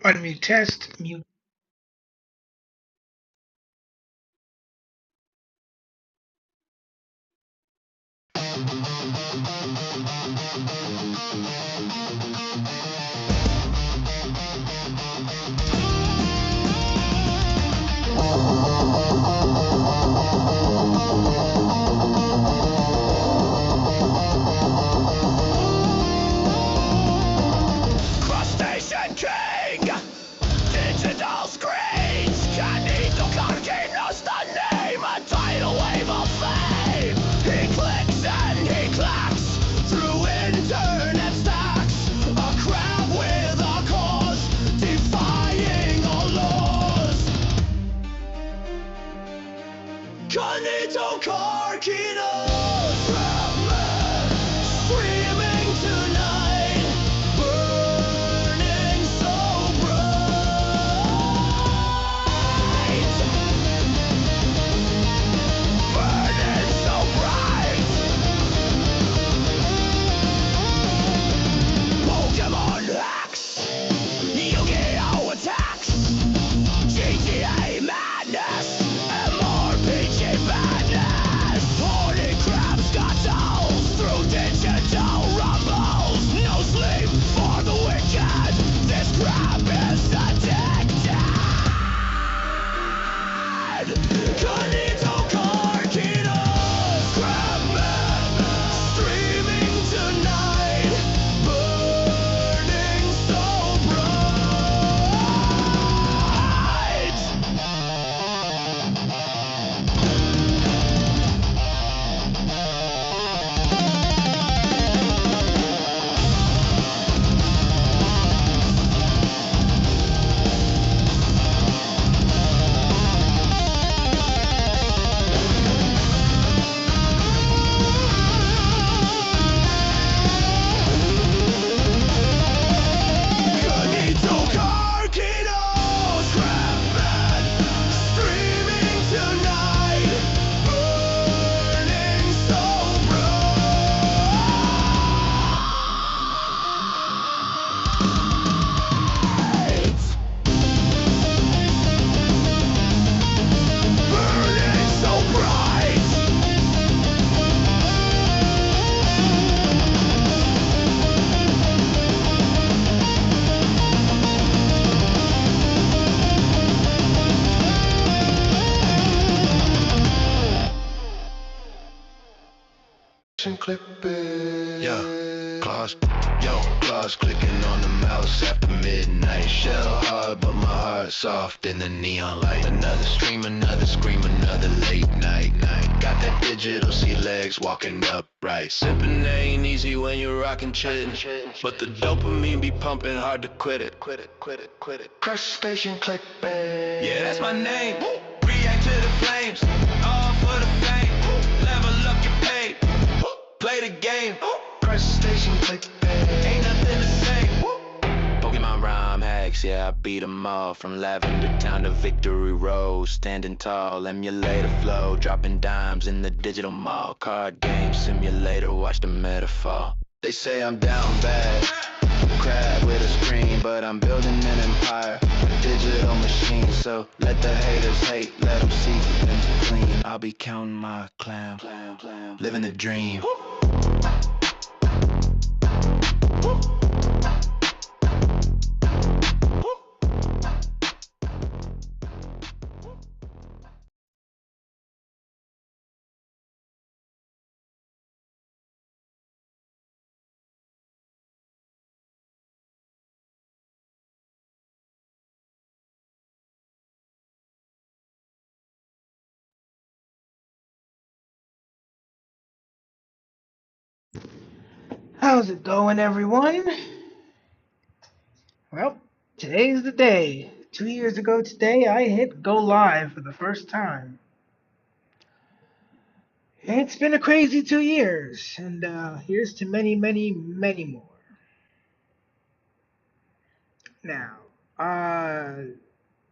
Unmute test. Mute. Crustacean King! Digital screens! Canito Carquenos, the name! A tidal wave of fame! He clicks and he clacks through internet stacks. A crowd with a cause, defying all laws. Canito Carquenos! Streaming tonight, burning so bright, burning so bright. Pokemon hacks, Yu-Gi-Oh attacks, GTA madness, MRPG madness. Holy crap, scuttles through digital rumbles. No sleep for the wicked. This crap is addicted. Canito Carquenos, Crabman, streaming tonight, burning so bright. Canito Carquenos, Crabman, streaming tonight, burning so bright. Burning so bright. Claws clicking on the mouse after midnight. Shell hard, but my heart soft in the neon light. Another stream, another scream, another late night. Got that digital sea legs walking upright. Sipping ain't easy when you're rocking chillin', but the dopamine be pumping hard to quit it. Crustacean clickbait. Yeah, that's my name. React to the flames, all for the fame. Level up your pay, play the game. Crustacean clickbait, ain't nothing to say. Pokemon rhyme hacks, yeah, I beat 'em all. From Lavender Town to Victory Road, standing tall, emulator flow, dropping dimes in the digital mall. Card game simulator, watch the metaphor. They say I'm down bad, crab with a screen, but I'm building an empire, a digital machine. So let the haters hate, let them see them clean. I'll be counting my clam, living the dream. How's it going, everyone? Well, today's the day. 2 years ago today, I hit go live for the first time. It's been a crazy 2 years, and here's to many, many, many more. Now,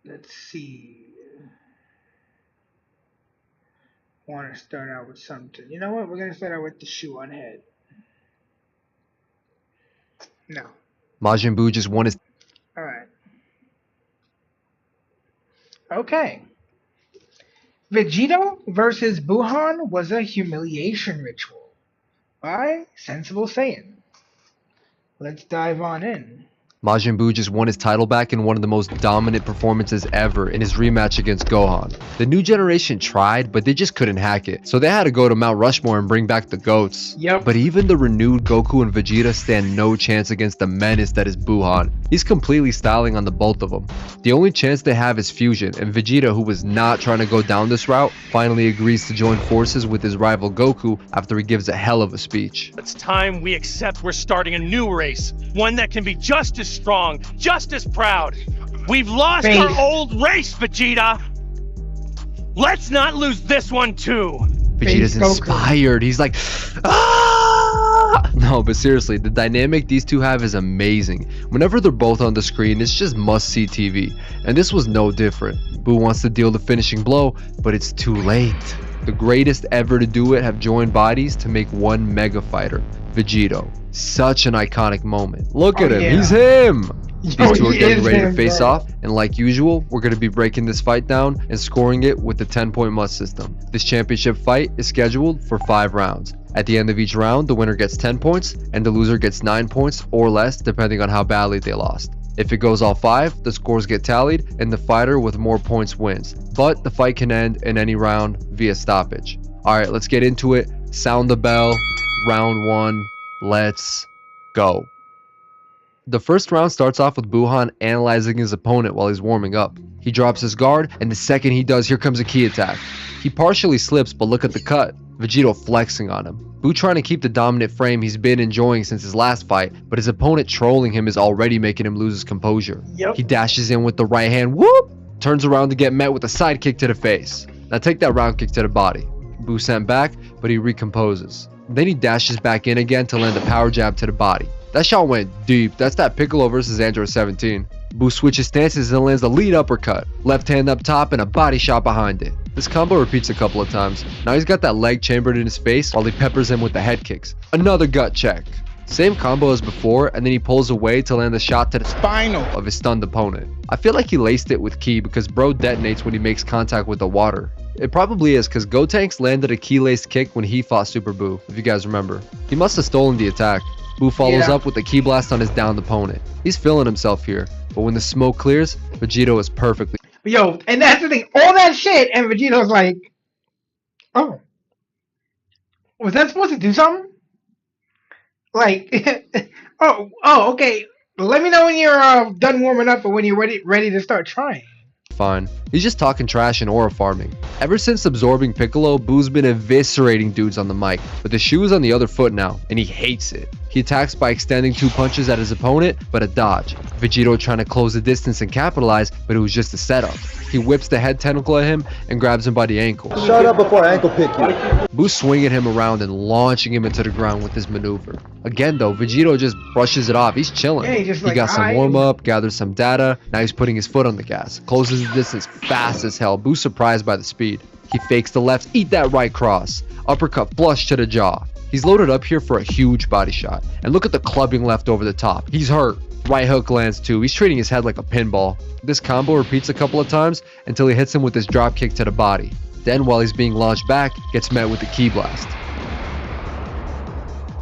let's see. I want to start out with something. You know what? We're going to start out with the shoe on head. No. Majin Buu just won his. Alright. Okay. Vegito versus Buhan was a humiliation ritual by Sensible Saiyan. Let's dive on in. Majin Buu just won his title back in one of the most dominant performances ever in his rematch against Gohan. The new generation tried, but they just couldn't hack it, so they had to go to Mount Rushmore and bring back the GOATs. Yep. But even the renewed Goku and Vegeta stand no chance against the menace that is Buhan. He's completely styling on the both of them. The only chance they have is fusion, and Vegeta, who was not trying to go down this route, finally agrees to join forces with his rival Goku after he gives a hell of a speech. It's time we accept we're starting a new race, one that can be just as strong, just as proud. We've lost Faith. our old race, Vegeta. Let's not lose this one too. Vegeta's Goku. inspired. He's like, ah! No, but seriously, the dynamic these two have is amazing. Whenever they're both on the screen, it's just must-see TV. And this was no different. Buu wants to deal the finishing blow, but it's too late. The greatest ever to do it have joined bodies to make one mega fighter, Vegito. Such an iconic moment. Look at him, yeah. he's him! Yo, These two are he getting is ready to him, face bro. off, and like usual, we're going to be breaking this fight down and scoring it with the 10-point must system. This championship fight is scheduled for 5 rounds. At the end of each round, the winner gets 10 points, and the loser gets 9 points or less, depending on how badly they lost. If it goes all 5, the scores get tallied, and the fighter with more points wins. But the fight can end in any round via stoppage. Alright, let's get into it. Sound the bell. Round 1. Let's go. The first round starts off with Buhan analyzing his opponent while he's warming up. He drops his guard, and the second he does, here comes a key attack. He partially slips, but look at the cut. Vegito flexing on him. Buu trying to keep the dominant frame he's been enjoying since his last fight, but his opponent trolling him is already making him lose his composure. Yep. He dashes in with the right hand, whoop! Turns around to get met with a side kick to the face. Now take that round kick to the body. Buu sent back, but he recomposes. Then he dashes back in again to land a power jab to the body. That shot went deep. That's that Piccolo versus Android 17. Buu switches stances and lands a lead uppercut. Left hand up top and a body shot behind it. This combo repeats a couple of times. Now he's got that leg chambered in his face while he peppers him with the head kicks. Another gut check. Same combo as before, and then he pulls away to land a shot to the spinal of his stunned opponent. I feel like he laced it with ki because bro detonates when he makes contact with the water. It probably is because Gotenks landed a ki-laced kick when he fought Super Buu, if you guys remember. He must have stolen the attack. Buu follows up with a ki blast on his downed opponent. He's feeling himself here, but when the smoke clears, Vegito is perfectly. Yo, and that's the thing. All that shit, and Vegeto's like, oh, was that supposed to do something? Like, oh, okay. Let me know when you're done warming up or when you're ready to start trying. Fine. He's just talking trash and aura farming. Ever since absorbing Piccolo, Buu's been eviscerating dudes on the mic, but the shoe is on the other foot now, and he hates it. He attacks by extending 2 punches at his opponent, but a dodge. Vegito trying to close the distance and capitalize, but it was just a setup. He whips the head tentacle at him and grabs him by the ankle. Shut up before I ankle pick you. Buu swinging him around and launching him into the ground with his maneuver. Again though, Vegito just brushes it off. He's chilling. Yeah, he just like, got some "Aight." warm up, gathers some data. Now he's putting his foot on the gas. Closes the distance fast as hell. Buu's surprised by the speed. He fakes the left, eat that right cross. Uppercut flush to the jaw. He's loaded up here for a huge body shot. And look at the clubbing left over the top. He's hurt. Right hook lands too. He's treating his head like a pinball. This combo repeats a couple of times until he hits him with his drop kick to the body. Then while he's being launched back, gets met with the ki blast.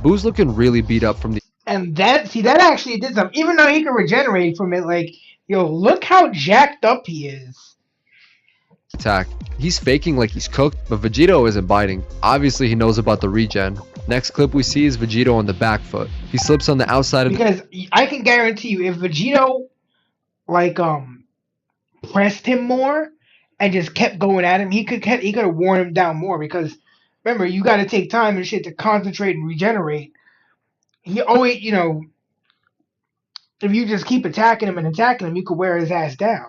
Buu's looking really beat up from the And that actually did something. Even though he can regenerate from it, like, yo, look how jacked up he is. attack. He's faking like he's cooked, but Vegito isn't biting. Obviously he knows about the regen. Next clip we see is Vegito on the back foot. He slips on the outside of Because I can guarantee you, if Vegito, like, pressed him more and just kept going at him, he could have worn him down more. Because remember, you got to take time and shit to concentrate and regenerate. He always, if you just keep attacking him, you could wear his ass down.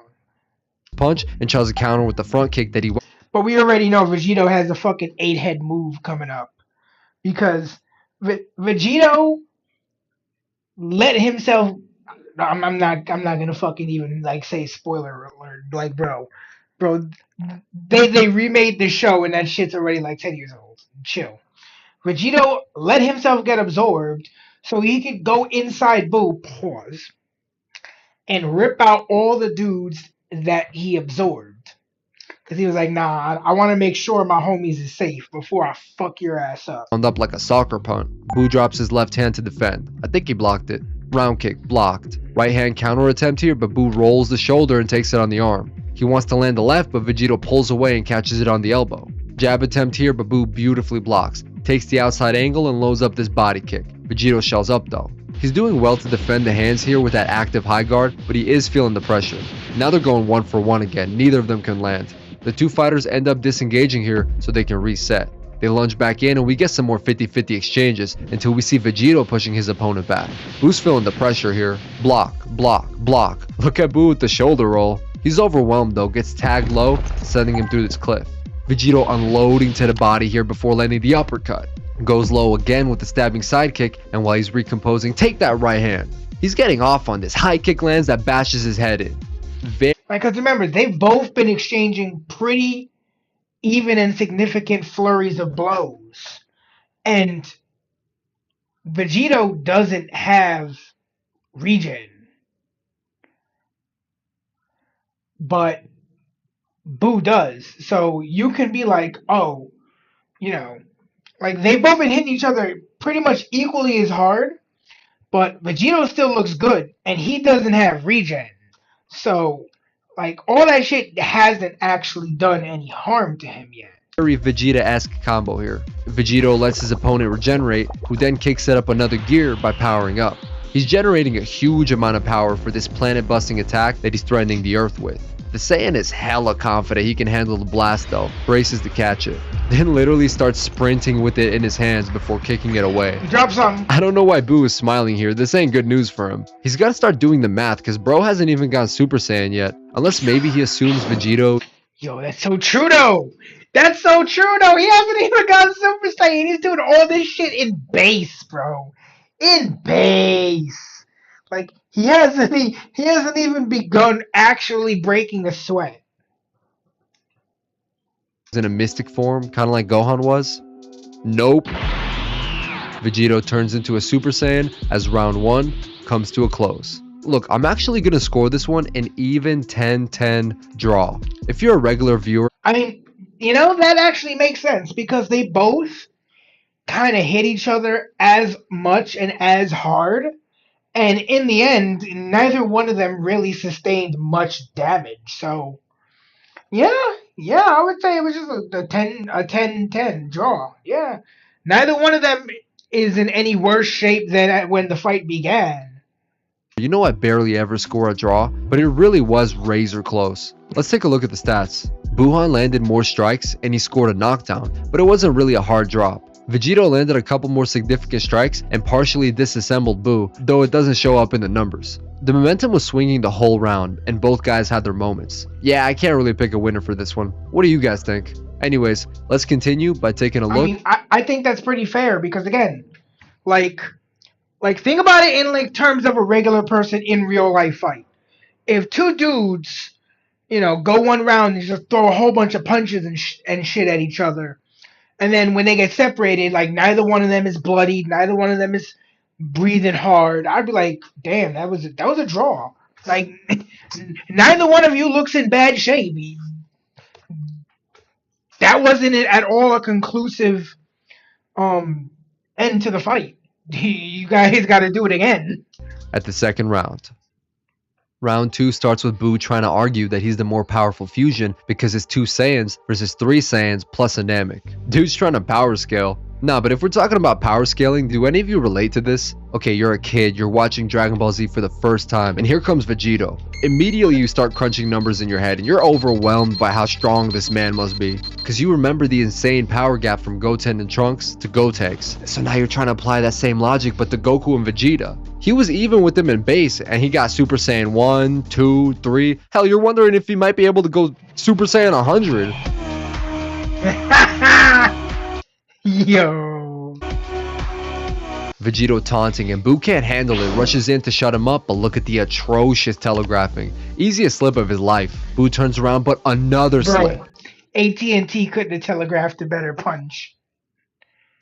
punch and tries to counter with the front kick that he But we already know Vegito has a fucking 8-head move coming up. Because Vegito let himself. I'm not gonna fucking even like say spoiler alert. Like, bro, they remade the show and that shit's already like 10 years old. Chill. Vegito let himself get absorbed so he could go inside Buu, pause, and rip out all the dudes that he absorbed. Because he was like, nah, I want to make sure my homies is safe before I fuck your ass up. Wound up like a soccer punt. Boo drops his left hand to defend. I think he blocked it. Round kick, blocked. Right hand counter attempt here, but Boo rolls the shoulder and takes it on the arm. He wants to land the left, but Vegito pulls away and catches it on the elbow. Jab attempt here, but Boo beautifully blocks. Takes the outside angle and loads up this body kick. Vegito shells up though. He's doing well to defend the hands here with that active high guard, but he is feeling the pressure. Now they're going 1-for-1 again. Neither of them can land. The two fighters end up disengaging here so they can reset. They lunge back in and we get some more 50-50 exchanges until we see Vegito pushing his opponent back. Boo's feeling the pressure here. Block, block, block. Look at Boo with the shoulder roll. He's overwhelmed though, gets tagged low, sending him through this cliff. Vegito unloading to the body here before landing the uppercut. Goes low again with the stabbing side kick, and while he's recomposing, take that right hand. He's getting off on this. High kick lands that bashes his head in. Because remember, they've both been exchanging pretty even and significant flurries of blows. And Vegito doesn't have regen. But Boo does. So you can be like, oh, you know, like they've both been hitting each other pretty much equally as hard, but Vegito still looks good and he doesn't have regen. So like all that shit hasn't actually done any harm to him yet. Very Vegeta-esque combo here. Vegito lets his opponent regenerate, who then kicks it up another gear by powering up. He's generating a huge amount of power for this planet-busting attack that he's threatening the Earth with. The Saiyan is hella confident he can handle the blast though, braces to catch it. Then literally starts sprinting with it in his hands before kicking it away. Drop something. I don't know why Boo is smiling here, this ain't good news for him. He's gotta start doing the math cause bro hasn't even gone Super Saiyan yet. Unless maybe he assumes Vegito... Yo, that's so true though. That's so true though. He hasn't even gone Super Saiyan. He's doing all this shit in base, bro. In base. Like he hasn't even begun actually breaking a sweat. In a mystic form, kind of like Gohan was? Nope. Vegito turns into a Super Saiyan as round 1 comes to a close. Look, I'm actually going to score this one an even 10-10 draw. If you're a regular viewer... I mean, you know, that actually makes sense because they both kind of hit each other as much and as hard. And in the end, neither one of them really sustained much damage. So, yeah, I would say it was just a 10-10 draw. Yeah. Neither one of them is in any worse shape than when the fight began. You know I barely ever score a draw, but it really was razor close. Let's take a look at the stats. Buhan landed more strikes and he scored a knockdown, but it wasn't really a hard drop. Vegito landed a couple more significant strikes and partially disassembled Boo, though it doesn't show up in the numbers. The momentum was swinging the whole round, and both guys had their moments. Yeah, I can't really pick a winner for this one. What do you guys think? Anyways, let's continue by taking a look. I mean, I think that's pretty fair because again, like think about it in like terms of a regular person in real life fight. If two dudes, you know, go one round and just throw a whole bunch of punches and shit at each other, and then when they get separated, like neither one of them is bloodied, neither one of them is breathing hard, I'd be like, damn, that was a draw. Like neither one of you looks in bad shape. That wasn't at all a conclusive end to the fight. You guys got to do it again. At the second round. Round 2 starts with Boo trying to argue that he's the more powerful fusion because it's 2 Saiyans versus 3 Saiyans plus a Namek. Dude's trying to power scale. Nah, but if we're talking about power scaling, do any of you relate to this? Okay, you're a kid, you're watching Dragon Ball Z for the first time, and here comes Vegito. Immediately you start crunching numbers in your head, and you're overwhelmed by how strong this man must be. Because you remember the insane power gap from Goten and Trunks to Gotenks. So now you're trying to apply that same logic, but to Goku and Vegeta. He was even with them in base, and he got Super Saiyan 1, 2, 3. Hell, you're wondering if he might be able to go Super Saiyan 100. Yo. Vegito taunting and Boo can't handle it, rushes in to shut him up, but look at the atrocious telegraphing. Easiest slip of his life. Boo turns around, but another slip. AT&T couldn't have telegraphed a better punch.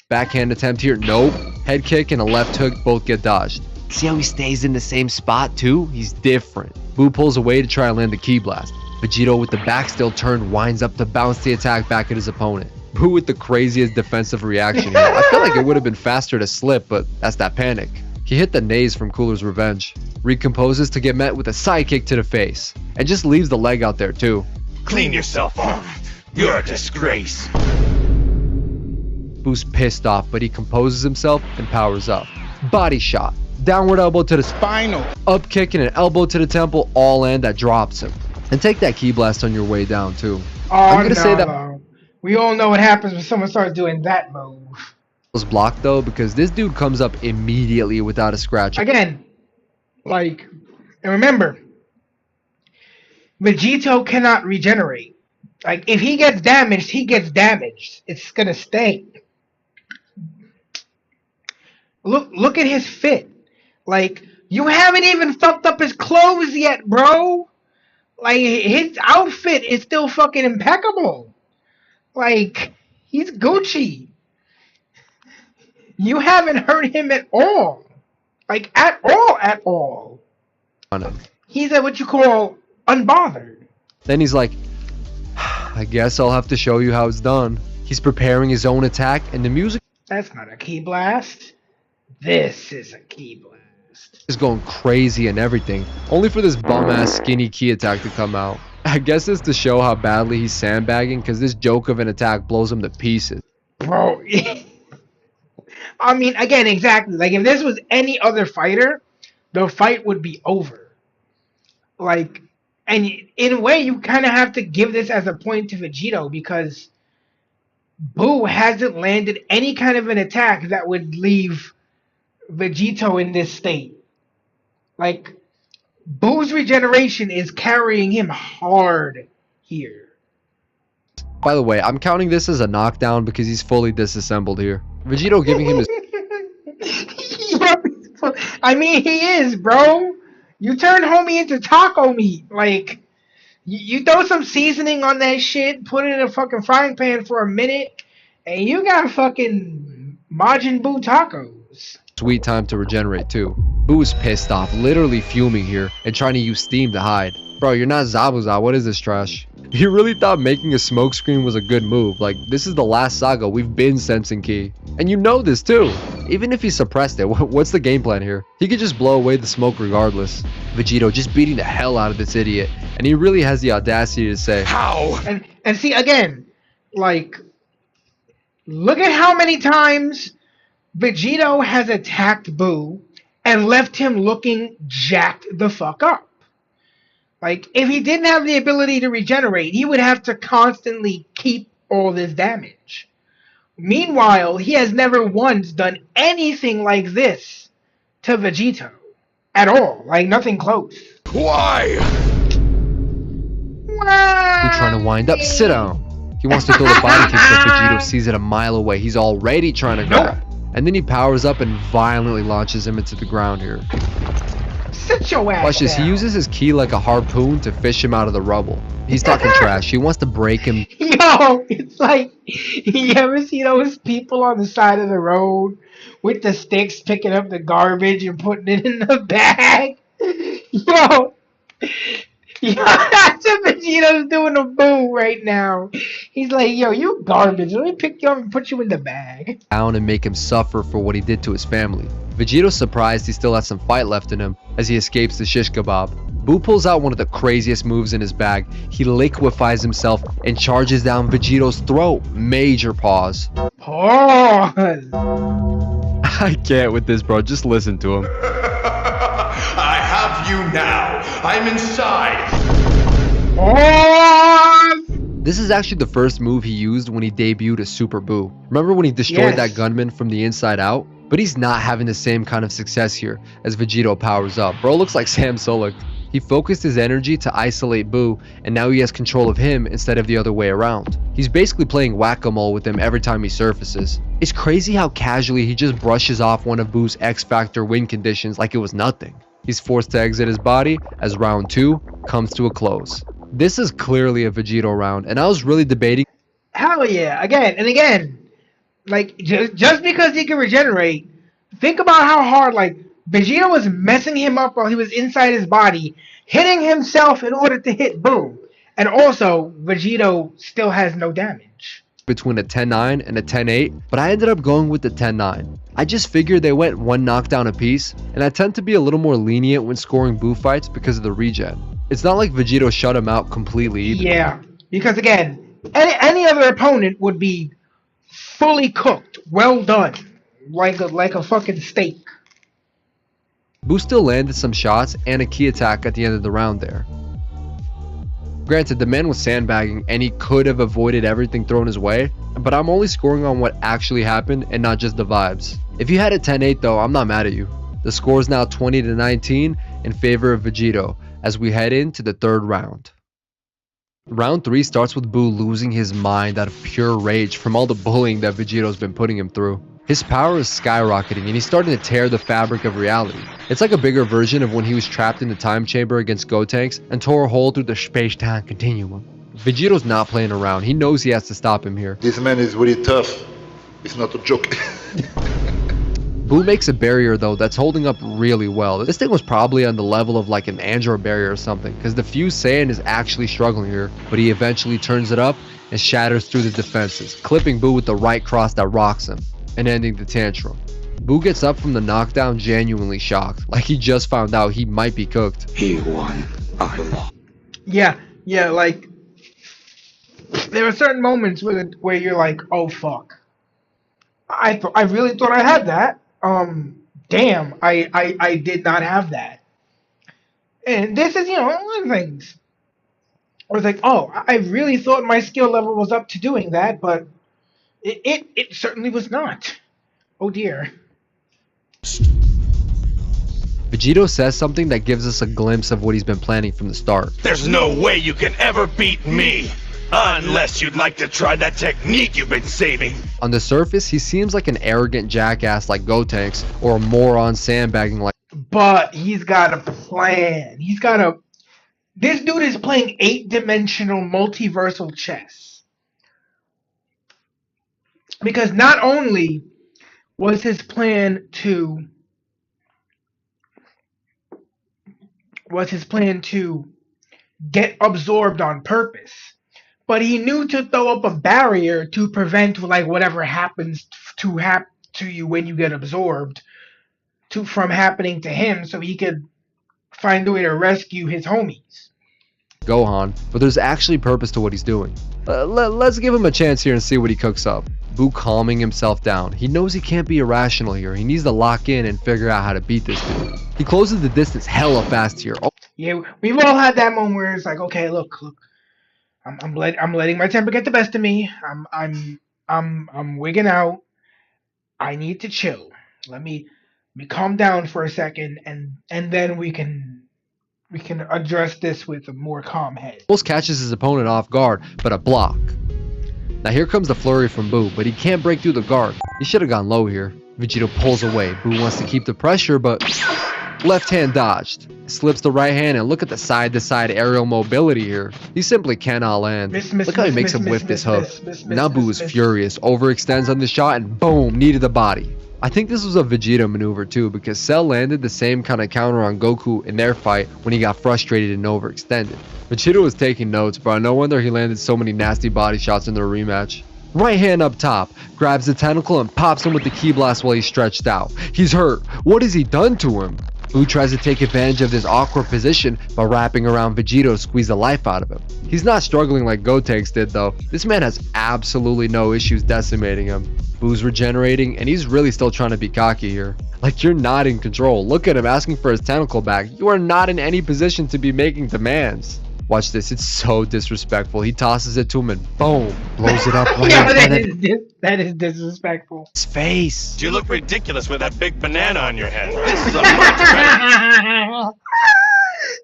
Backhand attempt here, nope. Head kick and a left hook both get dodged. See how he stays in the same spot too? He's different. Boo pulls away to try and land the ki blast. Vegito with the back still turned winds up to bounce the attack back at his opponent. Boo with the craziest defensive reaction here. I feel like it would have been faster to slip, but that's that panic. He hit the nays from Cooler's revenge. Recomposes to get met with a side kick to the face. And just leaves the leg out there too. Clean yourself off. You're a disgrace. Boo's pissed off, but he composes himself and powers up. Body shot. Downward elbow to the spinal. Up kick and an elbow to the temple, all land that drops him. And take that key blast on your way down too. I'm gonna say that we all know what happens when someone starts doing that move. Was blocked though, because this dude comes up immediately without a scratch. Again, like, and remember, Vegito cannot regenerate. Like, if he gets damaged, he gets damaged. It's gonna stay. Look at his fit. Like, you haven't even fucked up his clothes yet, bro. Like, his outfit is still fucking impeccable. Like, he's Gucci. You haven't hurt him at all. Like, at all. On him. He's at what you call unbothered. Then he's like, I guess I'll have to show you how it's done. He's preparing his own attack, and the music That's not a key blast. This is a key blast. is going crazy and everything, only for this bum-ass skinny key attack to come out. I guess it's to show how badly he's sandbagging, because this joke of an attack blows him to pieces. Bro, I mean, again, exactly. Like, if this was any other fighter, the fight would be over. Like, and in a way, you kind of have to give this as a point to Vegito, because Boo hasn't landed any kind of an attack that would leave Vegito in this state. Like, Boo's regeneration is carrying him hard here. By the way, I'm counting this as a knockdown because he's fully disassembled here. Vegito giving him his I mean, he is, bro. You turn homie into taco meat. Like, you throw some seasoning on that shit, put it in a fucking frying pan for a minute, and you got fucking Majin Buu tacos. sweet time to regenerate too. Boo is pissed off, literally fuming here, and trying to use steam to hide. Bro, you're not Zabuza, what is this trash? You really thought making a smoke screen was a good move? Like, this is the last saga we've been sensing Ki. And you know this too. Even if he suppressed it, what's the game plan here? He could just blow away the smoke regardless. Vegito just beating the hell out of this idiot, and he really has the audacity to say, How? And see, again, like, look at how many times Vegito has attacked Boo and left him looking jacked the fuck up. Like, if he didn't have the ability to regenerate, he would have to constantly keep all this damage. Meanwhile, he has never once done anything like this to Vegito. At all. Like, nothing close. Why? Boo trying to wind up, sit down. He wants to throw the body kick, but Vegito sees it a mile away. He's already trying to grab. And then he powers up and violently launches him into the ground here. Sit your ass Watch this, he down. uses his key like a harpoon to fish him out of the rubble. He's talking trash, he wants to break him. Yo, it's like, you ever see those people on the side of the road with the sticks picking up the garbage and putting it in the bag? Yo, that's what Vegito's doing to Boo right now. He's like, yo, you garbage. Let me pick you up and put you in the bag. Down and make him suffer for what he did to his family. Vegito's surprised he still has some fight left in him as he escapes the shish kebab. Boo pulls out one of the craziest moves in his bag. He liquefies himself and charges down Vegito's throat. Major pause. Pause. I can't with this, bro. Just listen to him. I have you now. I'm inside. Pause. This is actually the first move he used when he debuted as Super Boo. Remember when he destroyed Yes. that gunman from the inside out? But he's not having the same kind of success here as Vegito powers up. Bro looks like Sam Sulek. He focused his energy to isolate Boo, and now he has control of him instead of the other way around. He's basically playing whack-a-mole with him every time he surfaces. It's crazy how casually he just brushes off one of Boo's X-Factor win conditions like it was nothing. He's forced to exit his body as round 2 comes to a close. This is clearly a Vegito round, and I was really debating. Hell yeah. Again and again. Like, just because he can regenerate, think about how hard, like, Vegito was messing him up while he was inside his body, hitting himself in order to hit Boo. And also, Vegito still has no damage. Between a 10-9 and a 10-8, but I ended up going with the 10-9. I just figured they went one knockdown apiece, and I tend to be a little more lenient when scoring Boo fights because of the regen. It's not like Vegito shut him out completely either. Yeah, because again, any other opponent would be fully cooked, well done, like a fucking steak. Boo still landed some shots and a key attack at the end of the round there. Granted, the man was sandbagging and he could have avoided everything thrown his way, but I'm only scoring on what actually happened and not just the vibes. If you had a 10-8 though, I'm not mad at you. The score is now 20-19 in favor of Vegito as we head into the third round. Round 3 starts with Boo losing his mind out of pure rage from all the bullying that Vegito's been putting him through. His power is skyrocketing and he's starting to tear the fabric of reality. It's like a bigger version of when he was trapped in the time chamber against Gotenks and tore a hole through the space-time continuum. Vegito's not playing around. He knows he has to stop him here. This man is very tough. It's not a joke. Boo makes a barrier though that's holding up really well. This thing was probably on the level of like an Android barrier or something, because the fused Saiyan is actually struggling here, but he eventually turns it up and shatters through the defenses, clipping Boo with the right cross that rocks him and ending the tantrum. Boo gets up from the knockdown genuinely shocked, like he just found out he might be cooked. He won. I lost. Yeah, like there are certain moments where you're like, oh fuck, I really thought I had that. Damn, I did not have that. And this is, one of the things. Or it's like, oh, I really thought my skill level was up to doing that, but it certainly was not. Oh dear. Vegito says something that gives us a glimpse of what he's been planning from the start. There's no way you can ever beat me, unless you'd like to try that technique you've been saving. On the surface, he seems like an arrogant jackass like Gotenks, or a moron sandbagging like. But he's got a plan. This dude is playing 8-dimensional multiversal chess. Because not only was his plan to get absorbed on purpose, but he knew to throw up a barrier to prevent like whatever happens to you when you get absorbed from happening to him, so he could find a way to rescue his homies. Gohan, but there's actually purpose to what he's doing. Let's give him a chance here and see what he cooks up. Boo calming himself down. He knows he can't be irrational here. He needs to lock in and figure out how to beat this dude. He closes the distance hella fast here. Oh. Yeah, we've all had that moment where it's like, okay, look, I'm letting my temper get the best of me. I'm wigging out. I need to chill. Let me calm down for a second, and then we can address this with a more calm head. Almost catches his opponent off guard, but a block. Now here comes the flurry from Boo, but he can't break through the guard. He should have gone low here. Vegito pulls away. Boo wants to keep the pressure, but left hand dodged. Slips the right hand, and look at the side-to-side aerial mobility here. He simply cannot land. Look how he makes him whiff this hook. Now Boo is furious, overextends on the shot, and boom, knee to the body. I think this was a Vegeta maneuver too, because Cell landed the same kind of counter on Goku in their fight when he got frustrated and overextended. Vegeta was taking notes, but no wonder he landed so many nasty body shots in their rematch. Right hand up top, grabs the tentacle and pops him with the ki blast while he's stretched out. He's hurt. What has he done to him? Boo tries to take advantage of this awkward position by wrapping around Vegito to squeeze the life out of him. He's not struggling like Gotenks did though. This man has absolutely no issues decimating him. Boo's regenerating and he's really still trying to be cocky here. Like, you're not in control. Look at him asking for his tentacle back. You are not in any position to be making demands. Watch this, it's so disrespectful. He tosses it to him and boom, blows it up right in front of that is disrespectful. his face. You look ridiculous with that big banana on your head. This is a much better.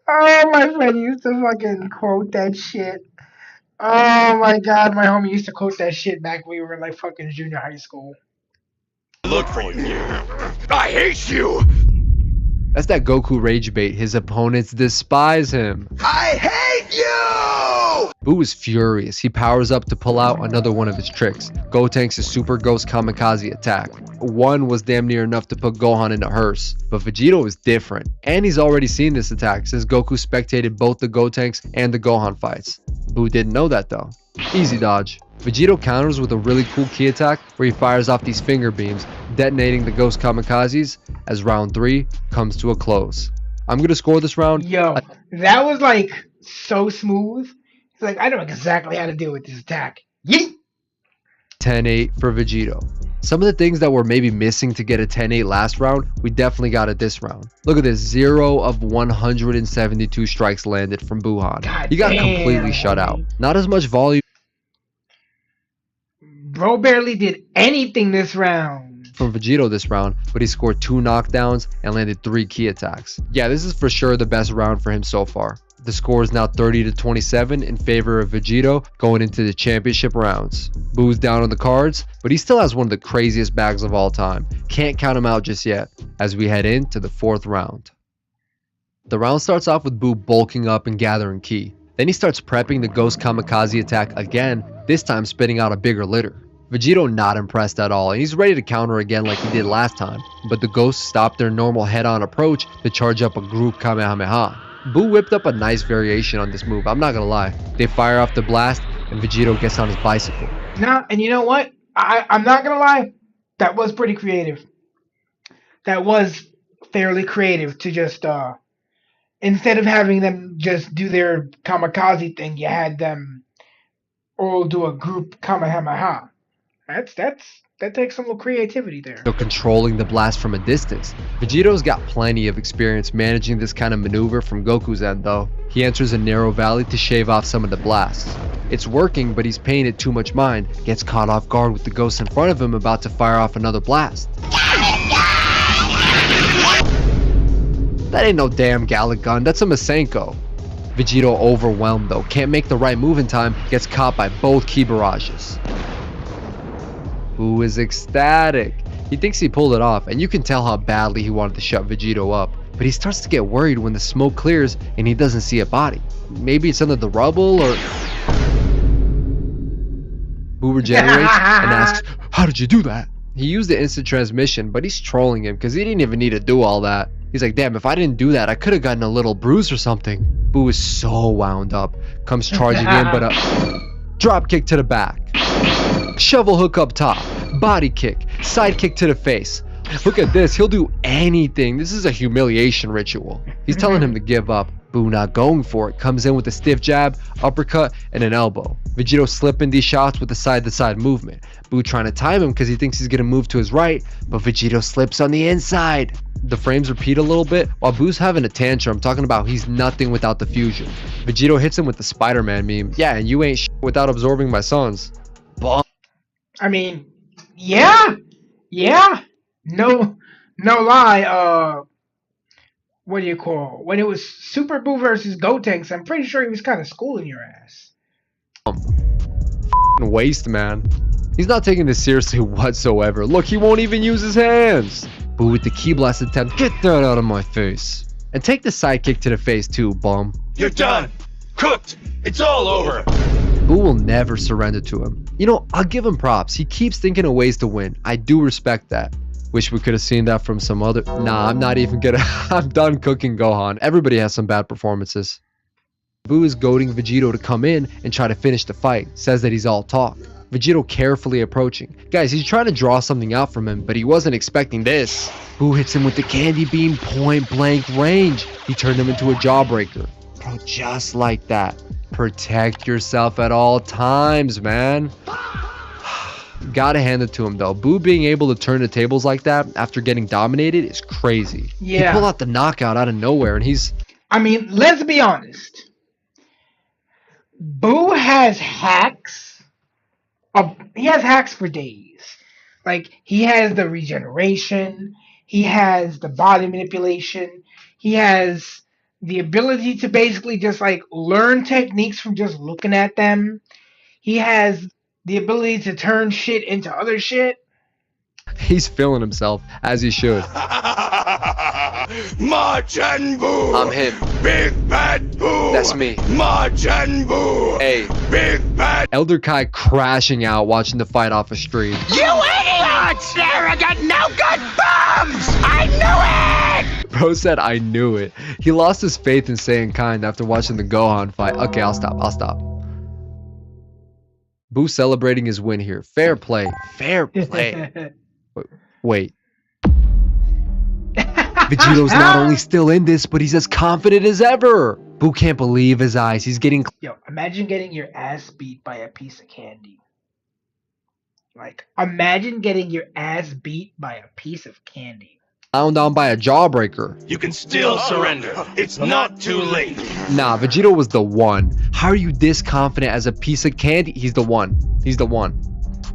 Oh, my friend used to fucking quote that shit. Oh my god, my homie used to quote that shit back when we were in like fucking junior high school. Look for you. I hate you. That's that Goku rage bait. His opponents despise him. I hate you! Boo is furious. He powers up to pull out another one of his tricks, Gotenks' Super Ghost Kamikaze attack. One was damn near enough to put Gohan in a hearse, but Vegito is different, and he's already seen this attack since Goku spectated both the Gotenks and the Gohan fights. Boo didn't know that though. Easy dodge. Vegito counters with a really cool ki attack where he fires off these finger beams, detonating the ghost kamikazes as round 3 comes to a close. I'm going to score this round. Yo, that was like so smooth. It's like, I know exactly how to deal with this attack. Yeet! 10-8 for Vegito. Some of the things that were maybe missing to get a 10-8 last round, we definitely got it this round. Look at this, 0 of 172 strikes landed from Buhan. He got completely shut out. Not as much volume Bro barely did anything this round. from Vegito this round, but he scored 2 knockdowns and landed 3 ki attacks. Yeah, this is for sure the best round for him so far. The score is now 30-27 in favor of Vegito going into the championship rounds. Boo's down on the cards, but he still has one of the craziest bags of all time. Can't count him out just yet as we head into the 4th round. The round starts off with Boo bulking up and gathering ki. Then he starts prepping the Ghost Kamikaze attack again, this time spitting out a bigger litter. Vegito not impressed at all, and he's ready to counter again like he did last time, but the Ghosts stopped their normal head-on approach to charge up a group Kamehameha. Boo whipped up a nice variation on this move, I'm not gonna lie. They fire off the blast, and Vegito gets on his bicycle. Nah, and you know what? I'm not gonna lie, that was pretty creative. That was fairly creative to just, instead of having them just do their kamikaze thing, you had them all do a group Kamehameha. That takes some little creativity there. So controlling the blast from a distance. Vegito's got plenty of experience managing this kind of maneuver from Goku's end though. He enters a narrow valley to shave off some of the blasts. It's working, but he's paying it too much mind. Gets caught off guard with the ghost in front of him about to fire off another blast. That ain't no damn Gallic gun, that's a Masenko. Vegito overwhelmed though, can't make the right move in time, gets caught by both ki barrages. Boo is ecstatic. He thinks he pulled it off, and you can tell how badly he wanted to shut Vegito up. But he starts to get worried when the smoke clears and he doesn't see a body. Maybe it's under the rubble or... Boo regenerates and asks, how did you do that? He used the instant transmission, but he's trolling him because he didn't even need to do all that. He's like, damn, if I didn't do that, I could have gotten a little bruise or something. Boo is so wound up. Comes charging in, but a drop kick to the back. Shovel hook up top, body kick, side kick to the face. Look at this, he'll do anything. This is a humiliation ritual. He's telling him to give up. Boo not going for it, comes in with a stiff jab, uppercut, and an elbow. Vegito slipping these shots with a side-to-side movement. Boo trying to time him because he thinks he's going to move to his right, but Vegito slips on the inside. The frames repeat a little bit while Boo's having a tantrum talking about he's nothing without the fusion. Vegito hits him with the Spider-Man meme. Yeah, and you ain't shit without absorbing my sons. Bomb. I mean, yeah, no lie. What do you call when it was Super Boo versus Gotenks? I'm pretty sure he was kind of schooling your ass. Waste, man. He's not taking this seriously whatsoever. Look, he won't even use his hands. Boo with the ki blast attempt. Get that out of my face. And take the side kick to the face too, bum. You're done. Cooked. It's all over. Boo will never surrender to him. You know, I'll give him props. He keeps thinking of ways to win. I do respect that. Wish we could have seen that from some other... Nah, I'm not even gonna... I'm done cooking Gohan. Everybody has some bad performances. Boo is goading Vegito to come in and try to finish the fight. Says that he's all talk. Vegito carefully approaching. Guys, he's trying to draw something out from him, but he wasn't expecting this. Boo hits him with the candy beam point blank range. He turned him into a jawbreaker. Bro, just like that. Protect yourself at all times, man. Gotta hand it to him though. Boo being able to turn the tables like that after getting dominated is crazy. Yeah. He pulled out the knockout out of nowhere and he's... I mean, let's be honest. Boo has hacks. He has hacks for days. Like, he has the regeneration. He has the body manipulation. He has the ability to basically just, like, learn techniques from just looking at them. He has the ability to turn shit into other shit. He's feeling himself, as he should. Majin Buu! I'm him. Big Bad Boo! That's me. Majin Buu! Hey. Big Bad... Elder Kai crashing out watching the fight off a stream. You idiots! Arrogant, no good bums! I knew it! Bro said, I knew it. He lost his faith in Saiyan kind after watching the Gohan fight. Okay, I'll stop. Boo celebrating his win here. Fair play. Fair play. Wait. Vegeto's not only still in this, but he's as confident as ever. Boo can't believe his eyes. He's getting... Yo, imagine getting your ass beat by a piece of candy. Like, imagine getting your ass beat by a piece of candy. Found on by a jawbreaker. You can still surrender. It's not too late. Nah, Vegito was the one. How are you this confident as a piece of candy? He's the one. He's the one.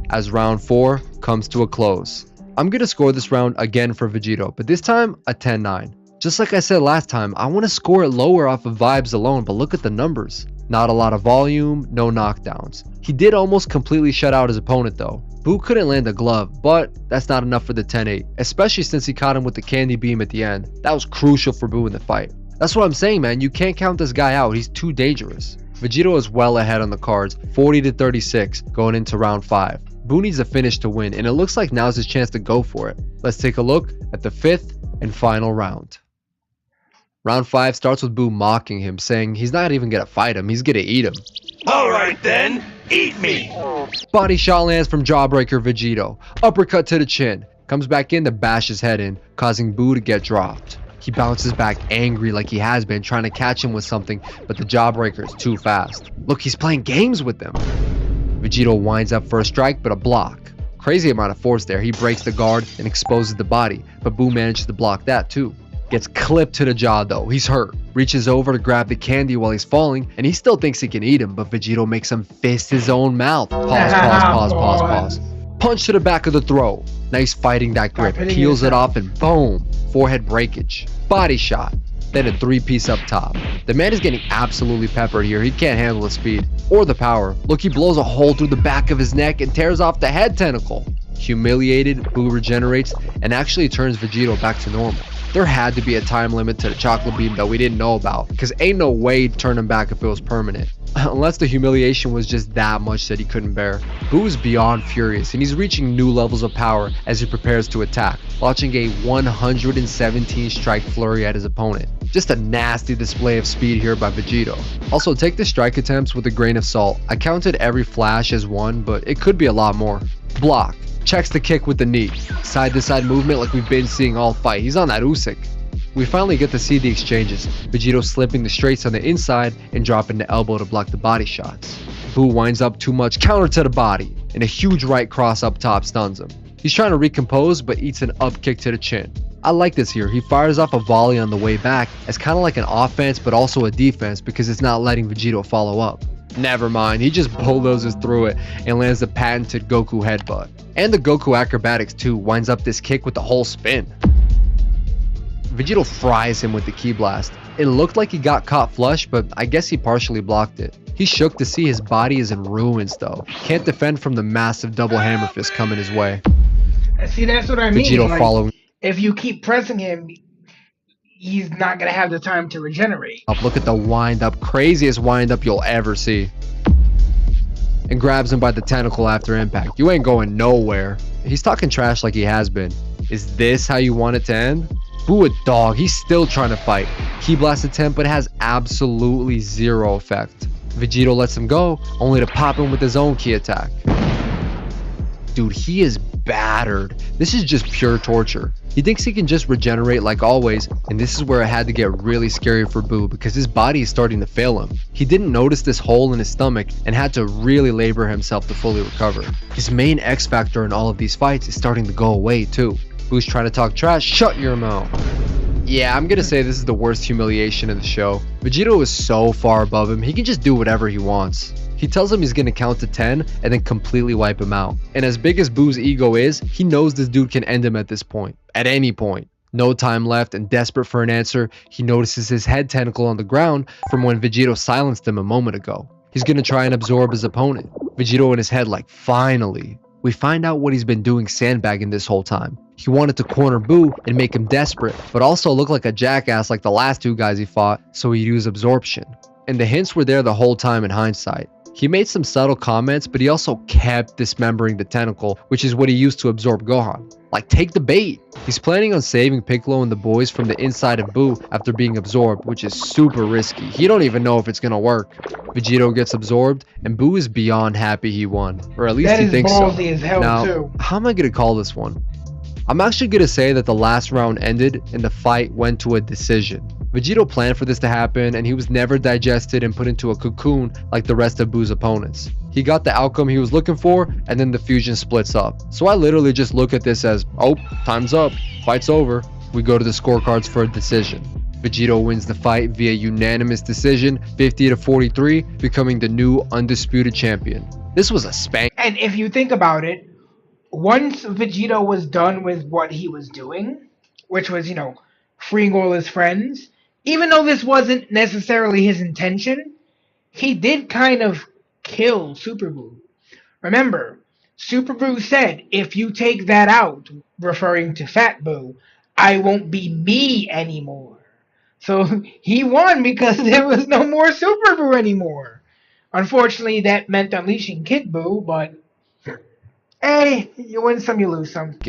As round 4 comes to a close. I'm gonna score this round again for Vegito, but this time a 10-9. Just like I said last time, I want to score it lower off of vibes alone, but look at the numbers. Not a lot of volume, no knockdowns. He did almost completely shut out his opponent though. Boo couldn't land a glove, but that's not enough for the 10-8, especially since he caught him with the candy beam at the end. That was crucial for Boo in the fight. That's what I'm saying, man. You can't count this guy out. He's too dangerous. Vegito is well ahead on the cards, 40-36 going into round 5. Boo needs a finish to win, and it looks like now's his chance to go for it. Let's take a look at the 5th and final round. Round 5 starts with Boo mocking him, saying he's not even gonna fight him, he's gonna eat him. Alright then, eat me! Body shot lands from jawbreaker Vegito. Uppercut to the chin. Comes back in to bash his head in, causing Boo to get dropped. He bounces back angry like he has been, trying to catch him with something, but the jawbreaker is too fast. Look, he's playing games with them. Vegito winds up for a strike, but a block. Crazy amount of force there. He breaks the guard and exposes the body, but Boo manages to block that too. Gets clipped to the jaw though. He's hurt. Reaches over to grab the candy while he's falling, and he still thinks he can eat him, but Vegito makes him fist his own mouth. Pause. Punch to the back of the throat. Now he's fighting that grip. Peels it off and boom. Forehead breakage. Body shot. Then a 3-piece up top. The man is getting absolutely peppered here. He can't handle the speed or the power. Look, he blows a hole through the back of his neck and tears off the head tentacle. Humiliated, Boo regenerates and actually turns Vegito back to normal. There had to be a time limit to the chocolate beam that we didn't know about, because ain't no way he'd turn him back if it was permanent. Unless the humiliation was just that much that he couldn't bear. Boo is beyond furious, and he's reaching new levels of power as he prepares to attack, launching a 117 strike flurry at his opponent. Just a nasty display of speed here by Vegito. Also, take the strike attempts with a grain of salt. I counted every flash as one, but it could be a lot more. Block. Checks the kick with the knee. Side to side movement like we've been seeing all fight. He's on that Usyk. We finally get to see the exchanges. Vegito slipping the straights on the inside and dropping the elbow to block the body shots. Boo winds up too much, counter to the body, and a huge right cross up top stuns him. He's trying to recompose but eats an up kick to the chin. I like this here. He fires off a volley on the way back as kind of like an offense but also a defense because it's not letting Vegito follow up. Never mind, he just bulldozes through it and lands the patented Goku headbutt. And the Goku acrobatics too, winds up this kick with the whole spin. Vegito fries him with the ki blast. It looked like he got caught flush, but I guess he partially blocked it. He's shook to see his body is in ruins though. Can't defend from the massive double hammer fist coming his way. See, that's what I mean. Vegito like, following. If you keep pressing him, he's not going to have the time to regenerate. Look at the wind up, craziest wind up you'll ever see. And grabs him by the tentacle after impact. You ain't going nowhere. He's talking trash like he has been. Is this how you want it to end? Boo a dog, he's still trying to fight. Ki blast attempt, but it has absolutely zero effect. Vegito lets him go, only to pop him with his own ki attack. Dude, he is battered. This is just pure torture. He thinks he can just regenerate like always, and this is where it had to get really scary for Boo because his body is starting to fail him. He didn't notice this hole in his stomach and had to really labor himself to fully recover. His main X factor in all of these fights is starting to go away too. Boo's trying to talk trash, shut your mouth. Yeah, I'm gonna say this is the worst humiliation of the show. Vegito is so far above him, he can just do whatever he wants. He tells him he's gonna count to 10 and then completely wipe him out. And as big as Boo's ego is, he knows this dude can end him at this point. At any point. No time left, and desperate for an answer, he notices his head tentacle on the ground from when Vegito silenced him a moment ago. He's gonna try and absorb his opponent. Vegito in his head like, finally. We find out what he's been doing sandbagging this whole time. He wanted to corner Boo and make him desperate, but also look like a jackass like the last two guys he fought, so he'd use absorption. And the hints were there the whole time in hindsight. He made some subtle comments, but he also kept dismembering the tentacle, which is what he used to absorb Gohan. Like, take the bait. He's planning on saving Piccolo and the boys from the inside of Buu after being absorbed, which is super risky. He don't even know if it's gonna work. Vegito gets absorbed, and Buu is beyond happy he won, or at least That he is thinks so. ballsy as hell, Now, too. how am I gonna call this one? I'm actually gonna say that the last round ended and the fight went to a decision. Vegito planned for this to happen, and he was never digested and put into a cocoon like the rest of Buu's opponents. He got the outcome he was looking for, and then the fusion splits up. So I literally just look at this as, oh, time's up, fight's over. We go to the scorecards for a decision. Vegito wins the fight via unanimous decision, 50-43, becoming the new undisputed champion. This was a spank. And if you think about it, once Vegito was done with what he was doing, which was, freeing all his friends, even though this wasn't necessarily his intention, he did kind of kill Super Buu. Remember, Super Buu said, if you take that out, referring to Fat Buu, I won't be me anymore. So he won because there was no more Super Buu anymore. Unfortunately, that meant unleashing Kid Buu, but hey, you win some, you lose some.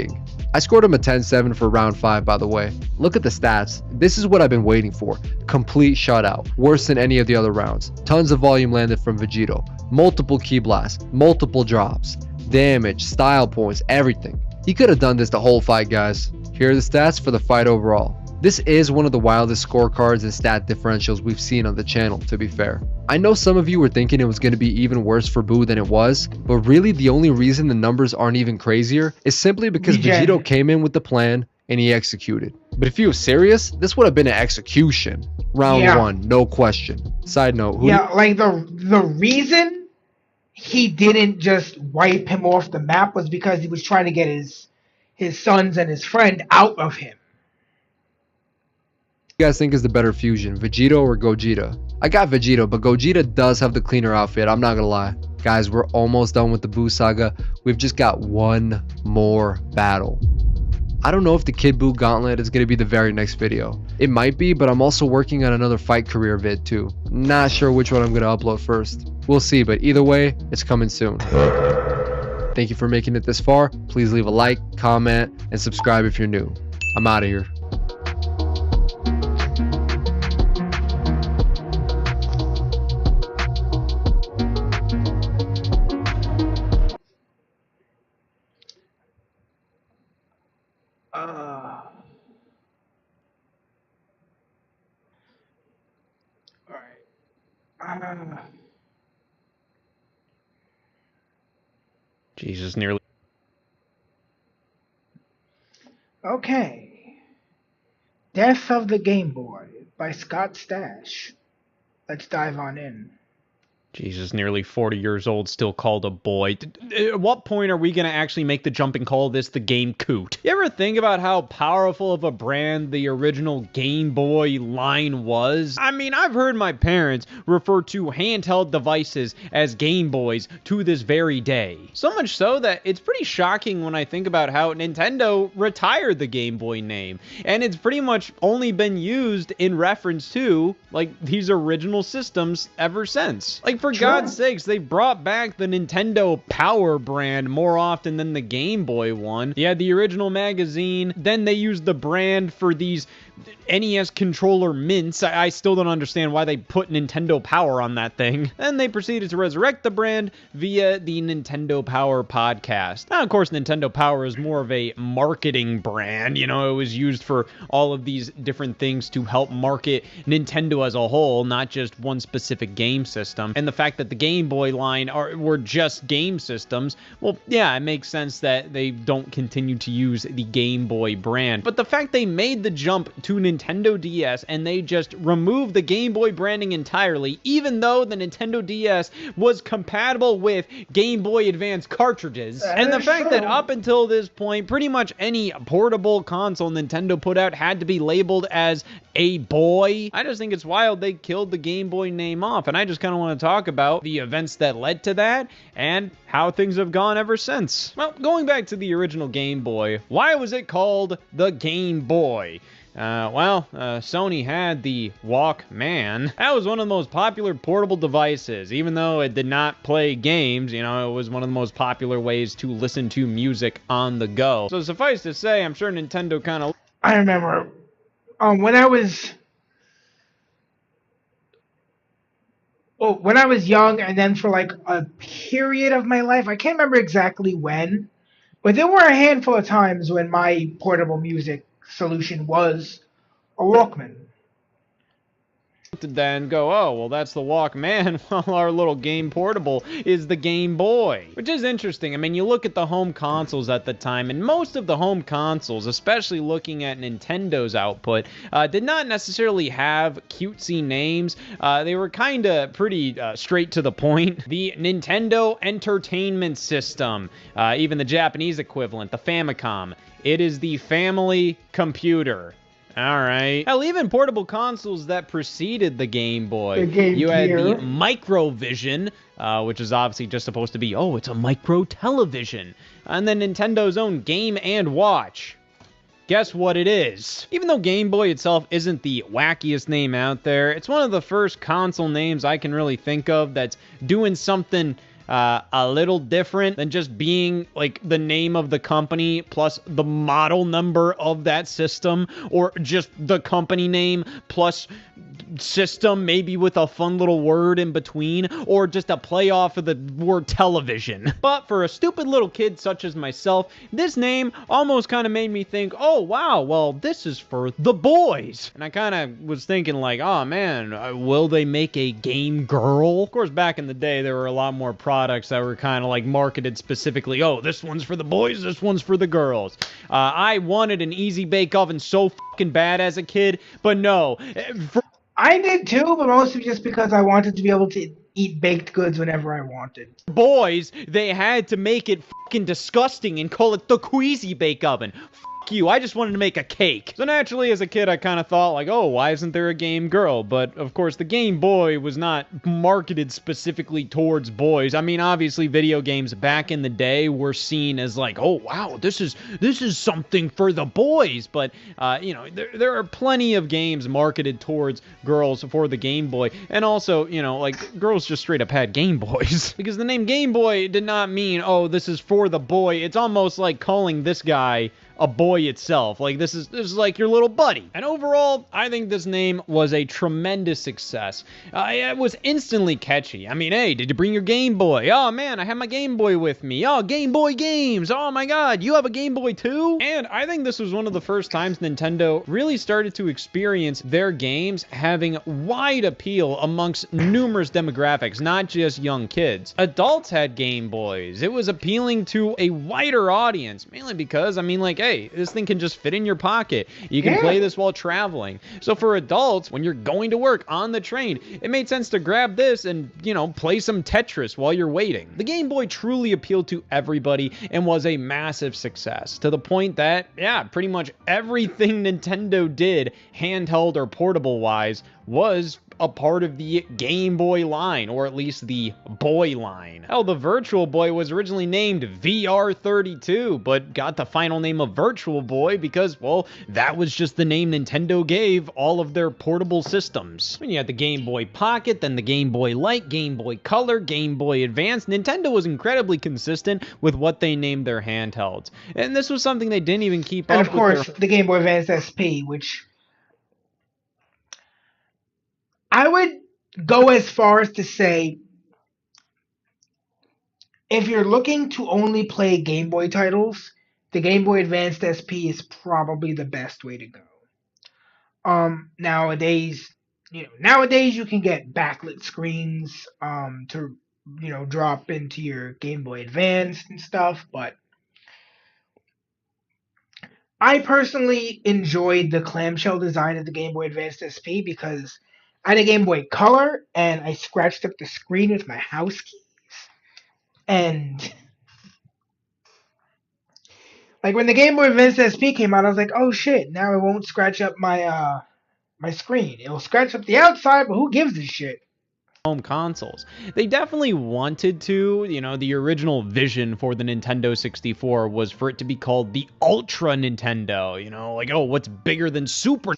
I scored him a 10-7 for round 5, by the way. Look at the stats. This is what I've been waiting for. Complete shutout. Worse than any of the other rounds. Tons of volume landed from Vegito. Multiple ki blasts. Multiple drops. Damage, style points, everything. He could have done this the whole fight, guys. Here are the stats for the fight overall. This is one of the wildest scorecards and stat differentials we've seen on the channel, to be fair. I know some of you were thinking it was going to be even worse for Buu than it was, but really the only reason the numbers aren't even crazier is simply because Vegito came in with the plan and he executed. But if he was serious, this would have been an execution. Round 1, no question. Side note, like the reason he didn't just wipe him off the map was because he was trying to get his sons and his friend out of him. You guys think is the better fusion, Vegito or Gogeta? I got Vegito, but Gogeta does have the cleaner outfit, I'm not gonna lie. Guys, we're almost done with the Buu saga. We've just got one more battle. I don't know if the Kid Buu Gauntlet is gonna be the very next video. It might be, but I'm also working on another fight career vid too. Not sure which one I'm gonna upload first. We'll see, but either way, it's coming soon. Thank you for making it this far. Please leave a like, comment, and subscribe if you're new. I'm out of here. Jesus, nearly. Okay. Death of the Game Boy by Scott Stash. Let's dive on in. Jesus, nearly 40 years old, still called a boy. At what point are we going to actually make the jump and call this the Game Coot? You ever think about how powerful of a brand the original Game Boy line was? I mean, I've heard my parents refer to handheld devices as Game Boys to this very day. So much so that it's pretty shocking when I think about how Nintendo retired the Game Boy name. And it's pretty much only been used in reference to, like, these original systems ever since. Like, for God's sakes, they brought back the Nintendo Power brand more often than the Game Boy one. You had the original magazine, then they used the brand for these NES controller mints. I still don't understand why they put Nintendo Power on that thing. Then they proceeded to resurrect the brand via the Nintendo Power podcast. Now, of course, Nintendo Power is more of a marketing brand. You know, it was used for all of these different things to help market Nintendo as a whole, not just one specific game system. And the fact that the Game Boy line were just game systems, well, yeah, it makes sense that they don't continue to use the Game Boy brand. But the fact they made the jump to Nintendo DS and they just removed the Game Boy branding entirely, even though the Nintendo DS was compatible with Game Boy Advance cartridges. And the fact that up until this point, pretty much any portable console Nintendo put out had to be labeled as a boy. I just think it's wild they killed the Game Boy name off, and I just kind of want to talk about the events that led to that and how things have gone ever since. Well, going back to the original Game Boy, why was it called the Game Boy? Sony had the Walkman. That was one of the most popular portable devices. Even though it did not play games, you know, it was one of the most popular ways to listen to music on the go. So suffice to say, I'm sure Nintendo kind of... I remember when I was young, and then for like a period of my life, I can't remember exactly when, but there were a handful of times when my portable music solution was a Walkman. to then go, oh, well, that's the Walkman, while our little game portable is the Game Boy. Which is interesting. I mean, you look at the home consoles at the time, and most of the home consoles, especially looking at Nintendo's output, did not necessarily have cutesy names. They were kind of pretty straight to the point. The Nintendo Entertainment System, even the Japanese equivalent, the Famicom, it is the family computer. Alright. Hell, even portable consoles that preceded the Game Boy. You had the Microvision, which is obviously just supposed to be, oh, it's a micro television. And then Nintendo's own Game & Watch. Guess what it is? Even though Game Boy itself isn't the wackiest name out there, it's one of the first console names I can really think of that's doing something a little different than just being like the name of the company plus the model number of that system, or just the company name plus system, maybe with a fun little word in between, or just a play off of the word television. But for a stupid little kid such as myself, this name almost kind of made me think, oh wow, well, this is for the boys. And I kind of was thinking like, oh man, will they make a Game Girl? Of course, back in the day, there were a lot more products that were kind of like marketed specifically, oh, this one's for the boys, this one's for the girls. I wanted an easy bake oven so fucking bad as a kid, but no. I did too, but mostly just because I wanted to be able to eat baked goods whenever I wanted. Boys, they had to make it fucking disgusting and call it the Queasy Bake Oven. You, I just wanted to make a cake. So naturally, as a kid, I kind of thought like, oh, why isn't there a Game Girl? But of course, the Game Boy was not marketed specifically towards boys. I mean, obviously, video games back in the day were seen as like, oh wow, this is something for the boys. But you know, there are plenty of games marketed towards girls for the Game Boy, and also, you know, like girls just straight up had Game Boys because the name Game Boy did not mean, oh, this is for the boy. It's almost like calling this guy a boy itself. Like, this is like your little buddy. And overall, I think this name was a tremendous success. It was instantly catchy. I mean, hey, did you bring your Game Boy? Oh man, I have my Game Boy with me. Oh, Game Boy games. Oh my god, you have a Game Boy too? And I think this was one of the first times Nintendo really started to experience their games having wide appeal amongst numerous demographics, not just young kids. Adults had Game Boys. It was appealing to a wider audience, mainly because, I mean, like, hey, this thing can just fit in your pocket. You can play this while traveling. So for adults, when you're going to work on the train, it made sense to grab this and, you know, play some Tetris while you're waiting. The Game Boy truly appealed to everybody and was a massive success, to the point that, yeah, pretty much everything Nintendo did, handheld or portable wise, was a part of the Game Boy line, or at least the Boy line. Hell, the Virtual Boy was originally named VR32, but got the final name of Virtual Boy because, well, that was just the name Nintendo gave all of their portable systems. When you had the Game Boy Pocket, then the Game Boy Light, Game Boy Color, Game Boy Advance, Nintendo was incredibly consistent with what they named their handhelds. And this was something they didn't even keep up with. And of course, the Game Boy Advance SP, which I would go as far as to say, if you're looking to only play Game Boy titles, the Game Boy Advanced SP is probably the best way to go. Nowadays you can get backlit screens to, you know, drop into your Game Boy Advanced and stuff, but I personally enjoyed the clamshell design of the Game Boy Advanced SP because I had a Game Boy Color, and I scratched up the screen with my house keys. And like when the Game Boy Advance SP came out, I was like, oh shit, now it won't scratch up my my screen. It'll scratch up the outside, but who gives a shit? home consoles. They definitely wanted to, you know, the original vision for the Nintendo 64 was for it to be called the Ultra Nintendo, you know, like, oh, what's bigger than Super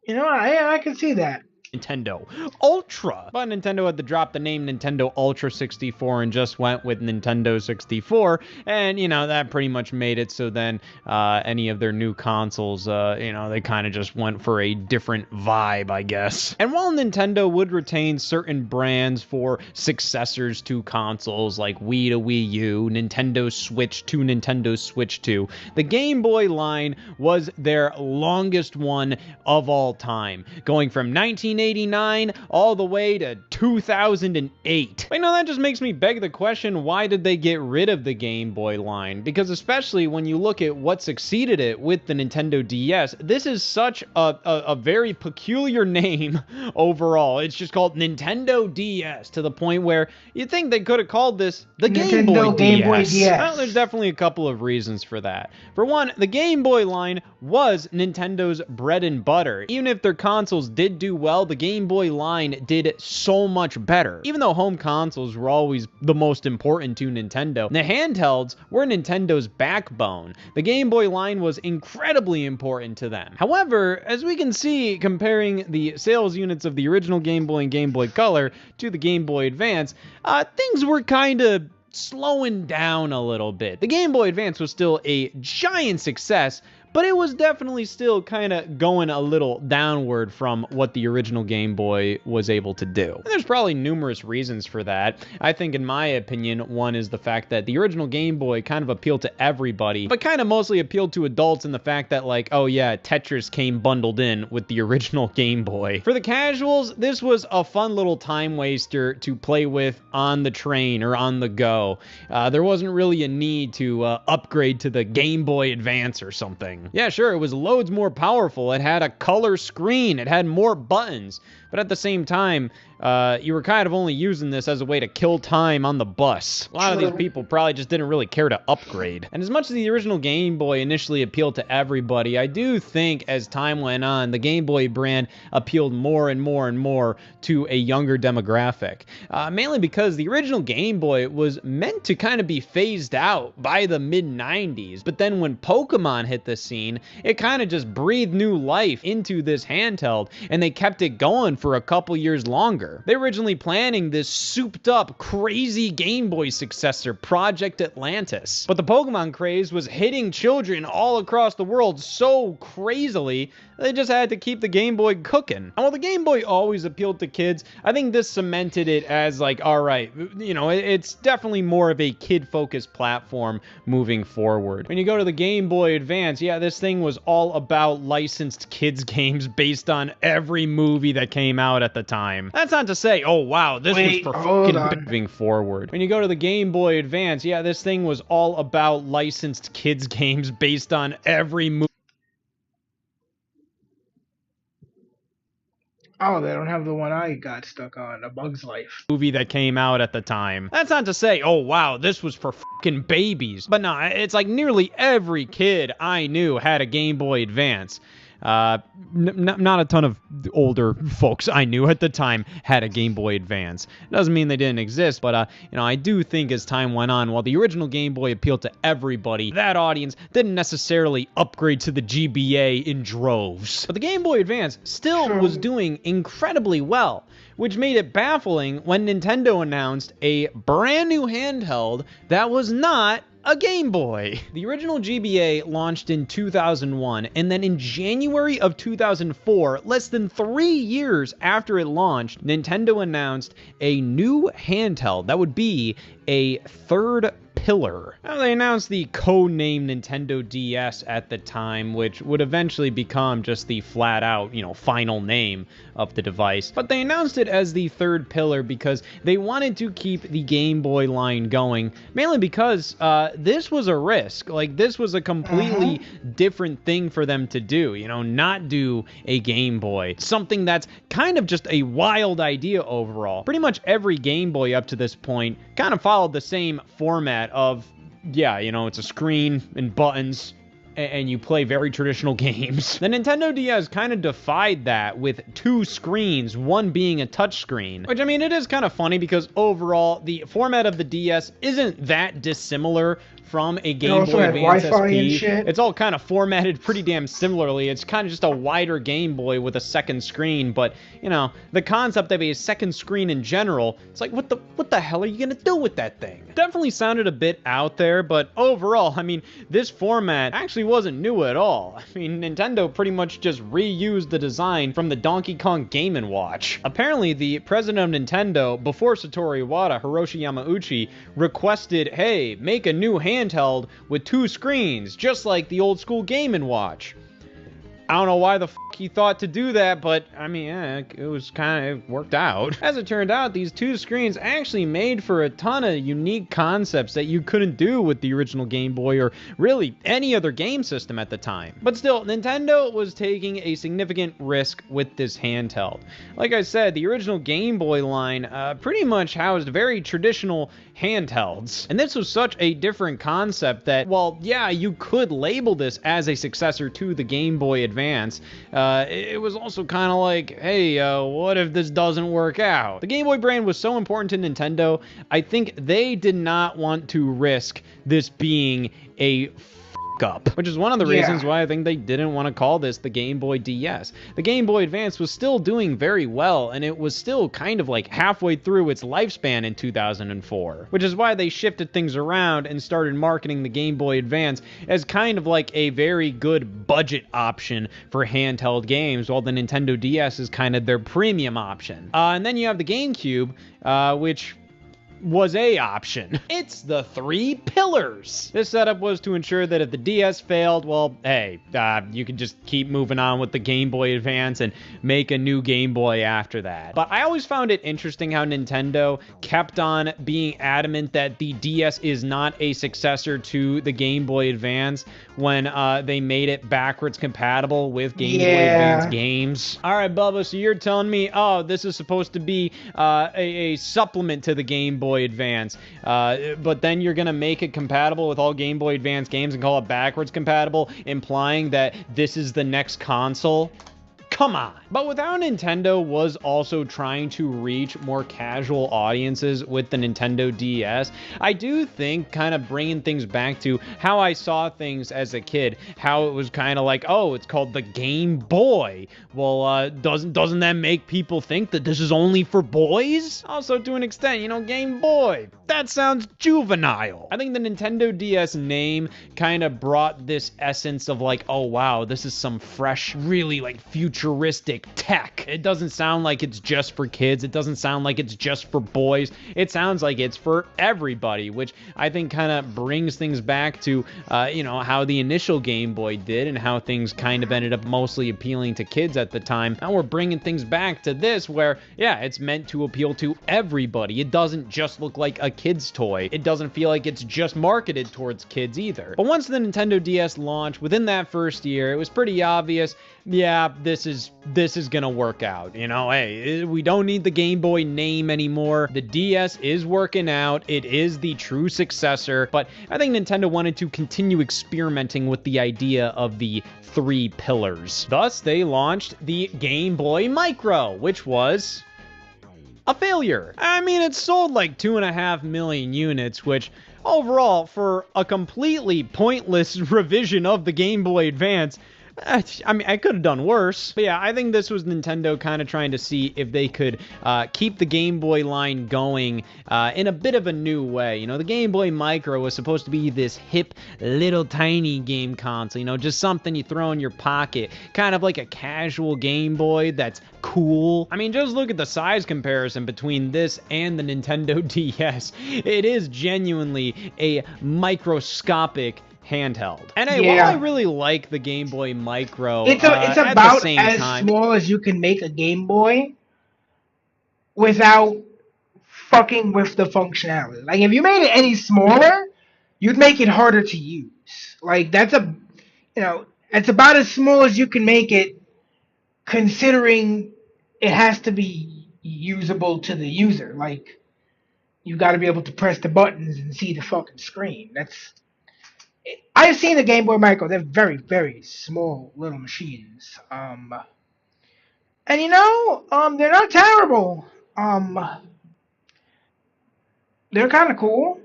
You know, I can see that. Nintendo Ultra. But Nintendo had to drop the name Nintendo Ultra 64 and just went with Nintendo 64, and you know that pretty much made it so then any of their new consoles, you know, they kind of just went for a different vibe, I guess. And while Nintendo would retain certain brands for successors to consoles like Wii to Wii U, Nintendo Switch to Nintendo Switch 2, the Game Boy line was their longest one of all time, going from 1989 all the way to 2008. But, you know, that just makes me beg the question, why did they get rid of the Game Boy line? Because especially when you look at what succeeded it with the Nintendo DS, this is such a very peculiar name overall. It's just called Nintendo DS, to the point where you think they could have called this the Game Boy DS. Well, there's definitely a couple of reasons for that. For one, the Game Boy line was Nintendo's bread and butter. Even if their consoles did do well, the Game Boy line did so much better. Even though home consoles were always the most important to Nintendo, the handhelds were Nintendo's backbone. The Game Boy line was incredibly important to them. However, as we can see, comparing the sales units of the original Game Boy and Game Boy Color to the Game Boy Advance, things were kind of slowing down a little bit. The Game Boy Advance was still a giant success, but it was definitely still kind of going a little downward from what the original Game Boy was able to do. And there's probably numerous reasons for that. I think, in my opinion, one is the fact that the original Game Boy kind of appealed to everybody, but kind of mostly appealed to adults in the fact that, like, oh yeah, Tetris came bundled in with the original Game Boy. For the casuals, this was a fun little time waster to play with on the train or on the go. There wasn't really a need to upgrade to the Game Boy Advance or something. Yeah, sure, it was loads more powerful. It had a color screen. It had more buttons. But at the same time, you were kind of only using this as a way to kill time on the bus. A lot of these people probably just didn't really care to upgrade. And as much as the original Game Boy initially appealed to everybody, I do think as time went on, the Game Boy brand appealed more and more and more to a younger demographic. Mainly because the original Game Boy was meant to kind of be phased out by the mid-90s. But then when Pokemon hit the scene, it kind of just breathed new life into this handheld, and they kept it going for a couple years longer. They were originally planning this souped up, crazy Game Boy successor, Project Atlantis. But the Pokemon craze was hitting children all across the world so crazily, they just had to keep the Game Boy cooking. And while the Game Boy always appealed to kids, I think this cemented it as like, all right, you know, it's definitely more of a kid-focused platform moving forward. When you go to the Game Boy Advance, yeah, this thing was all about licensed kids games based on every movie that came out at the time. That's not to say, oh wow, this was for fucking moving forward. When you go to the Game Boy Advance, yeah, this thing was all about licensed kids games based on every movie. Oh, they don't have the one I got stuck on, A Bug's Life. Movie that came out at the time. That's not to say, oh wow, this was for fucking babies. But no, it's like nearly every kid I knew had a Game Boy Advance. Not a ton of older folks I knew at the time had a Game Boy Advance. Doesn't mean they didn't exist, but you know, I do think as time went on, while the original Game Boy appealed to everybody, that audience didn't necessarily upgrade to the GBA in droves. But the Game Boy Advance still was doing incredibly well, which made it baffling when Nintendo announced a brand new handheld that was not a Game Boy. The original GBA launched in 2001, and then in January of 2004, less than 3 years after it launched, Nintendo announced a new handheld that would be a third pillar. Now, they announced the code-named Nintendo DS at the time, which would eventually become just the flat-out, you know, final name of the device. But they announced it as the third pillar because they wanted to keep the Game Boy line going, mainly because this was a risk. Like, this was a completely different thing for them to do, you know, not do a Game Boy. Something that's kind of just a wild idea overall. Pretty much every Game Boy up to this point kind of followed the same format of, yeah, you know, it's a screen and buttons and you play very traditional games. The Nintendo DS kind of defied that with 2 screens, one being a touchscreen. Which, I mean, it is kind of funny because overall, the format of the DS isn't that dissimilar from a Game Boy Advance SP. It's all kind of formatted pretty damn similarly. It's kind of just a wider Game Boy with a second screen, but, you know, the concept of a second screen in general, it's like, what the hell are you gonna do with that thing? Definitely sounded a bit out there, but overall, I mean, this format actually wasn't new at all. I mean, Nintendo pretty much just reused the design from the Donkey Kong Game & Watch. Apparently, the president of Nintendo, before Satoru Iwata, Hiroshi Yamauchi, requested, hey, make a new handheld with 2 screens, just like the old school Game & Watch. I don't know why the fuck he thought to do that, but I mean, it was kind of worked out. As it turned out, these 2 screens actually made for a ton of unique concepts that you couldn't do with the original Game Boy or really any other game system at the time. But still, Nintendo was taking a significant risk with this handheld. Like I said, the original Game Boy line pretty much housed very traditional handhelds. And this was such a different concept that, well, yeah, you could label this as a successor to the Game Boy Advance. It was also kind of like, hey, what if this doesn't work out? The Game Boy brand was so important to Nintendo, I think they did not want to risk this being a up, which is one of the reasons why I think they didn't want to call this the Game Boy DS. The Game Boy Advance was still doing very well, and it was still kind of like halfway through its lifespan in 2004, which is why they shifted things around and started marketing the Game Boy Advance as kind of like a very good budget option for handheld games, while the Nintendo DS is kind of their premium option. And then you have the GameCube, which was a option. It's the 3 pillars. This setup was to ensure that if the DS failed, well, hey, you could just keep moving on with the Game Boy Advance and make a new Game Boy after that. But I always found it interesting how Nintendo kept on being adamant that the DS is not a successor to the Game Boy Advance when they made it backwards compatible with Game Boy Advance games. All right, Bubba, so you're telling me, oh, this is supposed to be a supplement to the Game Boy Advance, but then you're gonna make it compatible with all Game Boy Advance games and call it backwards compatible, implying that this is the next console? Come on. But with how Nintendo was also trying to reach more casual audiences with the Nintendo DS, I do think kind of bringing things back to how I saw things as a kid, how it was kind of like, oh, it's called the Game Boy. Well, doesn't that make people think that this is only for boys? Also, to an extent, you know, Game Boy. That sounds juvenile. I think the Nintendo DS name kind of brought this essence of like, oh wow, this is some fresh, really like futuristic tech. It doesn't sound like it's just for kids. It doesn't sound like it's just for boys. It sounds like it's for everybody, which I think kind of brings things back to, you know, how the initial Game Boy did and how things kind of ended up mostly appealing to kids at the time. Now we're bringing things back to this where, yeah, it's meant to appeal to everybody. It doesn't just look like a kid's toy. It doesn't feel like it's just marketed towards kids either. But once the Nintendo DS launched, within that first year, it was pretty obvious, yeah, this is gonna work out. You know, hey, we don't need the Game Boy name anymore. The DS is working out. It is the true successor, but I think Nintendo wanted to continue experimenting with the idea of the 3 pillars. Thus, they launched the Game Boy Micro, which was a failure. I mean, it sold like 2.5 million units, which overall, for a completely pointless revision of the Game Boy Advance, I mean, I could have done worse. But yeah, I think this was Nintendo kind of trying to see if they could keep the Game Boy line going in a bit of a new way. You know, the Game Boy Micro was supposed to be this hip, little tiny game console, you know, just something you throw in your pocket, kind of like a casual Game Boy that's cool. I mean, just look at the size comparison between this and the Nintendo DS. It is genuinely a microscopic handheld. And hey, while I really like the Game Boy Micro, it's about as small as you can make a Game Boy without fucking with the functionality. Like, if you made it any smaller, you'd make it harder to use. Like, that's it's about as small as you can make it, considering it has to be usable to the user. Like, you got to be able to press the buttons and see the fucking screen. I've seen the Game Boy Micro. They're very, very small little machines. And they're not terrible. Um, they're kind of cool,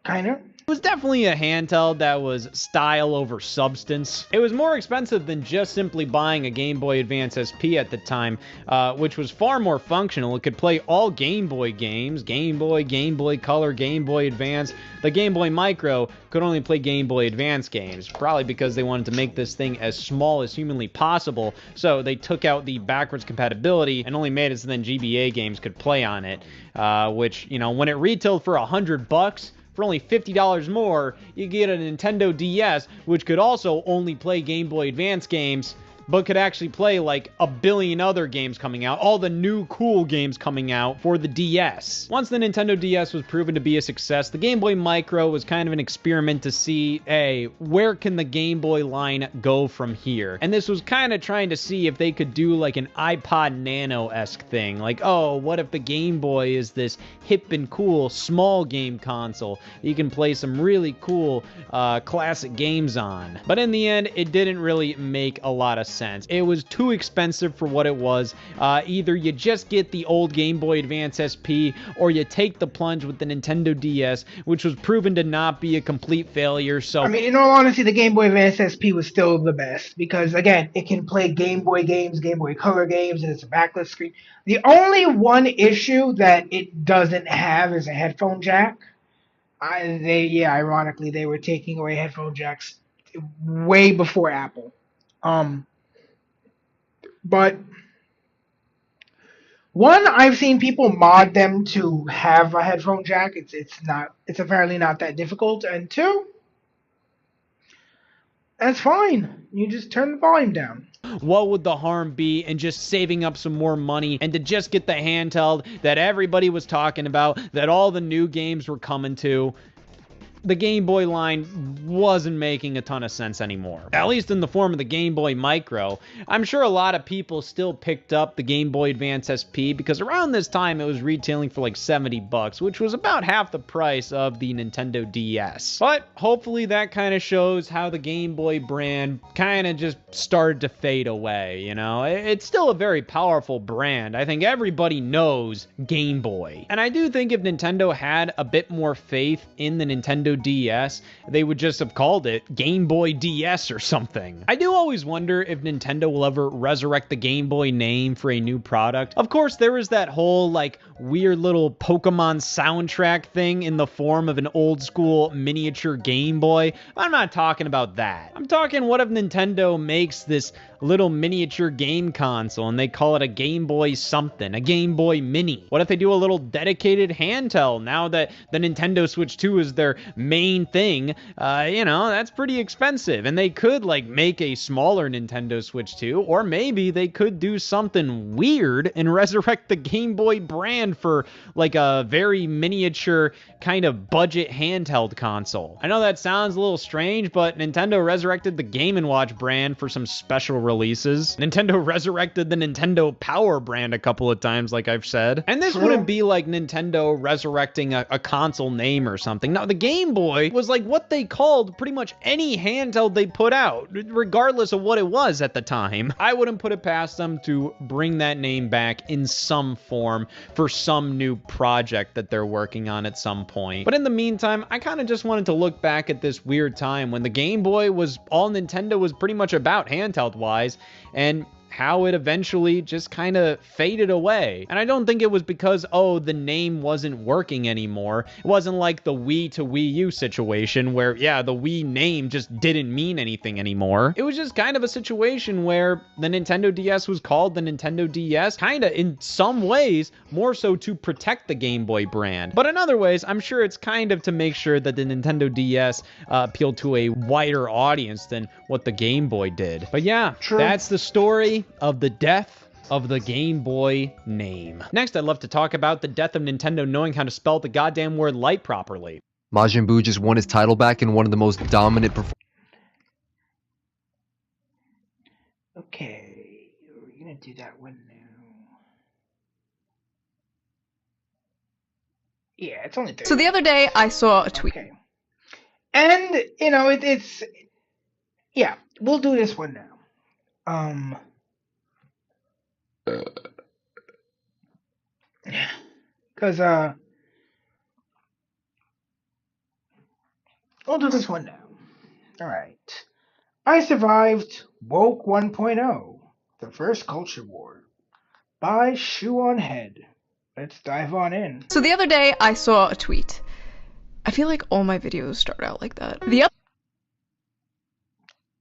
kind of. It was definitely a handheld that was style over substance. It was more expensive than just simply buying a Game Boy Advance SP at the time, which was far more functional. It could play all Game Boy games, Game Boy, Game Boy Color, Game Boy Advance. The Game Boy Micro could only play Game Boy Advance games, probably because they wanted to make this thing as small as humanly possible, so they took out the backwards compatibility and only made it so then GBA games could play on it, which, when it retailed for $100, for only $50 more, you get a Nintendo DS, which could also only play Game Boy Advance games, but could actually play like a billion other games coming out, all the new cool games coming out for the DS. Once the Nintendo DS was proven to be a success, the Game Boy Micro was kind of an experiment to see, hey, where can the Game Boy line go from here? And this was kind of trying to see if they could do like an iPod Nano-esque thing. Like, oh, what if the Game Boy is this hip and cool small game console you can play some really cool classic games on? But in the end, it didn't really make a lot of sense. It was too expensive for what it was. Either you just get the old Game Boy Advance SP, or you take the plunge with the Nintendo DS, which was proven to not be a complete failure. So, I mean, in all honesty, the Game Boy Advance SP was still the best because, again, it can play Game Boy games, Game Boy Color games, and it's a backlit screen. The only one issue that it doesn't have is a headphone jack. Ironically, they were taking away headphone jacks way before Apple. But one, I've seen people mod them to have a headphone jack. It's apparently not that difficult. And two, that's fine. You just turn the volume down. what would the harm be in just saving up some more money and to just get the handheld that everybody was talking about, that all the new games were coming to? The Game Boy line wasn't making a ton of sense anymore, at least in the form of the Game Boy Micro. I'm sure a lot of people still picked up the Game Boy Advance SP because around this time it was retailing for like $70, which was about half the price of the Nintendo DS. But hopefully that kind of shows how the Game Boy brand kind of just started to fade away, It's still a very powerful brand. I think everybody knows Game Boy. And I do think if Nintendo had a bit more faith in the Nintendo DS, they would just have called it Game Boy DS or something. I do always wonder if Nintendo will ever resurrect the Game Boy name for a new product. Of course, there was that whole weird little Pokemon soundtrack thing in the form of an old school miniature Game Boy. I'm not talking about that. I'm talking, what if Nintendo makes this little miniature game console and they call it a Game Boy something, a Game Boy Mini? What if they do a little dedicated handheld now that the Nintendo Switch 2 is their main thing? That's pretty expensive, and they could make a smaller Nintendo Switch 2, or maybe they could do something weird and resurrect the Game Boy brand for a very miniature kind of budget handheld console. I know that sounds a little strange, but Nintendo resurrected the Game & Watch brand for some special releases. Nintendo resurrected the Nintendo Power brand a couple of times, like I've said. And this wouldn't be like Nintendo resurrecting a console name or something. No, the Game Boy was what they called pretty much any handheld they put out, regardless of what it was at the time. I wouldn't put it past them to bring that name back in some form for some new project that they're working on at some point. But in the meantime, I kind of just wanted to look back at this weird time when the Game Boy was all Nintendo was pretty much about handheld-wise, and how it eventually just kind of faded away. And I don't think it was because, the name wasn't working anymore. It wasn't like the Wii to Wii U situation where, the Wii name just didn't mean anything anymore. It was just kind of a situation where the Nintendo DS was called the Nintendo DS, kind of in some ways, more so to protect the Game Boy brand. But in other ways, I'm sure it's kind of to make sure that the Nintendo DS appealed to a wider audience than what the Game Boy did. But yeah, True. That's the story of the death of the Game Boy name. Next, I'd love to talk about the death of Nintendo knowing how to spell the goddamn word light properly. Majin Buu just won his title back in one of the most dominant performances. Okay, we're gonna do that one now. Yeah, it's only 30. So the other day I saw a tweet. Okay. And, you know, it's, yeah, we'll do this one now. Because, we'll do this one now. Alright. I survived Woke 1.0, the first culture war, by Shoe on Head. Let's dive on in. So the other day, I saw a tweet. I feel like all my videos start out like that. The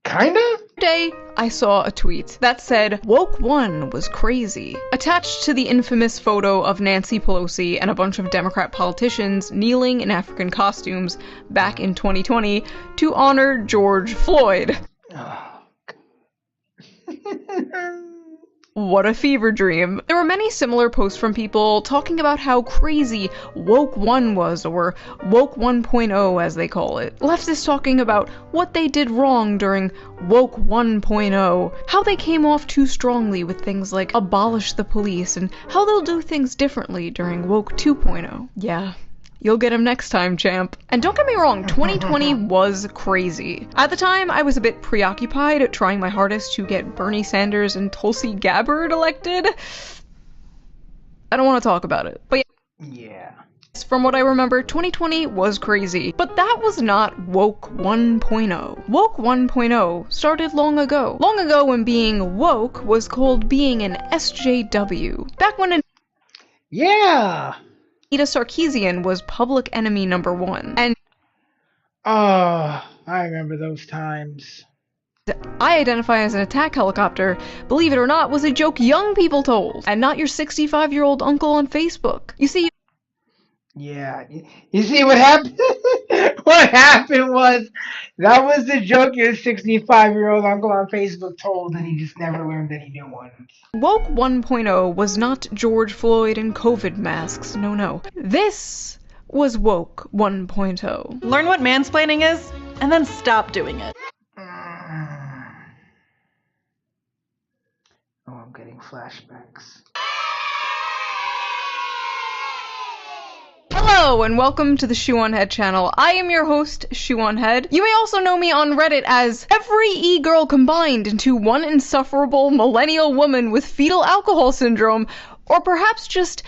other day, I saw a tweet that said, Woke 1 was crazy, attached to the infamous photo of Nancy Pelosi and a bunch of Democrat politicians kneeling in African costumes back in 2020 to honor George Floyd. Oh, What a fever dream. There were many similar posts from people talking about how crazy Woke 1 was, or Woke 1.0 as they call it. Leftists talking about what they did wrong during Woke 1.0, how they came off too strongly with things like abolish the police, and how they'll do things differently during Woke 2.0. Yeah. You'll get him next time, champ. And don't get me wrong, 2020 was crazy. At the time, I was a bit preoccupied trying my hardest to get Bernie Sanders and Tulsi Gabbard elected. I don't want to talk about it, but yeah. From what I remember, 2020 was crazy, but that was not Woke 1.0. Woke 1.0 started long ago. Long ago when being woke was called being an SJW. Back when Yeah! Anita Sarkeesian was public enemy number 1. And oh, I remember those times. I identify as an attack helicopter, believe it or not, was a joke young people told, and not your 65-year-old uncle on Facebook. You see, yeah, you see what happened? What happened was, that was the joke your 65-year-old uncle on Facebook told, and he just never learned any new ones. Woke 1.0 was not George Floyd and COVID masks, no. This was Woke 1.0. Learn what mansplaining is, and then stop doing it. Oh, I'm getting flashbacks. Hello and welcome to the Shoe on Head channel. I am your host, Shoe on Head. You may also know me on Reddit as every e-girl combined into one insufferable millennial woman with fetal alcohol syndrome, or perhaps just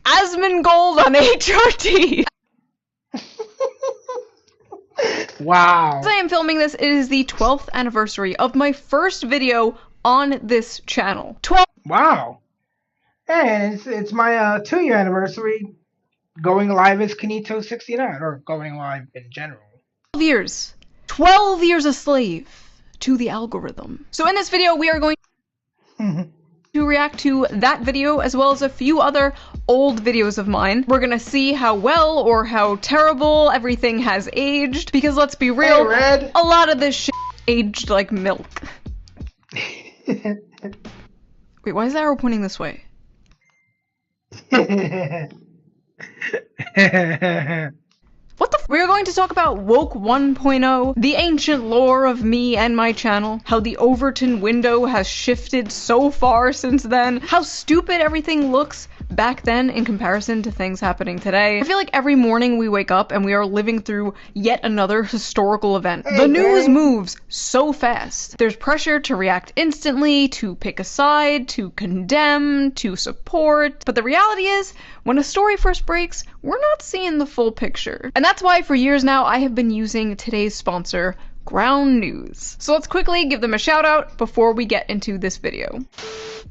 Asmongold on HRT. Wow. As I am filming this, it is the 12th anniversary of my first video on this channel. Wow. And it's my 2-year anniversary going live as Kanito69, or going live in general. 12 years a slave to the algorithm. So in this video, we are going to react to that video as well as a few other old videos of mine. We're gonna see how well or how terrible everything has aged, because let's be real, Red. a lot of this shit aged like milk. Wait, why is the arrow pointing this way? What the f- We are going to talk about Woke 1.0, the ancient lore of me and my channel, how the Overton window has shifted so far since then, how stupid everything looks back then in comparison to things happening today. I feel like every morning we wake up and we are living through yet another historical event. The news moves so fast. There's pressure to react instantly, to pick a side, to condemn, to support. But the reality is, when a story first breaks, we're not seeing the full picture. And that's why for years now I have been using today's sponsor, Ground News. So let's quickly give them a shout out before we get into this video.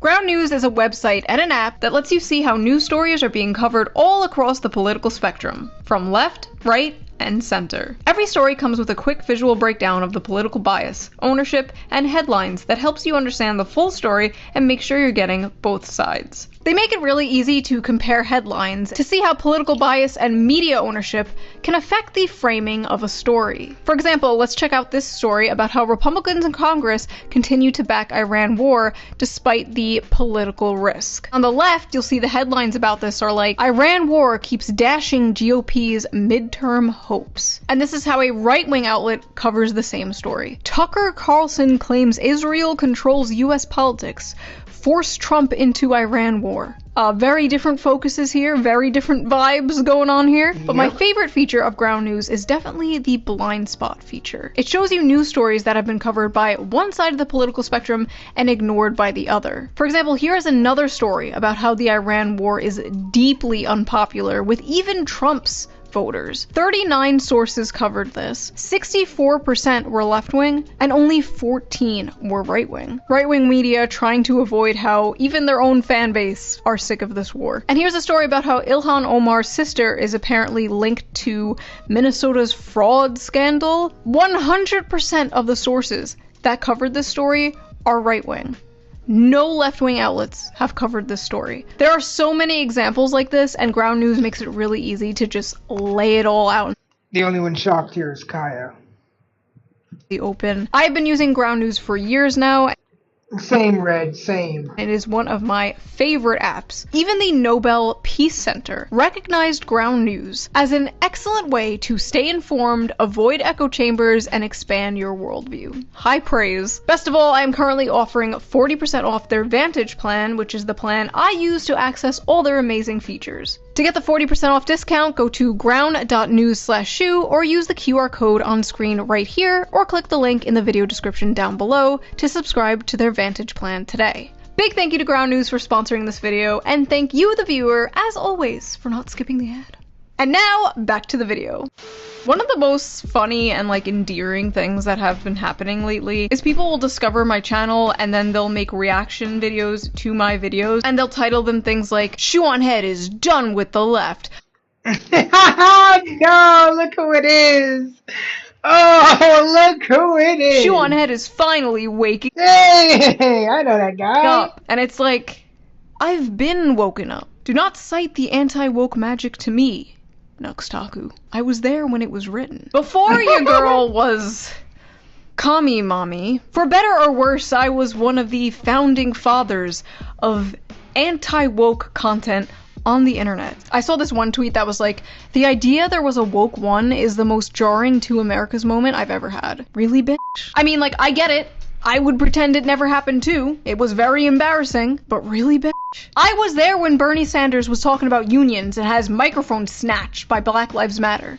Ground News is a website and an app that lets you see how news stories are being covered all across the political spectrum, from left, right, and center. Every story comes with a quick visual breakdown of the political bias, ownership, and headlines that helps you understand the full story and make sure you're getting both sides. They make it really easy to compare headlines to see how political bias and media ownership can affect the framing of a story. For example, let's check out this story about how Republicans in Congress continue to back Iran war despite the political risk. On the left, you'll see the headlines about this are like, Iran war keeps dashing GOP's midterm hopes. And this is how a right-wing outlet covers the same story. Tucker Carlson claims Israel controls US politics. force Trump into Iran war. Very different focuses here, very different vibes going on here. But my favorite feature of Ground News is definitely the blind spot feature. It shows you news stories that have been covered by one side of the political spectrum and ignored by the other. For example, here is another story about how the Iran war is deeply unpopular with even Trump's voters. 39 sources covered this. 64% were left-wing, and only 14 were right-wing. Right-wing media trying to avoid how even their own fan base are sick of this war. And here's a story about how Ilhan Omar's sister is apparently linked to Minnesota's fraud scandal. 100% of the sources that covered this story are right-wing. No left-wing outlets have covered this story. There are so many examples like this, and Ground News makes it really easy to just lay it all out. The only one shocked here is Kaya. The open. I've been using Ground News for years now. Same, Red, same. It is one of my favorite apps. Even the Nobel Peace Center recognized Ground News as an excellent way to stay informed, avoid echo chambers, and expand your worldview. High praise. Best of all, I am currently offering 40% off their Vantage plan, which is the plan I use to access all their amazing features. To get the 40% off discount, go to ground.news/shoe or use the QR code on screen right here, or click the link in the video description down below to subscribe to their Vantage plan today. Big thank you to Ground News for sponsoring this video, and thank you, the viewer, as always, for not skipping the ad. And now, back to the video. One of the most funny and endearing things that have been happening lately is people will discover my channel and then they'll make reaction videos to my videos, and they'll title them things like, "Shoe on Head is done with the left." No, look who it is. Oh, look who it is. Shoe on Head is finally waking Hey, I know that guy. up. And it's like, I've been woken up. Do not cite the anti-woke magic to me, Nuxtaku. I was there when it was written. Before your girl was Kami Mommy, for better or worse, I was one of the founding fathers of anti-woke content on the internet. I saw this one tweet that was like, "The idea there was a woke one is the most jarring to America's moment I've ever had." Really, bitch? I mean, I get it. I would pretend it never happened too. It was very embarrassing, but really, bitch? I was there when Bernie Sanders was talking about unions and has microphones snatched by Black Lives Matter.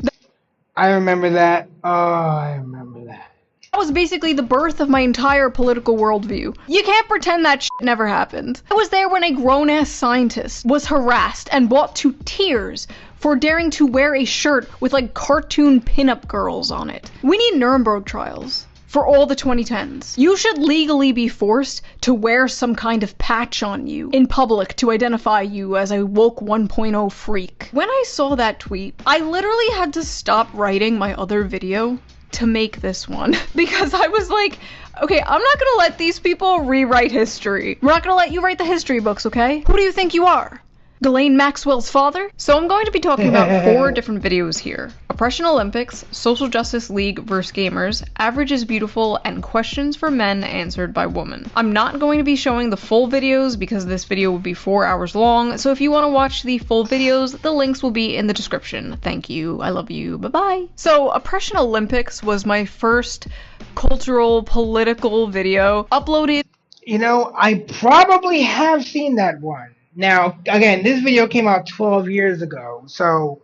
I remember that. Oh, I remember that. That was basically the birth of my entire political worldview. You can't pretend that shit never happened. I was there when a grown-ass scientist was harassed and brought to tears for daring to wear a shirt with cartoon pinup girls on it. We need Nuremberg trials for all the 2010s. You should legally be forced to wear some kind of patch on you in public to identify you as a woke 1.0 freak. When I saw that tweet, I literally had to stop writing my other video to make this one, because I was like, okay, I'm not gonna let these people rewrite history. We're not gonna let you write the history books, okay? Who do you think you are? Ghislaine Maxwell's father? So I'm going to be talking about 4 different videos here. Oppression Olympics, Social Justice League vs. Gamers, Average is Beautiful, and Questions for Men Answered by Women. I'm not going to be showing the full videos because this video would be 4 hours long, so if you want to watch the full videos, the links will be in the description. Thank you, I love you, bye-bye. So Oppression Olympics was my first cultural, political video uploaded. You know, I probably have seen that one. Now, again, this video came out 12 years ago, so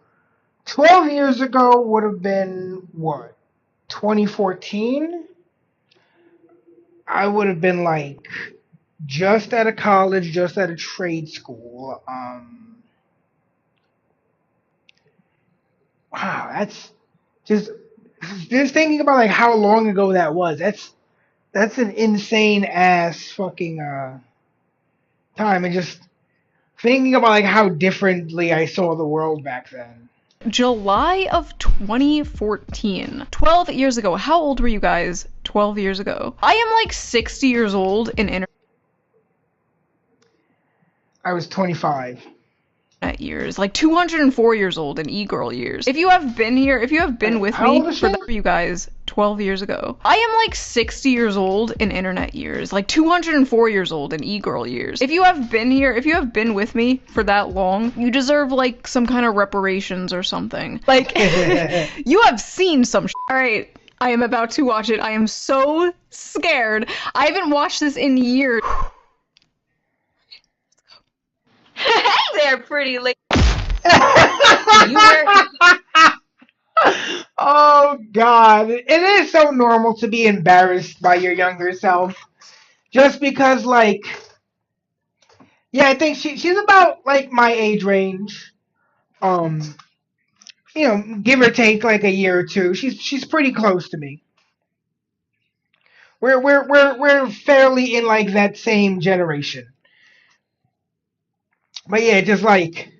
12 years ago would have been, what, 2014? I would have been, just out of college, just out of trade school. Wow, that's just thinking about, how long ago that was. That's an insane-ass fucking, time, and just thinking about how differently I saw the world back then. July of 2014. 12 years ago. How old were you guys 12 years ago? I am 60 years old in internet I was 25. Years. 204 years old in e-girl years. If you have been here, if you have been with me for you guys 12 years ago, I am 60 years old in internet years. 204 years old in e-girl years. If you have been here, if you have been with me for that long, you deserve some kind of reparations or something. You have seen some shit. Alright, I am about to watch it. I am so scared. I haven't watched this in years. there, pretty lady. Do you wear... Oh God, it is so normal to be embarrassed by your younger self, just because, like, yeah, I think she's about like my age range, um, give or take like a year or two. She's pretty close to me. We're fairly in like that same generation, but yeah, just like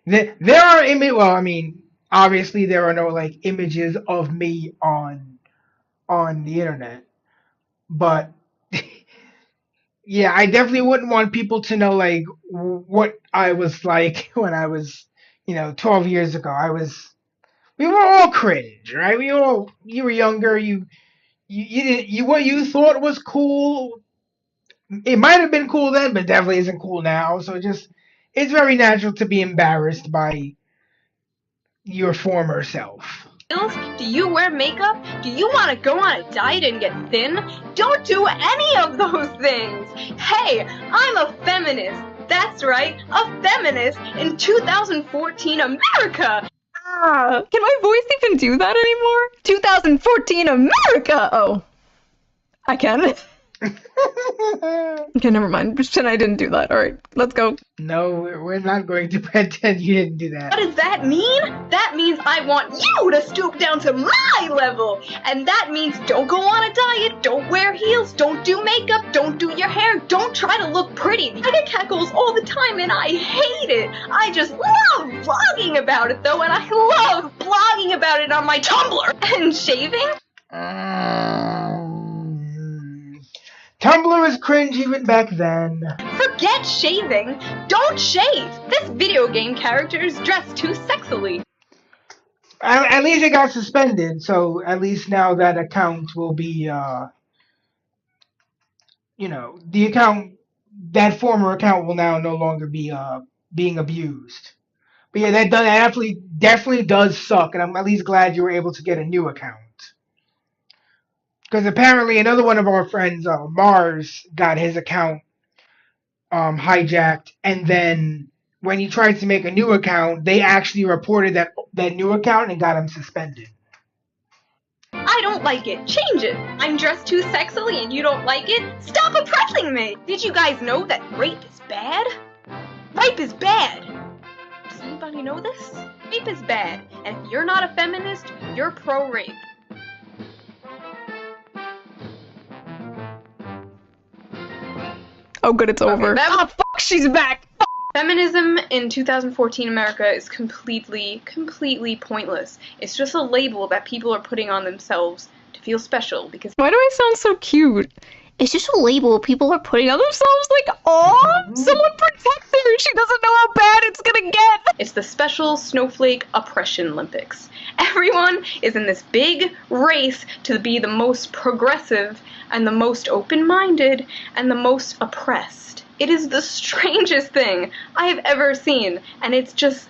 there are well, I mean, obviously there are no like images of me on the internet, but yeah, I definitely wouldn't want people to know like what I was like when I was, 12 years ago. We were all cringe, right? You were younger, you didn't, what you thought was cool, it might have been cool then, but definitely isn't cool now. So it's very natural to be embarrassed by your former self. Do you wear makeup? Do you want to go on a diet and get thin? Don't do any of those things. Hey, I'm a feminist. That's right, a feminist in 2014 America. Can my voice even do that anymore? 2014 America. Oh, I can. Okay, never mind. Pretend I didn't do that. All right, let's go. No, we're not going to pretend you didn't do that. What does that mean? That means I want you to stoop down to my level. And that means don't go on a diet, don't wear heels, don't do makeup, don't do your hair, don't try to look pretty. I get catcalls all the time and I hate it. I just love vlogging about it though, and I love blogging about it on my Tumblr. And shaving? Tumblr was cringe even back then. Forget shaving. Don't shave. This video game character is dressed too sexily. At least it got suspended, so at least now that account will be, the account, that former account will now no longer be being abused. But yeah, that definitely does suck, and I'm at least glad you were able to get a new account. Because apparently another one of our friends, Mars, got his account hijacked, and then when he tried to make a new account, they actually reported that new account and got him suspended. I don't like it. Change it. I'm dressed too sexily and you don't like it? Stop oppressing me! Did you guys know that rape is bad? Rape is bad! Does anybody know this? Rape is bad, and if you're not a feminist, you're pro-rape. Oh good, it's over. Oh fuck, she's back! Feminism in 2014 America is completely pointless. It's just a label that people are putting on themselves to feel special because— Why do I sound so cute? It's just a label people are putting on themselves, like, aw, someone protect her, she doesn't know how bad it's gonna get! It's the special snowflake oppression Olympics. Everyone is in this big race to be the most progressive and the most open-minded and the most oppressed. It is the strangest thing I have ever seen, and it's just—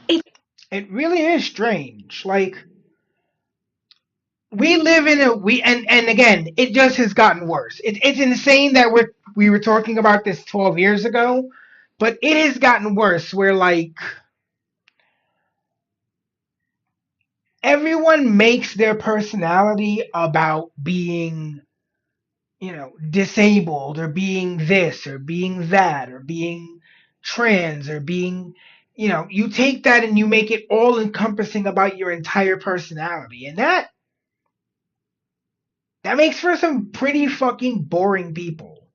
It really is strange. Like, we live in and again, it just has gotten worse. It's insane that we were talking about this 12 years ago, but it has gotten worse where, like, everyone makes their personality about being, disabled, or being this, or being that, or being trans, or being, you take that and you make it all encompassing about your entire personality. And that makes for some pretty fucking boring people.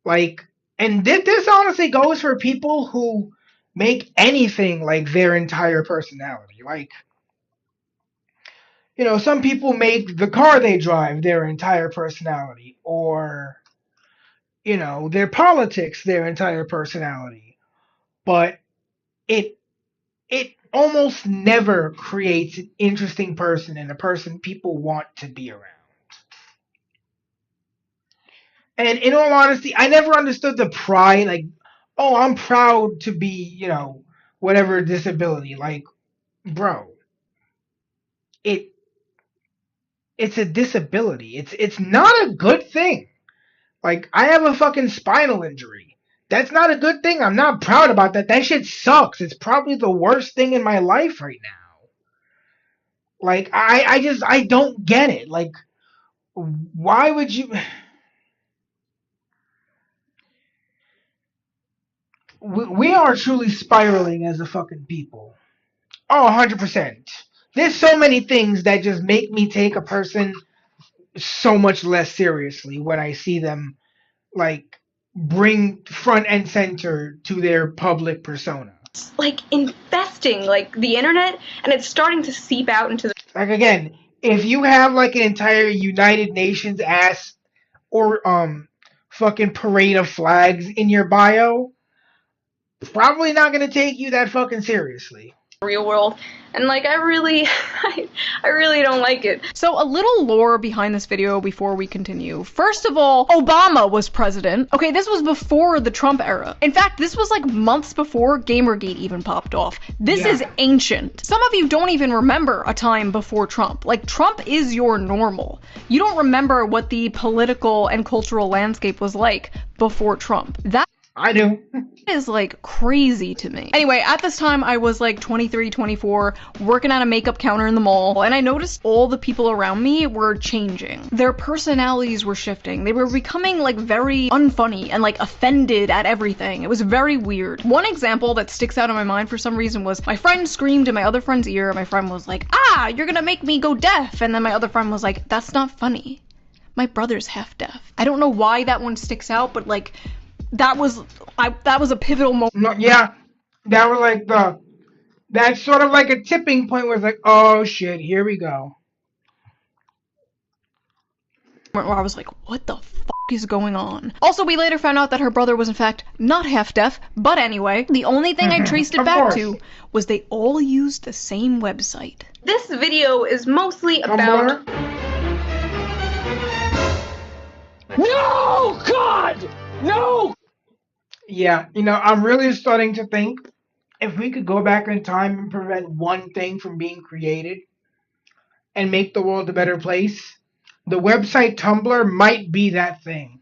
Like, and this honestly goes for people who make anything like their entire personality. Like, some people make the car they drive their entire personality, or, their politics their entire personality. But it almost never creates an interesting person and a person people want to be around. And in all honesty, I never understood the pride, like, oh, I'm proud to be, whatever disability. Like, bro, it's a disability. It's not a good thing. Like, I have a fucking spinal injury. That's not a good thing. I'm not proud about that. That shit sucks. It's probably the worst thing in my life right now. Like, I don't get it. Like, why would you... We are truly spiraling as a fucking people. Oh, 100%. There's so many things that just make me take a person so much less seriously when I see them, like, bring front and center to their public persona. Like, infesting, like, the internet, and it's starting to seep out into the... Like, again, if you have, like, an entire United Nations ass or, fucking parade of flags in your bio, probably not gonna take you that fucking seriously. real world, and like I really don't like it. So a little lore behind this video before we continue. First of all, Obama was president. Okay, this was before the Trump era. In fact, this was like months before Gamergate even popped off. This is ancient. Some of you don't even remember a time before Trump. Like, Trump is your normal. You don't remember what the political and cultural landscape was like before Trump. That I do. is like crazy to me. Anyway, at this time I was like 23, 24, working at a makeup counter in the mall, and I noticed all the people around me were changing. Their personalities were shifting. They were becoming like very unfunny and like offended at everything. It was very weird. One example that sticks out in my mind for some reason was my friend screamed in my other friend's ear. My friend was like, "Ah, you're gonna make me go deaf." And then my other friend was like, "That's not funny. My brother's half deaf." I don't know why that one sticks out, but like that was a pivotal moment. No, yeah, that was like that's sort of like a tipping point where it's like, oh shit, here we go. Where I was like, what the fuck is going on? Also, we later found out that her brother was in fact not half deaf, but anyway, the only thing I traced it back to was they all used the same website. This video is mostly about... No! God! No! Yeah, you know, I'm really starting to think if we could go back in time and prevent one thing from being created and make the world a better place, the website Tumblr might be that thing.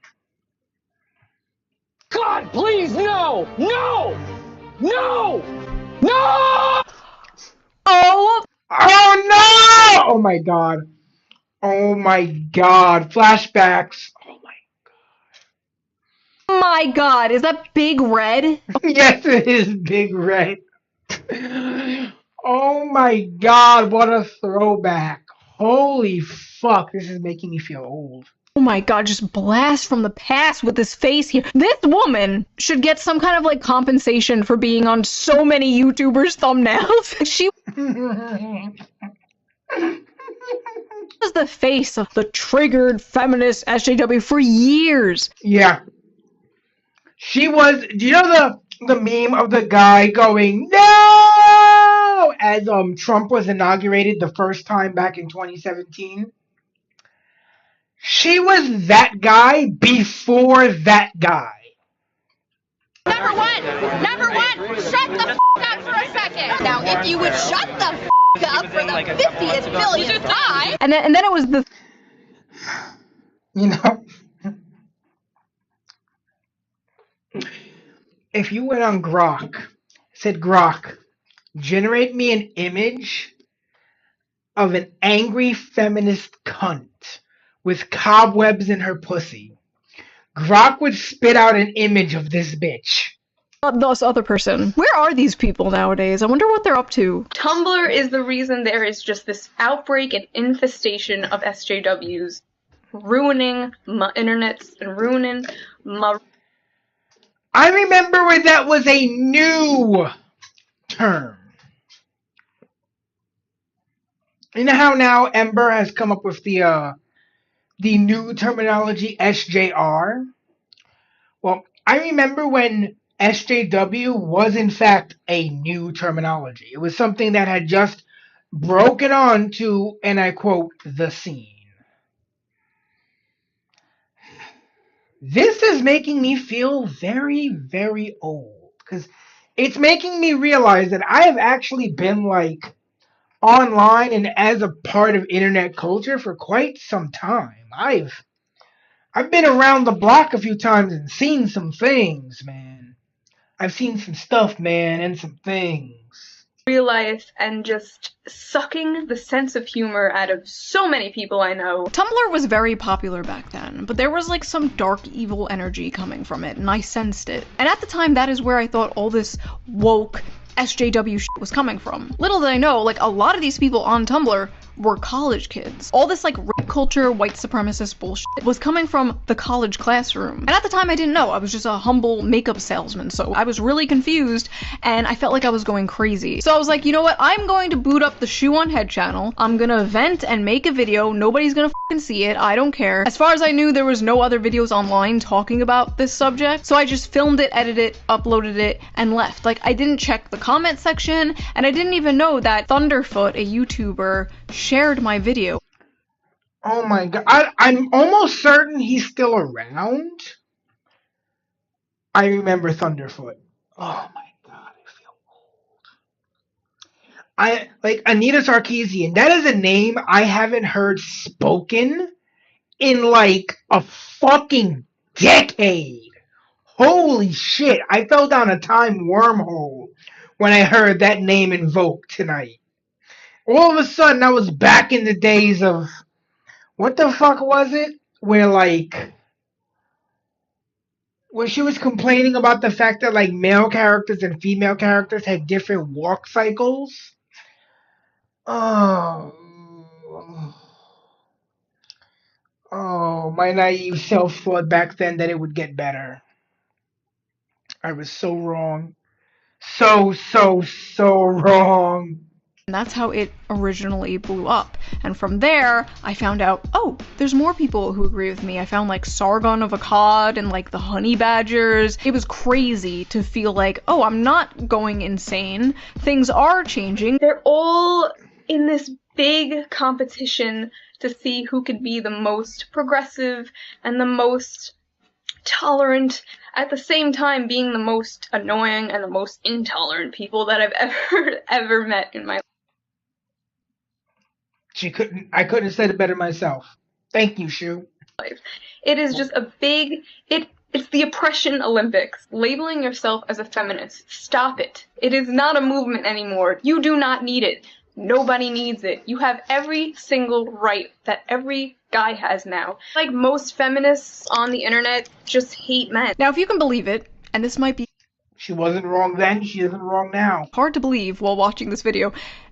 God, please, no! No! No! No! Oh no! Oh my god. Oh my god. Flashbacks. Oh my god, is that Big Red? Yes, it is Big Red. Oh my god, what a throwback. Holy fuck, this is making me feel old. Oh my god, just blast from the past with this face here. This woman should get some kind of like compensation for being on so many YouTubers' thumbnails. She was the face of the triggered feminist SJW for years. Yeah. She was, do you know the meme of the guy going, no, as Trump was inaugurated the first time back in 2017? She was that guy before that guy. Number one, shut the f*** up for a second. Now, if you would shut the f*** up for the 50th millionth time. And then it was the... You know? If you went on Grok, said, Grok, generate me an image of an angry feminist cunt with cobwebs in her pussy, Grok would spit out an image of this bitch. This other person. Where are these people nowadays? I wonder what they're up to. Tumblr is the reason there is just this outbreak and infestation of SJWs ruining my internets and ruining my... I remember when that was a new term. You know how now Ember has come up with the new terminology SJR? Well, I remember when SJW was in fact a new terminology. It was something that had just broken onto, and I quote, the scene. This is making me feel very, very old, because it's making me realize that I have actually been like online and as a part of internet culture for quite some time. I've been around the block a few times and seen some things, man. I've seen some stuff, man, and some things. Real life and just sucking the sense of humor out of so many people I know. Tumblr was very popular back then, but there was like some dark evil energy coming from it, and I sensed it. And at the time, that is where I thought all this woke SJW shit was coming from. Little did I know, like, a lot of these people on Tumblr were college kids. All this like rape culture, white supremacist bullshit was coming from the college classroom. And at the time I didn't know. I was just a humble makeup salesman, so I was really confused and I felt like I was going crazy. So I was like, you know what? I'm going to boot up the Shoe on Head channel. I'm gonna vent and make a video. Nobody's gonna fucking see it. I don't care. As far as I knew, there was no other videos online talking about this subject. So I just filmed it, edited it, uploaded it, and left. Like, I didn't check the comment section, and I didn't even know that Thunderfoot, a YouTuber, shared my video. Oh my god. I'm almost certain he's still around. I remember Thunderfoot. Oh my god, I feel old. I like Anita Sarkeesian. That is a name I haven't heard spoken in like a fucking decade. Holy shit. I fell down a time wormhole when I heard that name invoked tonight. All of a sudden, I was back in the days of, what the fuck was it? Where she was complaining about the fact that like male characters and female characters had different walk cycles. Oh, my naive self thought back then that it would get better. I was so wrong. So wrong. And that's how it originally blew up. And from there, I found out, oh, there's more people who agree with me. I found like Sargon of Akkad and like the Honey Badgers. It was crazy to feel like, oh, I'm not going insane. Things are changing. They're all in this big competition to see who could be the most progressive and the most tolerant, at the same time being the most annoying and the most intolerant people that I've ever met in my life. I couldn't have said it better myself. Thank you, Shu. It is just a big, it's the oppression Olympics. Labeling yourself as a feminist, stop it. It is not a movement anymore. You do not need it. Nobody needs it. You have every single right that every guy has now. Like most feminists on the internet just hate men. Now, if you can believe it, and this might be... She wasn't wrong then, she isn't wrong now. Hard to believe while watching this video.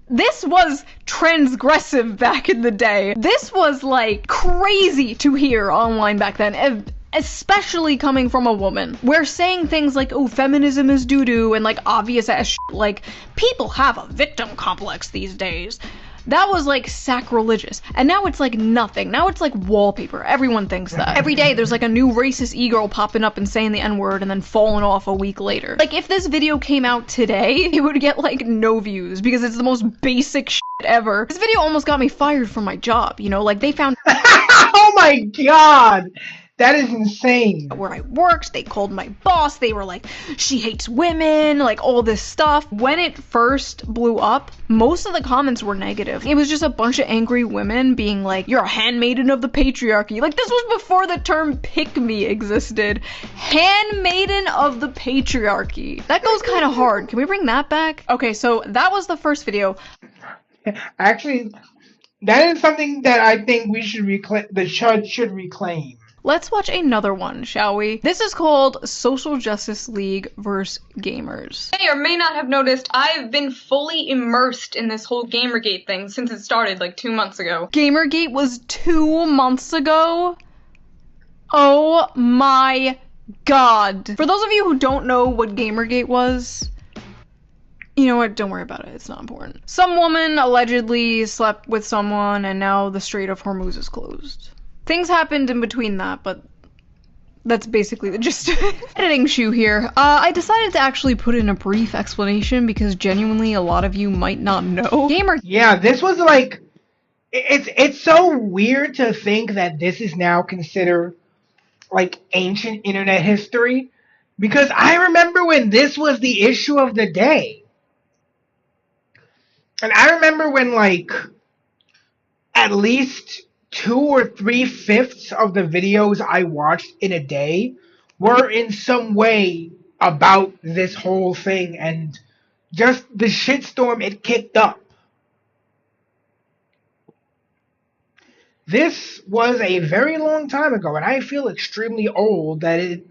This was transgressive back in the day. This was like crazy to hear online back then. Especially coming from a woman. We're saying things like, oh, feminism is doo-doo, and like obvious ass shit, like people have a victim complex these days. That was like sacrilegious. And now it's like nothing. Now it's like wallpaper. Everyone thinks that. Every day there's like a new racist e-girl popping up and saying the N-word and then falling off a week later. Like if this video came out today, it would get like no views because it's the most basic shit ever. This video almost got me fired from my job, you know, like they found oh my god! That is insane. Where I worked, they called my boss, they were like, she hates women, like all this stuff. When it first blew up, most of the comments were negative. It was just a bunch of angry women being like, you're a handmaiden of the patriarchy. Like this was before the term pick-me existed. Handmaiden of the patriarchy. That goes kind of hard. Can we bring that back? Okay, so that was the first video. Actually, that is something that I think we should reclaim, the Chud should reclaim. Let's watch another one, shall we? This is called Social Justice League vs. Gamers. You may or may not have noticed, I've been fully immersed in this whole Gamergate thing since it started like 2 months ago. Gamergate was 2 months ago? Oh my god. For those of you who don't know what Gamergate was, you know what, don't worry about it, it's not important. Some woman allegedly slept with someone and now the Strait of Hormuz is closed. Things happened in between that, but that's basically the gist of it. Editing Shu here. I decided to actually put in a brief explanation because genuinely a lot of you might not know. Yeah, this was like, it's so weird to think that this is now considered like ancient internet history, because I remember when this was the issue of the day. And I remember when like at least 2 or 3/5 of the videos I watched in a day were in some way about this whole thing and just the shitstorm it kicked up. This was a very long time ago, and I feel extremely old that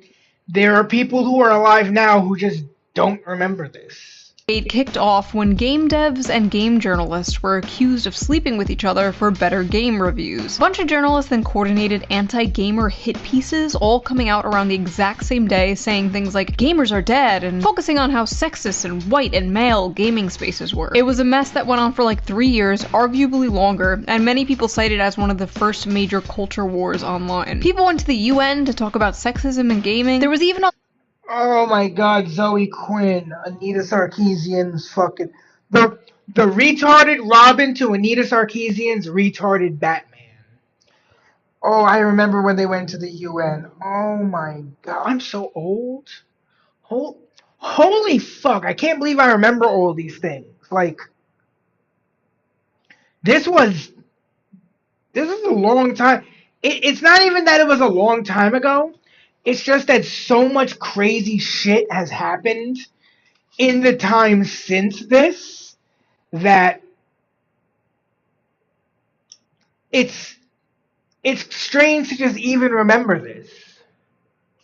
there are people who are alive now who just don't remember this. It kicked off when game devs and game journalists were accused of sleeping with each other for better game reviews. A bunch of journalists then coordinated anti-gamer hit pieces, all coming out around the exact same day, saying things like gamers are dead and focusing on how sexist and white and male gaming spaces were. It was a mess that went on for like 3 years, arguably longer, and many people cite it as one of the first major culture wars online. People went to the UN to talk about sexism in gaming. There was even a Oh my god, Zoe Quinn, Anita Sarkeesian's fucking... The retarded Robin to Anita Sarkeesian's retarded Batman. Oh, I remember when they went to the UN. Oh my god, I'm so old. Holy fuck, I can't believe I remember all these things. Like, this is a long time. It's not even that it was a long time ago. It's just that so much crazy shit has happened in the time since this that it's strange to just even remember this.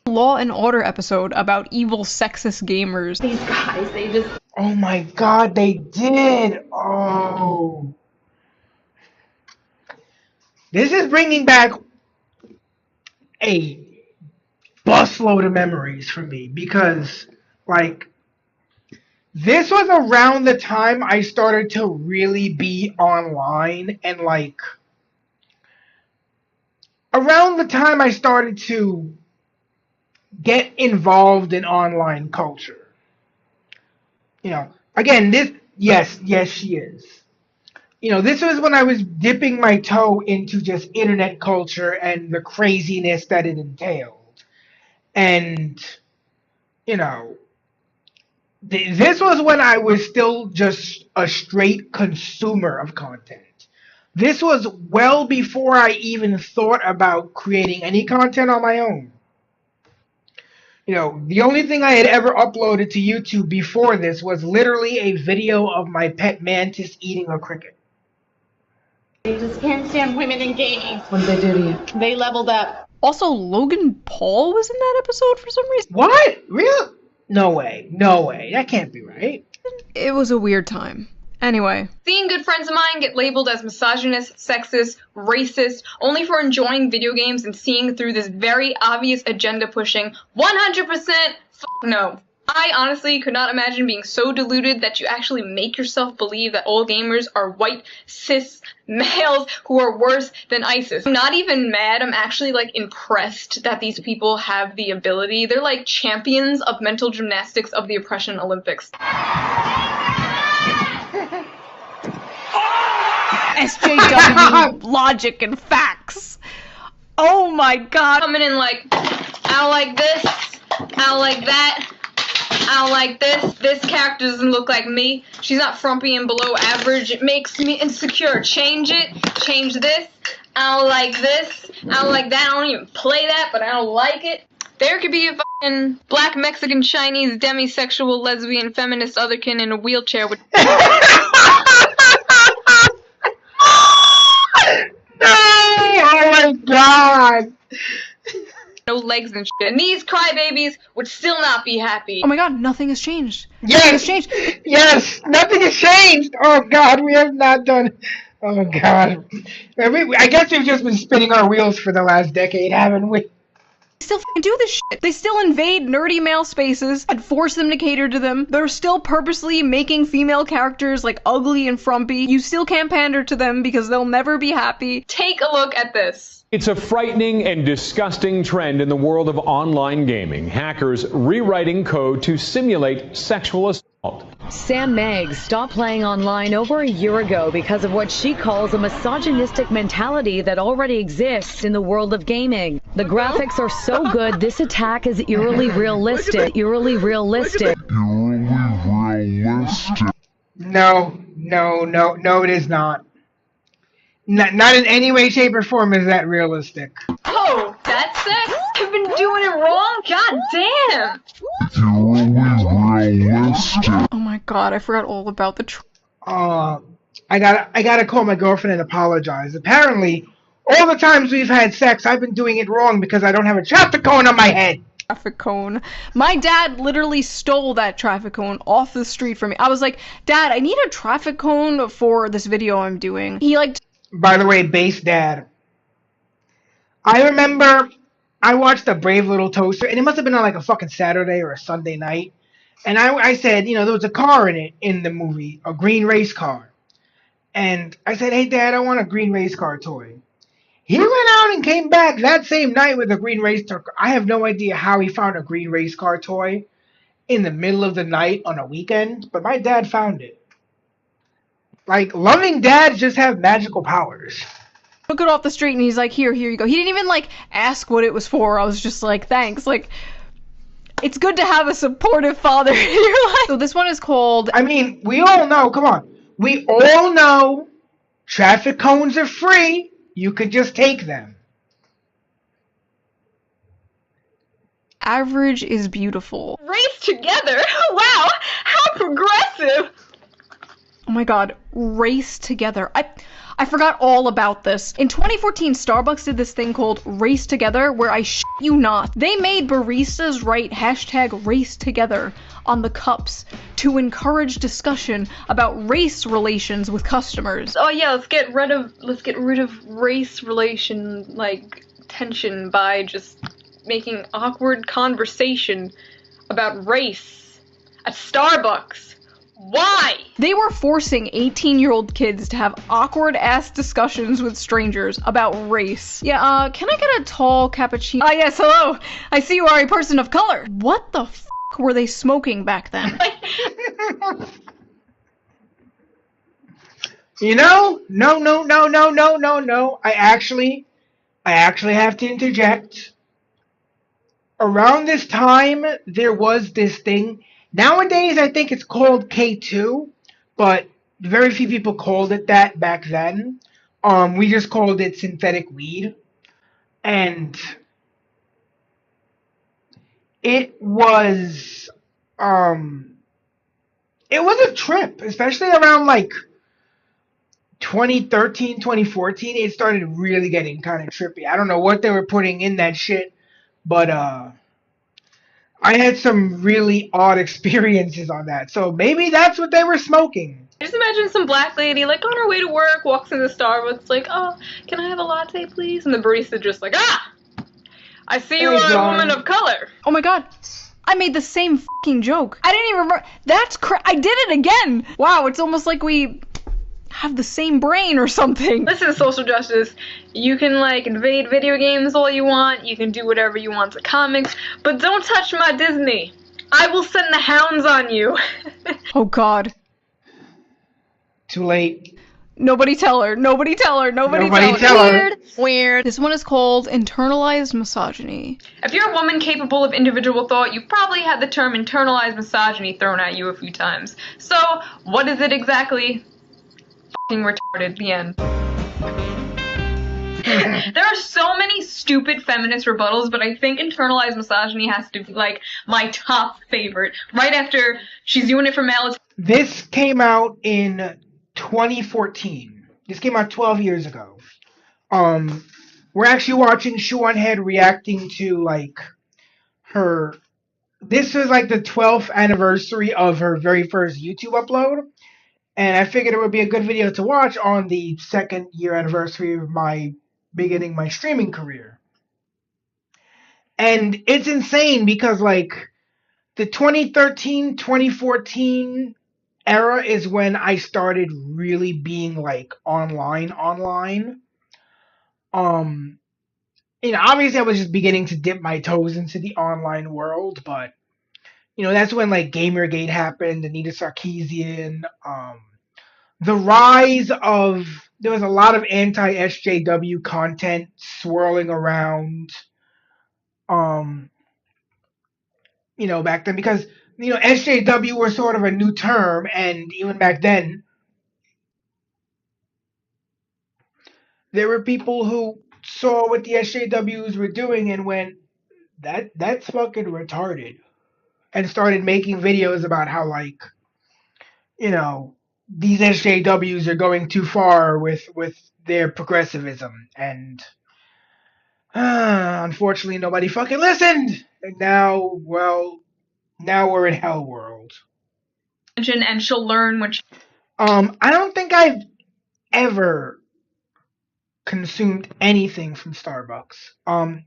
Law and Order episode about evil sexist gamers. These guys, they just... Oh my god, they did! Oh. This is bringing back a busload of memories for me because, like, this was around the time I started to really be online and, like, around the time I started to get involved in online culture. You know, again, yes, she is. You know, this was when I was dipping my toe into just internet culture and the craziness that it entailed. And, you know, this was when I was still just a straight consumer of content. This was well before I even thought about creating any content on my own. You know, the only thing I had ever uploaded to YouTube before this was literally a video of my pet mantis eating a cricket. They just can't stand women in gaming. What did they do to you? They leveled up. Also, Logan Paul was in that episode for some reason. What? Real? No way. No way. That can't be right. It was a weird time. Anyway. Seeing good friends of mine get labeled as misogynist, sexist, racist, only for enjoying video games and seeing through this very obvious agenda pushing 100% no. I honestly could not imagine being so deluded that you actually make yourself believe that all gamers are white, cis, males who are worse than ISIS. I'm not even mad, I'm actually, like, impressed that these people have the ability. They're like champions of mental gymnastics of the oppression Olympics. SJW, logic and facts. Oh my god. Coming in like, I don't like this, I don't like that. I don't like this. This character doesn't look like me. She's not frumpy and below average. It makes me insecure. Change it. Change this. I don't like this. I don't like that. I don't even play that, but I don't like it. There could be a fucking black, Mexican, Chinese, demisexual, lesbian, feminist, otherkin in a wheelchair with... No! Oh my god! No legs and shit. And these crybabies would still not be happy. Oh my god, nothing has changed. Yes! Nothing has changed. Yes! Nothing has changed! Oh god, we have not done... Oh god. I guess we've just been spinning our wheels for the last decade, haven't we? They still f***ing do this shit. They still invade nerdy male spaces and force them to cater to them. They're still purposely making female characters, like, ugly and frumpy. You still can't pander to them because they'll never be happy. Take a look at this. It's a frightening and disgusting trend in the world of online gaming. Hackers rewriting code to simulate sexual assault. Sam Meggs stopped playing online over a year ago because of what she calls a misogynistic mentality that already exists in the world of gaming. The graphics are so good, this attack is eerily realistic. Eerily realistic. No, it is not. Not in any way, shape, or form is that realistic. Oh, that's sex? I've been doing it wrong? God damn! Oh my god, I forgot all about the I gotta call my girlfriend and apologize. Apparently, all the times we've had sex, I've been doing it wrong because I don't have a traffic cone on my head. traffic cone. My dad literally stole that traffic cone off the street from me. I was like, Dad, I need a traffic cone for this video I'm doing. He like... By the way, base dad. I remember I watched The Brave Little Toaster, and it must have been on like a fucking Saturday or a Sunday night. And I said, there was a car in it in the movie, a green race car. And I said, hey, Dad, I want a green race car toy. He went out and came back that same night with a green race car. I have no idea how he found a green race car toy in the middle of the night on a weekend, but my dad found it. Like, loving dads just have magical powers. Took it off the street and he's like, here you go. He didn't even like ask what it was for. I was just like, thanks. Like, it's good to have a supportive father in your life. So this one is called... I mean, we all know, come on. We all know traffic cones are free. You could just take them. Average is beautiful. Race together? Wow, how progressive! Oh my god, race together. I forgot all about this. In 2014, Starbucks did this thing called Race Together, where I shit you not, they made baristas write hashtag race together on the cups to encourage discussion about race relations with customers. Oh yeah, let's get rid of race relation, like, tension by just making awkward conversation about race at Starbucks. Why? They were forcing 18-year-old kids to have awkward-ass discussions with strangers about race. Yeah, can I get a tall cappuccino? Ah, yes, hello. I see you are a person of color. What the f*** were they smoking back then? No. I actually have to interject. Around this time, there was this thing. Nowadays, I think it's called K2, but very few people called it that back then. We just called it synthetic weed. And it was a trip, especially around like 2013, 2014. It started really getting kind of trippy. I don't know what they were putting in that shit, but I had some really odd experiences on that. So maybe that's what they were smoking. Just imagine some black lady, like, on her way to work, walks into Starbucks, like, oh, can I have a latte, please? And the barista just like, ah! I see you are a woman of color. Oh my god. I made the same fucking joke. I didn't even remember. I did it again. Wow, it's almost like we have the same brain or something. Listen, social justice, you can, like, invade video games all you want, you can do whatever you want to comics, but don't touch my Disney. I will send the hounds on you. Oh god. Too late. Nobody tell her. Nobody tell her. Nobody tell her. Weird. This one is called internalized misogyny. If you're a woman capable of individual thought, you've probably had the term internalized misogyny thrown at you a few times. So, what is it exactly? F***ing retarded. The end. There are so many stupid feminist rebuttals, but I think internalized misogyny has to be, like, my top favorite. Right after she's doing it for male. This came out in 2014. This came out 12 years ago. We're actually watching Shoe on Head reacting to, like, her... This was, like, the 12th anniversary of her very first YouTube upload. And I figured it would be a good video to watch on the 2nd year anniversary of my beginning my streaming career. And it's insane because, like, the 2013, 2014 era is when I started really being, like, online. Obviously I was just beginning to dip my toes into the online world, but, that's when, like, Gamergate happened, Anita Sarkeesian, the rise of, there was a lot of anti-SJW content swirling around, back then, because, SJW were sort of a new term, and even back then, There were people who saw what the SJWs were doing and went, that's fucking retarded. And started making videos about how, like, you know, these SJWs are going too far with their progressivism. And unfortunately, nobody fucking listened. And now, well, now we're in hell world. And she'll learn when she... I don't think I've ever consumed anything from Starbucks.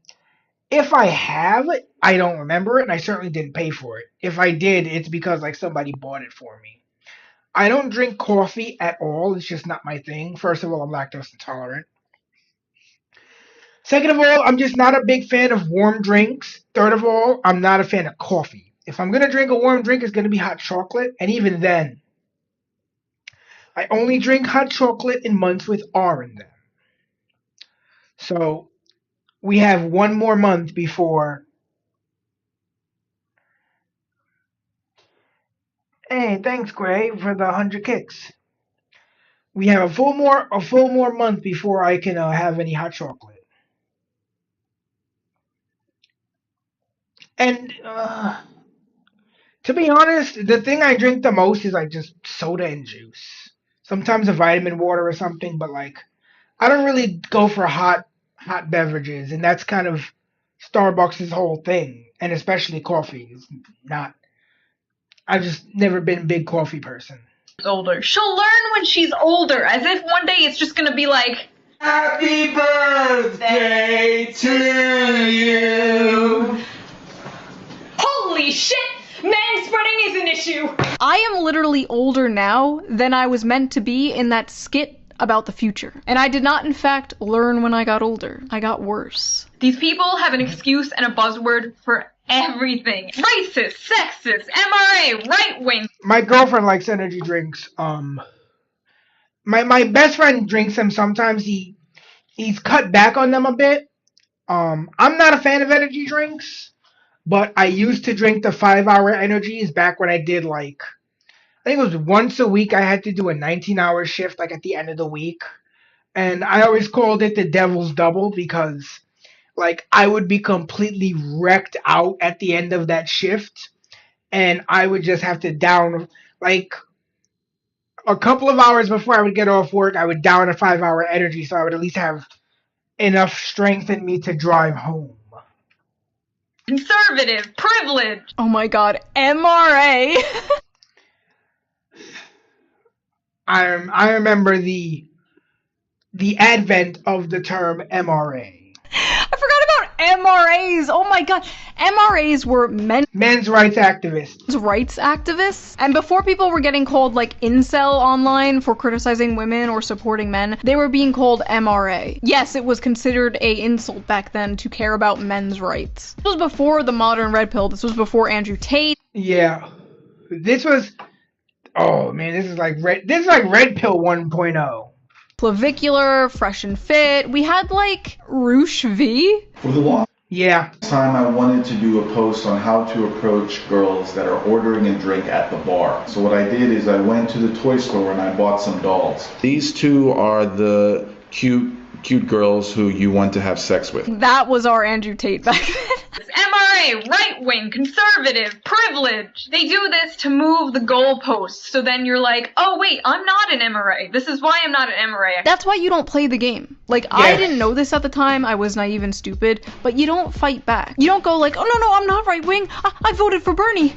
If I have, I don't remember it, and I certainly didn't pay for it. If I did, it's because like somebody bought it for me. I don't drink coffee at all. It's just not my thing. First of all, I'm lactose intolerant. Second of all, I'm just not a big fan of warm drinks. Third of all, I'm not a fan of coffee. If I'm going to drink a warm drink, it's going to be hot chocolate, and even then, I only drink hot chocolate in months with R in them. So, we have one more month before... Hey, thanks, Gray, for the 100 kicks. We have a full more month before I can have any hot chocolate. And to be honest, the thing I drink the most is like just soda and juice. Sometimes a vitamin water or something, but like I don't really go for hot beverages, and that's kind of Starbucks' whole thing, and especially coffee is not. I've just never been a big coffee person. Older. She'll learn when she's older, as if one day it's just gonna be like, Happy birthday to you. holy shit! Manspreading is an issue! I am literally older now than I was meant to be in that skit about the future. And I did not, in fact, learn when I got older. I got worse. These people have an excuse and a buzzword for everything. Racist, sexist, MRA, right wing. My girlfriend likes energy drinks. My best friend drinks them sometimes. He's cut back on them a bit. I'm not a fan of energy drinks, but I used to drink the 5-hour energies back when I did like, I think it was once a week I had to do a 19-hour shift like at the end of the week. And I always called it the devil's double because like I would be completely wrecked out at the end of that shift, and I would just have to down like a couple of hours before I would get off work, I would down a 5-hour energy so I would at least have enough strength in me to drive home. Conservative, privilege. Oh my god, MRA. I remember the advent of the term MRA. I forgot about MRAs. Oh my god. MRAs were men's rights activists. And before people were getting called like incel online for criticizing women or supporting men, they were being called MRA. Yes, it was considered an insult back then to care about men's rights. This was before the modern red pill. This was before Andrew Tate. Yeah. This was, oh man, this is like red pill 1.0. Clavicular, fresh and fit. We had like Roosh V. For the long yeah. time, I wanted to do a post on how to approach girls that are ordering a drink at the bar. So what I did is I went to the toy store and I bought some dolls. These two are the cute girls who you want to have sex with. That was our Andrew Tate back then. MRA, right wing, conservative, privilege. They do this to move the goalposts. So then you're like, oh wait, I'm not an MRA. This is why I'm not an MRA. That's why you don't play the game. Like, yes. I didn't know this at the time. I was naive and stupid. But you don't fight back. You don't go like, oh no, I'm not right wing. I voted for Bernie.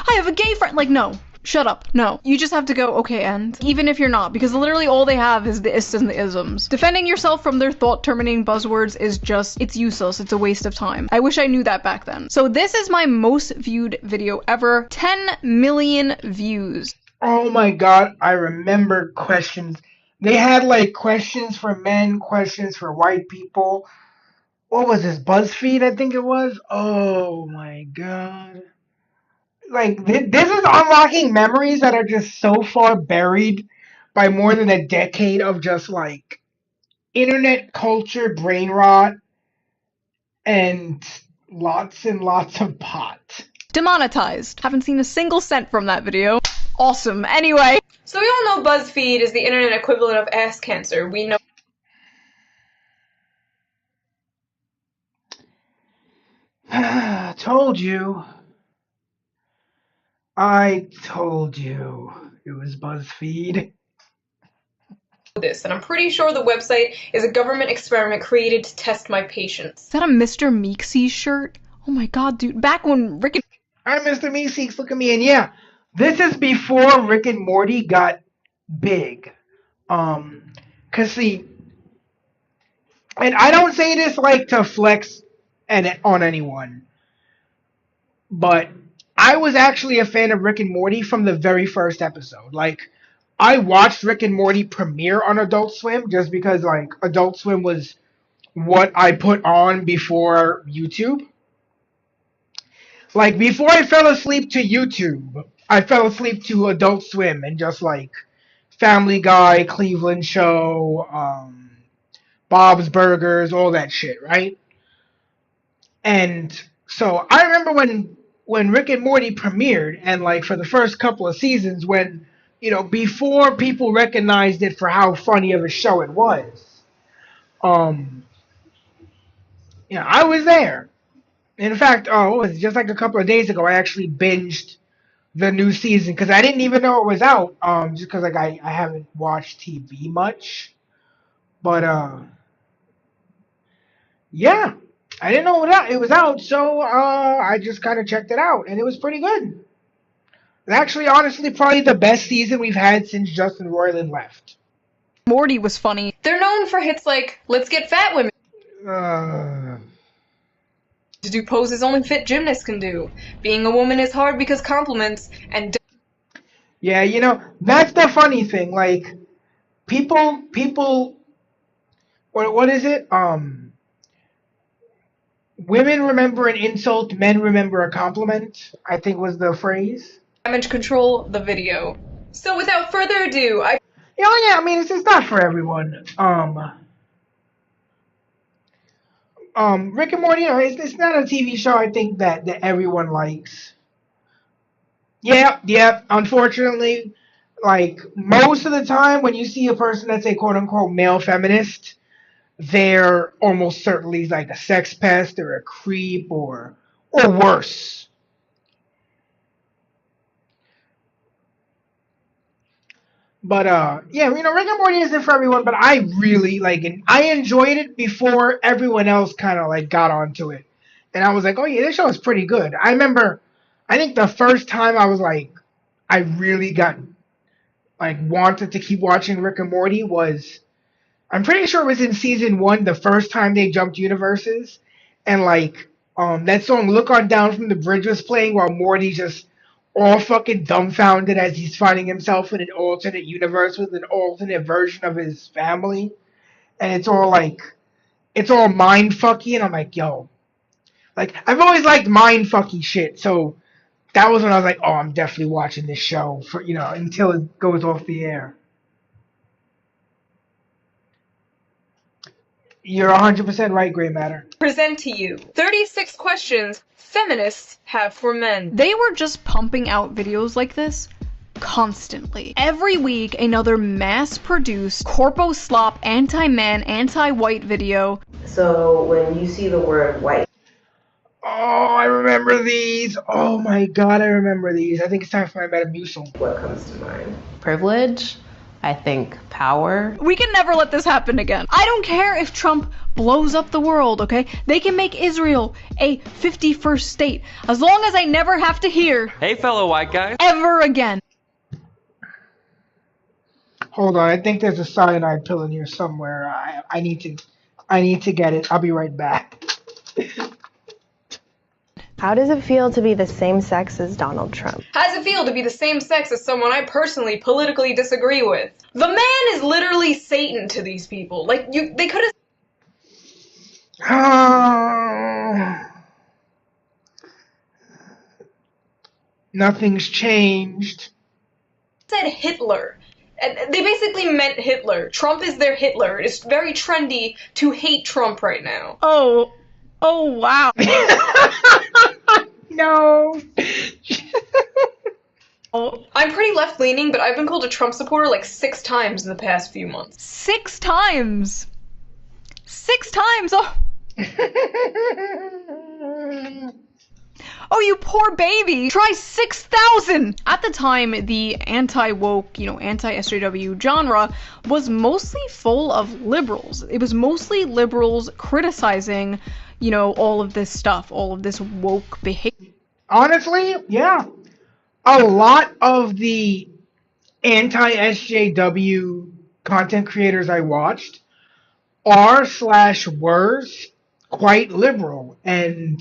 I have a gay friend. Like, no. Shut up. No. You just have to go, okay, and even if you're not, because literally all they have is the ists and the isms. Defending yourself from their thought-terminating buzzwords is just, it's useless. It's a waste of time. I wish I knew that back then. So this is my most viewed video ever. 10 million views. Oh my god, I remember questions. They had like questions for men, questions for white people. What was this, BuzzFeed, I think it was? Oh my god. Like, this is unlocking memories that are just so far buried by more than a decade of just, like, internet culture brain rot and lots of pot. Demonetized. Haven't seen a single cent from that video. Awesome. Anyway. So we all know BuzzFeed is the internet equivalent of ass cancer. We know Told you. I told you. It was BuzzFeed. This, and I'm pretty sure the website is a government experiment created to test my patience. Is that a Mr. Meeksy shirt? Oh my god, dude. Back when Rick and... Alright, Mr. Meeseeks, look at me, and yeah, this is before Rick and Morty got big. Cause see, and I don't say this like to flex on anyone, but I was actually a fan of Rick and Morty from the very first episode. Like, I watched Rick and Morty premiere on Adult Swim just because, like, Adult Swim was what I put on before YouTube. Like, before I fell asleep to YouTube, I fell asleep to Adult Swim and just, like, Family Guy, Cleveland Show, Bob's Burgers, all that shit, right? And so I remember when Rick and Morty premiered, and, like, for the first couple of seasons, when, you know, before people recognized it for how funny of a show it was, you know, I was there. In fact, what was it, just like a couple of days ago, I actually binged the new season because I didn't even know it was out. Just because like I haven't watched TV much, but yeah, I didn't know it was out, so I just kind of checked it out, and it was pretty good. It's actually, honestly, probably the best season we've had since Justin Roiland left. Morty was funny. They're known for hits like "Let's Get Fat Women." To do poses only fit gymnasts can do. Being a woman is hard because compliments and... Yeah, you know, that's the funny thing. Like, people, what is it? Women remember an insult, men remember a compliment, I think was the phrase. Damage control the video. So without further ado, yeah, I mean, it's not for everyone. Rick and Morty, you know, it's not a TV show I think that everyone likes. Yeah, unfortunately, like, most of the time when you see a person that's a quote-unquote male feminist, they're almost certainly like a sex pest or a creep or worse. But yeah, you know, Rick and Morty isn't for everyone, but I really like it. I enjoyed it before everyone else kind of like got onto it, and I was like, oh yeah, this show is pretty good. I remember, I think the first time I was like, I really got like wanted to keep watching Rick and Morty was, I'm pretty sure it was in season 1, the first time they jumped universes, and like that song "Look On Down from the Bridge" was playing while Morty just all fucking dumbfounded as he's finding himself in an alternate universe with an alternate version of his family. And it's all mind fucky, and I'm like, yo. Like, I've always liked mind fucky shit, so that was when I was like, oh, I'm definitely watching this show for, you know, until it goes off the air. You're 100% right, Grey Matter. Present to you 36 questions feminists have for men. They were just pumping out videos like this constantly. Every week, another mass-produced, corpo-slop, anti-man, anti-white video. So when you see the word white... Oh, I remember these. Oh my god, I remember these. I think it's time for my Metamucil. What comes to mind? Privilege. I think power. We can never let this happen again. I don't care if Trump blows up the world, okay? They can make Israel a 51st state, as long as I never have to hear, hey fellow white guys, ever again. Hold on, I think there's a cyanide pill in here somewhere. I need to get it. I'll be right back. How does it feel to be the same sex as Donald Trump? How does it feel to be the same sex as someone I personally politically disagree with? The man is literally Satan to these people. Like, they could have... Nothing's changed. Said Hitler. They basically meant Hitler. Trump is their Hitler. It's very trendy to hate Trump right now. Oh wow. No. I'm pretty left-leaning, but I've been called a Trump supporter like 6 times in the past few months. 6 times? 6 times? Oh. Oh, you poor baby! Try 6,000! At the time, the anti-woke, anti-SJW genre was mostly full of liberals. It was mostly liberals criticizing, all of this stuff, all of this woke behavior. Honestly, yeah. A lot of the anti-SJW content creators I watched are/were quite liberal, and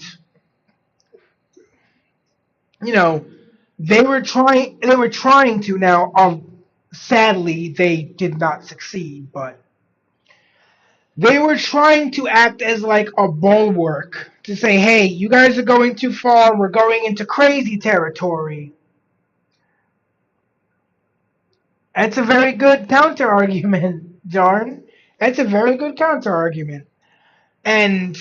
they were trying to. Now, sadly they did not succeed, but they were trying to act as like a bulwark to say, hey, you guys are going too far, we're going into crazy territory. That's a very good counter argument, Jarn. That's a very good counter argument. And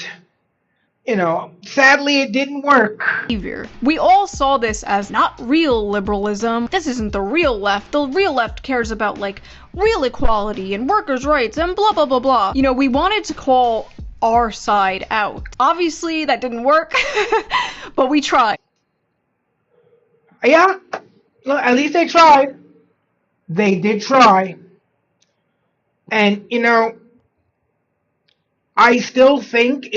sadly it didn't work. We all saw this as not real liberalism. This isn't the real left. The real left cares about real equality and workers' rights and blah blah blah blah. We wanted to call our side out. Obviously that didn't work, but we tried. Yeah, look, at least they tried. They did try. And I still think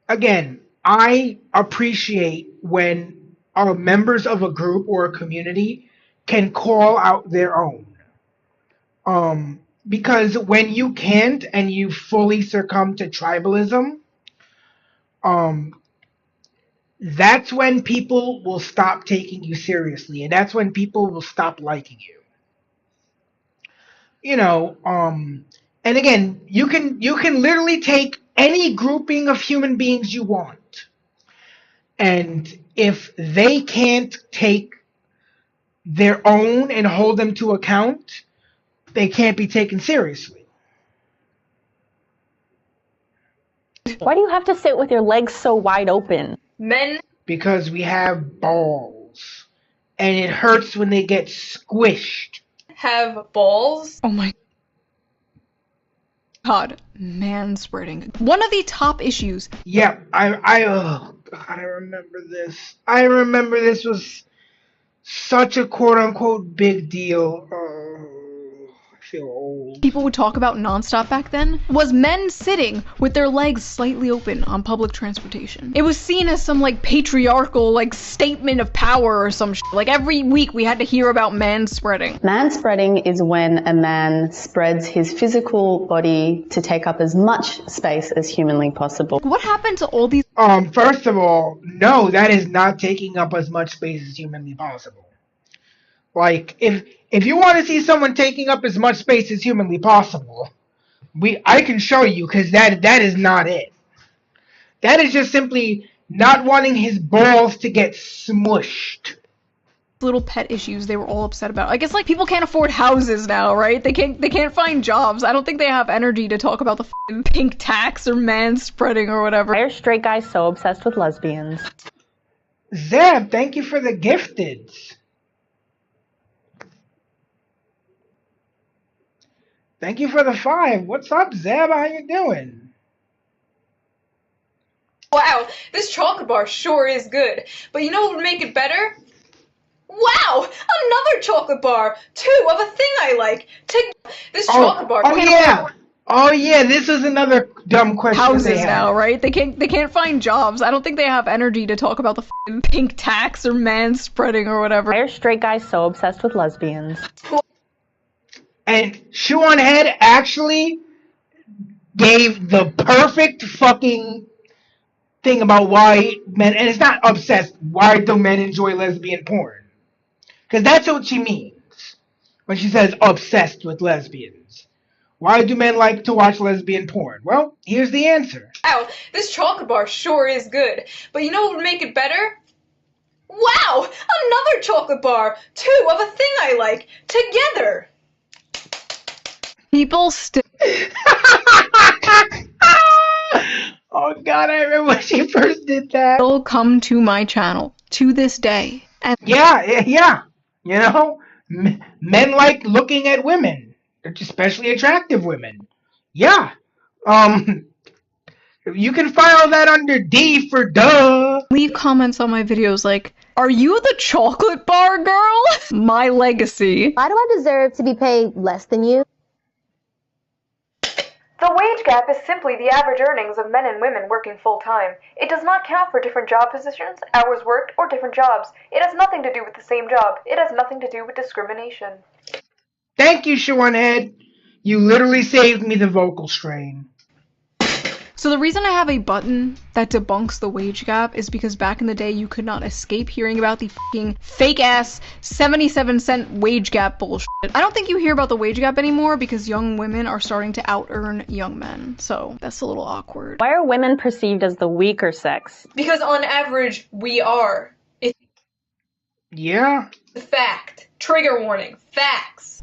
again, I appreciate when members of a group or a community can call out their own. Because when you can't and you fully succumb to tribalism, that's when people will stop taking you seriously, and that's when people will stop liking you. And again, you can literally take any grouping of human beings you want, and if they can't take their own and hold them to account, they can't be taken seriously. Why do you have to sit with your legs so wide open? Men. Because we have balls, and it hurts when they get squished. Have balls. Oh my God, manspreading. One of the top issues. Yeah, oh God, I remember this. I remember this was such a quote-unquote big deal. I feel old. People would talk about nonstop back then was men sitting with their legs slightly open on public transportation. It was seen as some patriarchal statement of power or some shit. Every week we had to hear about manspreading. Manspreading is when a man spreads his physical body to take up as much space as humanly possible. What happened to all these? First of all, no, that is not taking up as much space as humanly possible. If you want to see someone taking up as much space as humanly possible, I can show you, because that is not it. That is just simply not wanting his balls to get smushed. Little pet issues they were all upset about. I guess people can't afford houses now, right? They can't find jobs. I don't think they have energy to talk about the pink tax or manspreading or whatever. Why are straight guys so obsessed with lesbians? Zeb, thank you for the gifteds. Thank you for the 5. What's up, Zeb? How you doing? Wow, this chocolate bar sure is good. But you know what would make it better? Wow, another chocolate bar. 2 of a thing I like. This chocolate bar. Oh yeah, this is another dumb question. Houses now, right? They can't find jobs. I don't think they have energy to talk about the pink tax or manspreading or whatever. Why are straight guys so obsessed with lesbians? And Shoe on Head actually gave the perfect fucking thing about why men, and it's not obsessed, why do men enjoy lesbian porn? Because that's what she means when she says obsessed with lesbians. Why do men like to watch lesbian porn? Well, here's the answer. Wow, this chocolate bar sure is good. But you know what would make it better? Wow, another chocolate bar. 2 of a thing I like. Together. People still. Oh God, I remember when she first did that. Still come to my channel to this day. And yeah. Men like looking at women, especially attractive women. Yeah. There's You can file that under D for duh. Leave comments on my videos like, are you the chocolate bar girl? My legacy. Why do I deserve to be paid less than you? The wage gap is simply the average earnings of men and women working full-time. It does not count for different job positions, hours worked, or different jobs. It has nothing to do with the same job. It has nothing to do with discrimination. Thank you, Shawanhead. You literally saved me the vocal strain. So the reason I have a button that debunks the wage gap is because back in the day you could not escape hearing about the fucking fake-ass 77-cent wage gap bullshit. I don't think you hear about the wage gap anymore because young women are starting to out-earn young men, so that's a little awkward. Why are women perceived as the weaker sex? Because on average, we are. It's Yeah. a fact. Trigger warning. Facts.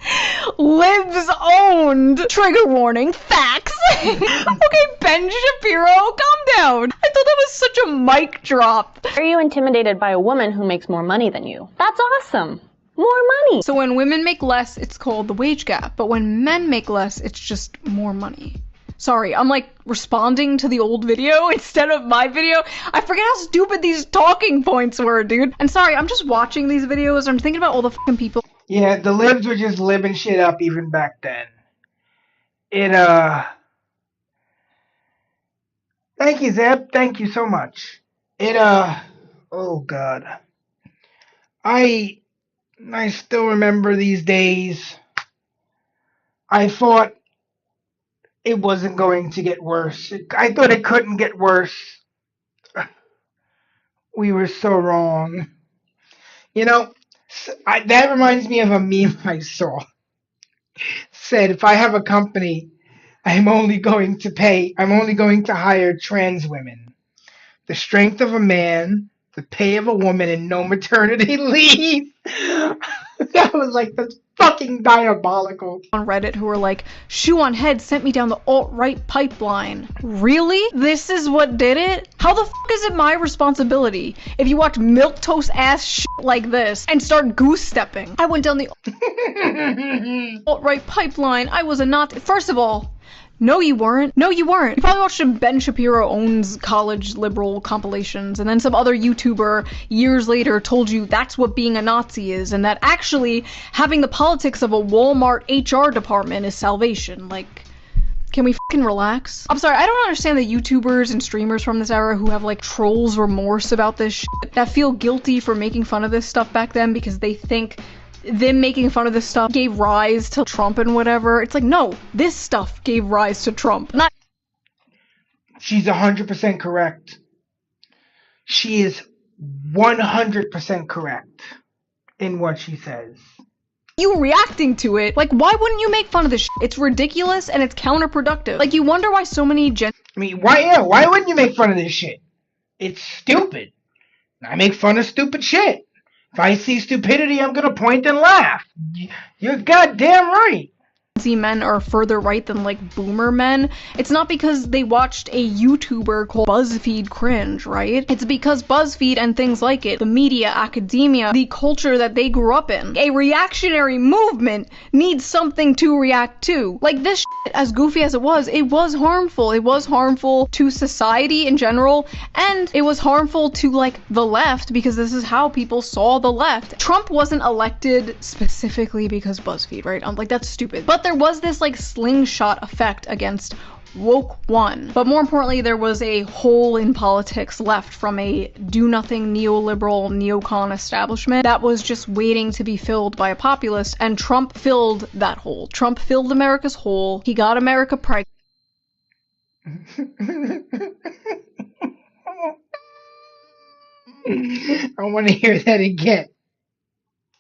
Libs owned! Trigger warning, facts! Okay, Ben Shapiro, calm down! I thought that was such a mic drop. Are you intimidated by a woman who makes more money than you? That's awesome! More money! So when women make less, it's called the wage gap, but when men make less, it's just more money. Sorry, I'm like responding to the old video instead of my video. I forget how stupid these talking points were, dude. And sorry, I'm just watching these videos and I'm thinking about all the fucking people. Yeah, the libs were just libbing shit up even back then. Thank you, Zeb. Thank you so much. Oh God. I still remember these days. I thought it wasn't going to get worse. I thought it couldn't get worse. We were so wrong. You know, that reminds me of a meme I saw. Said, if I have a company, I'm only going to hire trans women. The strength of a man, the pay of a woman, and no maternity leave. That was like, that's fucking diabolical. On Reddit who were like, Shoe on Head sent me down the alt-right pipeline. Really? This is what did it? How the fuck is it my responsibility if you watch milquetoast ass shit like this and start goose stepping? I went down the alt-right pipeline. I was a Nazi. First of all, no you weren't. No you weren't. You probably watched some Ben Shapiro owns college liberal compilations and then some other YouTuber years later told you that's what being a Nazi is and that actually having the politics of a Walmart HR department is salvation. Like, can we fucking relax? I'm sorry, I don't understand the YouTubers and streamers from this era who have like trolls remorse about this shit that feel guilty for making fun of this stuff back then because they think them making fun of this stuff gave rise to Trump and whatever. It's like, no, this stuff gave rise to Trump. Not. She's 100% correct. She is 100% correct in what she says. You reacting to it. Like, why wouldn't you make fun of this shit? It's ridiculous and it's counterproductive. Like, you wonder why so many why wouldn't you make fun of this shit? It's stupid. I make fun of stupid shit. If I see stupidity, I'm gonna point and laugh. You're goddamn right. Men are further right than like boomer men. It's not because they watched a YouTuber called BuzzFeed cringe, right? It's because BuzzFeed and things like it, the media, academia, the culture that they grew up in, a reactionary movement needs something to react to. Like this shit, as goofy as it was harmful. It was harmful to society in general, and it was harmful to like the left because this is how people saw the left. Trump wasn't elected specifically because BuzzFeed, right? Like that's stupid. But there was this like slingshot effect against woke one. But more importantly, there was a hole in politics left from a do-nothing neoliberal neocon establishment that was just waiting to be filled by a populist, and Trump filled that hole. Trump filled America's hole. He got America pregnant. I want to hear that again.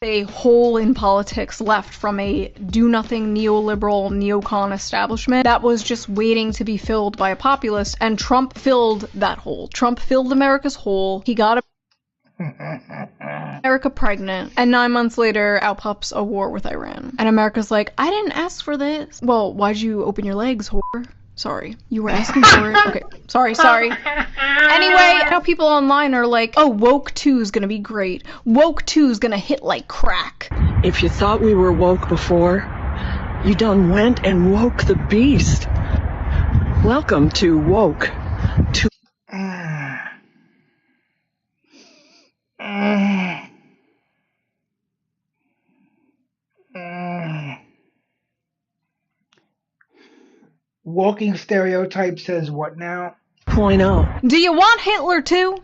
A hole in politics left from a do-nothing neoliberal neocon establishment that was just waiting to be filled by a populist, and Trump filled that hole. Trump filled America's hole. He got America pregnant, and 9 months later, out pops a war with Iran. And America's like, I didn't ask for this. Well, why'd you open your legs, whore? Sorry. You were asking for it? Okay. Sorry. Anyway, now people online are like, oh, woke 2 is gonna be great. Woke 2 is gonna hit like crack. If you thought we were woke before, you done went and woke the beast. Welcome to woke. to Walking stereotype says what now? 0.0. Do you want Hitler too?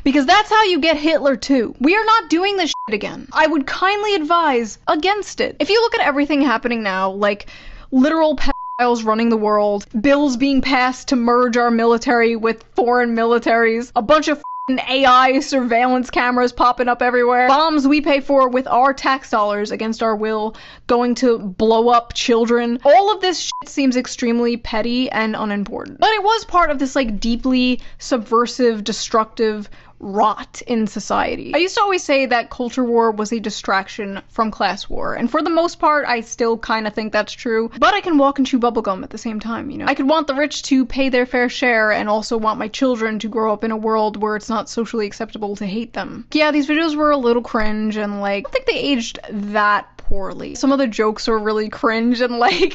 Because that's how you get Hitler too. We are not doing this shit again. I would kindly advise against it. If you look at everything happening now, like literal pedophiles running the world, bills being passed to merge our military with foreign militaries, a bunch of AI surveillance cameras popping up everywhere, bombs we pay for with our tax dollars against our will going to blow up children. All of this shit seems extremely petty and unimportant. But it was part of this like deeply subversive, destructive rot in society. I used to always say that culture war was a distraction from class war, and for the most part I still kind of think that's true, but I can walk and chew bubblegum at the same time, you know? I could want the rich to pay their fair share and also want my children to grow up in a world where it's not socially acceptable to hate them. Yeah, these videos were a little cringe and like, I think they aged that poorly. Some of the jokes were really cringe and like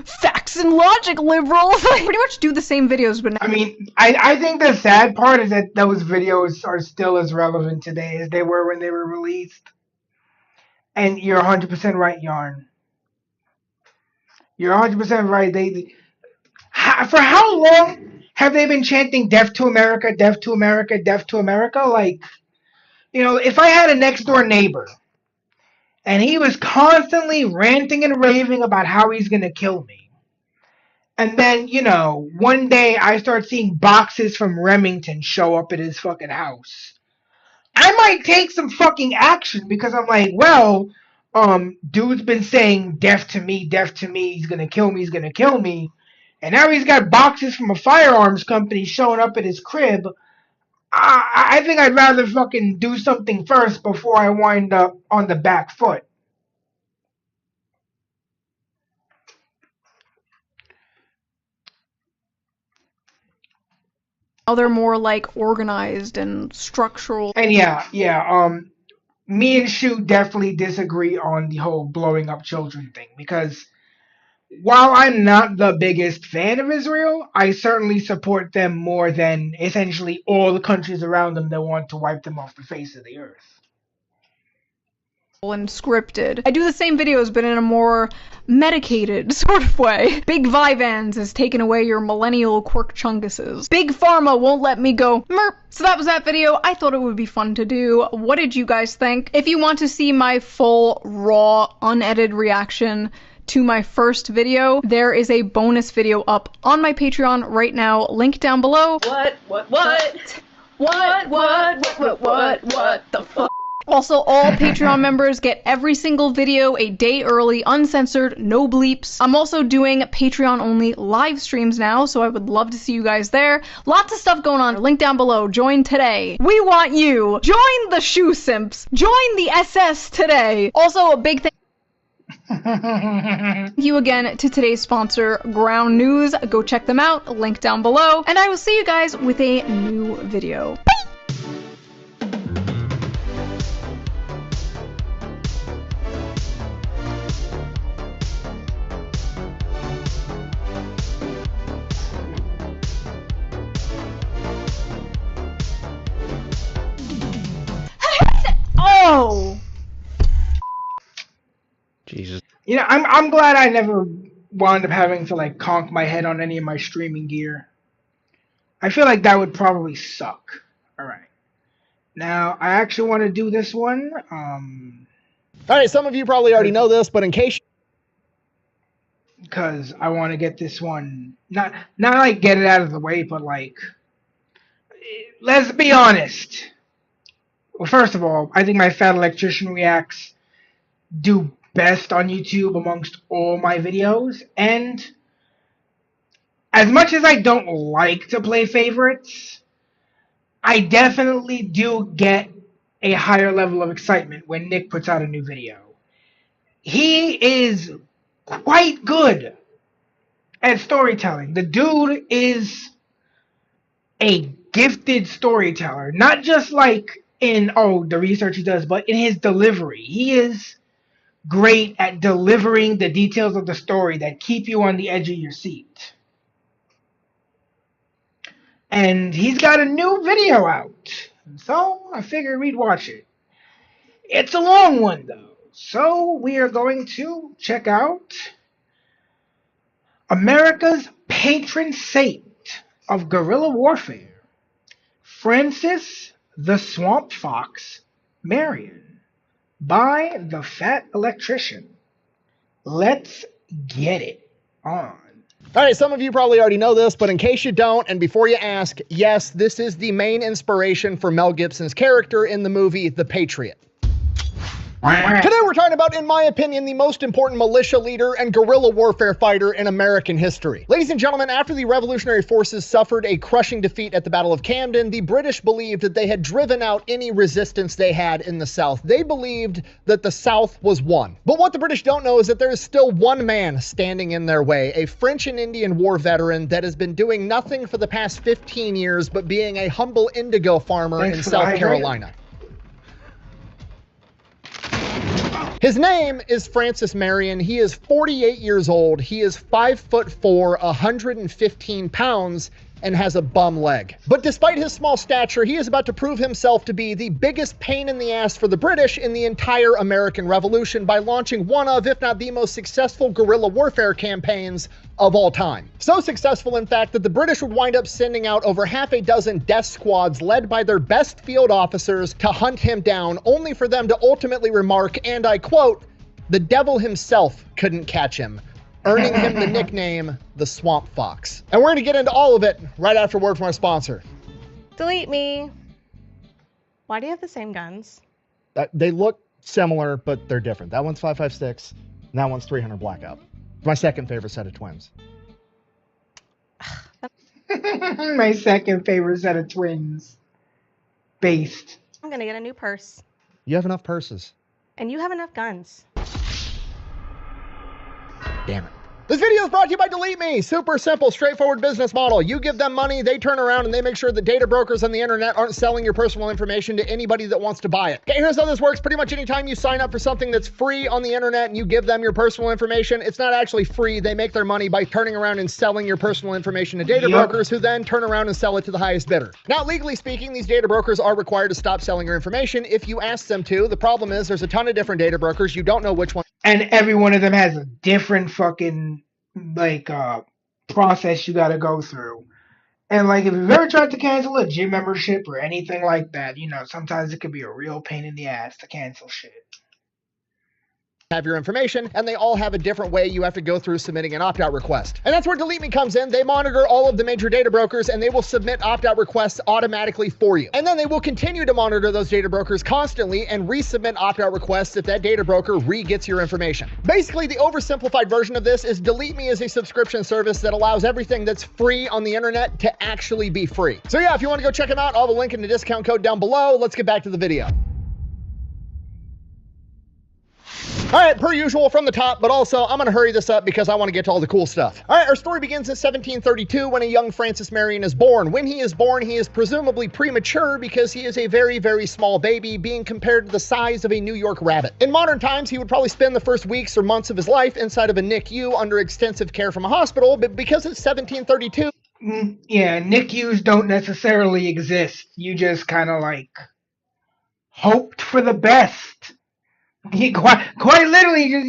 facts and logic liberals like, pretty much do the same videos but now. I mean, I think the sad part is that those videos are still as relevant today as they were when they were released. And you're 100% right, Yarn. You're 100% right. For how long have they been chanting death to America, death to America, death to America? Like, you know, if I had a next door neighbor and he was constantly ranting and raving about how he's going to kill me, and then, you know, one day I start seeing boxes from Remington show up at his fucking house, I might take some fucking action because I'm like, well, dude's been saying death to me, he's going to kill me, he's going to kill me. And now he's got boxes from a firearms company showing up at his crib. I think I'd rather fucking do something first before I wind up on the back foot. Now they're more like organized and structural. And me and Shu definitely disagree on the whole blowing up children thing, because while I'm not the biggest fan of Israel, I certainly support them more than essentially all the countries around them that want to wipe them off the face of the earth. And scripted. I do the same videos but in a more medicated sort of way. Big Vyvanse has taken away your millennial quirk chunguses. Big Pharma won't let me go merp. So that was that video. I thought it would be fun to do. What did you guys think? If you want to see my full, raw, unedited reaction to my first video, there is a bonus video up on my Patreon right now, link down below. What the fuck? Also, all Patreon members get every single video a day early, uncensored, no bleeps. I'm also doing Patreon-only live streams now, so I would love to see you guys there. Lots of stuff going on. Link down below. Join today. We want you. Join the Shoe Simps. Join the SS today. Also, a big thank you again to today's sponsor, Ground News. Go check them out. Link down below. And I will see you guys with a new video. Bye! Oh! Jesus. You know, I'm glad I never wound up having to like conk my head on any of my streaming gear. I feel like that would probably suck. Alright. Now, I actually want to do this one. Alright, some of you probably already know this, but in case because I want to get this one, not like get it out of the way, but like, let's be honest. Well, first of all, I think my Fat Electrician reacts do best on YouTube amongst all my videos, and as much as I don't like to play favorites, I definitely do get a higher level of excitement when Nick puts out a new video. He is quite good at storytelling. The dude is a gifted storyteller, not just like in the research he does, but in his delivery. He is great at delivering the details of the story that keep you on the edge of your seat. And he's got a new video out. So I figured we'd watch it. It's a long one, though. So we are going to check out America's patron saint of guerrilla warfare, Francis the Swamp Fox Marion, by the Fat Electrician. Let's get it on. All right, some of you probably already know this, but in case you don't, and before you ask, yes, this is the main inspiration for Mel Gibson's character in the movie The Patriot. Today we're talking about, in my opinion, the most important militia leader and guerrilla warfare fighter in American history. Ladies and gentlemen, after the Revolutionary forces suffered a crushing defeat at the Battle of Camden, the British believed that they had driven out any resistance they had in the South. They believed that the South was won. But what the British don't know is that there is still one man standing in their way, a French and Indian War veteran that has been doing nothing for the past 15 years but being a humble indigo farmer in South Carolina. His name is Francis Marion. He is 48 years old. He is 5'4", 115 pounds, and has a bum leg. But despite his small stature, he is about to prove himself to be the biggest pain in the ass for the British in the entire American Revolution by launching one of, if not the most successful guerrilla warfare campaigns of all time. So successful, in fact, that the British would wind up sending out over half a dozen death squads led by their best field officers to hunt him down, only for them to ultimately remark, and I quote, "The devil himself couldn't catch him," earning him the nickname the Swamp Fox. And we're going to get into all of it right after a word from our sponsor. Delete me. Why do you have the same guns? They look similar, but they're different. That one's 5.56, and that one's 300 Blackout. It's my second favorite set of twins. My second favorite set of twins. Based. I'm going to get a new purse. You have enough purses. And you have enough guns. Damn it. This video is brought to you by Delete Me. Super simple, straightforward business model. You give them money, they turn around and they make sure that data brokers on the internet aren't selling your personal information to anybody that wants to buy it. Okay, here's how this works. Pretty much anytime you sign up for something that's free on the internet and you give them your personal information, it's not actually free. They make their money by turning around and selling your personal information to data brokers who then turn around and sell it to the highest bidder. Now, legally speaking, these data brokers are required to stop selling your information if you ask them to. The problem is there's a ton of different data brokers. You don't know which one. And every one of them has a different fucking process you gotta go through. And like if you've ever tried to cancel a gym membership or anything like that, you know, sometimes it could be a real pain in the ass to cancel shit. Have your information, and they all have a different way you have to go through submitting an opt-out request. And that's where Delete Me comes in. They monitor all of the major data brokers, and they will submit opt-out requests automatically for you. And then they will continue to monitor those data brokers constantly and resubmit opt-out requests if that data broker re-gets your information. Basically, the oversimplified version of this is Delete Me is a subscription service that allows everything that's free on the internet to actually be free. So yeah, if you want to go check them out, I'll have a link in the discount code down below. Let's get back to the video. All right, per usual from the top, but also I'm going to hurry this up because I want to get to all the cool stuff. All right, our story begins in 1732 when a young Francis Marion is born. When he is born, he is presumably premature because he is a very, very small baby being compared to the size of a New York rabbit. In modern times, he would probably spend the first weeks or months of his life inside of a NICU under extensive care from a hospital, but because it's 1732... Yeah, NICUs don't necessarily exist. You just kind of like hoped for the best. He quite literally just,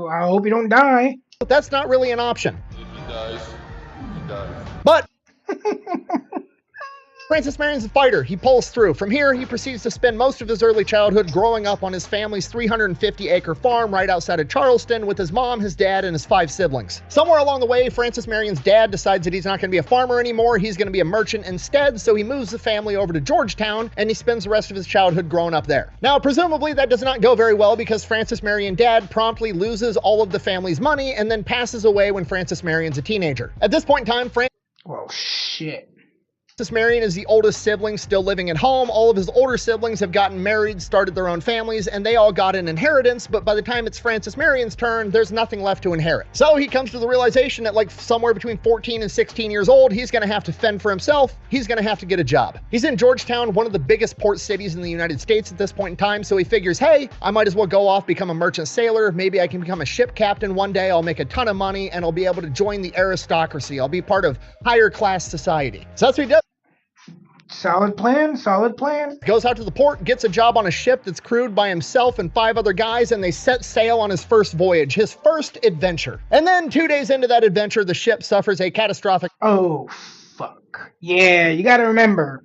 I hope you don't die. That's not really an option. If he dies, he dies. But Francis Marion's a fighter. He pulls through. From here, he proceeds to spend most of his early childhood growing up on his family's 350-acre farm right outside of Charleston with his mom, his dad, and his 5 siblings. Somewhere along the way, Francis Marion's dad decides that he's not going to be a farmer anymore. He's going to be a merchant instead, so he moves the family over to Georgetown, and he spends the rest of his childhood growing up there. Now, presumably, that does not go very well because Francis Marion's dad promptly loses all of the family's money and then passes away when Francis Marion's a teenager. At this point in time, well, shit. Francis Marion is the oldest sibling still living at home. All of his older siblings have gotten married, started their own families, and they all got an inheritance, but by the time it's Francis Marion's turn, there's nothing left to inherit. So he comes to the realization that like somewhere between 14 and 16 years old, he's going to have to fend for himself. He's going to have to get a job. He's in Georgetown, one of the biggest port cities in the United States at this point in time, so he figures, hey, I might as well go off, become a merchant sailor. Maybe I can become a ship captain one day. I'll make a ton of money, and I'll be able to join the aristocracy. I'll be part of higher class society. So that's what he does. Solid plan, solid plan. Goes out to the port, gets a job on a ship that's crewed by himself and 5 other guys, and they set sail on his first voyage, his first adventure. And then 2 days into that adventure, the ship suffers a catastrophic... Oh, fuck. Yeah, you gotta remember,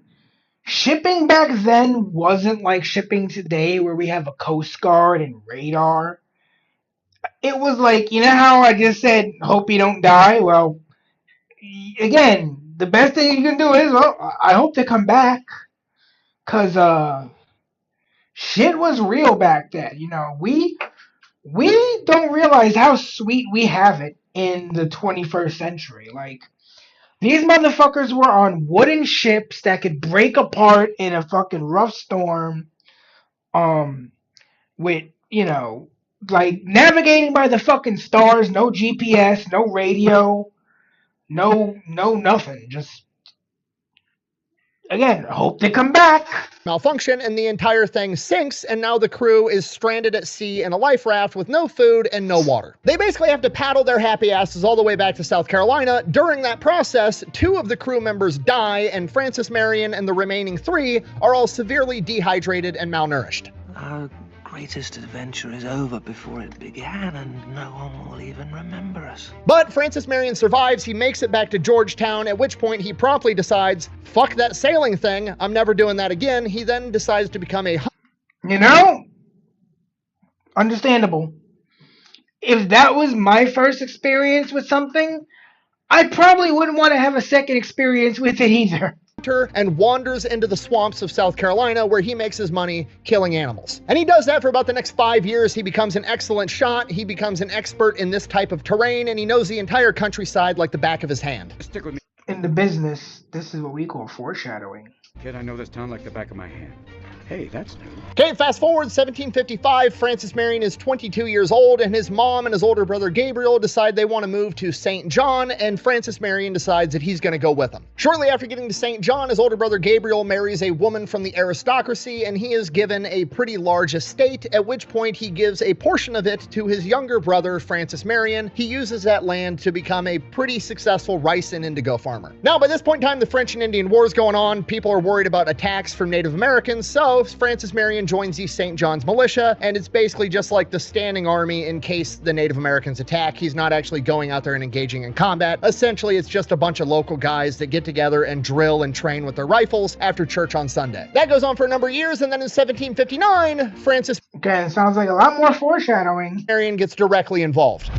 shipping back then wasn't like shipping today where we have a Coast Guard and radar. It was like, you know how I just said, hope you don't die? Well, again, the best thing you can do is, well, I hope they come back. Because, shit was real back then. You know, we don't realize how sweet we have it in the 21st century. Like, these motherfuckers were on wooden ships that could break apart in a fucking rough storm. With, you know, like navigating by the fucking stars, no GPS, no radio, no nothing. Just, again, hope they come back. Malfunction, and the entire thing sinks, and now the crew is stranded at sea in a life raft with no food and no water. They basically have to paddle their happy asses all the way back to South Carolina. During that process, 2 of the crew members die, and Francis Marion and the remaining 3 are all severely dehydrated and malnourished. Our greatest adventure is over before it began, and no one will even remember us. But Francis Marion survives. He makes it back to Georgetown, at which point he promptly decides, fuck that sailing thing, I'm never doing that again. He then decides to become a... You know, understandable. If that was my first experience with something, I probably wouldn't want to have a second experience with it either. And wanders into the swamps of South Carolina, where he makes his money killing animals. And he does that for about the next 5 years. He becomes an excellent shot, he becomes an expert in this type of terrain, and he knows the entire countryside like the back of his hand. Stick with me. In the business, this is what we call foreshadowing. Kid, I know this town like the back of my hand. Hey, that's new. Okay, fast forward, 1755, Francis Marion is 22 years old, and his mom and his older brother Gabriel decide they want to move to St. John, and Francis Marion decides that he's going to go with them. Shortly after getting to St. John, his older brother Gabriel marries a woman from the aristocracy, and he is given a pretty large estate, at which point he gives a portion of it to his younger brother, Francis Marion. He uses that land to become a pretty successful rice and indigo farmer. Now, by this point in time, the French and Indian War is going on. People are worried about attacks from Native Americans, so Francis Marion joins the St. John's militia, and it's basically just like the standing army in case the Native Americans attack. He's not actually going out there and engaging in combat. Essentially, it's just a bunch of local guys that get together and drill and train with their rifles after church on Sunday. That goes on for a number of years, and then in 1759, Francis... Okay, it sounds like a lot more foreshadowing. Marion gets directly involved.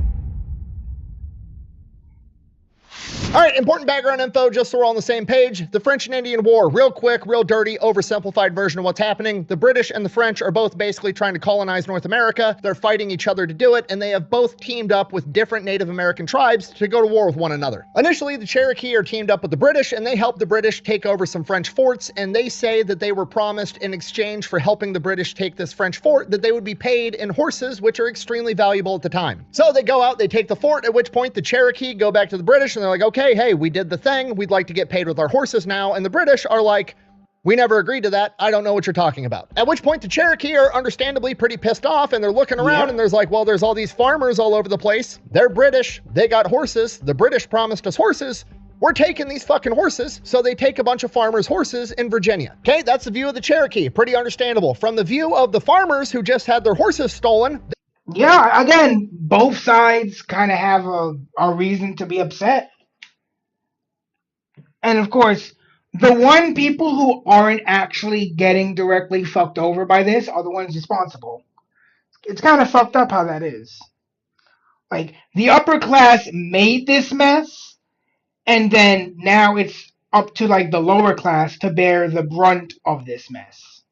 All right, important background info, just so we're all on the same page. The French and Indian War, real quick, real dirty, oversimplified version of what's happening. The British and the French are both basically trying to colonize North America. They're fighting each other to do it, and they have both teamed up with different Native American tribes to go to war with one another. Initially, the Cherokee are teamed up with the British, and they help the British take over some French forts, and they say that they were promised in exchange for helping the British take this French fort that they would be paid in horses, which are extremely valuable at the time. So they go out, they take the fort, at which point the Cherokee go back to the British, and they're like, okay, hey, we did the thing, we'd like to get paid with our horses now, and the British are like, we never agreed to that, I don't know what you're talking about. At which point the Cherokee are understandably pretty pissed off, and they're looking around, and there's like, well, there's all these farmers all over the place, they're British, they got horses, the British promised us horses, we're taking these fucking horses. So they take a bunch of farmers' horses in Virginia. Okay, that's the view of the Cherokee, pretty understandable. From the view of the farmers who just had their horses stolen, yeah, again, both sides kind of have a reason to be upset. And of course, the one people who aren't actually getting directly fucked over by this are the ones responsible. It's kind of fucked up how that is. Like, the upper class made this mess, and then now it's up to, like, the lower class to bear the brunt of this mess.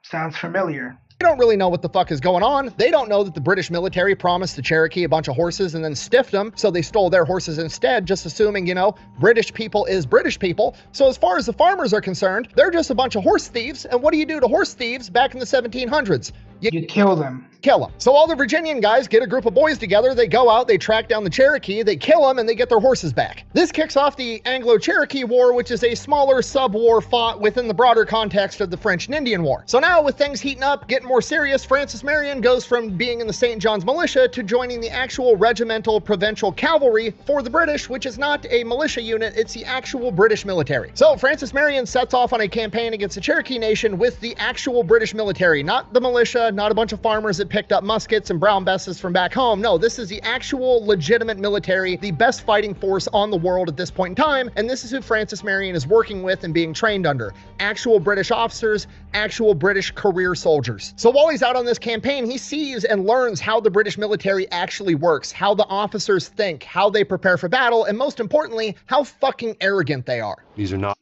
Sounds familiar. They don't really know what the fuck is going on. They don't know that the British military promised the Cherokee a bunch of horses and then stiffed them, so they stole their horses instead, just assuming, you know, British people is British people. So as far as the farmers are concerned, they're just a bunch of horse thieves, and what do you do to horse thieves back in the 1700s? You kill them. Kill them. So all the Virginian guys get a group of boys together, they go out, they track down the Cherokee, they kill them, and they get their horses back. This kicks off the Anglo-Cherokee War, which is a smaller sub-war fought within the broader context of the French and Indian War. So now with things heating up, getting more serious, Francis Marion goes from being in the St. John's militia to joining the actual regimental provincial cavalry for the British, which is not a militia unit, it's the actual British military. So Francis Marion sets off on a campaign against the Cherokee Nation with the actual British military, not the militia, not a bunch of farmers that picked up muskets and brown besses from back home. No, this is the actual legitimate military, the best fighting force on the world at this point in time, and this is who Francis Marion is working with and being trained under. Actual British officers, actual British career soldiers. So while he's out on this campaign, he sees and learns how the British military actually works, how the officers think, how they prepare for battle, and most importantly, how fucking arrogant they are. These are not.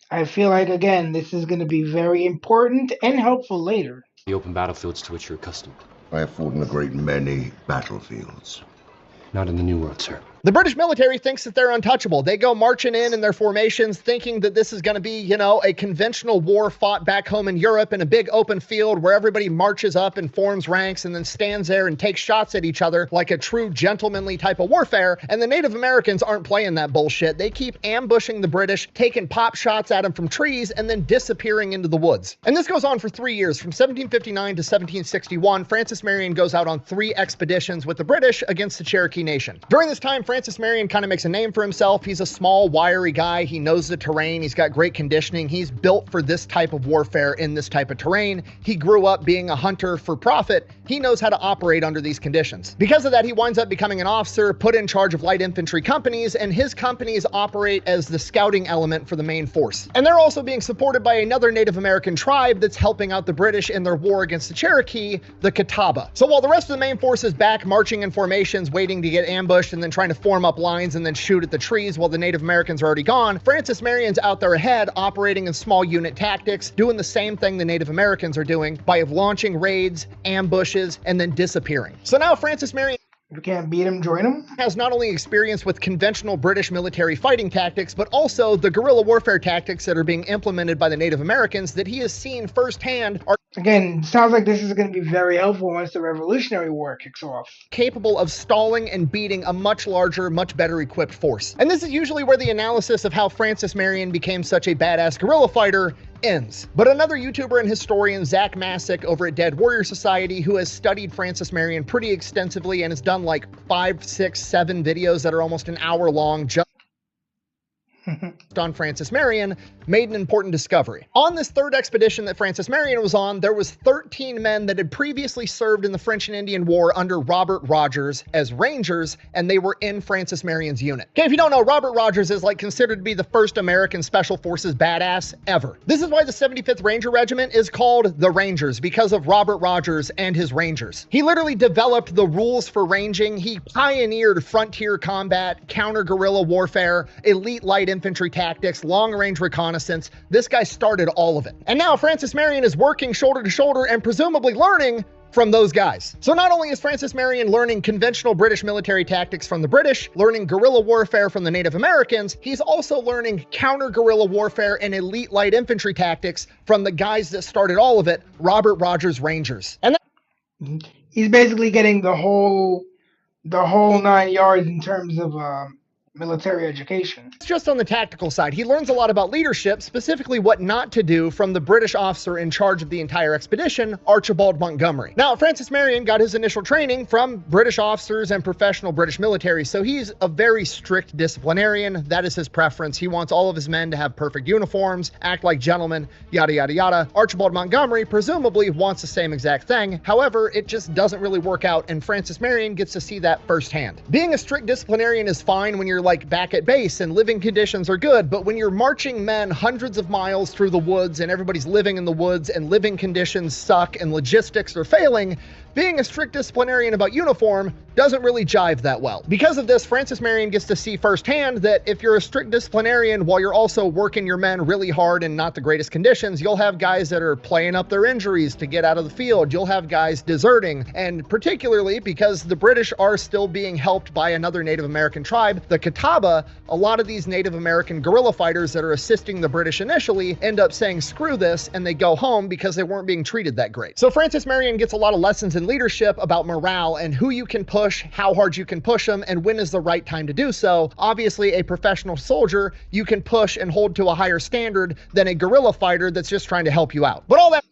I feel like, again, this is going to be very important and helpful later. The open battlefields to which you're accustomed. I have fought in a great many battlefields. Not in the New World, sir. The British military thinks that they're untouchable. They go marching in their formations thinking that this is going to be, you know, a conventional war fought back home in Europe in a big open field where everybody marches up and forms ranks and then stands there and takes shots at each other like a true gentlemanly type of warfare. And the Native Americans aren't playing that bullshit. They keep ambushing the British, taking pop shots at them from trees and then disappearing into the woods. And this goes on for 3 years. From 1759 to 1761, Francis Marion goes out on 3 expeditions with the British against the Cherokee Nation. During this time, Francis Marion kind of makes a name for himself. He's a small, wiry guy. He knows the terrain. He's got great conditioning. He's built for this type of warfare in this type of terrain. He grew up being a hunter for profit. He knows how to operate under these conditions. Because of that, he winds up becoming an officer, put in charge of light infantry companies, and his companies operate as the scouting element for the main force. And they're also being supported by another Native American tribe that's helping out the British in their war against the Cherokee, the Catawba. So while the rest of the main force is back marching in formations, waiting to get ambushed and then trying to form up lines and then shoot at the trees while the Native Americans are already gone, Francis Marion's out there ahead, operating in small unit tactics, doing the same thing the Native Americans are doing by launching raids, ambushes, and then disappearing. So now Francis Marion You can't beat him, join him. Has not only experience with conventional British military fighting tactics, but also the guerrilla warfare tactics that are being implemented by the Native Americans that he has seen firsthand are Again, sounds like this is going to be very helpful once the Revolutionary War kicks off. Capable of stalling and beating a much larger, much better equipped force. And this is usually where the analysis of how Francis Marion became such a badass guerrilla fighter ends. But another YouTuber and historian, Zach Masick over at Dead Warrior Society, who has studied Francis Marion pretty extensively and has done like 5, 6, 7 videos that are almost an hour long just on Francis Marion, made an important discovery. On this third expedition that Francis Marion was on, there was 13 men that had previously served in the French and Indian War under Robert Rogers as Rangers, and they were in Francis Marion's unit. Okay, if you don't know, Robert Rogers is like considered to be the first American Special Forces badass ever. This is why the 75th Ranger Regiment is called the Rangers, because of Robert Rogers and his Rangers. He literally developed the rules for ranging. He pioneered frontier combat, counter-guerrilla warfare, elite light infantry tactics, long-range reconnaissance. This guy started all of it. And now Francis Marion is working shoulder to shoulder and presumably learning from those guys. So not only is Francis Marion learning conventional British military tactics from the British, learning guerrilla warfare from the Native Americans, he's also learning counter-guerrilla warfare and elite light infantry tactics from the guys that started all of it, Robert Rogers Rangers. And he's basically getting the whole 9 yards in terms of military education. It's just on the tactical side. He learns a lot about leadership, specifically what not to do, from the British officer in charge of the entire expedition, Archibald Montgomery. Now, Francis Marion got his initial training from British officers and professional British military, so he's a very strict disciplinarian. That is his preference. He wants all of his men to have perfect uniforms, act like gentlemen, yada, yada, yada. Archibald Montgomery presumably wants the same exact thing. However, it just doesn't really work out, and Francis Marion gets to see that firsthand. Being a strict disciplinarian is fine when you're like back at base and living conditions are good, but when you're marching men hundreds of miles through the woods and everybody's living in the woods and living conditions suck and logistics are failing, being a strict disciplinarian about uniform doesn't really jive that well. Because of this, Francis Marion gets to see firsthand that if you're a strict disciplinarian while you're also working your men really hard in not the greatest conditions, you'll have guys that are playing up their injuries to get out of the field. You'll have guys deserting, and particularly because the British are still being helped by another Native American tribe, the Catawba, a lot of these Native American guerrilla fighters that are assisting the British initially end up saying screw this and they go home because they weren't being treated that great. So Francis Marion gets a lot of lessons in leadership about morale and who you can push, how hard you can push them, and when is the right time to do so. Obviously, a professional soldier, you can push and hold to a higher standard than a guerrilla fighter that's just trying to help you out. But all that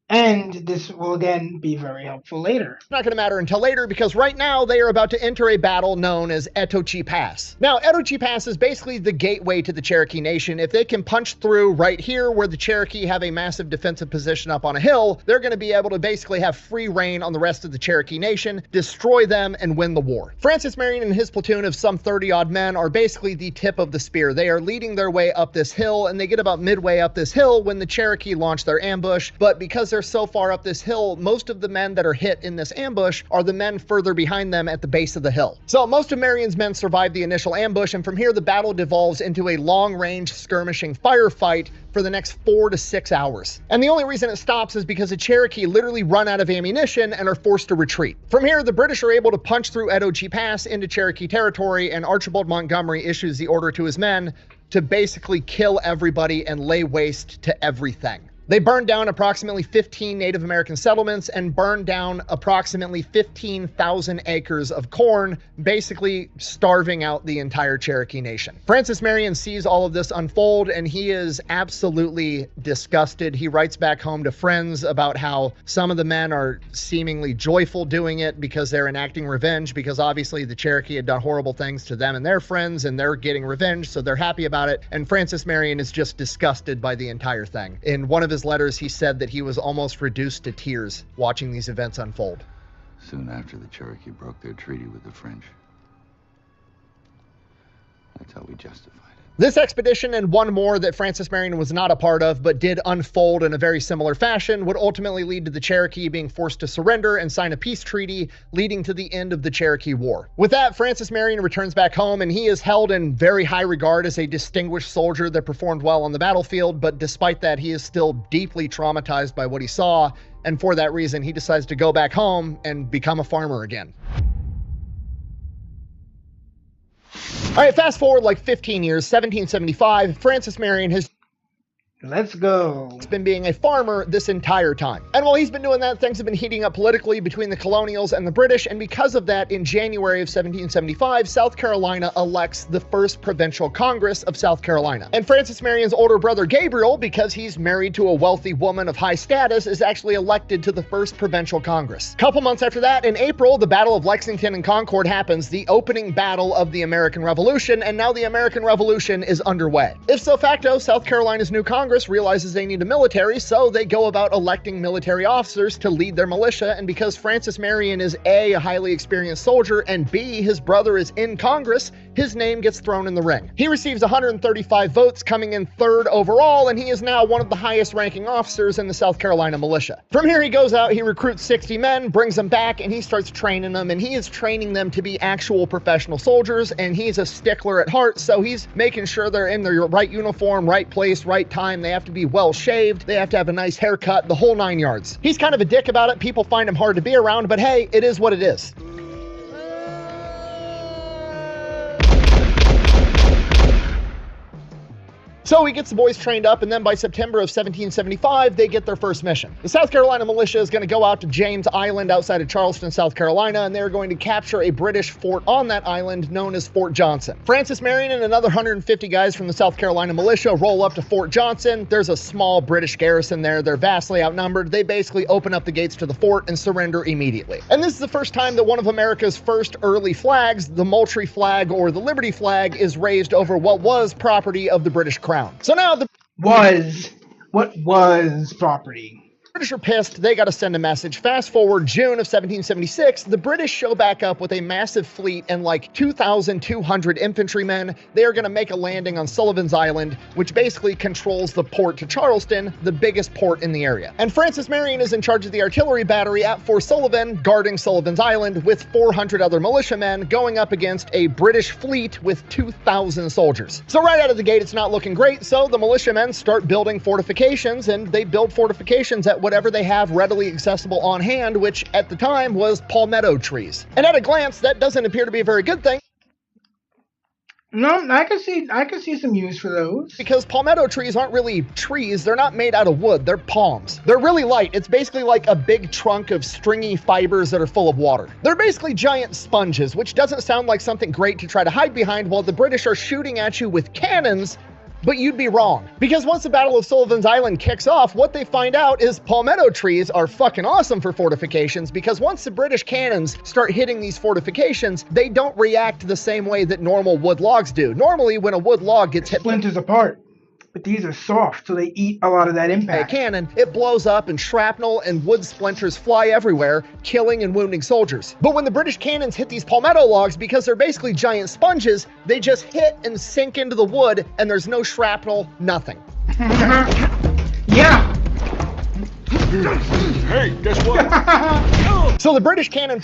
And this will again be very helpful later. It's not going to matter until later, because right now they are about to enter a battle known as Etochi Pass. Now, Etochi Pass is basically the gateway to the Cherokee Nation. If they can punch through right here where the Cherokee have a massive defensive position up on a hill, they're going to be able to basically have free reign on the rest of the Cherokee Nation, destroy them, and win the war. Francis Marion and his platoon of some 30-odd men are basically the tip of the spear. They are leading their way up this hill, and they get about midway up this hill when the Cherokee launch their ambush. But because they're so far up this hill, most of the men that are hit in this ambush are the men further behind them at the base of the hill. So most of Marion's men survive the initial ambush, and from here the battle devolves into a long-range skirmishing firefight for the next 4 to 6 hours. And the only reason it stops is because the Cherokee literally run out of ammunition and are forced to retreat. From here, the British are able to punch through Etochi Pass into Cherokee territory, and Archibald Montgomery issues the order to his men to basically kill everybody and lay waste to everything. They burned down approximately 15 Native American settlements and burned down approximately 15,000 acres of corn, basically starving out the entire Cherokee Nation. Francis Marion sees all of this unfold and he is absolutely disgusted. He writes back home to friends about how some of the men are seemingly joyful doing it because they're enacting revenge, because obviously the Cherokee had done horrible things to them and their friends, and they're getting revenge, so they're happy about it. And Francis Marion is just disgusted by the entire thing. In one of his letters, he said that he was almost reduced to tears watching these events unfold. Soon after the Cherokee broke their treaty with the French. That's how we justified it. This expedition and one more that Francis Marion was not a part of but did unfold in a very similar fashion would ultimately lead to the Cherokee being forced to surrender and sign a peace treaty, leading to the end of the Cherokee War. With that, Francis Marion returns back home and he is held in very high regard as a distinguished soldier that performed well on the battlefield, but despite that, he is still deeply traumatized by what he saw, and for that reason, he decides to go back home and become a farmer again. All right, fast forward like 15 years, 1775, Francis Marion has Let's go. He's been being a farmer this entire time. And while he's been doing that, things have been heating up politically between the colonials and the British, and because of that, in January of 1775, South Carolina elects the first provincial Congress of South Carolina. And Francis Marion's older brother Gabriel, because he's married to a wealthy woman of high status, is actually elected to the first provincial Congress. A couple months after that, in April, the Battle of Lexington and Concord happens, the opening battle of the American Revolution, and now the American Revolution is underway. Ipso facto, South Carolina's new Congress realizes they need a military, so they go about electing military officers to lead their militia, and because Francis Marion is A, a highly experienced soldier, and B, his brother is in Congress, his name gets thrown in the ring. He receives 135 votes, coming in third overall, and he is now one of the highest ranking officers in the South Carolina militia. From here he goes out, he recruits 60 men, brings them back, and he starts training them, and he is training them to be actual professional soldiers, and he's a stickler at heart, so he's making sure they're in their right uniform, right place, right time. They have to be well shaved, they have to have a nice haircut, the whole 9 yards. He's kind of a dick about it, people find him hard to be around, but hey, it is what it is. So he gets the boys trained up, and then by September of 1775, they get their first mission. The South Carolina militia is going to go out to James Island outside of Charleston, South Carolina, and they're going to capture a British fort on that island known as Fort Johnson. Francis Marion and another 150 guys from the South Carolina militia roll up to Fort Johnson. There's a small British garrison there. They're vastly outnumbered. They basically open up the gates to the fort and surrender immediately. And this is the first time that one of America's first early flags, the Moultrie flag or the Liberty flag, is raised over what was property of the British Crown. So now what was property? British are pissed, they gotta send a message. Fast forward June of 1776, the British show back up with a massive fleet and like 2,200 infantrymen. They are gonna make a landing on Sullivan's Island, which basically controls the port to Charleston, the biggest port in the area. And Francis Marion is in charge of the artillery battery at Fort Sullivan, guarding Sullivan's Island with 400 other militiamen going up against a British fleet with 2,000 soldiers. So right out of the gate, it's not looking great, so the militiamen start building fortifications, and they build fortifications at whatever they have readily accessible on hand, which at the time was palmetto trees. And at a glance, that doesn't appear to be a very good thing. No, I can see some use for those. Because palmetto trees aren't really trees, they're not made out of wood, they're palms. They're really light, it's basically like a big trunk of stringy fibers that are full of water. They're basically giant sponges, which doesn't sound like something great to try to hide behind while the British are shooting at you with cannons. But you'd be wrong, because once the Battle of Sullivan's Island kicks off, what they find out is palmetto trees are fucking awesome for fortifications, because once the British cannons start hitting these fortifications, they don't react the same way that normal wood logs do. Normally, when a wood log gets hit, splinters apart. But these are soft, so they eat a lot of that impact. A cannon, it blows up and shrapnel and wood splinters fly everywhere, killing and wounding soldiers. But when the British cannons hit these palmetto logs, because they're basically giant sponges, they just hit and sink into the wood, and there's no shrapnel, nothing. Yeah. Hey, guess what? So the British cannon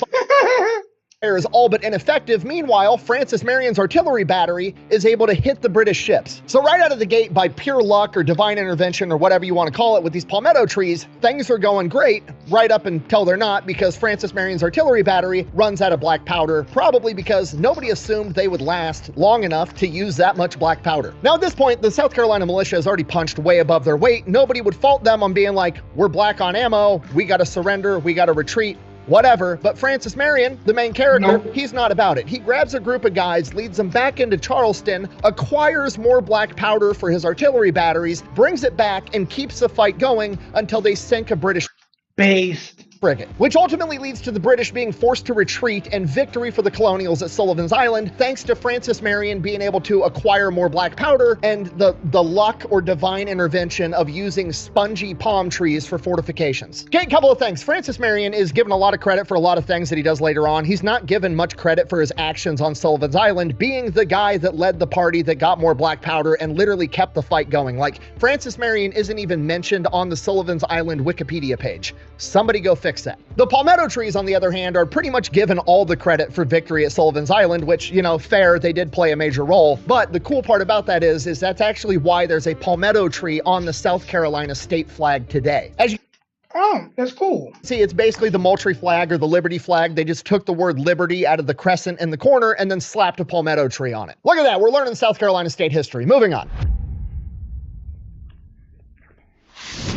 is all but ineffective. Meanwhile, Francis Marion's artillery battery is able to hit the British ships. So right out of the gate, by pure luck or divine intervention or whatever you want to call it with these palmetto trees, things are going great right up until they're not, because Francis Marion's artillery battery runs out of black powder, probably because nobody assumed they would last long enough to use that much black powder. Now at this point, the South Carolina militia has already punched way above their weight. Nobody would fault them on being like, we're black on ammo, we gotta surrender, we gotta retreat. Whatever, but Francis Marion, the main character, he's not about it. He grabs a group of guys, leads them back into Charleston, acquires more black powder for his artillery batteries, brings it back, and keeps the fight going until they sink a British based frigate, which ultimately leads to the British being forced to retreat and victory for the colonials at Sullivan's Island, thanks to Francis Marion being able to acquire more black powder and the luck or divine intervention of using spongy palm trees for fortifications. Okay, a couple of things. Francis Marion is given a lot of credit for a lot of things that he does later on. He's not given much credit for his actions on Sullivan's Island, being the guy that led the party that got more black powder and literally kept the fight going. Like, Francis Marion isn't even mentioned on the Sullivan's Island Wikipedia page. Somebody go fix that. The palmetto trees, on the other hand, are pretty much given all the credit for victory at Sullivan's Island, which, you know, fair, they did play a major role. But the cool part about that is that's actually why there's a palmetto tree on the South Carolina state flag today. As you that's cool. see, it's basically the Moultrie flag or the Liberty flag. They just took the word liberty out of the crescent in the corner and then slapped a palmetto tree on it. Look at that. We're learning South Carolina state history. Moving on.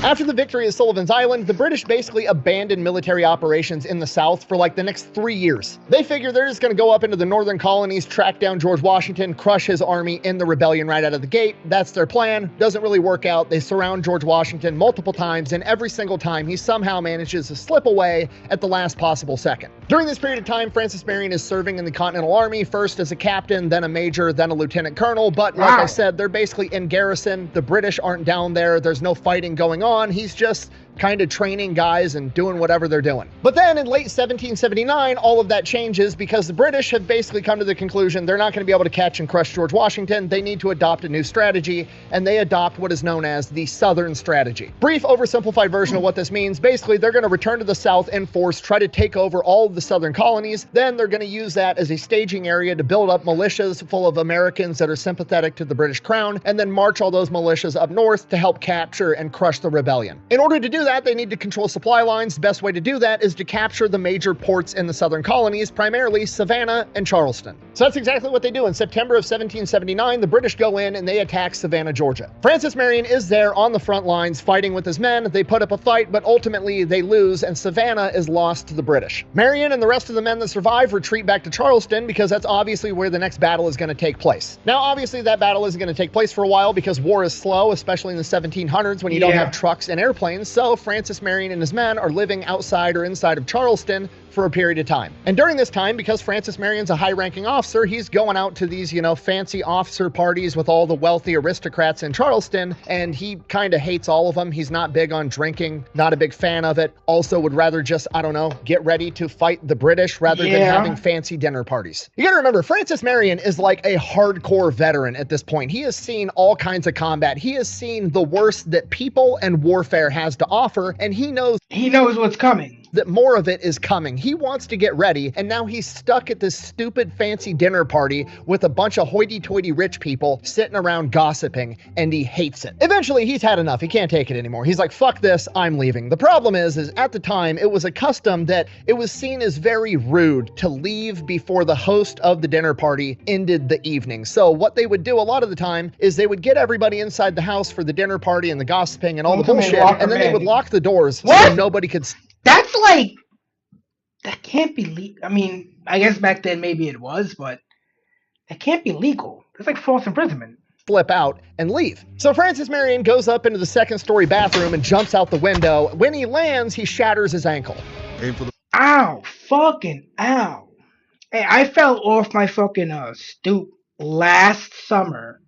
After the victory at Sullivan's Island, the British basically abandoned military operations in the South for like the next 3 years. They figure they're just going to go up into the northern colonies, track down George Washington, crush his army in the rebellion right out of the gate. That's their plan. Doesn't really work out. They surround George Washington multiple times, and every single time he somehow manages to slip away at the last possible second. During this period of time, Francis Marion is serving in the Continental Army, first as a captain, then a major, then a lieutenant colonel. But like I said, they're basically in garrison. The British aren't down there. There's no fighting going on. He's just kind of training guys and doing whatever they're doing. But then in late 1779, all of that changes because the British have basically come to the conclusion they're not going to be able to catch and crush George Washington. They need to adopt a new strategy, and they adopt what is known as the Southern Strategy. Brief, oversimplified version of what this means. Basically, they're going to return to the South in force, try to take over all of the Southern colonies. Then they're going to use that as a staging area to build up militias full of Americans that are sympathetic to the British Crown, and then march all those militias up north to help capture and crush the rebellion. In order to do that, they need to control supply lines. The best way to do that is to capture the major ports in the southern colonies, primarily Savannah and Charleston. So that's exactly what they do. In September of 1779, the British go in and they attack Savannah, Georgia. Francis Marion is there on the front lines fighting with his men. They put up a fight, but ultimately they lose, and Savannah is lost to the British. Marion and the rest of the men that survive retreat back to Charleston because that's obviously where the next battle is going to take place. Now, obviously that battle isn't going to take place for a while because war is slow, especially in the 1700s when you don't have trucks and airplanes. So Francis Marion and his men are living outside or inside of Charleston for a period of time. And during this time, because Francis Marion's a high-ranking officer, he's going out to these, fancy officer parties with all the wealthy aristocrats in Charleston, and he kind of hates all of them. He's not big on drinking, not a big fan of it. Also would rather just, get ready to fight the British rather than having fancy dinner parties. You gotta remember, Francis Marion is like a hardcore veteran at this point. He has seen all kinds of combat. He has seen the worst that people and warfare has to offer, and he knows what's coming. That more of it is coming. He wants to get ready, and now he's stuck at this stupid fancy dinner party with a bunch of hoity-toity rich people sitting around gossiping, and he hates it. Eventually, he's had enough. He can't take it anymore. He's like, fuck this, I'm leaving. The problem is at the time, it was a custom that it was seen as very rude to leave before the host of the dinner party ended the evening. So what they would do a lot of the time is they would get everybody inside the house for the dinner party and the gossiping and all the bullshit, and then they would lock the doors so nobody could... That's that can't be legal. I mean, I guess back then maybe it was, but that can't be legal. It's like false imprisonment. Flip out and leave. So Francis Marion goes up into the second-story bathroom and jumps out the window. When he lands, he shatters his ankle. Ow! Fucking ow! Hey, I fell off my fucking stoop last summer,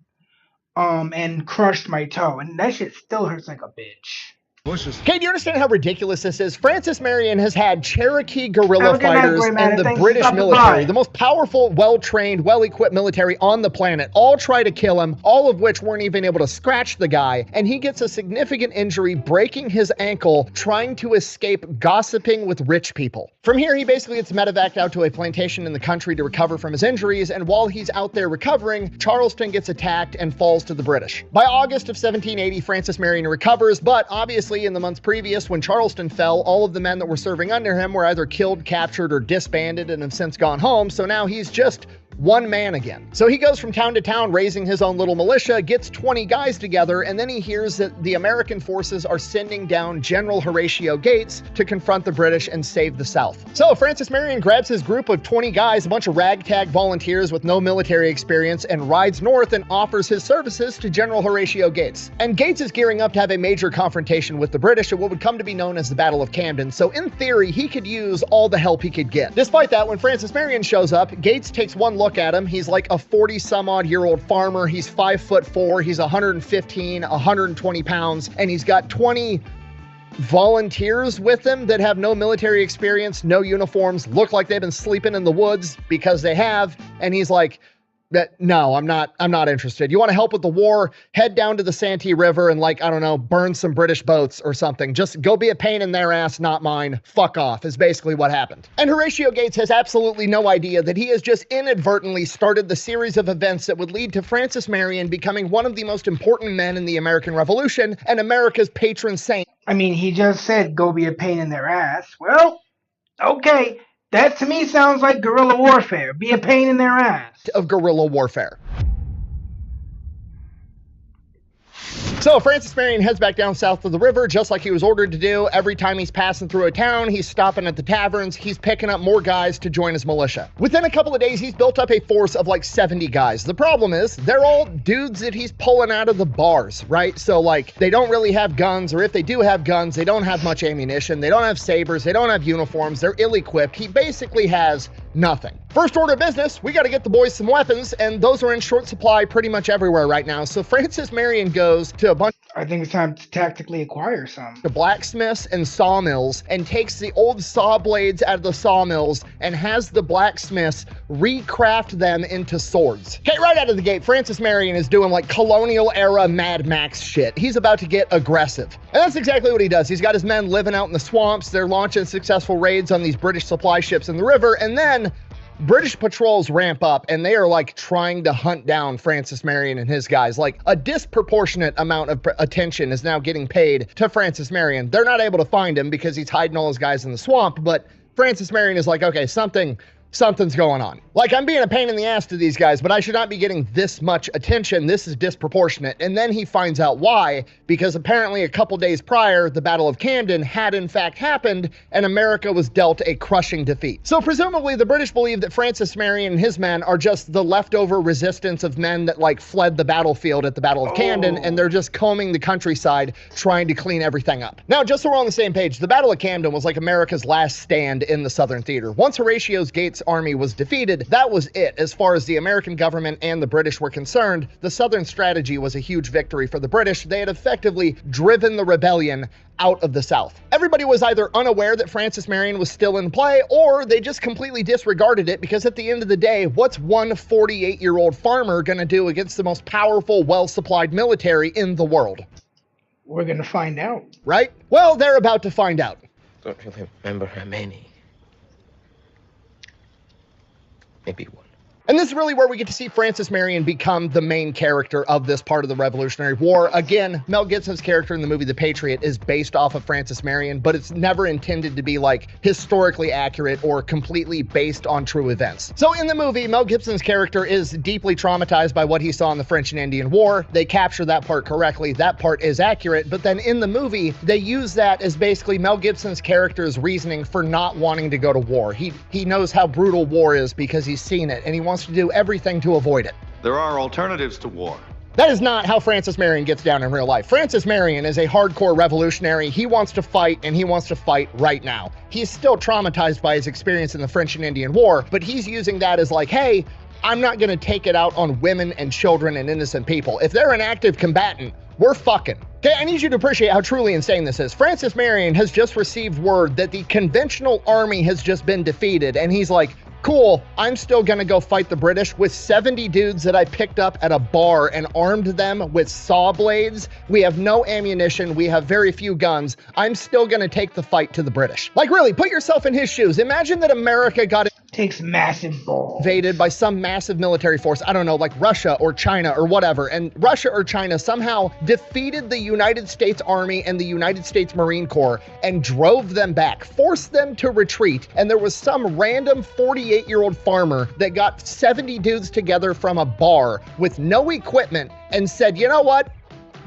and crushed my toe, and that shit still hurts like a bitch. Okay, do you understand how ridiculous this is? Francis Marion has had Cherokee guerrilla fighters and the British military, the most powerful, well-trained, well-equipped military on the planet, all try to kill him, all of which weren't even able to scratch the guy, and he gets a significant injury breaking his ankle trying to escape gossiping with rich people. From here, he basically gets medevaced out to a plantation in the country to recover from his injuries, and while he's out there recovering, Charleston gets attacked and falls to the British. By August of 1780, Francis Marion recovers, but obviously in the months previous, when Charleston fell, all of the men that were serving under him were either killed, captured, or disbanded and have since gone home, so now he's just one man again. So he goes from town to town raising his own little militia, gets 20 guys together, and then he hears that the American forces are sending down General Horatio Gates to confront the British and save the South. So Francis Marion grabs his group of 20 guys, a bunch of ragtag volunteers with no military experience, and rides north and offers his services to General Horatio Gates. And Gates is gearing up to have a major confrontation with the British at what would come to be known as the Battle of Camden, so in theory, he could use all the help he could get. Despite that, when Francis Marion shows up, Gates takes one look at him. He's like a 40-some-odd-year-old farmer. He's 5'4". He's 115, 120 pounds, and he's got 20 volunteers with him that have no military experience, no uniforms, look like they've been sleeping in the woods because they have. And he's like, no, I'm not interested. You want to help with the war? Head down to the Santee River and burn some British boats or something. Just go be a pain in their ass, not mine. Fuck off is basically what happened. And Horatio Gates has absolutely no idea that he has just inadvertently started the series of events that would lead to Francis Marion becoming one of the most important men in the American Revolution and America's patron saint. I mean, he just said, go be a pain in their ass. Well, okay. That to me sounds like guerrilla warfare. Be a pain in their ass. Of guerrilla warfare. So Francis Marion heads back down south of the river, just like he was ordered to do. Every time he's passing through a town, he's stopping at the taverns, he's picking up more guys to join his militia. Within a couple of days, he's built up a force of like 70 guys. The problem is, they're all dudes that he's pulling out of the bars, right? So they don't really have guns, or if they do have guns, they don't have much ammunition, they don't have sabers, they don't have uniforms, they're ill-equipped. He basically has nothing. First order of business, we got to get the boys some weapons, and those are in short supply pretty much everywhere right now. So Francis Marion goes to a bunch... I think it's time to tactically acquire some. ...to blacksmiths and sawmills, and takes the old saw blades out of the sawmills and has the blacksmiths recraft them into swords. Okay, right out of the gate, Francis Marion is doing colonial era Mad Max shit. He's about to get aggressive. And that's exactly what he does. He's got his men living out in the swamps. They're launching successful raids on these British supply ships in the river, and then British patrols ramp up and they are trying to hunt down Francis Marion and his guys. A disproportionate amount of attention is now getting paid to Francis Marion. They're not able to find him because he's hiding all his guys in the swamp, but Francis Marion is okay, something something's going on. Like, I'm being a pain in the ass to these guys, but I should not be getting this much attention. This is disproportionate. And then he finds out why, because apparently a couple days prior, the Battle of Camden had in fact happened, and America was dealt a crushing defeat. So presumably the British believe that Francis Marion and his men are just the leftover resistance of men that like fled the battlefield at the Battle of Camden, and they're just combing the countryside trying to clean everything up. Now, just so we're on the same page, the Battle of Camden was like America's last stand in the Southern Theater. Once Horatio Gates' army was defeated, that was it. As far as the American government and the British were concerned, the Southern strategy was a huge victory for the British. They had effectively driven the rebellion out of the South. Everybody was either unaware that Francis Marion was still in play, or they just completely disregarded it, because at the end of the day, what's one 48-year-old farmer gonna do against the most powerful, well-supplied military in the world? We're gonna find out. Right? Well, they're about to find out. Don't really remember how many. Maybe one. And this is really where we get to see Francis Marion become the main character of this part of the Revolutionary War. Again, Mel Gibson's character in the movie The Patriot is based off of Francis Marion, but it's never intended to be like historically accurate or completely based on true events. So in the movie, Mel Gibson's character is deeply traumatized by what he saw in the French and Indian War. They capture that part correctly. That part is accurate. But then in the movie, they use that as basically Mel Gibson's character's reasoning for not wanting to go to war. He knows how brutal war is because he's seen it, and he wants to do everything to avoid it. There are alternatives to war. That is not how Francis Marion gets down in real life. Francis Marion is a hardcore revolutionary. He wants to fight, and he wants to fight right now. He's still traumatized by his experience in the French and Indian War, but he's using that as like, hey, I'm not going to take it out on women and children and innocent people. If they're an active combatant, we're fucking. Okay, I need you to appreciate how truly insane this is. Francis Marion has just received word that the conventional army has just been defeated, and he's like, cool, I'm still gonna go fight the British with 70 dudes that I picked up at a bar and armed them with saw blades. We have no ammunition. We have very few guns. I'm still gonna take the fight to the British. Like, really, put yourself in his shoes. Imagine that America got takes massive balls. Invaded by some massive military force, I don't know, like Russia or China or whatever, and Russia or China somehow defeated the United States Army and the United States Marine Corps and drove them back, forced them to retreat, and there was some random 48-year-old farmer that got 70 dudes together from a bar with no equipment and said, you know what?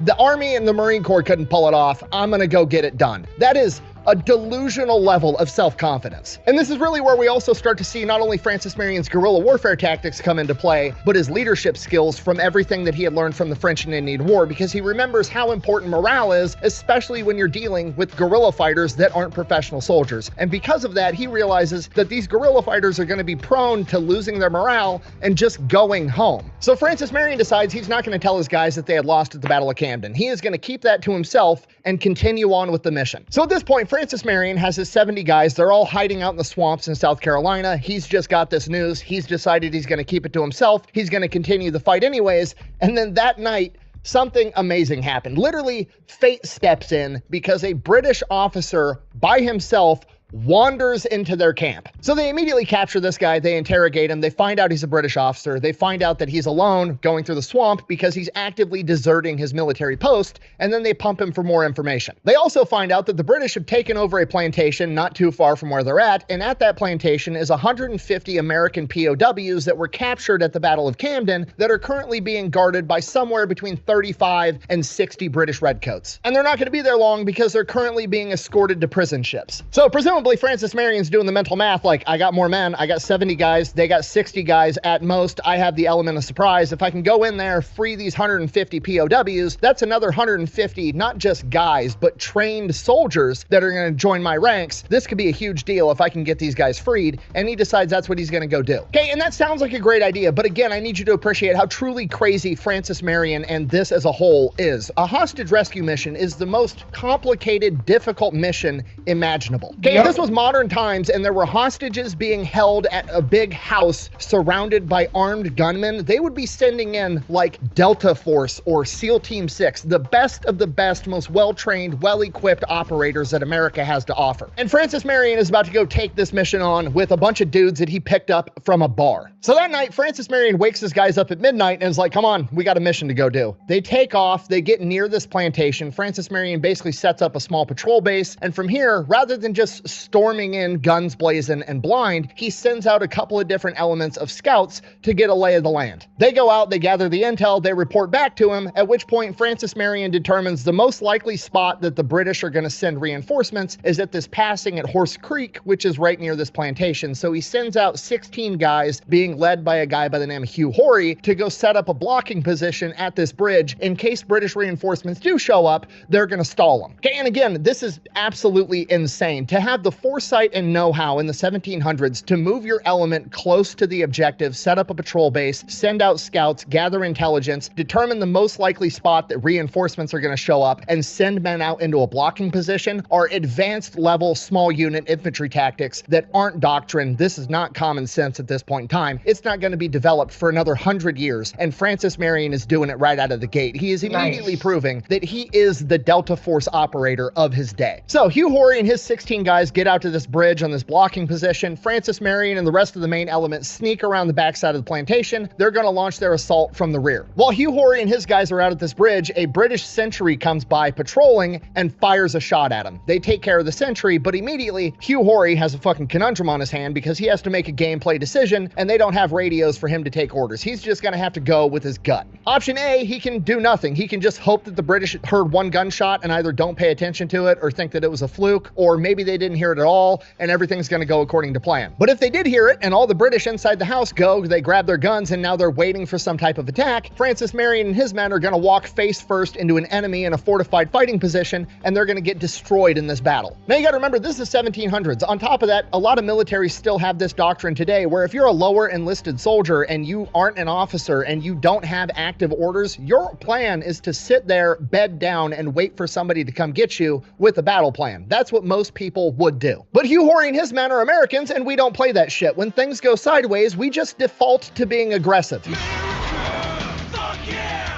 The Army and the Marine Corps couldn't pull it off. I'm gonna go get it done. That is a delusional level of self-confidence. And this is really where we also start to see not only Francis Marion's guerrilla warfare tactics come into play, but his leadership skills from everything that he had learned from the French and Indian War, because he remembers how important morale is, especially when you're dealing with guerrilla fighters that aren't professional soldiers. And because of that, he realizes that these guerrilla fighters are going to be prone to losing their morale and just going home. So Francis Marion decides he's not going to tell his guys that they had lost at the Battle of Camden. He is going to keep that to himself and continue on with the mission. So at this point, Francis Marion has his 70 guys. They're all hiding out in the swamps in South Carolina. He's just got this news. He's decided he's going to keep it to himself. He's going to continue the fight anyways. And then that night, something amazing happened. Literally, fate steps in because a British officer by himself wanders into their camp. So they immediately capture this guy, they interrogate him, they find out he's a British officer, they find out that he's alone going through the swamp because he's actively deserting his military post, and then they pump him for more information. They also find out that the British have taken over a plantation not too far from where they're at, and at that plantation is 150 American POWs that were captured at the Battle of Camden that are currently being guarded by somewhere between 35 and 60 British redcoats. And they're not going to be there long because they're currently being escorted to prison ships. So presumably Francis Marion's doing the mental math like, I got more men, I got 70 guys, they got 60 guys at most, I have the element of surprise. If I can go in there, free these 150 POWs, that's another 150, not just guys, but trained soldiers that are going to join my ranks. This could be a huge deal if I can get these guys freed, and he decides that's what he's going to go do. Okay, and that sounds like a great idea, but again, I need you to appreciate how truly crazy Francis Marion and this as a whole is. A hostage rescue mission is the most complicated, difficult mission imaginable. Okay, Yep. This was modern times and there were hostages being held at a big house surrounded by armed gunmen. They would be sending in like Delta Force or SEAL Team 6, the best of the best, most well-trained, well-equipped operators that America has to offer. And Francis Marion is about to go take this mission on with a bunch of dudes that he picked up from a bar. So that night, Francis Marion wakes his guys up at midnight and is like, come on, we got a mission to go do. They take off, they get near this plantation. Francis Marion basically sets up a small patrol base, and from here, rather than just storming in, guns blazing and blind, he sends out a couple of different elements of scouts to get a lay of the land. They go out, they gather the intel, they report back to him, at which point Francis Marion determines the most likely spot that the British are going to send reinforcements is at this passing at Horse Creek, which is right near this plantation. So he sends out 16 guys being led by a guy by the name of Hugh Horry to go set up a blocking position at this bridge in case British reinforcements do show up, they're going to stall them. Okay, and again, this is absolutely insane. To have the foresight and know-how in the 1700s to move your element close to the objective, set up a patrol base, send out scouts, gather intelligence, determine the most likely spot that reinforcements are going to show up, and send men out into a blocking position are advanced level small unit infantry tactics that aren't doctrine. This is not common sense at this point in time. It's not going to be developed for another 100 years, and Francis Marion is doing it right out of the gate. He is immediately proving that he is the Delta Force operator of his day. So Hugh Horry and his 16 guys get out to this bridge on this blocking position. Francis Marion and the rest of the main element sneak around the backside of the plantation. They're going to launch their assault from the rear. While Hugh Horry and his guys are out at this bridge, a British sentry comes by patrolling and fires a shot at him. They take care of the sentry, but immediately Hugh Horry has a fucking conundrum on his hand because he has to make a gameplay decision and they don't have radios for him to take orders. He's just going to have to go with his gut. Option A, he can do nothing. He can just hope that the British heard one gunshot and either don't pay attention to it or think that it was a fluke, or maybe they didn't hear it at all and everything's going to go according to plan. But if they did hear it and all the British inside the house go, they grab their guns and now they're waiting for some type of attack, Francis Marion and his men are going to walk face first into an enemy in a fortified fighting position and they're going to get destroyed in this battle. Now you got to remember, this is 1700s. On top of that, a lot of militaries still have this doctrine today where if you're a lower enlisted soldier and you aren't an officer and you don't have active orders, your plan is to sit there, bed down, and wait for somebody to come get you with a battle plan. That's what most people would do. But Hugh Horry and his men are Americans and we don't play that shit. When things go sideways, we just default to being aggressive.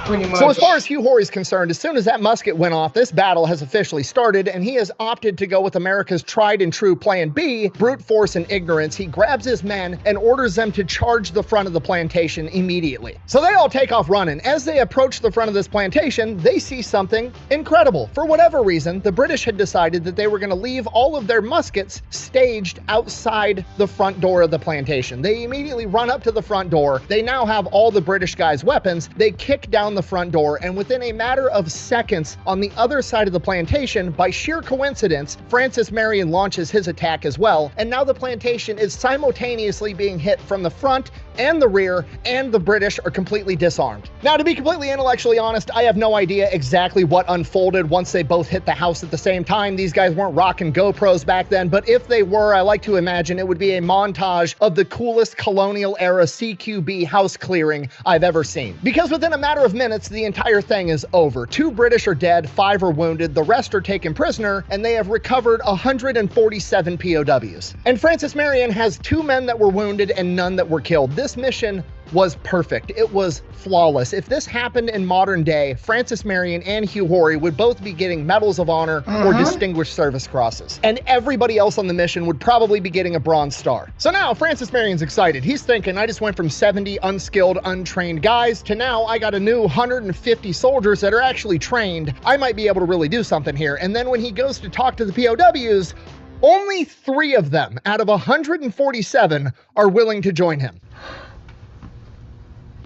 So as far as Hugh Horry is concerned, as soon as that musket went off, this battle has officially started, and he has opted to go with America's tried and true plan B, brute force and ignorance. He grabs his men and orders them to charge the front of the plantation immediately. So they all take off running. As they approach the front of this plantation, they see something incredible. For whatever reason, the British had decided that they were going to leave all of their muskets staged outside the front door of the plantation. They immediately run up to the front door. They now have all the British guys' weapons. They kick down the front door, and within a matter of seconds on the other side of the plantation, by sheer coincidence, Francis Marion launches his attack as well, and now the plantation is simultaneously being hit from the front and the rear, and the British are completely disarmed. Now, to be completely intellectually honest, I have no idea exactly what unfolded once they both hit the house at the same time. These guys weren't rocking GoPros back then, but if they were, I like to imagine it would be a montage of the coolest colonial era CQB house clearing I've ever seen. Because within a matter of minutes, the entire thing is over. 2 British are dead, 5 are wounded, the rest are taken prisoner, and they have recovered 147 POWs. And Francis Marion has 2 men that were wounded and none that were killed. This mission was perfect. It was flawless. If this happened in modern day, Francis Marion and Hugh Horry would both be getting Medals of Honor or Distinguished Service Crosses. And everybody else on the mission would probably be getting a Bronze Star. So now Francis Marion's excited. He's thinking, I just went from 70 unskilled, untrained guys to now I got a new 150 soldiers that are actually trained. I might be able to really do something here. And then when he goes to talk to the POWs, only 3 of them out of 147 are willing to join him.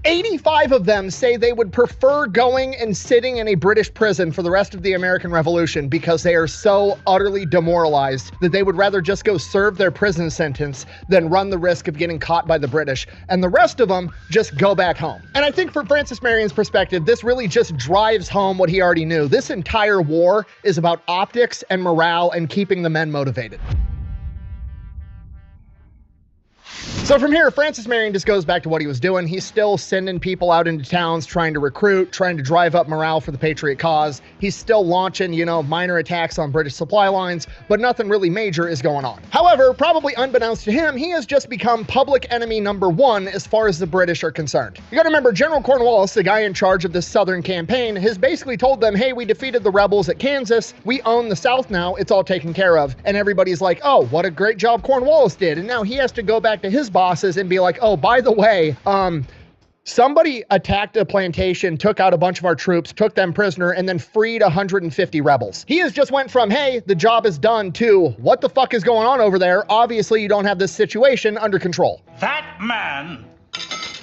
85 of them say they would prefer going and sitting in a British prison for the rest of the American Revolution because they are so utterly demoralized that they would rather just go serve their prison sentence than run the risk of getting caught by the British. And the rest of them just go back home. And I think from Francis Marion's perspective, this really just drives home what he already knew. This entire war is about optics and morale and keeping the men motivated. So from here, Francis Marion just goes back to what he was doing. He's still sending people out into towns, trying to recruit, trying to drive up morale for the Patriot cause. He's still launching, minor attacks on British supply lines, but nothing really major is going on. However, probably unbeknownst to him, he has just become public enemy number 1 as far as the British are concerned. You gotta remember, General Cornwallis, the guy in charge of this southern campaign, has basically told them, hey, we defeated the rebels at Kansas. We own the South now. It's all taken care of. And everybody's like, oh, what a great job Cornwallis did. And now he has to go back to his bosses and be like, oh, by the way, Somebody attacked a plantation, took out a bunch of our troops, took them prisoner, and then freed 150 rebels. He has just went from, hey, the job is done, to what the fuck is going on over there? Obviously, you don't have this situation under control. That man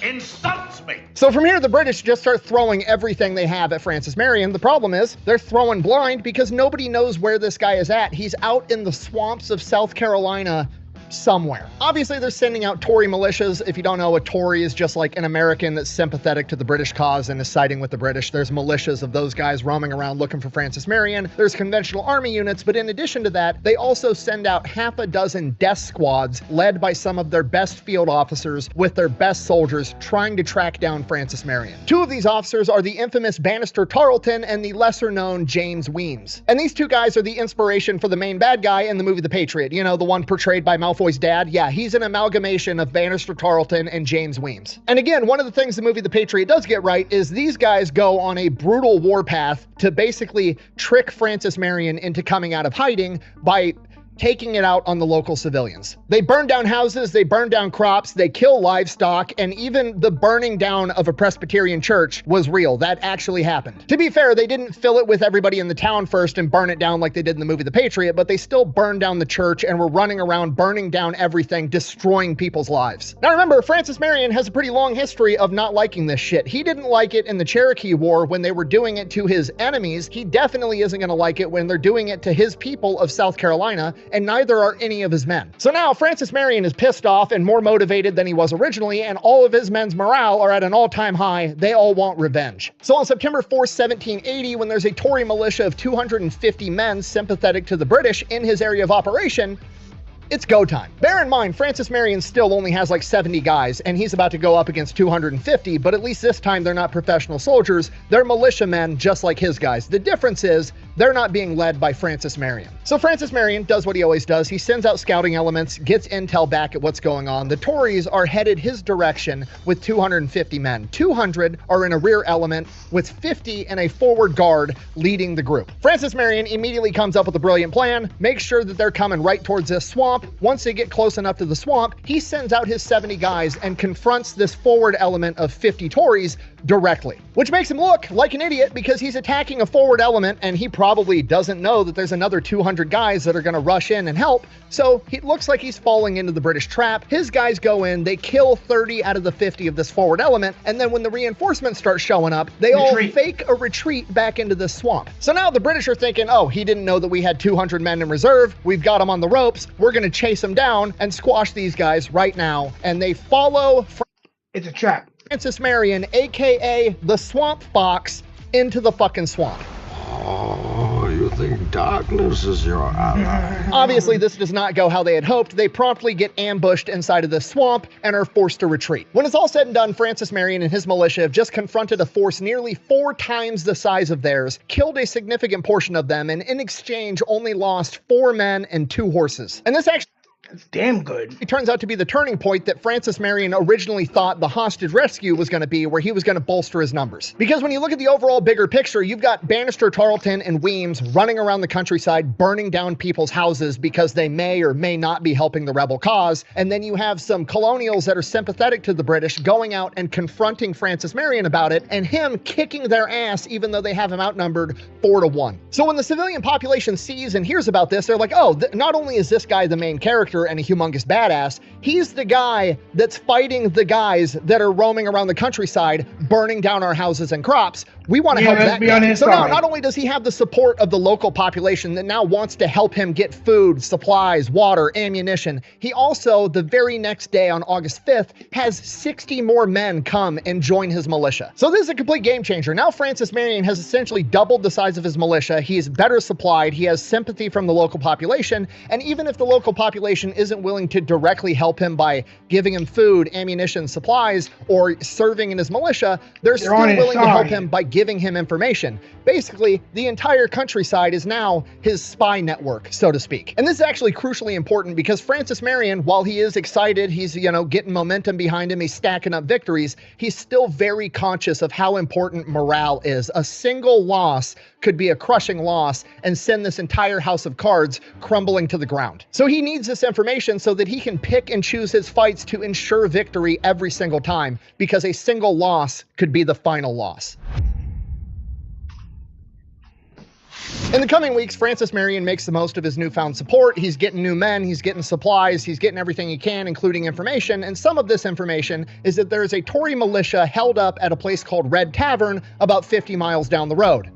insults me. So from here, the British just start throwing everything they have at Francis Marion. The problem is they're throwing blind because nobody knows where this guy is at. He's out in the swamps of South Carolina somewhere. Obviously, they're sending out Tory militias. If you don't know, a Tory is just like an American that's sympathetic to the British cause and is siding with the British. There's militias of those guys roaming around looking for Francis Marion. There's conventional army units, but in addition to that, they also send out half a dozen death squads led by some of their best field officers with their best soldiers trying to track down Francis Marion. Two of these officers are the infamous Bannister Tarleton and the lesser-known James Weems. And these two guys are the inspiration for the main bad guy in the movie The Patriot. You know, the one portrayed by Malfoy's dad? Yeah, he's an amalgamation of Bannister Tarleton and James Weems. And again, one of the things the movie The Patriot does get right is these guys go on a brutal warpath to basically trick Francis Marion into coming out of hiding by taking it out on the local civilians. They burn down houses, they burn down crops, they kill livestock, and even the burning down of a Presbyterian church was real. That actually happened. To be fair, they didn't fill it with everybody in the town first and burn it down like they did in the movie The Patriot, but they still burned down the church and were running around burning down everything, destroying people's lives. Now remember, Francis Marion has a pretty long history of not liking this shit. He didn't like it in the Cherokee War when they were doing it to his enemies. He definitely isn't going to like it when they're doing it to his people of South Carolina, and neither are any of his men. So now Francis Marion is pissed off and more motivated than he was originally, and all of his men's morale are at an all-time high. They all want revenge. So on September 4th, 1780, when there's a Tory militia of 250 men sympathetic to the British in his area of operation, it's go time. Bear in mind, Francis Marion still only has like 70 guys, and he's about to go up against 250, but at least this time they're not professional soldiers. They're militiamen just like his guys. The difference is they're not being led by Francis Marion. So Francis Marion does what he always does. He sends out scouting elements, gets intel back at what's going on. The Tories are headed his direction with 250 men. 200 are in a rear element with 50 in a forward guard leading the group. Francis Marion immediately comes up with a brilliant plan, makes sure that they're coming right towards this swamp. Once they get close enough to the swamp, he sends out his 70 guys and confronts this forward element of 50 Tories directly, which makes him look like an idiot because he's attacking a forward element and he probably doesn't know that there's another 200 guys that are going to rush in and help. So it looks like he's falling into the British trap. His guys go in, they kill 30 out of the 50 of this forward element, and then when the reinforcements start showing up, they all fake a retreat back into the swamp. So now the British are thinking, oh, he didn't know that we had 200 men in reserve. We've got him on the ropes. We're going to chase him down and squash these guys right now. And they follow it's a trap. Francis Marion, aka the Swamp Fox, into the fucking swamp. Oh, you think darkness is your ally? Obviously, this does not go how they had hoped. They promptly get ambushed inside of the swamp and are forced to retreat. When it's all said and done, Francis Marion and his militia have just confronted a force nearly 4 times the size of theirs, killed a significant portion of them, and in exchange only lost 4 men and 2 horses. And this actually That's damn good. It turns out to be the turning point that Francis Marion originally thought the hostage rescue was going to be, where he was going to bolster his numbers. Because when you look at the overall bigger picture, you've got Bannister, Tarleton, and Weems running around the countryside, burning down people's houses because they may or may not be helping the rebel cause. And then you have some colonials that are sympathetic to the British going out and confronting Francis Marion about it, and him kicking their ass even though they have him outnumbered 4-1. So when the civilian population sees and hears about this, they're like, oh, not only is this guy the main character and a humongous badass, he's the guy that's fighting the guys that are roaming around the countryside, burning down our houses and crops. We want to help that guy. So now, not only does he have the support of the local population that now wants to help him get food, supplies, water, ammunition, he also, the very next day on August 5th, has 60 more men come and join his militia. So this is a complete game changer. Now Francis Marion has essentially doubled the size of his militia. He is better supplied. He has sympathy from the local population. And even if the local population isn't willing to directly help him by giving him food, ammunition, supplies, or serving in his militia, they're still willing to help him by giving him information. Basically, the entire countryside is now his spy network, so to speak. And this is actually crucially important because Francis Marion, while he is excited, he's, getting momentum behind him, he's stacking up victories, he's still very conscious of how important morale is. A single loss could be a crushing loss and send this entire house of cards crumbling to the ground. So he needs this information so that he can pick and choose his fights to ensure victory every single time, because a single loss could be the final loss. In the coming weeks, Francis Marion makes the most of his newfound support. He's getting new men, he's getting supplies, he's getting everything he can, including information. And some of this information is that there's a Tory militia held up at a place called Red Tavern about 50 miles down the road.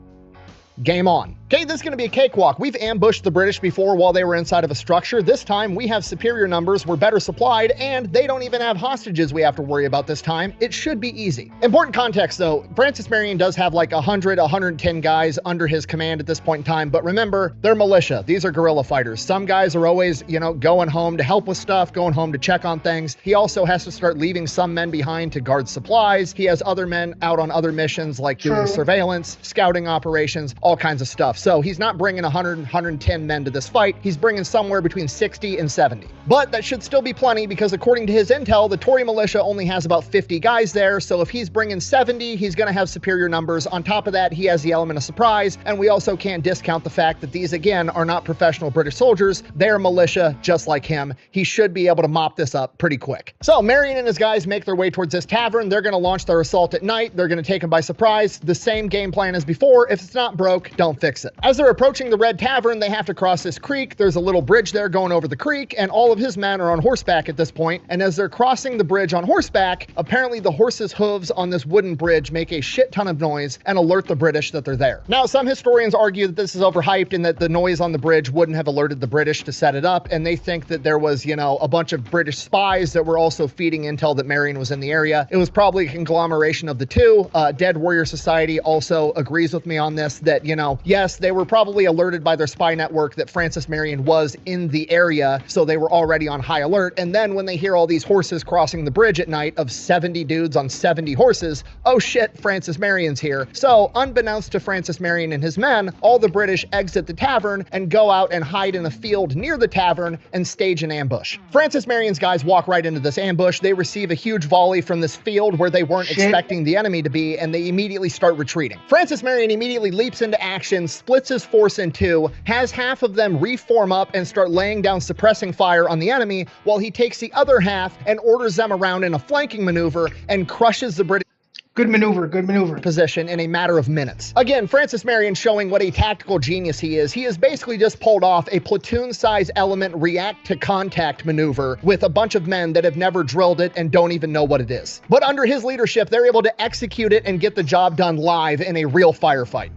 Game on. Okay, this is going to be a cakewalk. We've ambushed the British before while they were inside of a structure. This time, we have superior numbers, we're better supplied, and they don't even have hostages we have to worry about this time. It should be easy. Important context, though. Francis Marion does have like 110 guys under his command at this point in time, but remember, they're militia. These are guerrilla fighters. Some guys are always, going home to help with stuff, going home to check on things. He also has to start leaving some men behind to guard supplies. He has other men out on other missions like doing surveillance, scouting operations, all kinds of stuff. So he's not bringing 110 men to this fight. He's bringing somewhere between 60 and 70. But that should still be plenty because according to his intel, the Tory militia only has about 50 guys there. So if he's bringing 70, he's going to have superior numbers. On top of that, he has the element of surprise. And we also can't discount the fact that these, again, are not professional British soldiers. They're militia just like him. He should be able to mop this up pretty quick. So Marion and his guys make their way towards this tavern. They're going to launch their assault at night. They're going to take him by surprise. The same game plan as before. If it's not broke, don't fix it. As they're approaching the Red Tavern, they have to cross this creek. There's a little bridge there going over the creek, and all of his men are on horseback at this point. And as they're crossing the bridge on horseback, apparently the horses' hooves on this wooden bridge make a shit ton of noise and alert the British that they're there. Now, some historians argue that this is overhyped and that the noise on the bridge wouldn't have alerted the British to set it up, and they think that there was, a bunch of British spies that were also feeding intel that Marion was in the area. It was probably a conglomeration of the two. Dead Warrior Society also agrees with me on this, that, yes, they were probably alerted by their spy network that Francis Marion was in the area, so they were already on high alert. And then when they hear all these horses crossing the bridge at night of 70 dudes on 70 horses, oh shit, Francis Marion's here. So unbeknownst to Francis Marion and his men, all the British exit the tavern and go out and hide in a field near the tavern and stage an ambush. Francis Marion's guys walk right into this ambush. They receive a huge volley from this field where they weren't expecting the enemy to be, and they immediately start retreating. Francis Marion immediately leaps into action, splits his force in two, has half of them reform up and start laying down suppressing fire on the enemy, while he takes the other half and orders them around in a flanking maneuver and crushes the British good maneuver position in a matter of minutes. Again, Francis Marion showing what a tactical genius he is. He has basically just pulled off a platoon-size element react to contact maneuver with a bunch of men that have never drilled it and don't even know what it is. But under his leadership, they're able to execute it and get the job done live in a real firefight.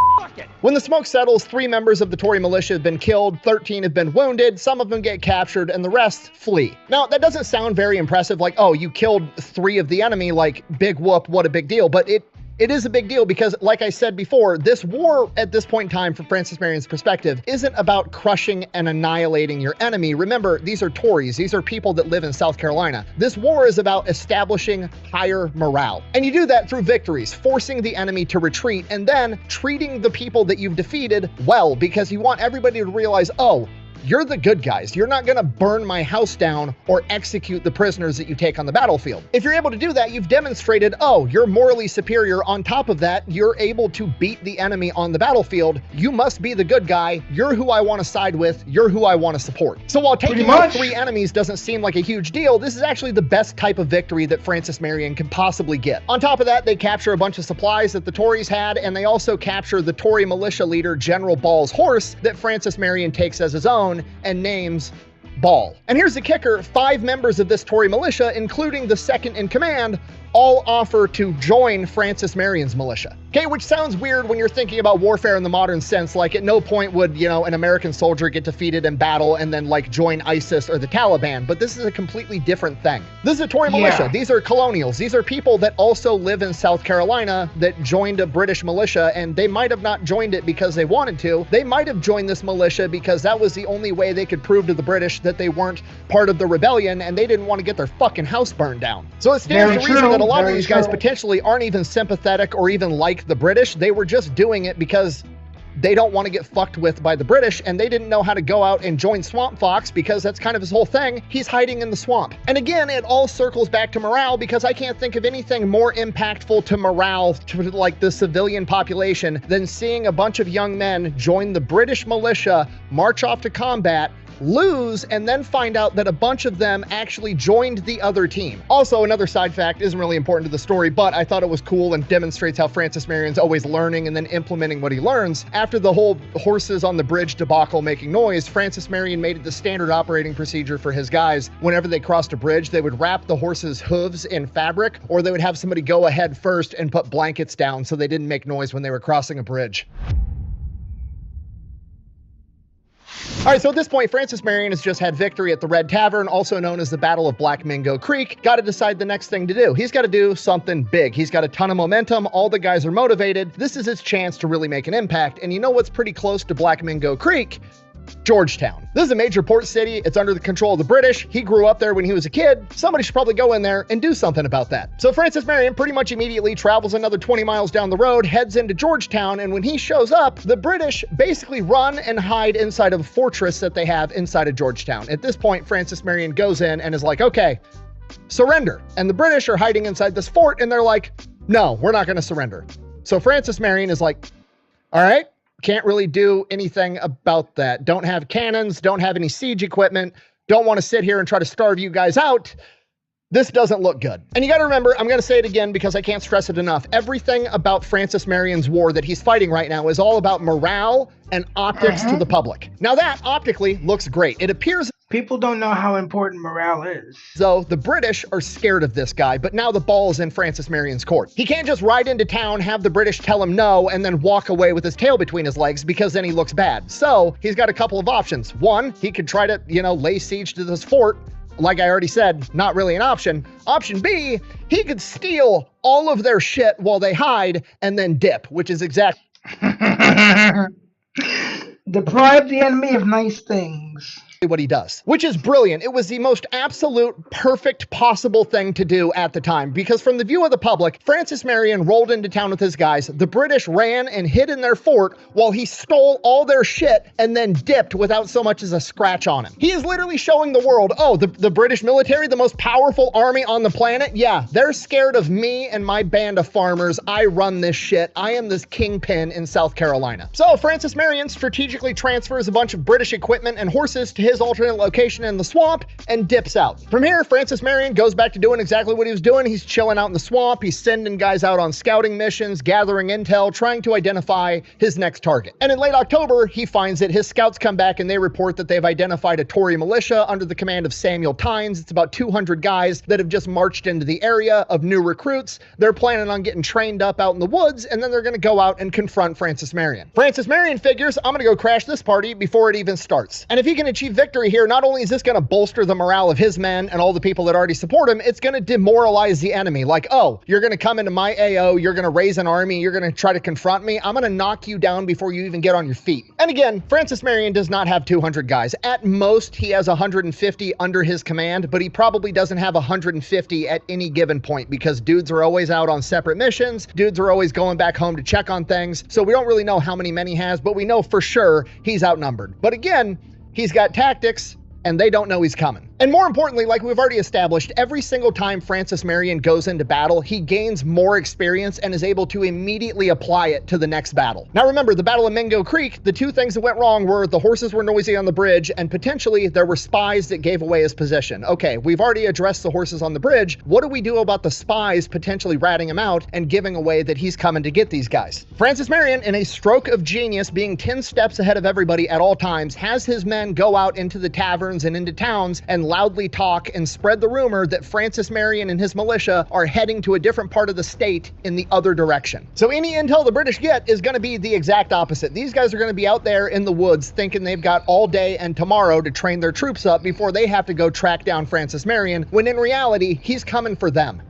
When the smoke settles, 3 members of the Tory militia have been killed, 13 have been wounded, some of them get captured, and the rest flee. Now, that doesn't sound very impressive, like, oh, you killed 3 of the enemy, like, big whoop, what a big deal. But it is a big deal because, like I said before, this war at this point in time, from Francis Marion's perspective, isn't about crushing and annihilating your enemy. Remember, these are Tories. These are people that live in South Carolina. This war is about establishing higher morale. And you do that through victories, forcing the enemy to retreat, and then treating the people that you've defeated well, because you want everybody to realize, oh, you're the good guys. You're not going to burn my house down or execute the prisoners that you take on the battlefield. If you're able to do that, you've demonstrated, oh, you're morally superior. On top of that, you're able to beat the enemy on the battlefield. You must be the good guy. You're who I want to side with. You're who I want to support. So while taking out 3 enemies doesn't seem like a huge deal, this is actually the best type of victory that Francis Marion could possibly get. On top of that, they capture a bunch of supplies that the Tories had, and they also capture the Tory militia leader, General Ball's horse, that Francis Marion takes as his own and names Ball. And here's the kicker: 5 members of this Tory militia, including the second in command, all offer to join Francis Marion's militia. Okay, which sounds weird when you're thinking about warfare in the modern sense. Like, at no point would, an American soldier get defeated in battle and then, like, join ISIS or the Taliban. But this is a completely different thing. This is a Tory militia. These are colonials. These are people that also live in South Carolina that joined a British militia, and they might have not joined it because they wanted to. They might have joined this militia because that was the only way they could prove to the British that they weren't part of the rebellion, and they didn't want to get their fucking house burned down. So it stands to reason that a lot of these guys potentially aren't even sympathetic or even like like the British. They were just doing it because they don't want to get fucked with by the British, and they didn't know how to go out and join Swamp Fox because that's kind of his whole thing. He's hiding in the swamp. And again, it all circles back to morale, because I can't think of anything more impactful to morale, to like the civilian population, than seeing a bunch of young men join the British militia, march off to combat, lose, and then find out that a bunch of them actually joined the other team. Also, another side fact, isn't really important to the story, but I thought it was cool and demonstrates how Francis Marion's always learning and then implementing what he learns. After the whole horses on the bridge debacle making noise, Francis Marion made it the standard operating procedure for his guys. Whenever they crossed a bridge, they would wrap the horses' hooves in fabric, or they would have somebody go ahead first and put blankets down so they didn't make noise when they were crossing a bridge. All right, so at this point, Francis Marion has just had victory at the Red Tavern, also known as the Battle of Black Mingo Creek. Got to decide the next thing to do. He's got to do something big. He's got a ton of momentum. All the guys are motivated. This is his chance to really make an impact. And you know what's pretty close to Black Mingo Creek? Georgetown. This is a major port city. It's under the control of the British. He grew up there when he was a kid. Somebody should probably go in there and do something about that. So Francis Marion pretty much immediately travels another 20 miles down the road, heads into Georgetown, and when he shows up, the British basically run and hide inside of a fortress that they have inside of Georgetown. At this point, Francis Marion goes in and is like, okay, surrender. And the British are hiding inside this fort, and they're like, no, we're not going to surrender. So Francis Marion is like, all right, can't really do anything about that. Don't have cannons, don't have any siege equipment, don't want to sit here and try to starve you guys out. This doesn't look good. And you got to remember, I'm going to say it again because I can't stress it enough. Everything about Francis Marion's war that he's fighting right now is all about morale and optics to the public. Now that optically looks great. It appears people don't know how important morale is. So the British are scared of this guy, but now the ball is in Francis Marion's court. He can't just ride into town, have the British tell him no, and then walk away with his tail between his legs, because then he looks bad. So he's got a couple of options. One, he could try to, lay siege to this fort. Like I already said, not really an option. Option B, he could steal all of their shit while they hide and then dip, which is exactly deprive the enemy of nice things. What he does, which is brilliant. It was the most absolute perfect possible thing to do at the time, because from the view of the public, Francis Marion rolled into town with his guys. The British ran and hid in their fort while he stole all their shit and then dipped without so much as a scratch on him. He is literally showing the world, oh, the British military, the most powerful army on the planet. Yeah, they're scared of me and my band of farmers. I run this shit. I am this kingpin in South Carolina. So Francis Marion strategically transfers a bunch of British equipment and horses to his alternate location in the swamp and dips out. From here, Francis Marion goes back to doing exactly what he was doing. He's chilling out in the swamp. He's sending guys out on scouting missions, gathering intel, trying to identify his next target. And in late October, he finds it. His scouts come back and they report that they've identified a Tory militia under the command of Samuel Tynes. It's about 200 guys that have just marched into the area of new recruits. They're planning on getting trained up out in the woods, and then they're going to go out and confront Francis Marion. Francis Marion figures, I'm going to go crash this party before it even starts. And if he can achieve victory here, not only is this going to bolster the morale of his men and all the people that already support him, it's going to demoralize the enemy. Like, oh, you're going to come into my AO, you're going to raise an army, you're going to try to confront me, I'm going to knock you down before you even get on your feet. And again, Francis Marion does not have 200 guys. At most, he has 150 under his command, but he probably doesn't have 150 at any given point, because dudes are always out on separate missions, dudes are always going back home to check on things, so we don't really know how many men he has, but we know for sure he's outnumbered. But again, he's got tactics, and they don't know he's coming. And more importantly, like we've already established, every single time Francis Marion goes into battle, he gains more experience and is able to immediately apply it to the next battle. Now remember, the Battle of Mingo Creek, the two things that went wrong were the horses were noisy on the bridge, and potentially there were spies that gave away his position. Okay, we've already addressed the horses on the bridge. What do we do about the spies potentially ratting him out and giving away that he's coming to get these guys? Francis Marion, in a stroke of genius, being 10 steps ahead of everybody at all times, has his men go out into the taverns and into towns and loudly talk and spread the rumor that Francis Marion and his militia are heading to a different part of the state in the other direction. So any intel the British get is going to be the exact opposite. These guys are going to be out there in the woods thinking they've got all day and tomorrow to train their troops up before they have to go track down Francis Marion, when in reality, he's coming for them.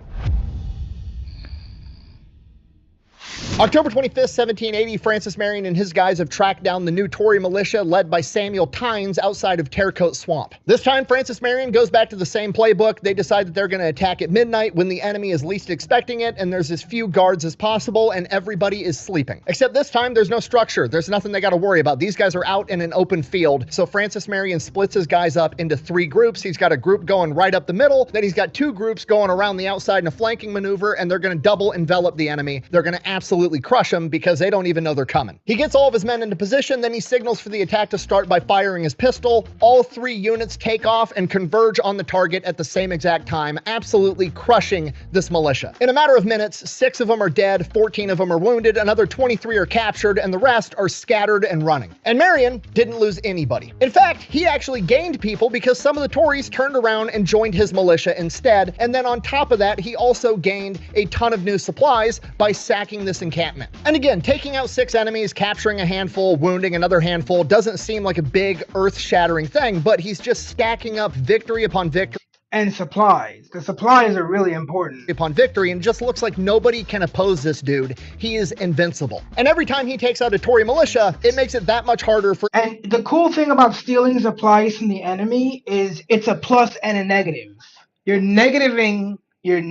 October 25th, 1780, Francis Marion and his guys have tracked down the new Tory militia led by Samuel Tynes outside of Terrecote Swamp. This time, Francis Marion goes back to the same playbook. They decide that they're going to attack at midnight when the enemy is least expecting it, and there's as few guards as possible, and everybody is sleeping. Except this time, there's no structure. There's nothing they got to worry about. These guys are out in an open field, so Francis Marion splits his guys up into 3 groups. He's got a group going right up the middle, then he's got 2 groups going around the outside in a flanking maneuver, and they're going to double envelop the enemy. They're going to absolutely crush them because they don't even know they're coming. He gets all of his men into position, then he signals for the attack to start by firing his pistol. All 3 units take off and converge on the target at the same exact time, absolutely crushing this militia. In a matter of minutes, 6 of them are dead, 14 of them are wounded, another 23 are captured, and the rest are scattered and running. And Marion didn't lose anybody. In fact, he actually gained people because some of the Tories turned around and joined his militia instead, and then on top of that, he also gained a ton of new supplies by sacking this encampment. And again, taking out 6 enemies, capturing a handful, wounding another handful doesn't seem like a big earth-shattering thing, but he's just stacking up victory upon victory. And supplies. The supplies are really important. Upon victory, and it just looks like nobody can oppose this dude. He is invincible. And every time he takes out a Tory militia, it makes it that much harder for... And the cool thing about stealing supplies from the enemy is it's a plus and a negative. You're negativing, you're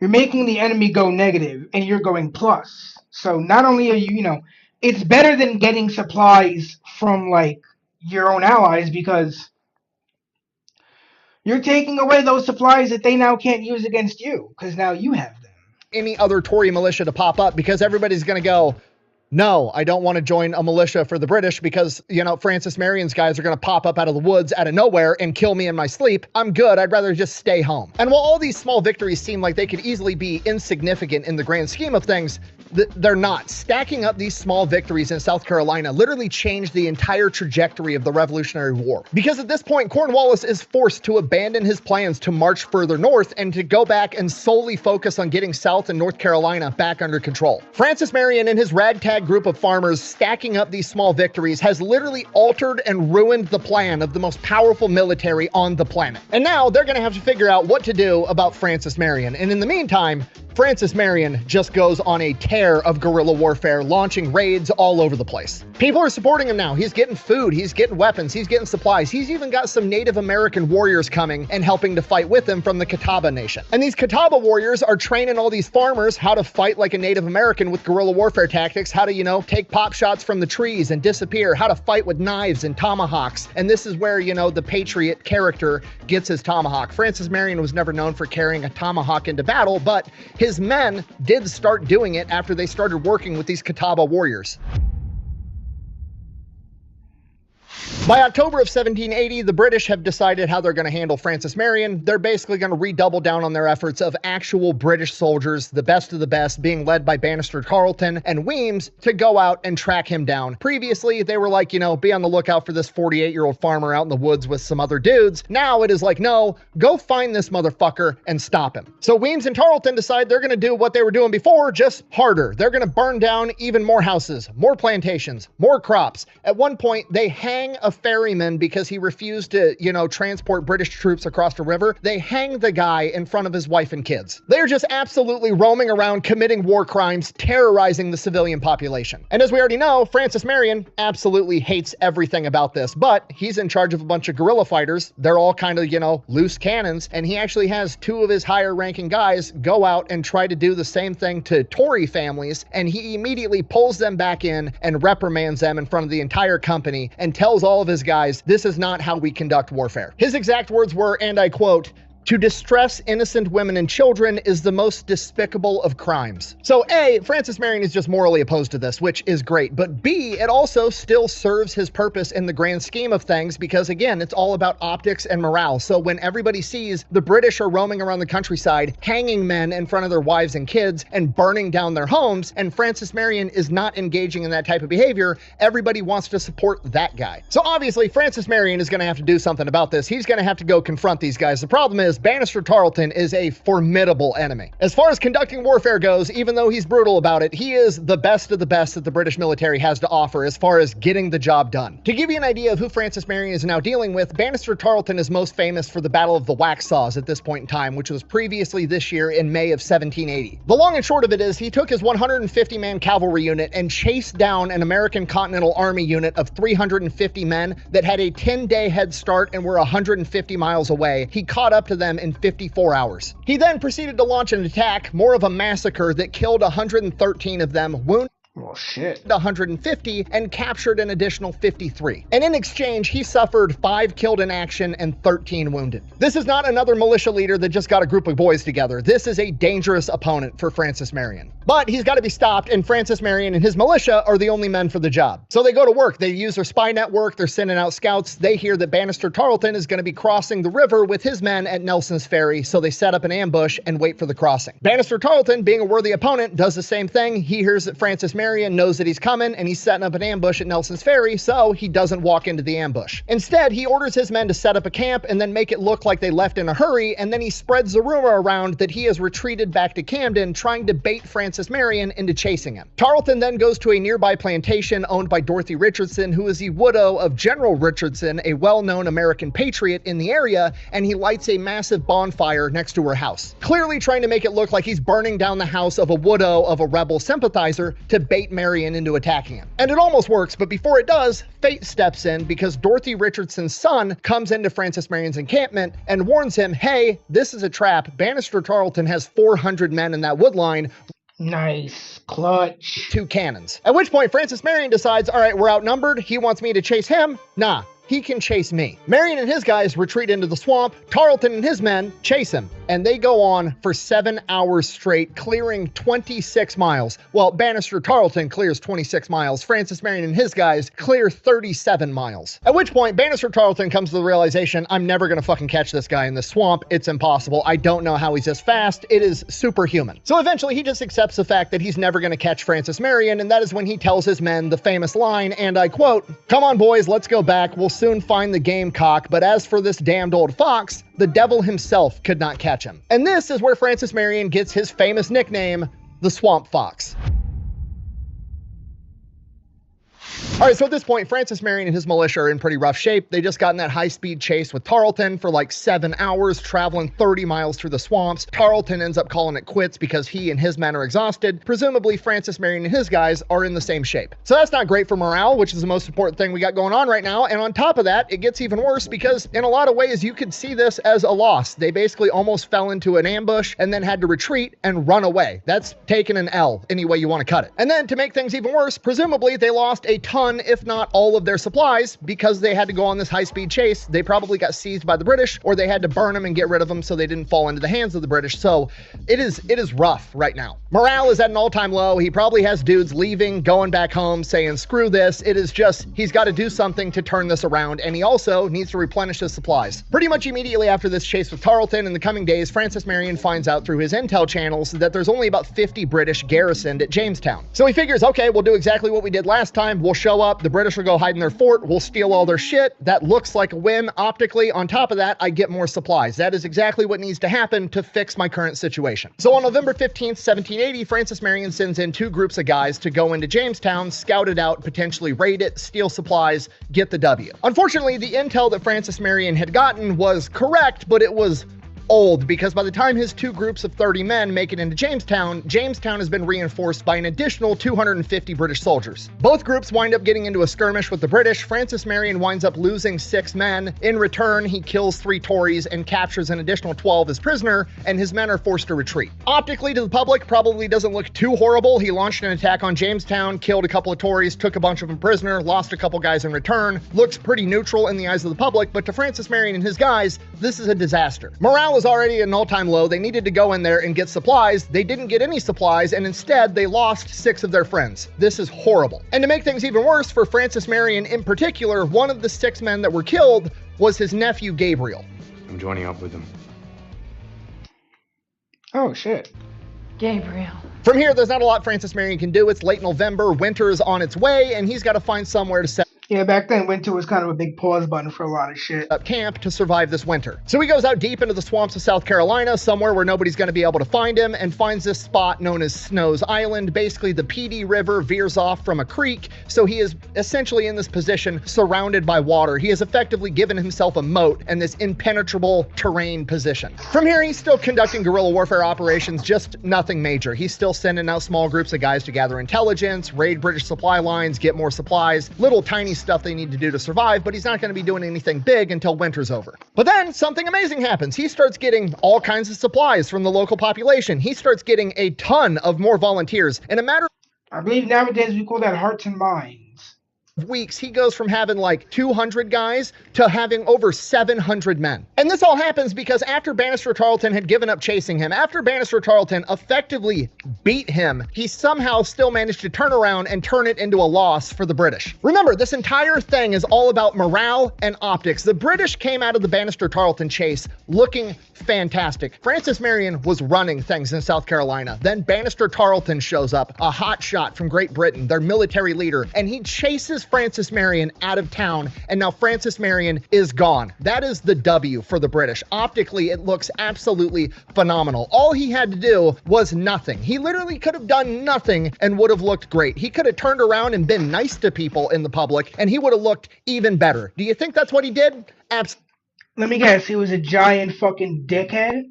making the enemy go negative, and you're going plus. So not only are you, it's better than getting supplies from, like, your own allies, because you're taking away those supplies that they now can't use against you, because now you have them. Any other Tory militia to pop up, because everybody's going to go, no, I don't want to join a militia for the British because, Francis Marion's guys are going to pop up out of the woods out of nowhere and kill me in my sleep. I'm good. I'd rather just stay home. And while all these small victories seem like they could easily be insignificant in the grand scheme of things, they're not. Stacking up these small victories in South Carolina literally changed the entire trajectory of the Revolutionary War. Because at this point, Cornwallis is forced to abandon his plans to march further north and to go back and solely focus on getting South and North Carolina back under control. Francis Marion and his ragtag group of farmers stacking up these small victories has literally altered and ruined the plan of the most powerful military on the planet. And now they're going to have to figure out what to do about Francis Marion. And in the meantime, Francis Marion just goes on a tear of guerrilla warfare, launching raids all over the place. People are supporting him now. He's getting food, he's getting weapons, he's getting supplies. He's even got some Native American warriors coming and helping to fight with him from the Catawba Nation. And these Catawba warriors are training all these farmers how to fight like a Native American with guerrilla warfare tactics, how to, take pop shots from the trees and disappear, how to fight with knives and tomahawks. And this is where, the patriot character gets his tomahawk. Francis Marion was never known for carrying a tomahawk into battle, but his men did start doing it after they started working with these Catawba warriors. By October of 1780, the British have decided how they're going to handle Francis Marion. They're basically going to redouble down on their efforts of actual British soldiers, the best of the best, being led by Bannister Carleton and Weems, to go out and track him down. Previously, they were like, be on the lookout for this 48-year-old farmer out in the woods with some other dudes. Now it is like, no, go find this motherfucker and stop him. So Weems and Tarleton decide they're going to do what they were doing before, just harder. They're going to burn down even more houses, more plantations, more crops. At one point, they hang a ferryman because he refused to, transport British troops across the river. They hang the guy in front of his wife and kids. They're just absolutely roaming around committing war crimes, terrorizing the civilian population. And as we already know, Francis Marion absolutely hates everything about this, but he's in charge of a bunch of guerrilla fighters. They're all kind of, loose cannons, and he actually has 2 of his higher ranking guys go out and try to do the same thing to Tory families, and he immediately pulls them back in and reprimands them in front of the entire company and tells all of his guys, this is not how we conduct warfare. His exact words were, and I quote, "To distress innocent women and children is the most despicable of crimes." So A, Francis Marion is just morally opposed to this, which is great. But B, it also still serves his purpose in the grand scheme of things because, again, it's all about optics and morale. So when everybody sees the British are roaming around the countryside, hanging men in front of their wives and kids and burning down their homes, and Francis Marion is not engaging in that type of behavior, everybody wants to support that guy. So obviously, Francis Marion is going to have to do something about this. He's going to have to go confront these guys. The problem is, this, Bannister Tarleton is a formidable enemy. As far as conducting warfare goes, even though he's brutal about it, he is the best of the best that the British military has to offer as far as getting the job done. To give you an idea of who Francis Marion is now dealing with, Bannister Tarleton is most famous for the Battle of the Waxhaws at this point in time, which was previously this year in May of 1780. The long and short of it is he took his 150-man cavalry unit and chased down an American Continental Army unit of 350 men that had a 10-day head start and were 150 miles away. He caught up to them in 54 hours. He then proceeded to launch an attack, more of a massacre, that killed 113 of them, wounded 150, and captured an additional 53. And in exchange, he suffered 5 killed in action and 13 wounded. This is not another militia leader that just got a group of boys together. This is a dangerous opponent for Francis Marion. But he's got to be stopped, and Francis Marion and his militia are the only men for the job. So they go to work. They use their spy network. They're sending out scouts. They hear that Bannister Tarleton is going to be crossing the river with his men at Nelson's Ferry, so they set up an ambush and wait for the crossing. Bannister Tarleton, being a worthy opponent, does the same thing. He hears that Francis Marion knows that he's coming, and he's setting up an ambush at Nelson's Ferry, so he doesn't walk into the ambush. Instead, he orders his men to set up a camp and then make it look like they left in a hurry, and then he spreads the rumor around that he has retreated back to Camden, trying to bait Francis Marion into chasing him. Tarleton then goes to a nearby plantation owned by Dorothy Richardson, who is the widow of General Richardson, a well-known American patriot in the area, and he lights a massive bonfire next to her house, clearly trying to make it look like he's burning down the house of a widow of a rebel sympathizer to bait Marion into attacking him. And it almost works, but before it does, fate steps in because Dorothy Richardson's son comes into Francis Marion's encampment and warns him, hey, this is a trap. Bannister Tarleton has 400 men in that wood line. Nice. Clutch. 2 cannons. At which point Francis Marion decides, all right, we're outnumbered. He wants me to chase him. Nah. He can chase me. Marion and his guys retreat into the swamp. Tarleton and his men chase him, and they go on for 7 hours straight, clearing 26 miles. Well, Bannister Tarleton clears 26 miles. Francis Marion and his guys clear 37 miles. At which point, Bannister Tarleton comes to the realization, I'm never gonna fucking catch this guy in the swamp. It's impossible. I don't know how he's this fast. It is superhuman. So eventually, he just accepts the fact that he's never gonna catch Francis Marion, and that is when he tells his men the famous line, and I quote, "Come on, boys, let's go back. We'll soon find the gamecock, but as for this damned old fox, the devil himself could not catch him." And this is where Francis Marion gets his famous nickname, the Swamp Fox. All right, so at this point, Francis Marion and his militia are in pretty rough shape. They just got in that high-speed chase with Tarleton for like 7 hours, traveling 30 miles through the swamps. Tarleton ends up calling it quits because he and his men are exhausted. Presumably, Francis Marion and his guys are in the same shape. So that's not great for morale, which is the most important thing we got going on right now. And on top of that, it gets even worse because in a lot of ways, you could see this as a loss. They basically almost fell into an ambush and then had to retreat and run away. That's taking an L any way you want to cut it. And then to make things even worse, presumably they lost a ton, if not all of their supplies, because they had to go on this high-speed chase. They probably got seized by the British, or they had to burn them and get rid of them so they didn't fall into the hands of the British. So it is rough right now. Morale is at an all-time low. He probably has dudes leaving, going back home, saying, screw this. It is just, he's got to do something to turn this around, and he also needs to replenish his supplies. Pretty much immediately after this chase with Tarleton, in the coming days, Francis Marion finds out through his intel channels that there's only about 50 British garrisoned at Jamestown. So he figures, okay, we'll do exactly what we did last time. We'll show up, the British will go hide in their fort, we'll steal all their shit. That looks like a win optically. On top of that, I get more supplies. That is exactly what needs to happen to fix my current situation. So on November 15th, 1780, Francis Marion sends in 2 groups of guys to go into Jamestown, scout it out, potentially raid it, steal supplies, get the W. Unfortunately, the intel that Francis Marion had gotten was correct, but it was old, because by the time his 2 groups of 30 men make it into Jamestown, Jamestown has been reinforced by an additional 250 British soldiers. Both groups wind up getting into a skirmish with the British. Francis Marion winds up losing 6 men. In return, he kills 3 Tories and captures an additional 12 as prisoner, and his men are forced to retreat. Optically, to the public, probably doesn't look too horrible. He launched an attack on Jamestown, killed a couple of Tories, took a bunch of them prisoner, lost a couple guys in return. Looks pretty neutral in the eyes of the public, but to Francis Marion and his guys, this is a disaster. Morale was already at an all-time low. They needed to go in there and get supplies. They didn't get any supplies, and instead they lost 6 of their friends. This is horrible. And to make things even worse for Francis Marion in particular, one of the 6 men that were killed was his nephew Gabriel. I'm joining up with him. Oh shit. Gabriel. From here, there's not a lot Francis Marion can do. It's late November, winter is on its way, and he's got to find somewhere to set. Yeah, back then winter was kind of a big pause button for a lot of shit. Up camp to survive this winter. So he goes out deep into the swamps of South Carolina, somewhere where nobody's going to be able to find him, and finds this spot known as Snow's Island. Basically, the PD River veers off from a creek, so he is essentially in this position surrounded by water. He has effectively given himself a moat and this impenetrable terrain position. From here, he's still conducting guerrilla warfare operations, just nothing major. He's still sending out small groups of guys to gather intelligence, raid British supply lines, get more supplies, little tiny stuff they need to do to survive, but he's not going to be doing anything big until winter's over. But then something amazing happens. He starts getting all kinds of supplies from the local population. He starts getting a ton of more volunteers. In a matter I believe nowadays we call that hearts and minds. Weeks, he goes from having like 200 guys to having over 700 men. And this all happens because after Bannister Tarleton had given up chasing him, after Bannister Tarleton effectively beat him, he somehow still managed to turn around and turn it into a loss for the British. Remember, this entire thing is all about morale and optics. The British came out of the Bannister Tarleton chase looking fantastic. Francis Marion was running things in South Carolina. Then Bannister Tarleton shows up, a hot shot from Great Britain, their military leader, and he chases Francis Marion out of town, and now Francis Marion is gone. That is the W for the British. Optically, it looks absolutely phenomenal. All he had to do was nothing. He literally could have done nothing and would have looked great. He could have turned around and been nice to people in the public, and he would have looked even better. Do you think that's what he did? Absolutely. Let me guess, he was a giant fucking dickhead?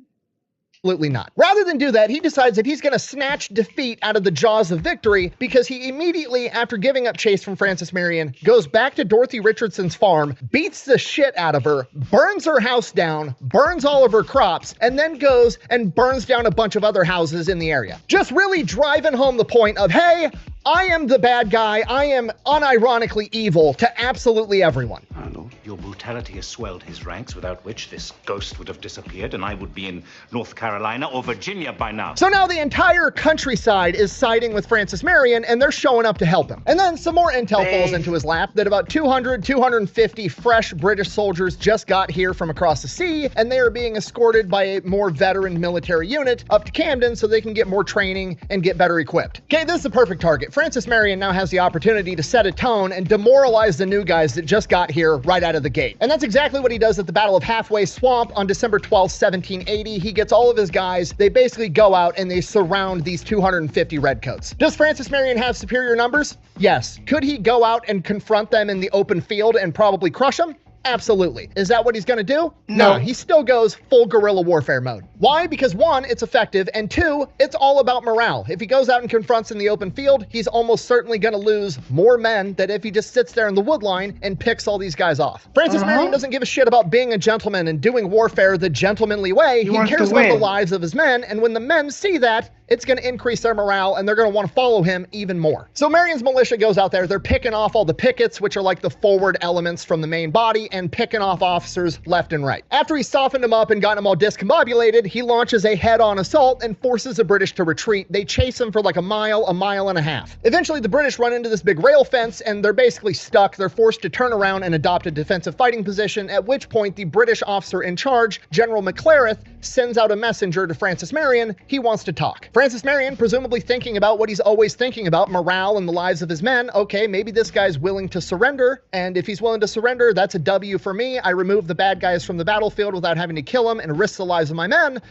Absolutely not. Rather than do that, he decides that he's going to snatch defeat out of the jaws of victory because he immediately, after giving up chase from Francis Marion, goes back to Dorothy Richardson's farm, beats the shit out of her, burns her house down, burns all of her crops, and then goes and burns down a bunch of other houses in the area. Just really driving home the point of, hey, I am the bad guy. I am unironically evil to absolutely everyone. Arnold, your brutality has swelled his ranks, without which this ghost would have disappeared and I would be in North Carolina or Virginia by now. So now the entire countryside is siding with Francis Marion, and they're showing up to help him. And then some more intel falls into his lap that about 250 fresh British soldiers just got here from across the sea, and they are being escorted by a more veteran military unit up to Camden so they can get more training and get better equipped. Okay, this is the perfect target. Francis Marion now has the opportunity to set a tone and demoralize the new guys that just got here right out of the gate. And that's exactly what he does at the Battle of Halfway Swamp on December 12, 1780. He gets all of his guys. They basically go out and they surround these 250 redcoats. Does Francis Marion have superior numbers? Yes. Could he go out and confront them in the open field and probably crush them? Absolutely. Is that what he's going to do? No, he still goes full guerrilla warfare mode. Why? Because one, it's effective, and two, it's all about morale. If he goes out and confronts in the open field, he's almost certainly going to lose more men than if he just sits there in the wood line and picks all these guys off. Francis Marion doesn't give a shit about being a gentleman and doing warfare the gentlemanly way. He cares about the lives of his men, and when the men see that, it's going to increase their morale, and they're going to want to follow him even more. So Marion's militia goes out there. They're picking off all the pickets, which are like the forward elements from the main body, and picking off officers left and right. After he softened them up and got them all discombobulated, he launches a head-on assault and forces the British to retreat. They chase him for like a mile and a half. Eventually, the British run into this big rail fence, and they're basically stuck. They're forced to turn around and adopt a defensive fighting position, at which point the British officer in charge, General McClareth, sends out a messenger to Francis Marion. He wants to talk. Francis Marion, presumably thinking about what he's always thinking about, morale and the lives of his men. Okay, maybe this guy's willing to surrender, and if he's willing to surrender, that's a W for me. I remove the bad guys from the battlefield without having to kill them and risk the lives of my men.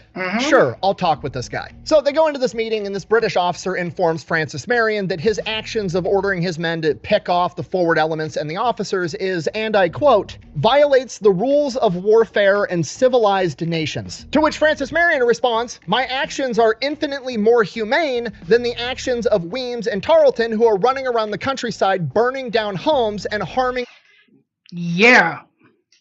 Sure, I'll talk with this guy. So they go into this meeting, and this British officer informs Francis Marion that his actions of ordering his men to pick off the forward elements and the officers is, and I quote, violates the rules of warfare and civilized nations. To which Francis Marion responds, my actions are infinitely more humane than the actions of Weems and Tarleton, who are running around the countryside burning down homes and harming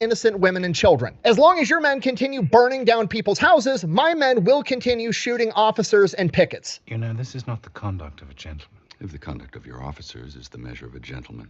innocent women and children. As long as your men continue burning down people's houses, my men will continue shooting officers and pickets. You know, this is not the conduct of a gentleman. If the conduct of your officers is the measure of a gentleman,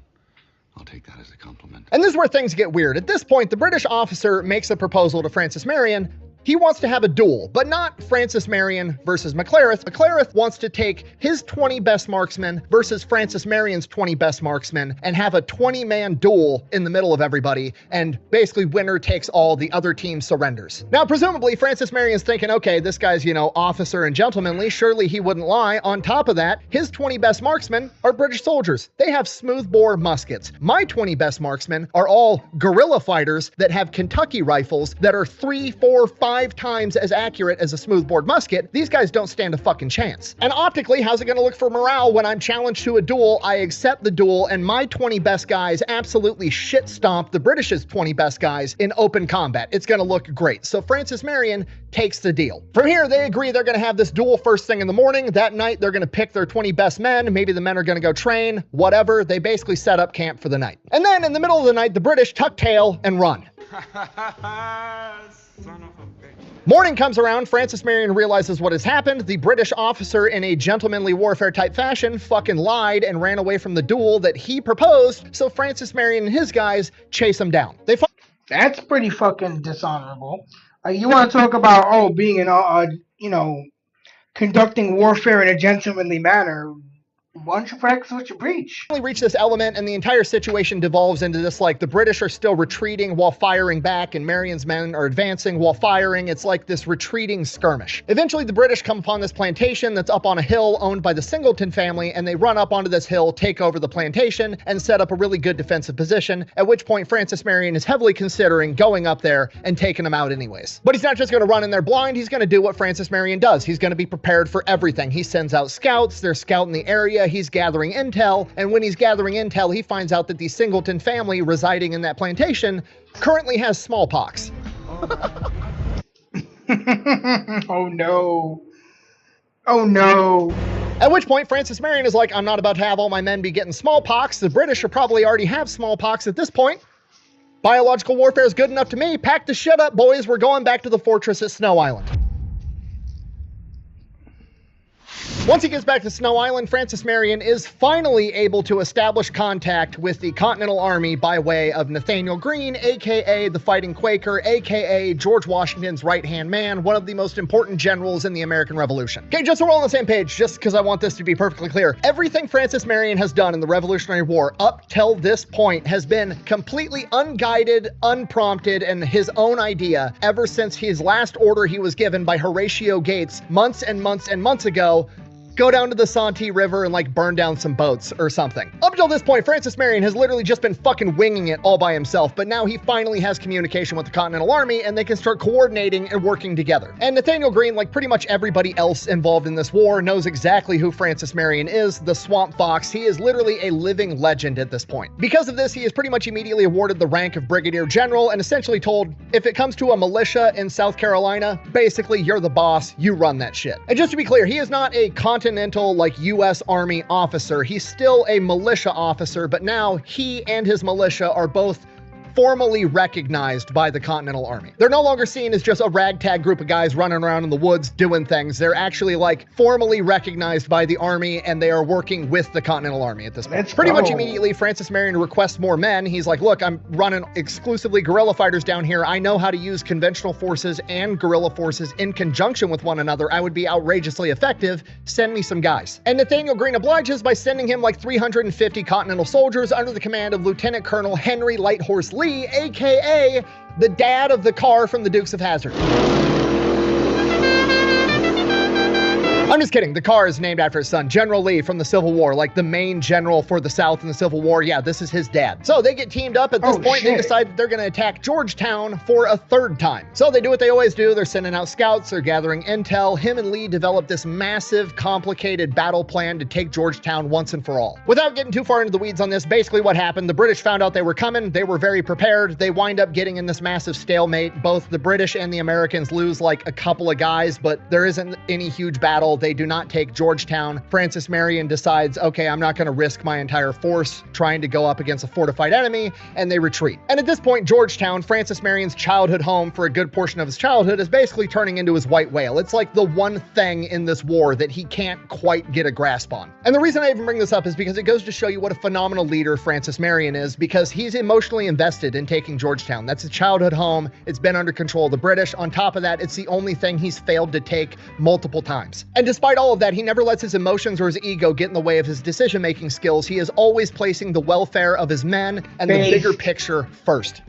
I'll take that as a compliment. And this is where things get weird. At this point, the British officer makes a proposal to Francis Marion. He wants to have a duel, but not Francis Marion versus McLareth. McLareth wants to take his 20 best marksmen versus Francis Marion's 20 best marksmen and have a 20-man duel in the middle of everybody, and basically winner takes all, the other team surrenders. Now, presumably, Francis Marion's thinking, okay, this guy's, you know, officer and gentlemanly, surely he wouldn't lie. On top of that, his 20 best marksmen are British soldiers. They have smoothbore muskets. My 20 best marksmen are all guerrilla fighters that have Kentucky rifles that are 3, 4, 5 times as accurate as a smoothbore musket. These guys don't stand a fucking chance. And optically, how's it gonna look for morale when I'm challenged to a duel, I accept the duel, and my 20 best guys absolutely shit stomp the British's 20 best guys in open combat? It's gonna look great. So Francis Marion takes the deal. From here, they agree they're gonna have this duel first thing in the morning. That night, they're gonna pick their 20 best men. Maybe the men are gonna go train, whatever. They basically set up camp for the night. And then in the middle of the night, the British tuck tail and run. Morning comes around, Francis Marion realizes what has happened. The British officer, in a gentlemanly warfare type fashion, fucking lied and ran away from the duel that he proposed, so Francis Marion and his guys chase him down. That's pretty fucking dishonorable. You want to talk about, oh, being an, you know, conducting warfare in a gentlemanly manner. Why don't you practice what you preach? We reach this element and the entire situation devolves into this, like, the British are still retreating while firing back and Marion's men are advancing while firing. It's like this retreating skirmish. Eventually the British come upon this plantation that's up on a hill owned by the Singleton family, and they run up onto this hill, take over the plantation, and set up a really good defensive position, at which point Francis Marion is heavily considering going up there and taking them out anyways. But he's not just going to run in there blind, he's going to do what Francis Marion does. He's going to be prepared for everything. He sends out scouts, they're scouting the area, he's gathering intel, and when he's gathering intel, he finds out that the Singleton family residing in that plantation currently has smallpox. Oh no. Oh no. At which point, Francis Marion is like, I'm not about to have all my men be getting smallpox. The British should probably already have smallpox at this point. Biological warfare is good enough to me. Pack the shit up, boys. We're going back to the fortress at Snow Island. Once he gets back to Snow Island, Francis Marion is finally able to establish contact with the Continental Army by way of Nathaniel Greene, aka the Fighting Quaker, aka George Washington's right-hand man, one of the most important generals in the American Revolution. Okay, just so we're all on the same page, just because I want this to be perfectly clear, everything Francis Marion has done in the Revolutionary War up till this point has been completely unguided, unprompted, and his own idea ever since his last order he was given by Horatio Gates months and months and months ago. Go down to the Santee River and, like, burn down some boats or something. Up until this point, Francis Marion has literally just been fucking winging it all by himself, but now he finally has communication with the Continental Army and they can start coordinating and working together. And Nathaniel Greene, like pretty much everybody else involved in this war, knows exactly who Francis Marion is, the Swamp Fox. He is literally a living legend at this point. Because of this, he is pretty much immediately awarded the rank of Brigadier General and essentially told, if it comes to a militia in South Carolina, basically you're the boss, you run that shit. And just to be clear, he is not a continental, like, U.S. Army officer. He's still a militia officer, but now he and his militia are both formally recognized by the Continental Army. They're no longer seen as just a ragtag group of guys running around in the woods doing things. They're actually, like, formally recognized by the Army, and they are working with the Continental Army at this point. Pretty much immediately, Francis Marion requests more men. He's like, look, I'm running exclusively guerrilla fighters down here. I know how to use conventional forces and guerrilla forces in conjunction with one another. I would be outrageously effective. Send me some guys. And Nathaniel Greene obliges by sending him like 350 Continental soldiers under the command of Lieutenant Colonel Henry Lighthorse Lee, aka the dad of the car from the Dukes of Hazzard. I'm just kidding. The car is named after his son, General Lee from the Civil War, like the main general for the South in the Civil War. Yeah, this is his dad. So they get teamed up. At this point, they decide that they're going to attack Georgetown for a third time. So they do what they always do. They're sending out scouts. They're gathering intel. Him and Lee develop this massive, complicated battle plan to take Georgetown once and for all. Without getting too far into the weeds on this, basically what happened, the British found out they were coming. They were very prepared. They wind up getting in this massive stalemate. Both the British and the Americans lose like a couple of guys, but there isn't any huge battle. They do not take Georgetown. Francis Marion decides, okay, I'm not going to risk my entire force trying to go up against a fortified enemy, and they retreat. And at this point, Georgetown, Francis Marion's childhood home for a good portion of his childhood, is basically turning into his white whale. It's like the one thing in this war that he can't quite get a grasp on. And the reason I even bring this up is because it goes to show you what a phenomenal leader Francis Marion is, because he's emotionally invested in taking Georgetown. That's his childhood home. It's been under control of the British. On top of that, it's the only thing he's failed to take multiple times. And despite all of that, he never lets his emotions or his ego get in the way of his decision-making skills. He is always placing the welfare of his men and the bigger picture first.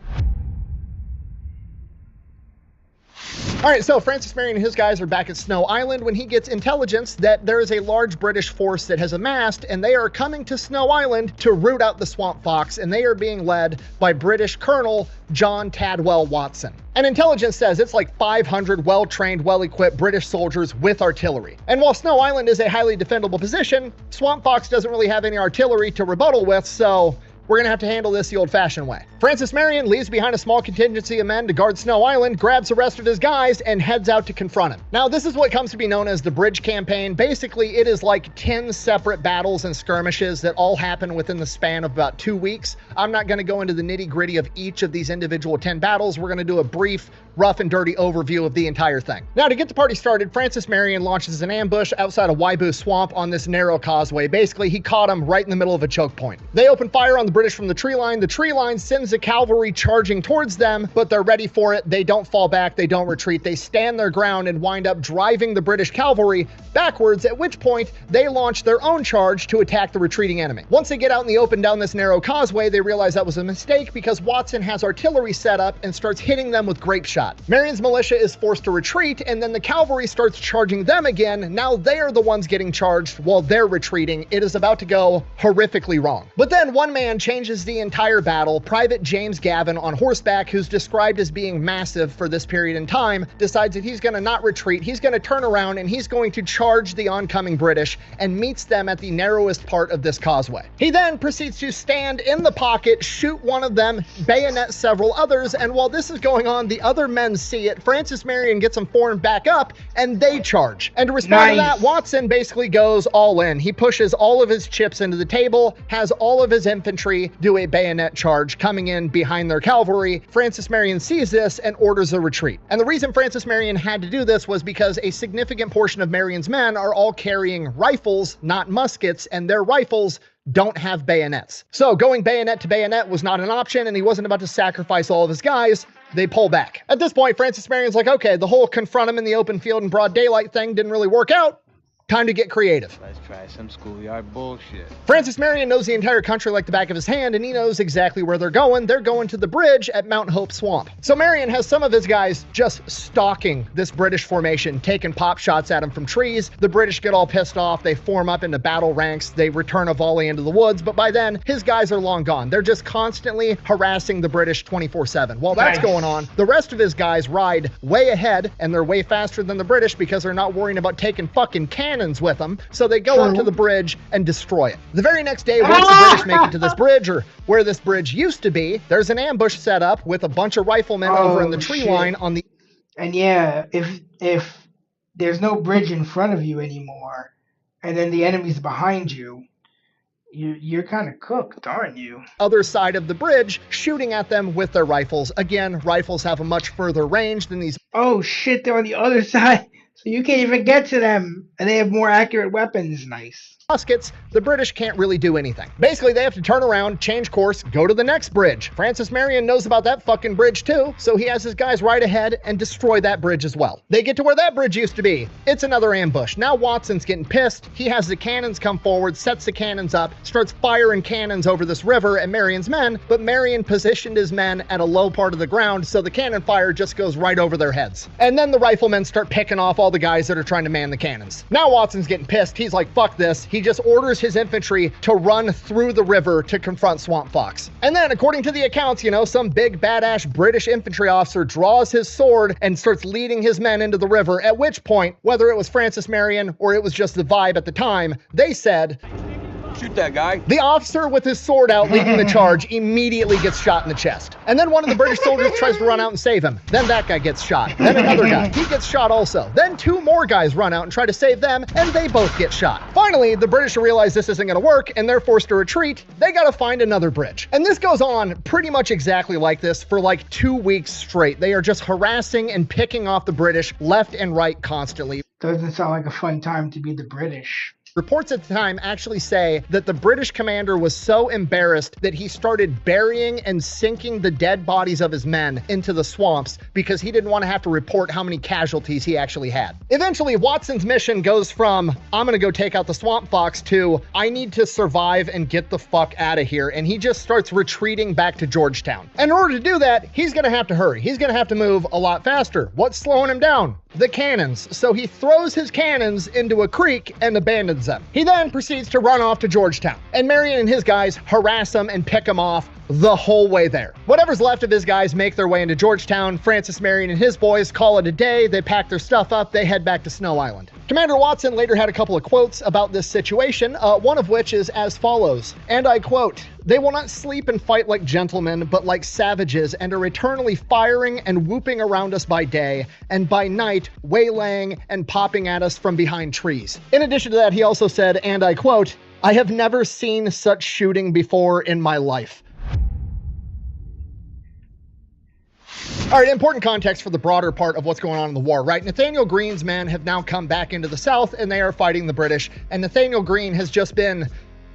All right, so Francis Marion and his guys are back at Snow Island when he gets intelligence that there is a large British force that has amassed, and they are coming to Snow Island to root out the swamp fox, and they are being led by British Colonel John Tadwell Watson. And intelligence says it's like 500 well-trained, well-equipped British soldiers with artillery. And while Snow Island is a highly defendable position, Swamp Fox doesn't really have any artillery to rebuttal with, so we're going to have to handle this the old-fashioned way. Francis Marion leaves behind a small contingency of men to guard Snow Island, grabs the rest of his guys, and heads out to confront him. Now, this is what comes to be known as the Bridge Campaign. Basically, it is like 10 separate battles and skirmishes that all happen within the span of about 2 weeks. I'm not going to go into the nitty-gritty of each of these individual 10 battles. We're going to do a brief, rough and dirty overview of the entire thing. Now, to get the party started, Francis Marion launches an ambush outside of Waibu Swamp on this narrow causeway. Basically, he caught him right in the middle of a choke point. They open fire on the British from the tree line. The tree line sends the cavalry charging towards them, but they're ready for it. They don't fall back. They don't retreat. They stand their ground and wind up driving the British cavalry backwards, at which point they launch their own charge to attack the retreating enemy. Once they get out in the open down this narrow causeway, they realize that was a mistake because Watson has artillery set up and starts hitting them with grape shot. Marion's militia is forced to retreat, and then the cavalry starts charging them again. Now they are the ones getting charged while they're retreating. It is about to go horrifically wrong. But then one man changes the entire battle. Private James Gavin on horseback, who's described as being massive for this period in time, decides that he's going to not retreat. He's going to turn around and he's going to charge the oncoming British and meets them at the narrowest part of this causeway. He then proceeds to stand in the pocket, shoot one of them, bayonet several others, and while this is going on, the other men see it. Francis Marion gets them formed back up and they charge. And to respond to that, Watson basically goes all in. He pushes all of his chips into the table, has all of his infantry do a bayonet charge coming in behind their cavalry. Francis Marion sees this and orders a retreat. And the reason Francis Marion had to do this was because a significant portion of Marion's men are all carrying rifles, not muskets, and their rifles don't have bayonets. So going bayonet to bayonet was not an option, and he wasn't about to sacrifice all of his guys. They pull back. At this point, Francis Marion's like, okay, the whole confront him in the open field in broad daylight thing didn't really work out. Time to get creative. Let's try some schoolyard bullshit. Francis Marion knows the entire country like the back of his hand, and he knows exactly where they're going. They're going to the bridge at Mount Hope Swamp. So Marion has some of his guys just stalking this British formation, taking pop shots at him from trees. The British get all pissed off. They form up into battle ranks. They return a volley into the woods, but by then, his guys are long gone. They're just constantly harassing the British 24/7. While that's going on, the rest of his guys ride way ahead, and they're way faster than the British because they're not worrying about taking fucking cannons with them, so they go up to the bridge and destroy it. The very next day, once the British make it to this bridge, or where this bridge used to be, there's an ambush set up with a bunch of riflemen over in the tree line on the... And yeah, if there's no bridge in front of you anymore, and then the enemy's behind you, you're kind of cooked, aren't you? Other side of the bridge, shooting at them with their rifles. Again, rifles have a much further range than these... Oh shit, they're on the other side. So you can't even get to them, and they have more accurate weapons. Nice. Muskets, the British can't really do anything. Basically, they have to turn around, change course, go to the next bridge. Francis Marion knows about that fucking bridge too, so he has his guys right ahead and destroy that bridge as well. They get to where that bridge used to be. It's another ambush. Now Watson's getting pissed. He has the cannons come forward, sets the cannons up, starts firing cannons over this river at Marion's men, but Marion positioned his men at a low part of the ground, so the cannon fire just goes right over their heads. And then the riflemen start picking off all the guys that are trying to man the cannons. Now Watson's getting pissed. He's like, fuck this. He just orders his infantry to run through the river to confront Swamp Fox. And then, according to the accounts, some big badass British infantry officer draws his sword and starts leading his men into the river, at which point, whether it was Francis Marion or it was just the vibe at the time, they said, Shoot that guy. The officer with his sword out leading the charge immediately gets shot in the chest. And then one of the British soldiers tries to run out and save him. Then that guy gets shot. Then another guy, he gets shot also. Then two more guys run out and try to save them, and they both get shot. Finally, the British realize this isn't gonna work, and they're forced to retreat. They gotta find another bridge. And this goes on pretty much exactly like this for like 2 weeks straight. They are just harassing and picking off the British left and right constantly. Doesn't sound like a fun time to be the British. Reports at the time actually say that the British commander was so embarrassed that he started burying and sinking the dead bodies of his men into the swamps because he didn't want to have to report how many casualties he actually had. Eventually, Watson's mission goes from, I'm going to go take out the swamp fox, to, I need to survive and get the fuck out of here. And he just starts retreating back to Georgetown. And in order to do that, he's going to have to hurry. He's going to have to move a lot faster. What's slowing him down? The cannons. So he throws his cannons into a creek and abandons them. He then proceeds to run off to Georgetown, and Marion and his guys harass him and pick him off the whole way there. Whatever's left of his guys make their way into Georgetown. Francis Marion and his boys call it a day. They pack their stuff up. They head back to Snow Island. Commander Watson later had a couple of quotes about this situation, one of which is as follows, and I quote, "They will not sleep and fight like gentlemen, but like savages, and are eternally firing and whooping around us by day, and by night waylaying and popping at us from behind trees." In addition to that, he also said, and I quote, "I have never seen such shooting before in my life." All right, important context for the broader part of what's going on in the war, right? Nathaniel Greene's men have now come back into the South and they are fighting the British, and Nathaniel Greene has just been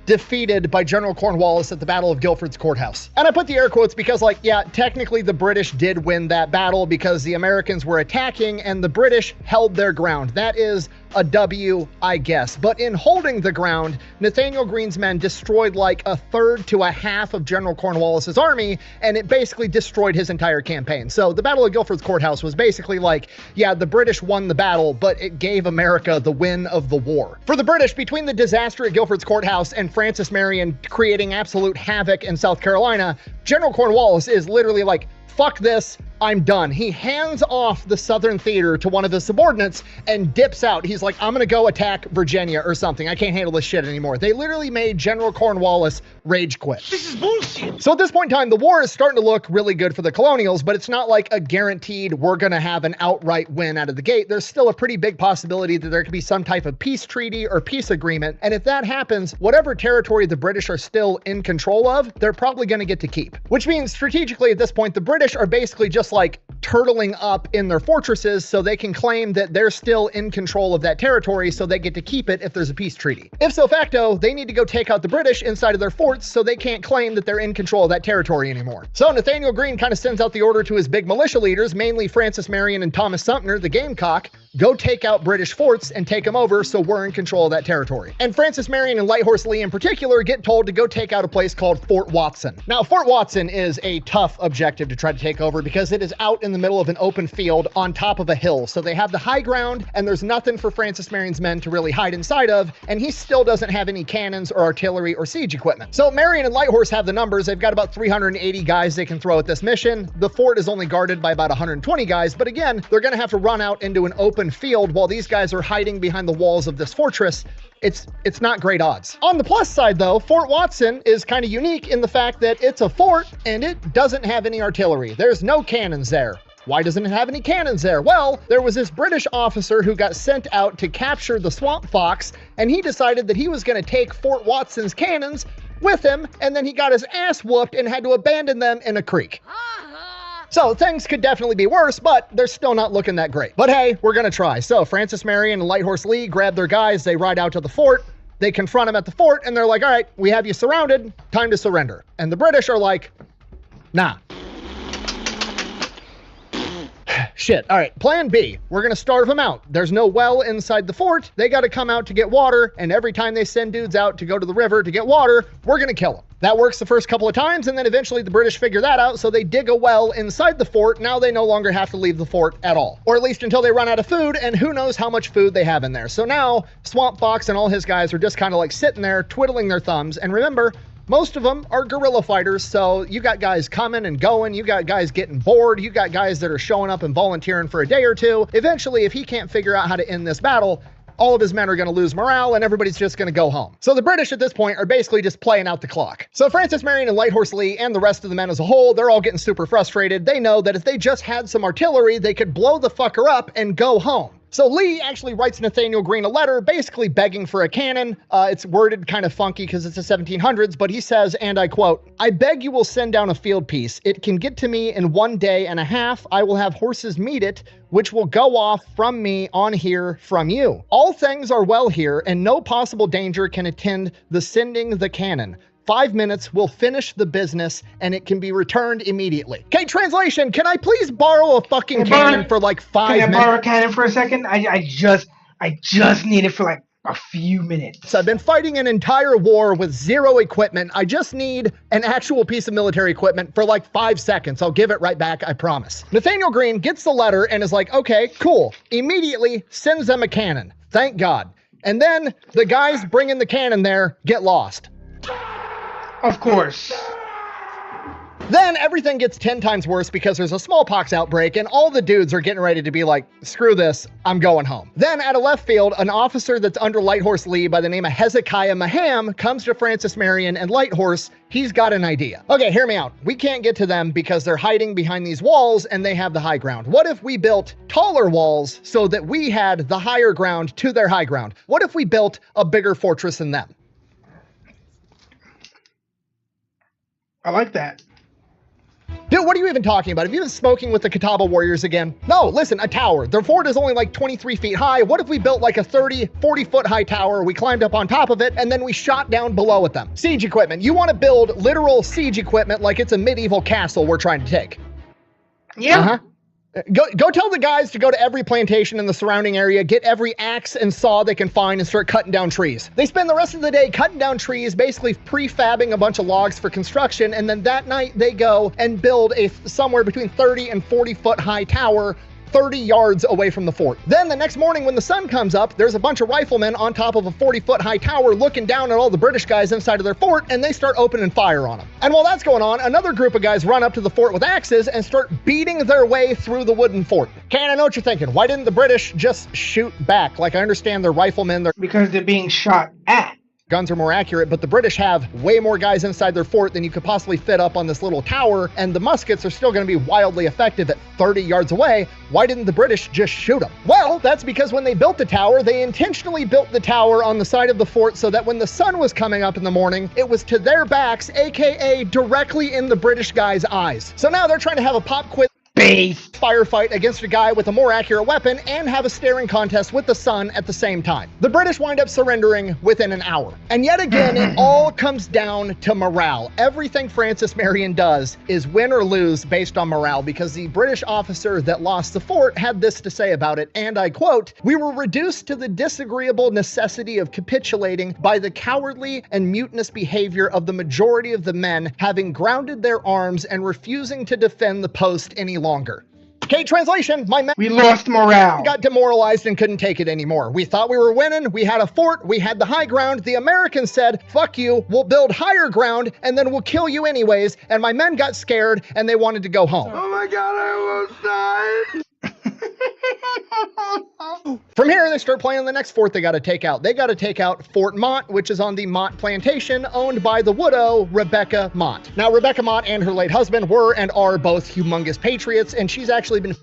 defeated by General Cornwallis at the Battle of Guilford's Courthouse. And I put the air quotes because, like, yeah, technically the British did win that battle because the Americans were attacking and the British held their ground. That is a W, I guess. But in holding the ground, Nathaniel Greene's men destroyed like a third to a half of General Cornwallis's army, and it basically destroyed his entire campaign. So the Battle of Guilford's Courthouse was basically like, yeah, the British won the battle, but it gave America the win of the war. For the British, between the disaster at Guilford's Courthouse and Francis Marion creating absolute havoc in South Carolina, General Cornwallis is literally like, fuck this, I'm done. He hands off the Southern Theater to one of his subordinates and dips out. He's like, I'm gonna go attack Virginia or something. I can't handle this shit anymore. They literally made General Cornwallis rage quit. This is bullshit. So at this point in time, the war is starting to look really good for the colonials, but it's not like a guaranteed we're gonna have an outright win out of the gate. There's still a pretty big possibility that there could be some type of peace treaty or peace agreement. And if that happens, whatever territory the British are still in control of, they're probably gonna get to keep. Which means strategically at this point, the British are basically just like turtling up in their fortresses so they can claim that they're still in control of that territory so they get to keep it if there's a peace treaty. If so facto, they need to go take out the British inside of their forts so they can't claim that they're in control of that territory anymore. So Nathaniel Greene kind of sends out the order to his big militia leaders, mainly Francis Marion and Thomas Sumter, the Gamecock, go take out British forts and take them over so we're in control of that territory. And Francis Marion and Light Horse Lee in particular get told to go take out a place called Fort Watson. Now, Fort Watson is a tough objective to try to take over because it is out in the middle of an open field on top of a hill. So they have the high ground and there's nothing for Francis Marion's men to really hide inside of, and he still doesn't have any cannons or artillery or siege equipment. So Marion and Light Horse have the numbers. They've got about 380 guys they can throw at this mission. The fort is only guarded by about 120 guys, but again, they're gonna have to run out into an open field while these guys are hiding behind the walls of this fortress. It's not great odds. On the plus side though, Fort Watson is kind of unique in the fact that it's a fort and it doesn't have any artillery. There's no cannons there. Why doesn't it have any cannons there? Well, there was this British officer who got sent out to capture the Swamp Fox, and he decided that he was going to take Fort Watson's cannons with him, and then he got his ass whooped and had to abandon them in a creek. So things could definitely be worse, but they're still not looking that great. But hey, we're going to try. So Francis Marion and Light Horse Lee grab their guys, they ride out to the fort, they confront them at the fort, and they're like, all right, we have you surrounded, time to surrender. And the British are like, nah. Shit. All right, plan B. We're going to starve them out. There's no well inside the fort. They got to come out to get water, and every time they send dudes out to go to the river to get water, we're going to kill them. That works the first couple of times, and then eventually the British figure that out, so they dig a well inside the fort. Now they no longer have to leave the fort at all. Or at least until they run out of food, and who knows how much food they have in there. So now, Swamp Fox and all his guys are just kind of like sitting there, twiddling their thumbs, and remember, most of them are guerrilla fighters, so you got guys coming and going, you got guys getting bored, you got guys that are showing up and volunteering for a day or two. Eventually, if he can't figure out how to end this battle, all of his men are going to lose morale and everybody's just going to go home. So the British at this point are basically just playing out the clock. So Francis Marion and Lighthorse Lee and the rest of the men as a whole, they're all getting super frustrated. They know that if they just had some artillery, they could blow the fucker up and go home. So Lee actually writes Nathaniel Greene a letter basically begging for a cannon. It's worded kind of funky because it's the 1700s, but he says, and I quote, "I beg you will send down a field piece. It can get to me in 1 day and a half. I will have horses meet it, which will go off from me on here from you. All things are well here, and no possible danger can attend the sending the cannon. 5 minutes will finish the business and it can be returned immediately." Okay, translation, can I please borrow a fucking cannon for like 5 minutes? Can I borrow a cannon for a second? I just need it for like a few minutes. So I've been fighting an entire war with zero equipment. I just need an actual piece of military equipment for like 5 seconds. I'll give it right back, I promise. Nathaniel Greene gets the letter and is like, okay, cool. Immediately sends them a cannon. Thank God. And then the guys bringing the cannon there get lost. Of course. Then everything gets 10 times worse because there's a smallpox outbreak and all the dudes are getting ready to be like, screw this, I'm going home. Then out of left field, an officer that's under Lighthorse Lee by the name of Hezekiah Maham comes to Francis Marion and Lighthorse. He's got an idea. Okay, hear me out. We can't get to them because they're hiding behind these walls and they have the high ground. What if we built taller walls so that we had the higher ground to their high ground? What if we built a bigger fortress than them? I like that. Dude, what are you even talking about? Have you been smoking with the Catawba Warriors again? No, listen, a tower. Their fort is only like 23 feet high. What if we built like a 30, 40 foot high tower, we climbed up on top of it, and then we shot down below at them? Siege equipment. You want to build literal siege equipment like it's a medieval castle we're trying to take. Yeah. Uh-huh. Go tell the guys to go to every plantation in the surrounding area, get every axe and saw they can find and start cutting down trees. They spend the rest of the day cutting down trees, basically prefabbing a bunch of logs for construction, and then that night they go and build a somewhere between 30 and 40 foot high tower 30 yards away from the fort. Then the next morning when the sun comes up, there's a bunch of riflemen on top of a 40-foot high tower looking down at all the British guys inside of their fort, and they start opening fire on them. And while that's going on, another group of guys run up to the fort with axes and start beating their way through the wooden fort. Ken, I know what you're thinking. Why didn't the British just shoot back? Like, I understand they're riflemen. Because they're being shot at. Guns are more accurate, but the British have way more guys inside their fort than you could possibly fit up on this little tower, and the muskets are still going to be wildly effective at 30 yards away. Why didn't the British just shoot them? Well, that's because when they built the tower, they intentionally built the tower on the side of the fort so that when the sun was coming up in the morning, it was to their backs, aka directly in the British guys' eyes. So now they're trying to have a pop quiz firefight against a guy with a more accurate weapon and have a staring contest with the sun at the same time. The British wind up surrendering within an hour. And yet again, it all comes down to morale. Everything Francis Marion does is win or lose based on morale, because the British officer that lost the fort had this to say about it, and I quote, "We were reduced to the disagreeable necessity of capitulating by the cowardly and mutinous behavior of the majority of the men, having grounded their arms and refusing to defend the post any longer." Okay, translation, my men— we lost morale. Got demoralized and couldn't take it anymore. We thought we were winning, we had a fort, we had the high ground. The Americans said, fuck you, we'll build higher ground and then we'll kill you anyways. And my men got scared and they wanted to go home. Oh my God, I almost died. From here, they start planning the next fort they got to take out. They got to take out Fort Mott, which is on the Mott plantation owned by the widow, Rebecca Mott. Now, Rebecca Mott and her late husband were and are both humongous patriots, and she's actually been—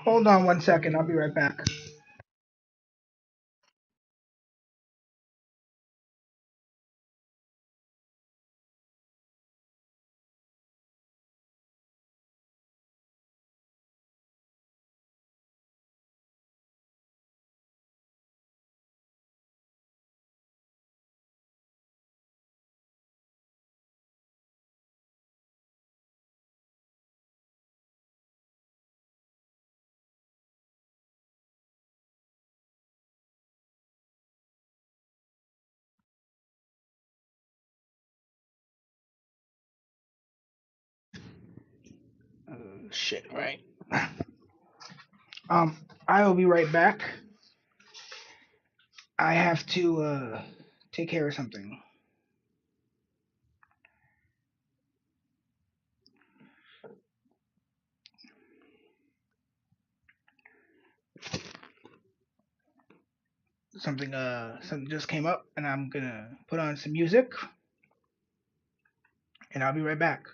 Hold on 1 second, I'll be right back. Shit, right. I will be right back. I have to take care of something. something just came up, and I'm gonna put on some music, and I'll be right back.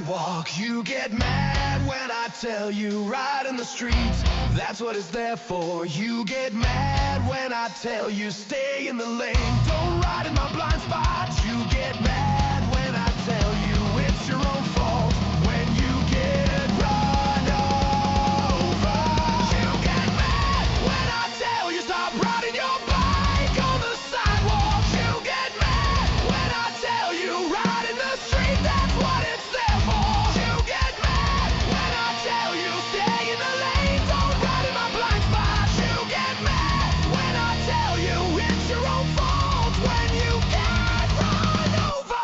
sidewalk. You get mad when I tell you ride in the streets. That's what it's there for. You get mad when I tell you stay in the lane. Don't ride in my blind spot. You get mad when I tell you it's your own fault. When you get run over. You get mad when I tell you stop riding your bike on the sidewalk. You get mad when I tell you ride in the street. That's what it's there for. You get mad when I tell you stay in the lane. Don't ride in my blind spot. You get mad when I tell you it's your own fault. When you get run over.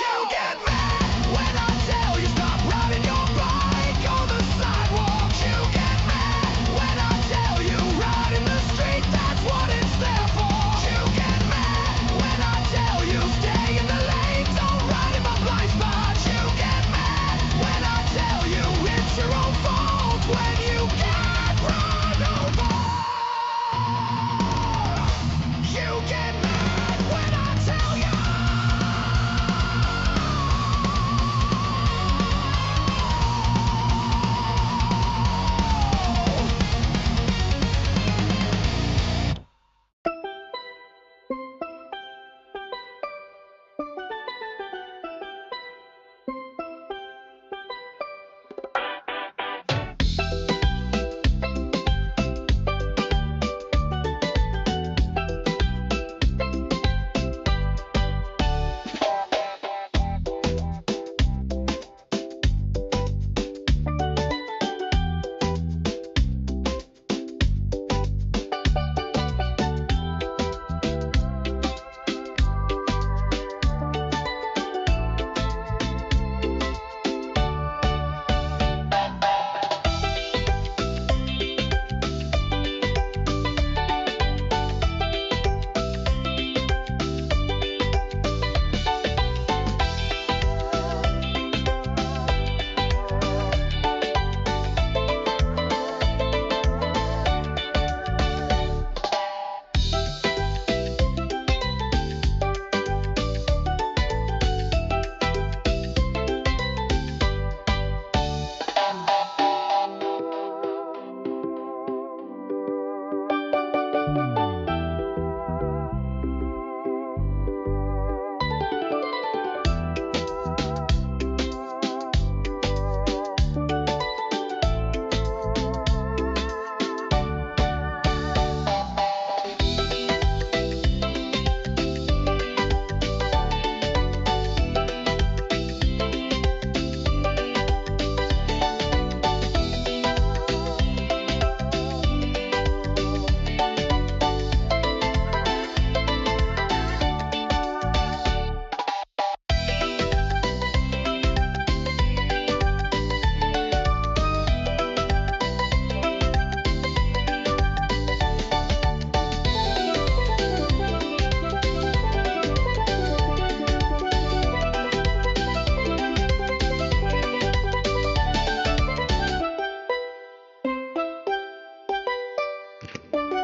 You get mad when I tell you stop riding your bike on the sidewalk. You get mad when I tell you ride in the street. That's what it's there for. You get mad when I tell you stay in the lane. Don't ride in my blind spot. You get mad when I tell you it's your own fault. When you get run over. You get mad when I tell you.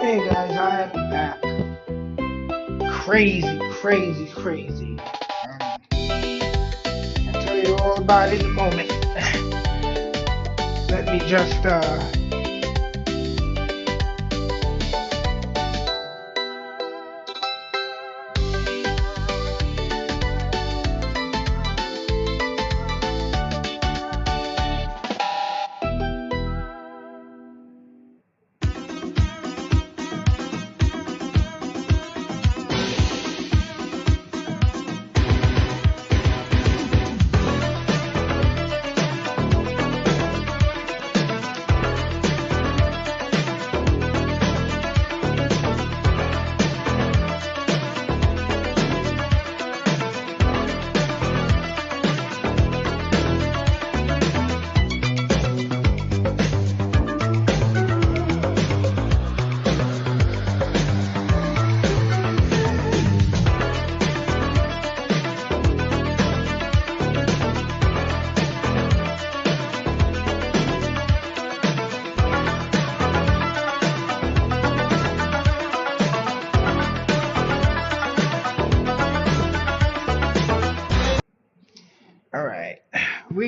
Hey guys, I am back. Crazy. And I'll tell you all about it in a moment. Let me just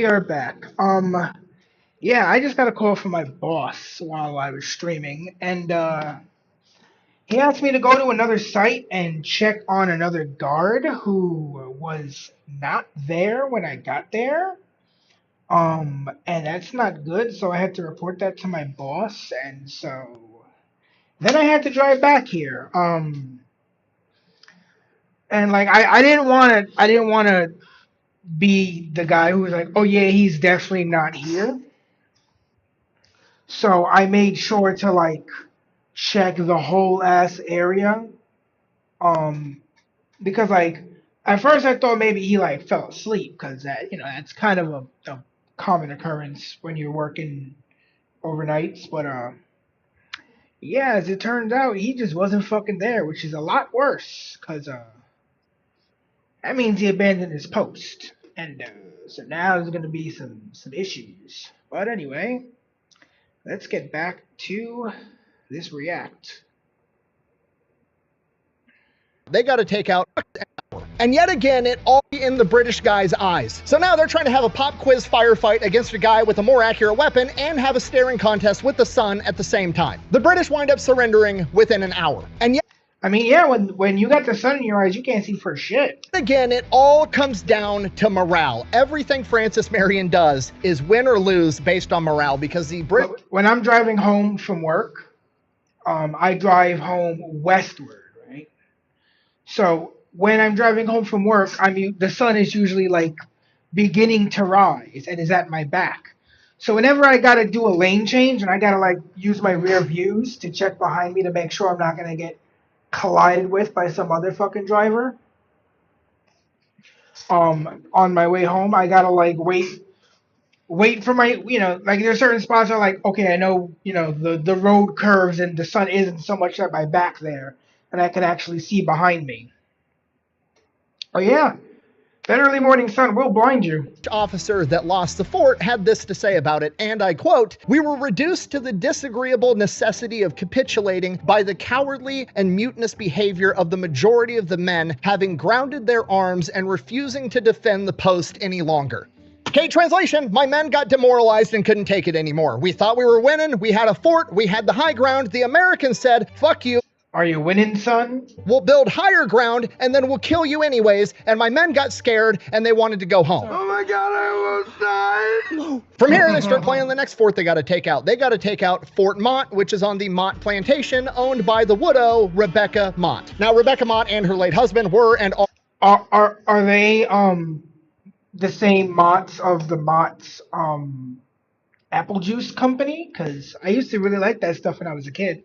are back. Yeah, I just got a call from my boss while I was streaming, and he asked me to go to another site and check on another guard who was not there when I got there. And that's not good, so I had to report that to my boss, and so then I had to drive back here. And like I didn't wanna be the guy who was like, oh yeah, he's definitely not here. So I made sure to like check the whole ass area. Because like at first I thought maybe he like fell asleep, because that that's kind of a common occurrence when you're working overnights. But yeah, as it turns out, he just wasn't fucking there, which is a lot worse, because that means he abandoned his post, and so now there's gonna be some issues. But anyway, let's get back to this react. They got to take out an hour. And yet again, it all in the British guy's eyes. So now they're trying to have a pop quiz firefight against a guy with a more accurate weapon and have a staring contest with the sun at the same time. The British wind up surrendering within an hour. And yet, I mean, yeah, when you got the sun in your eyes, you can't see for shit. Again, it all comes down to morale. Everything Francis Marion does is win or lose based on morale, because the British... When I'm driving home from work, I drive home westward. So when I'm driving home from work, the sun is usually like beginning to rise and is at my back. So whenever I gotta do a lane change and I gotta like use my rear views to check behind me to make sure I'm not gonna get collided with by some other fucking driver, on my way home, I gotta like wait for my, like there's certain spots are like, okay, I know, the road curves and the sun isn't so much at my back there, and I can actually see behind me. Oh yeah, that early morning sun will blind you. Officer that lost the fort had this to say about it, and I quote, "We were reduced to the disagreeable necessity of capitulating by the cowardly and mutinous behavior of the majority of the men, having grounded their arms and refusing to defend the post any longer." Okay, translation, my men got demoralized and couldn't take it anymore. We thought we were winning, we had a fort, we had the high ground, the Americans said, fuck you. Are you winning, son? We'll build higher ground, and then we'll kill you anyways, and my men got scared, and they wanted to go home. Oh my god, I almost died! From here, they start playing the next fort they gotta take out. They gotta take out Fort Mott, which is on the Mott Plantation, owned by the widow, Rebecca Mott. Now, Rebecca Mott and her late husband were and are they, the same Mott's of the Mott's, apple juice company? Because I used to really like that stuff when I was a kid.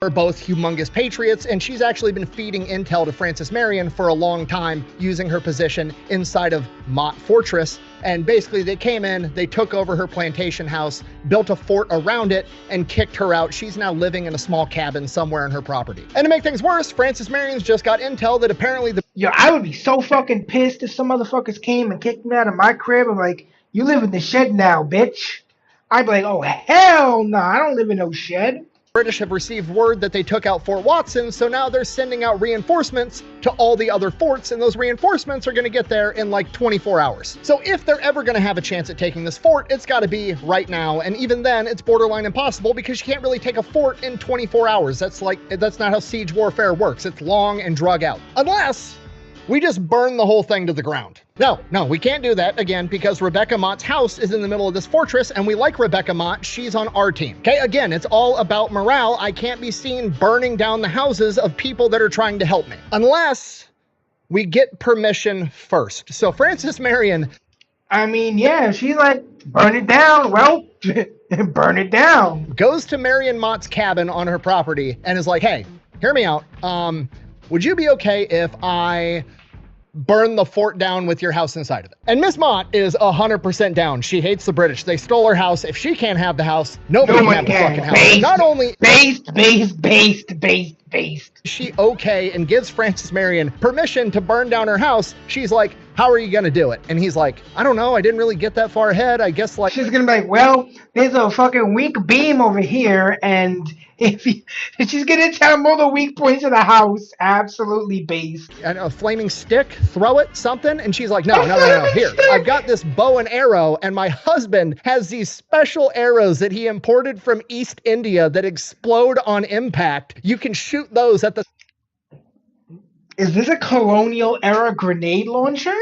Are both humongous patriots, and she's actually been feeding intel to Francis Marion for a long time, using her position inside of Mott Fortress. And basically they came in, they took over her plantation house, built a fort around it, and kicked her out. She's now living in a small cabin somewhere on her property. And to make things worse, Francis Marion's just got intel that apparently Yo, I would be so fucking pissed if some motherfuckers came and kicked me out of my crib. I'm like, you live in the shed now, bitch. I'd be like, oh hell no, I don't live in no shed. British have received word that they took out Fort Watson, so now they're sending out reinforcements to all the other forts, and those reinforcements are going to get there in like 24 hours. So if they're ever going to have a chance at taking this fort, it's got to be right now, and even then, it's borderline impossible because you can't really take a fort in 24 hours. That's not how siege warfare works. It's long and drug out. Unless we just burn the whole thing to the ground. No, we can't do that, again, because Rebecca Mott's house is in the middle of this fortress, and we like Rebecca Mott. She's on our team. Okay, again, it's all about morale. I can't be seen burning down the houses of people that are trying to help me. Unless we get permission first. So Francis Marion... I mean, yeah, she's like, burn it down, well, burn it down. Goes to Marion Mott's cabin on her property and is like, hey, hear me out. Would you be okay if I burn the fort down with your house inside of it? And Miss Mott is 100% down. She hates the British. They stole her house. If she can't have the house, nobody can have the fucking house. Not only based. She okay and gives Francis Marion permission to burn down her house. She's like, how are you gonna do it? And he's like, I don't know, I didn't really get that far ahead. I guess like she's gonna be like, well, there's a fucking weak beam over here, and she's gonna tell him all the weak points of the house, absolutely based. And a flaming stick, throw it, something, and she's like, no, here, I've got this bow and arrow, and my husband has these special arrows that he imported from East India that explode on impact. You can shoot those at the... Is this a colonial era grenade launcher?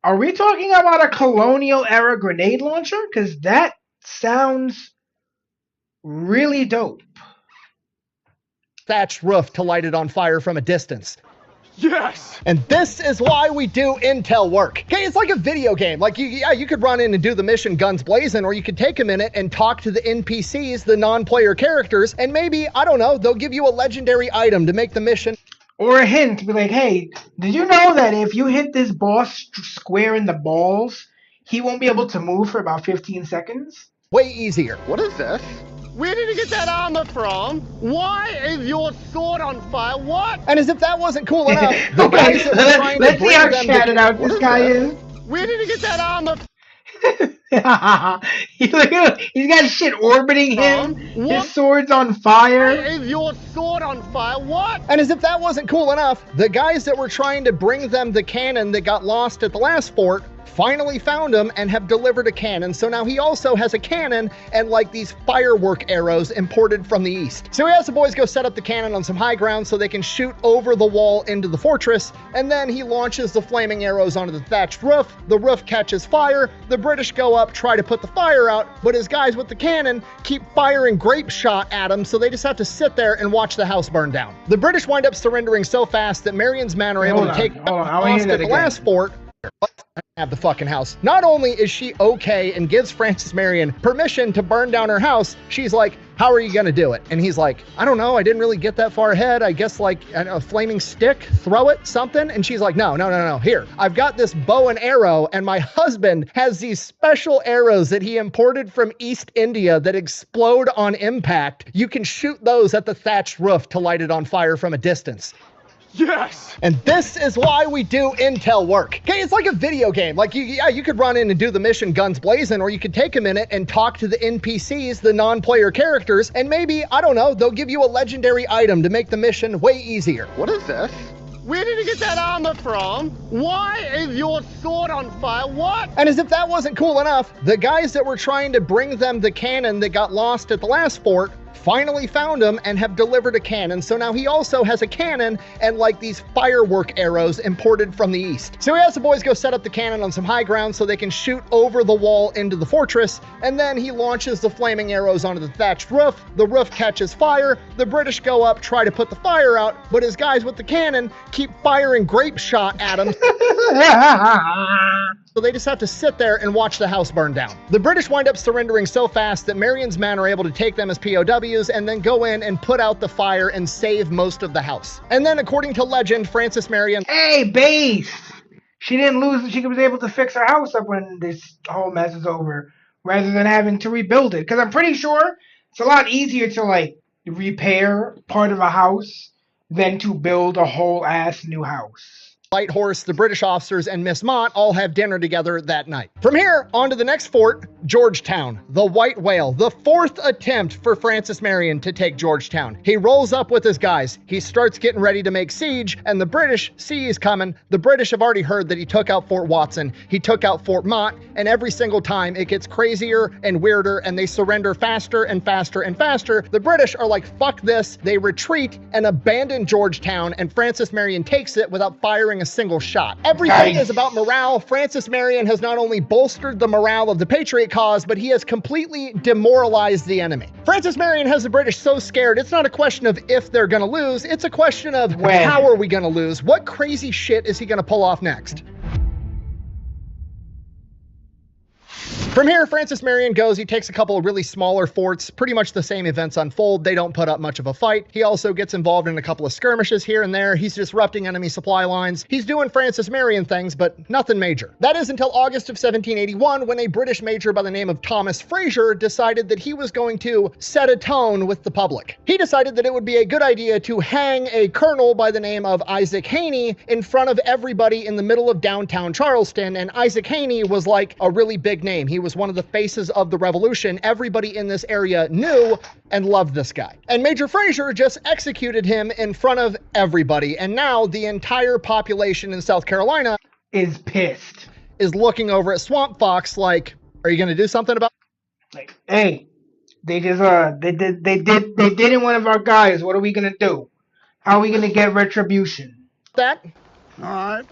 Are we talking about a colonial era grenade launcher? Because that sounds really dope. Thatched roof to light it on fire from a distance. Yes! And this is why we do intel work. Okay, it's like a video game. Like, you could run in and do the mission guns blazing, or you could take a minute and talk to the NPCs, the non-player characters, and maybe, I don't know, they'll give you a legendary item to make the mission. Or a hint, be like, hey, did you know that if you hit this boss square in the balls, he won't be able to move for about 15 seconds? Way easier. What is this? Where did you get that armor from? Why is your sword on fire? What? And as if that wasn't cool enough, the guys that were trying let's to see how bring them chatted out this guy is. Where did you get that armor He's got shit orbiting him. His sword's on fire. Why is your sword on fire? What? And as if that wasn't cool enough, the guys that were trying to bring them the cannon that got lost at the last fort finally found him and have delivered a cannon. So now he also has a cannon and like these firework arrows imported from the east. So he has the boys go set up the cannon on some high ground so they can shoot over the wall into the fortress. And then he launches the flaming arrows onto the thatched roof. The roof catches fire. The British go up, try to put the fire out, but his guys with the cannon keep firing grape shot at him. So they just have to sit there and watch the house burn down. The British wind up surrendering so fast that Marion's men are able to take the last fort. Have the fucking house. Not only is she okay and gives Frances Marion permission to burn down her house, she's like, how are you gonna do it? And he's like, I don't know, I didn't really get that far ahead. I guess like a flaming stick, throw it, something. And she's like, no, here, I've got this bow and arrow, and my husband has these special arrows that he imported from East India that explode on impact. You can shoot those at the thatched roof to light it on fire from a distance. Yes! And this is why we do intel work. Okay, it's like a video game. Like, you could run in and do the mission guns blazing, or you could take a minute and talk to the NPCs, the non-player characters, and maybe, I don't know, they'll give you a legendary item to make the mission way easier. What is this? Where did you get that armor from? Why is your sword on fire? What? And as if that wasn't cool enough, the guys that were trying to bring them the cannon that got lost at the last fort finally found him and have delivered a cannon. So now he also has a cannon and like these firework arrows imported from the east. So he has the boys go set up the cannon on some high ground so they can shoot over the wall into the fortress. And then he launches the flaming arrows onto the thatched roof. The roof catches fire. The British go up, try to put the fire out, but his guys with the cannon keep firing grape shot at him. So they just have to sit there and watch the house burn down. The British wind up surrendering so fast that Marion's men are able to take them as POWs and then go in and put out the fire and save most of the house. And then, according to legend, Frances Marion... Hey, base! She didn't lose, she was able to fix her house up when this whole mess is over, rather than having to rebuild it. Because I'm pretty sure it's a lot easier to, like, repair part of a house than to build a whole ass new house. Light Horse, the British officers, and Miss Mott all have dinner together that night. From here, on to the next fort, Georgetown, the White Whale, the fourth attempt for Frances Marion to take Georgetown. He rolls up with his guys. He starts getting ready to make siege, and the British see he's coming. The British have already heard that he took out Fort Watson. He took out Fort Mott, and every single time it gets crazier and weirder, and they surrender faster and faster and faster. The British are like, fuck this. They retreat and abandon Georgetown, and Frances Marion takes it without firing a single shot. Everything is about morale. Frances Marion has not only bolstered the morale of the Patriot cause, but he has completely demoralized the enemy. Frances Marion has the British so scared, it's not a question of if they're gonna lose, it's a question of how are we gonna lose? What crazy shit is he gonna pull off next? From here, Francis Marion goes, he takes a couple of really smaller forts, pretty much the same events unfold, they don't put up much of a fight. He also gets involved in a couple of skirmishes here and there, he's disrupting enemy supply lines, he's doing Francis Marion things, but nothing major. That is until August of 1781, when a British major by the name of Thomas Fraser decided that he was going to set a tone with the public. He decided that it would be a good idea to hang a colonel by the name of Isaac Haney in front of everybody in the middle of downtown Charleston, and Isaac Haney was like a really big name. He was one of the faces of the revolution. Everybody in this area knew and loved this guy. And Major Fraser just executed him in front of everybody, and now the entire population in South Carolina is pissed. Is looking over at Swamp Fox like, are you gonna do something about it? Like, hey, they just they did in one of our guys. What are we gonna do? How are we gonna get retribution? That? All right.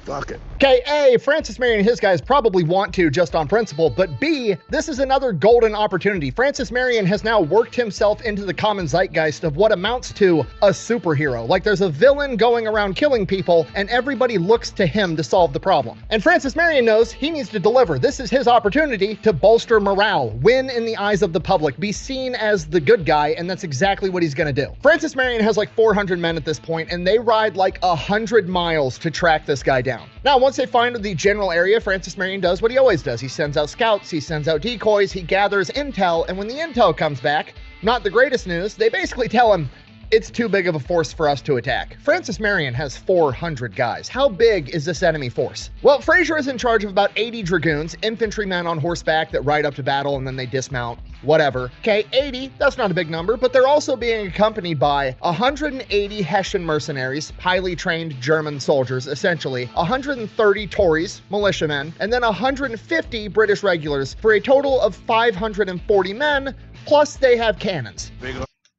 Fuck it. Okay, A, Francis Marion and his guys probably want to just on principle, but B, this is another golden opportunity. Francis Marion has now worked himself into the common zeitgeist of what amounts to a superhero. Like there's a villain going around killing people and everybody looks to him to solve the problem. And Francis Marion knows he needs to deliver. This is his opportunity to bolster morale, win in the eyes of the public, be seen as the good guy, and that's exactly what he's gonna do. Francis Marion has like 400 men at this point and they ride like 100 miles to track this guy down. Now, once they find the general area, Francis Marion does what he always does. He sends out scouts, he sends out decoys, he gathers intel, and when the intel comes back, not the greatest news, they basically tell him, it's too big of a force for us to attack. Francis Marion has 400 guys. How big is this enemy force? Well, Fraser is in charge of about 80 dragoons, infantrymen on horseback that ride up to battle and then they dismount, whatever. Okay, 80, that's not a big number, but they're also being accompanied by 180 Hessian mercenaries, highly trained German soldiers, essentially, 130 Tories, militiamen, and then 150 British regulars for a total of 540 men, plus they have cannons.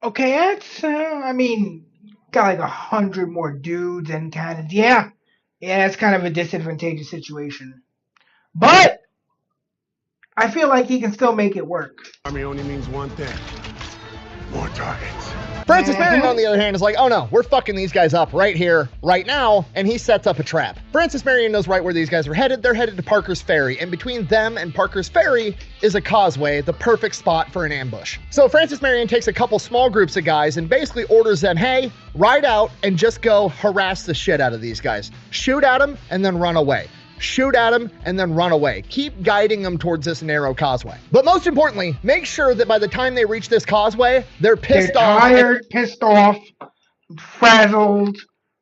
Okay, that's, I mean, got like 100 more dudes and cannons. Yeah, that's kind of a disadvantageous situation. But I feel like he can still make it work. Army only means one thing. More targets. Francis Marion, on the other hand, is like, oh no, we're fucking these guys up right here, right now, and he sets up a trap. Francis Marion knows right where these guys are headed. They're headed to Parker's Ferry, and between them and Parker's Ferry is a causeway, the perfect spot for an ambush. So Francis Marion takes a couple small groups of guys and basically orders them, hey, ride out and just go harass the shit out of these guys. Shoot at them and then run away. Shoot at them and then run away. Keep guiding them towards this narrow causeway. But most importantly, make sure that by the time they reach this causeway, they're pissed off. They're tired, pissed off, frazzled.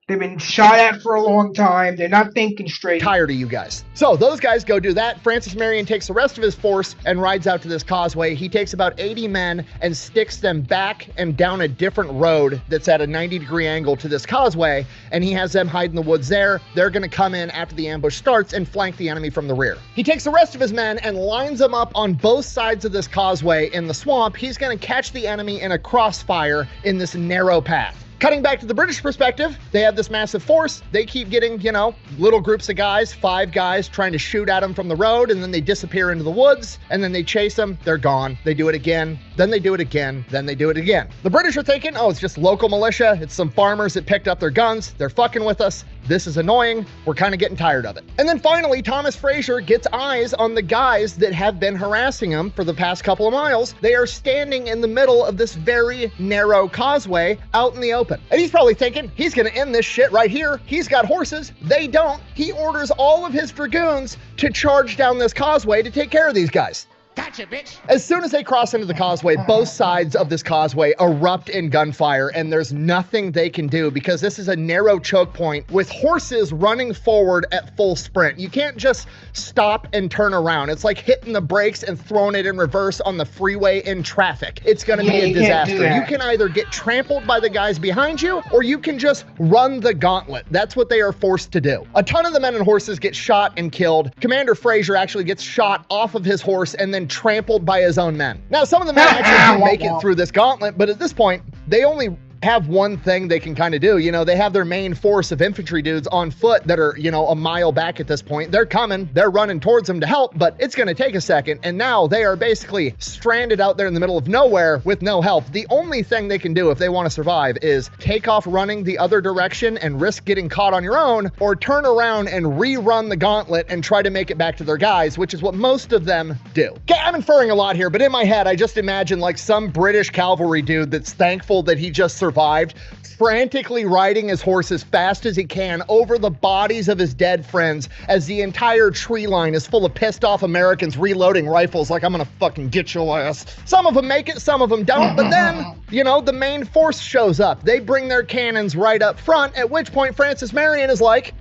They've been shot at for a long time. They're not thinking straight. Tired of you guys. So those guys go do that. Francis Marion takes the rest of his force and rides out to this causeway. He takes about 80 men and sticks them back and down a different road that's at a 90-degree angle to this causeway, and he has them hide in the woods there. They're going to come in after the ambush starts and flank the enemy from the rear. He takes the rest of his men and lines them up on both sides of this causeway in the swamp. He's going to catch the enemy in a crossfire in this narrow path. Cutting back to the British perspective, they have this massive force. They keep getting, you know, little groups of guys, 5 guys trying to shoot at them from the road, and then they disappear into the woods, and then they chase them. They're gone. They do it again. Then they do it again. Then they do it again. The British are thinking, oh, it's just local militia. It's some farmers that picked up their guns. They're fucking with us. This is annoying. We're kind of getting tired of it. And then finally, Thomas Fraser gets eyes on the guys that have been harassing him for the past couple of miles. They are standing in the middle of this very narrow causeway out in the open. And he's probably thinking, he's going to end this shit right here. He's got horses. They don't. He orders all of his dragoons to charge down this causeway to take care of these guys. Gotcha, bitch. As soon as they cross into the causeway, both sides of this causeway erupt in gunfire, and there's nothing they can do because this is a narrow choke point with horses running forward at full sprint. You can't just stop and turn around. It's like hitting the brakes and throwing it in reverse on the freeway in traffic. It's going to be a disaster. You can either get trampled by the guys behind you, or you can just run the gauntlet. That's what they are forced to do. A ton of the men and horses get shot and killed. Commander Fraser actually gets shot off of his horse and then trampled by his own men. Now, some of the men actually do make it through this gauntlet, but at this point, they only have one thing they can kind of do. You know, they have their main force of infantry dudes on foot that are, you know, a mile back at this point. They're coming, they're running towards them to help, but it's going to take a second. And now they are basically stranded out there in the middle of nowhere with no help. The only thing they can do if they want to survive is take off running the other direction and risk getting caught on your own, or turn around and rerun the gauntlet and try to make it back to their guys, which is what most of them do. Okay, I'm inferring a lot here, but in my head, I just imagine like some British cavalry dude that's thankful that he just survived, frantically riding his horse as fast as he can over the bodies of his dead friends as the entire tree line is full of pissed off Americans reloading rifles like, I'm gonna fucking get your ass. Some of them make it, some of them don't, but then, you know, the main force shows up. They bring their cannons right up front, at which point Francis Marion is like,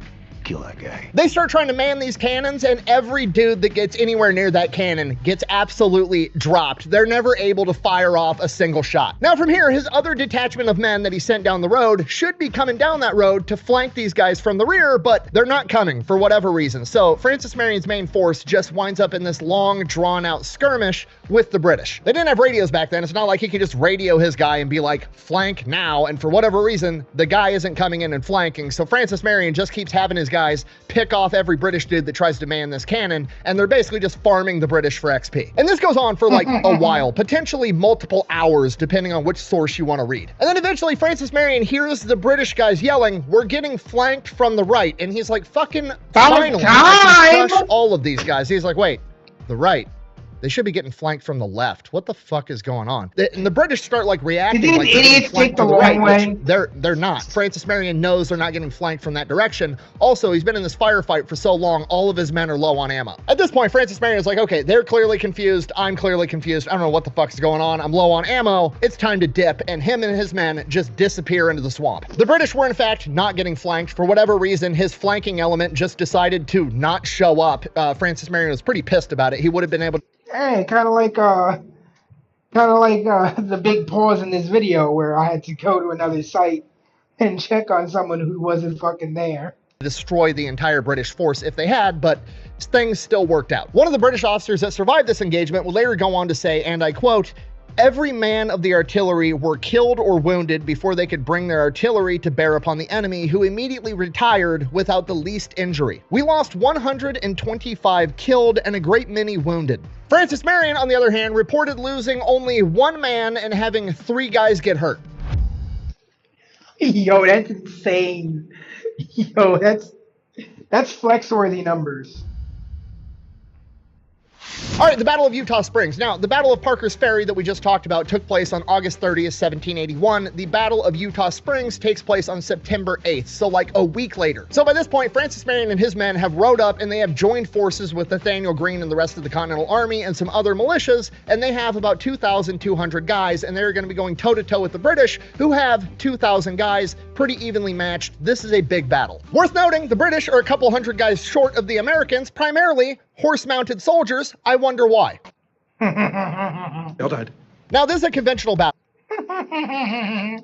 kill that guy. They start trying to man these cannons, and every dude that gets anywhere near that cannon gets absolutely dropped. They're never able to fire off a single shot. Now from here, his other detachment of men that he sent down the road should be coming down that road to flank these guys from the rear, but they're not coming for whatever reason. So Francis Marion's main force just winds up in this long, drawn-out skirmish with the British. They didn't have radios back then. It's not like he could just radio his guy and be like, flank now, and for whatever reason, the guy isn't coming in and flanking, so Francis Marion just keeps having his guys pick off every British dude that tries to man this cannon, and they're basically just farming the British for XP. And this goes on for like a while, potentially multiple hours, depending on which source you want to read. And then eventually Francis Marion hears the British guys yelling, we're getting flanked from the right, and he's like, fucking finally, I can crush all of these guys. He's like, wait, the right? They should be getting flanked from the left. What the fuck is going on? And the British start like reacting. Did like these idiots take the wrong way? They're not. Francis Marion knows they're not getting flanked from that direction. Also, he's been in this firefight for so long, all of his men are low on ammo. At this point, Francis Marion is like, okay, they're clearly confused. I'm clearly confused. I don't know what the fuck's going on. I'm low on ammo. It's time to dip. And him and his men just disappear into the swamp. The British were in fact not getting flanked. For whatever reason, his flanking element just decided to not show up. Francis Marion was pretty pissed about it. He would have been able to. Hey, kind of like the big pause in this video where I had to go to another site and check on someone who wasn't fucking there. Destroy the entire British force if they had, but things still worked out. One of the British officers that survived this engagement would later go on to say, and I quote, every man of the artillery were killed or wounded before they could bring their artillery to bear upon the enemy, who immediately retired without the least injury. We lost 125 killed and a great many wounded. Francis Marion, on the other hand, reported losing only one man and having 3 guys get hurt. Yo, that's insane. Yo, that's flex-worthy numbers. All right, the Battle of Utah Springs. Now, the Battle of Parker's Ferry that we just talked about took place on August 30th, 1781. The Battle of Utah Springs takes place on September 8th, so like a week later. So by this point, Francis Marion and his men have rode up and they have joined forces with Nathaniel Greene and the rest of the Continental Army and some other militias, and they have about 2,200 guys, and they're going to be going toe-to-toe with the British, who have 2,000 guys, pretty evenly matched. This is a big battle. Worth noting, the British are a couple hundred guys short of the Americans, primarily horse-mounted soldiers. I wonder why. Y'all died. Now, this is a conventional battle.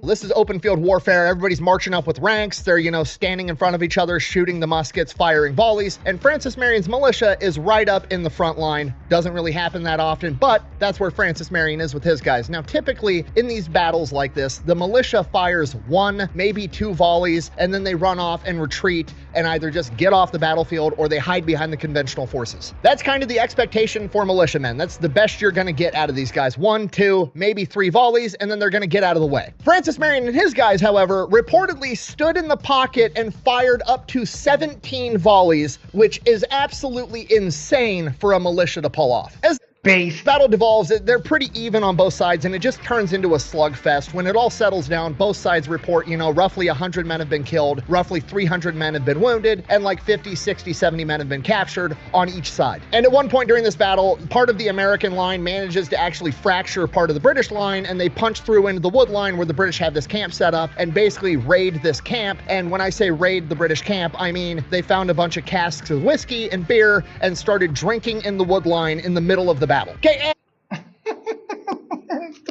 This is open field warfare. Everybody's marching up with ranks. They're, you know, standing in front of each other, shooting the muskets, firing volleys. And Francis Marion's militia is right up in the front line. Doesn't really happen that often, but that's where Francis Marion is with his guys. Now, typically in these battles like this, the militia fires 1, maybe 2 volleys, and then they run off and retreat and either just get off the battlefield or they hide behind the conventional forces. That's kind of the expectation for militiamen. That's the best you're going to get out of these guys. 1, 2, maybe 3 volleys, and then they're going to get out of the way. Francis Marion and his guys, however, reportedly stood in the pocket and fired up to 17 volleys, which is absolutely insane for a militia to pull off. As base battle devolves, they're pretty even on both sides, and it just turns into a slugfest. When it all settles down, both sides report, you know, roughly 100 men have been killed, roughly 300 men have been wounded, and like 50, 60, 70 men have been captured on each side. And at one point during this battle, part of the American line manages to actually fracture part of the British line, and they punch through into the wood line where the British have this camp set up and basically raid this camp. And when I say raid the British camp, I mean they found a bunch of casks of whiskey and beer and started drinking in the wood line in the middle of the battle. Okay.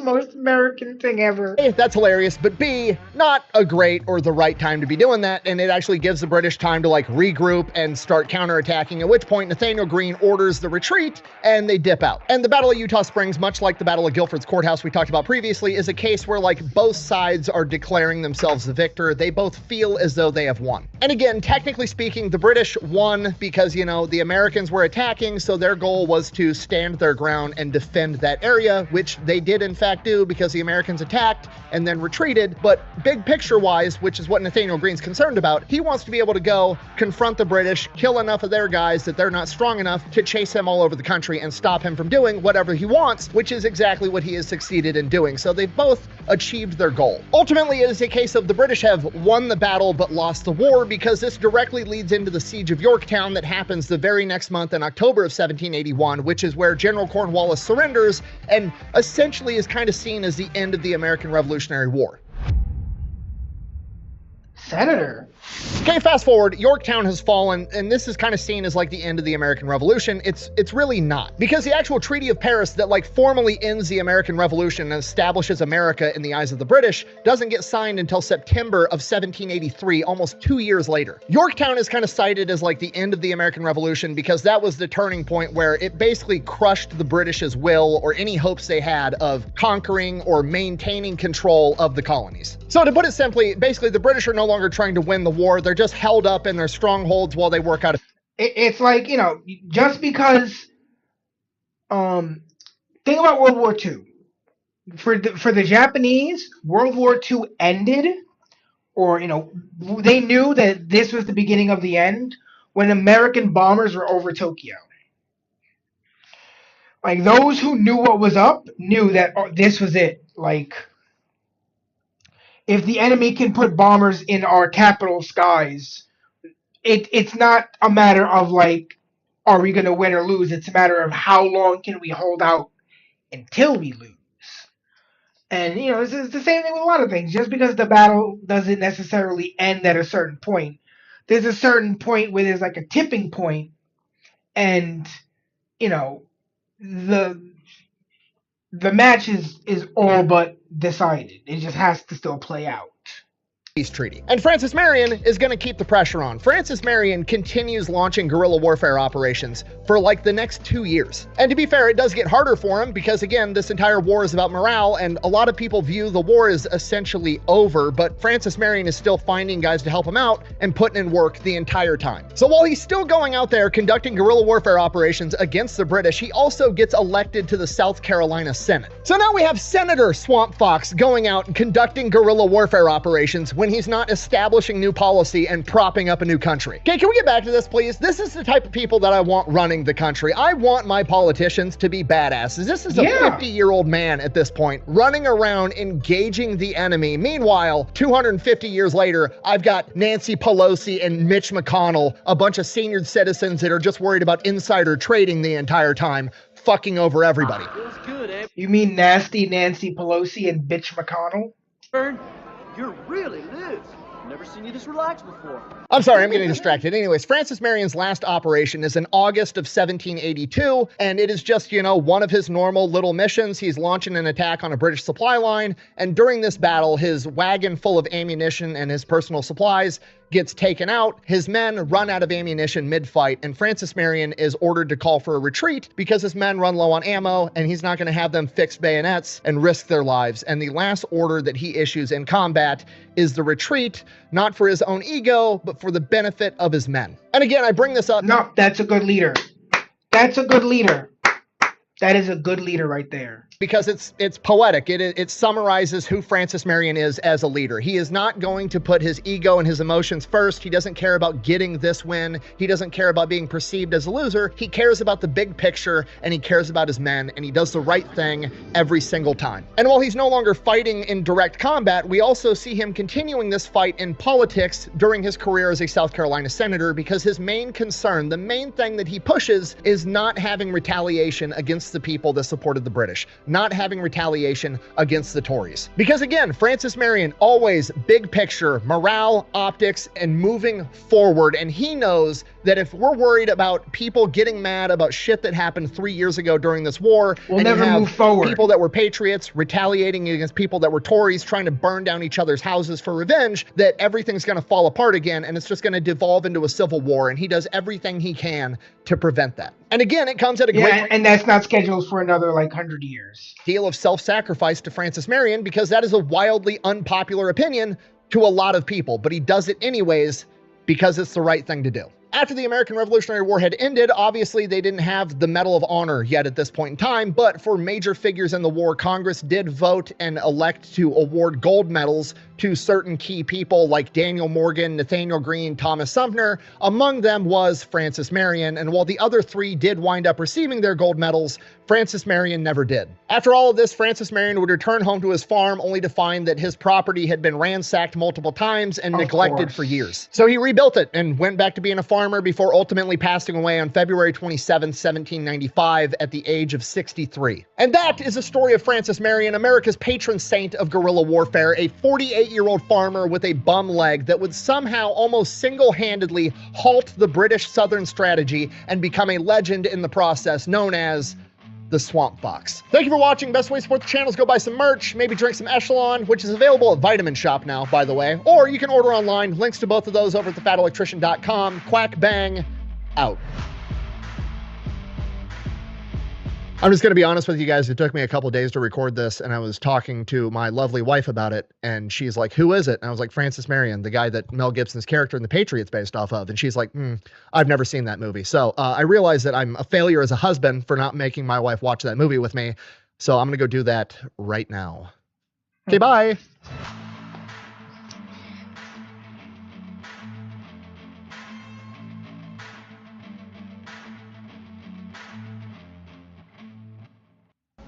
most American thing ever. A, that's hilarious, but B, not a great or the right time to be doing that, and it actually gives the British time to like regroup and start counterattacking, at which point Nathaniel Greene orders the retreat and they dip out. And the Battle of Eutaw Springs, much like the Battle of Guilford's Courthouse we talked about previously, is a case where like both sides are declaring themselves the victor. They both feel as though they have won. And again, technically speaking, the British won because, you know, the Americans were attacking, so their goal was to stand their ground and defend that area, which they did in fact do because the Americans attacked and then retreated. But big picture wise, which is what Nathaniel Greene's concerned about, he wants to be able to go confront the British, kill enough of their guys that they're not strong enough to chase him all over the country and stop him from doing whatever he wants, which is exactly what he has succeeded in doing. So they've both achieved their goal. Ultimately, it is a case of the British have won the battle but lost the war, because this directly leads into the Siege of Yorktown that happens the very next month in October of 1781, which is where General Cornwallis surrenders and essentially is kind of seen as the end of the American Revolutionary War. Senator. Okay, fast forward, Yorktown has fallen, and this is kind of seen as like the end of the American Revolution. It's really not, because the actual Treaty of Paris that like formally ends the American Revolution and establishes America in the eyes of the British doesn't get signed until September of 1783, almost 2 years later. Yorktown is kind of cited as like the end of the American Revolution because that was the turning point where it basically crushed the British's will or any hopes they had of conquering or maintaining control of the colonies. So to put it simply, basically the British are no longer trying to win the war. They're just held up in their strongholds while they work out. It's like, you know, just because, think about World War II. For the Japanese, World War II ended, or, you know, they knew that this was the beginning of the end when American bombers were over Tokyo. Like, those who knew what was up knew that this was it. Like, if the enemy can put bombers in our capital skies, it's not a matter of like, are we going to win or lose? It's a matter of how long can we hold out until we lose. And, you know, it's the same thing with a lot of things. Just because the battle doesn't necessarily end at a certain point, there's a certain point where there's like a tipping point, and, you know, the match is all but decided. It just has to still play out. Peace treaty. And Francis Marion is going to keep the pressure on. Francis Marion continues launching guerrilla warfare operations for like the next 2 years. And to be fair, it does get harder for him because, again, this entire war is about morale, and a lot of people view the war as essentially over, but Francis Marion is still finding guys to help him out and putting in work the entire time. So while he's still going out there conducting guerrilla warfare operations against the British, he also gets elected to the South Carolina Senate. So now we have Senator Swamp Fox going out and conducting guerrilla warfare operations when he's not establishing new policy and propping up a new country. Okay, can we get back to this, please? This is the type of people that I want running the country. I want my politicians to be badasses. This is a 50-year-old man at this point running around engaging the enemy. Meanwhile, 250 years later, I've got Nancy Pelosi and Mitch McConnell, a bunch of senior citizens that are just worried about insider trading the entire time, fucking over everybody. You mean nasty Nancy Pelosi and bitch McConnell? You're really Liz. Never seen you this relaxed before. I'm sorry, I'm getting distracted. Anyways, Francis Marion's last operation is in August of 1782, and it is just, you know, one of his normal little missions. He's launching an attack on a British supply line, and during this battle, his wagon full of ammunition and his personal supplies gets taken out. His men run out of ammunition mid-fight, and Francis Marion is ordered to call for a retreat because his men run low on ammo, and he's not going to have them fix bayonets and risk their lives. And the last order that he issues in combat is the retreat, not for his own ego, but for the benefit of his men. And again, I bring this up. No, that's a good leader. That's a good leader. That is a good leader right there. Because it's poetic. It summarizes who Francis Marion is as a leader. He is not going to put his ego and his emotions first. He doesn't care about getting this win. He doesn't care about being perceived as a loser. He cares about the big picture, and he cares about his men, and he does the right thing every single time. And while he's no longer fighting in direct combat, we also see him continuing this fight in politics during his career as a South Carolina senator, because his main concern, the main thing that he pushes, is not having retaliation against the people that supported the British. not having retaliation against the Tories. Because again, Francis Marion, always big picture, morale, optics, and moving forward. And he knows that if we're worried about people getting mad about shit that happened 3 years ago during this war, we'll never move forward. People that were patriots retaliating against people that were Tories, trying to burn down each other's houses for revenge, that everything's going to fall apart again, and it's just going to devolve into a civil war. And he does everything he can to prevent that. And again, it comes at a great... and that's not scheduled for another, 100 years. Deal of self-sacrifice to Francis Marion, because that is a wildly unpopular opinion to a lot of people. But he does it anyways because it's the right thing to do. After the American Revolutionary War had ended, obviously they didn't have the Medal of Honor yet at this point in time, but for major figures in the war, Congress did vote and elect to award gold medals to certain key people like Daniel Morgan, Nathaniel Greene, Thomas Sumner. Among them was Francis Marion, and while the other three did wind up receiving their gold medals, Francis Marion never did. After all of this, Francis Marion would return home to his farm only to find that his property had been ransacked multiple times and neglected for years. So he rebuilt it and went back to being a farmer before ultimately passing away on February 27, 1795 at the age of 63. And that is the story of Francis Marion, America's patron saint of guerrilla warfare, a 48-year-old farmer with a bum leg that would somehow almost single-handedly halt the British Southern strategy and become a legend in the process, known as the Swamp Fox. Thank you for watching. Best way to support the channel is go buy some merch, maybe drink some Echelon, which is available at Vitamin Shop now, by the way, or you can order online. Links to both of those over at thefatelectrician.com. Quack bang, out. I'm just going to be honest with you guys. It took me a couple days to record this, and I was talking to my lovely wife about it, and she's like, who is it? And I was like, Francis Marion, the guy that Mel Gibson's character in The Patriot's based off of. And she's like, I've never seen that movie. So I realized that I'm a failure as a husband for not making my wife watch that movie with me. So I'm going to go do that right now. Okay, bye.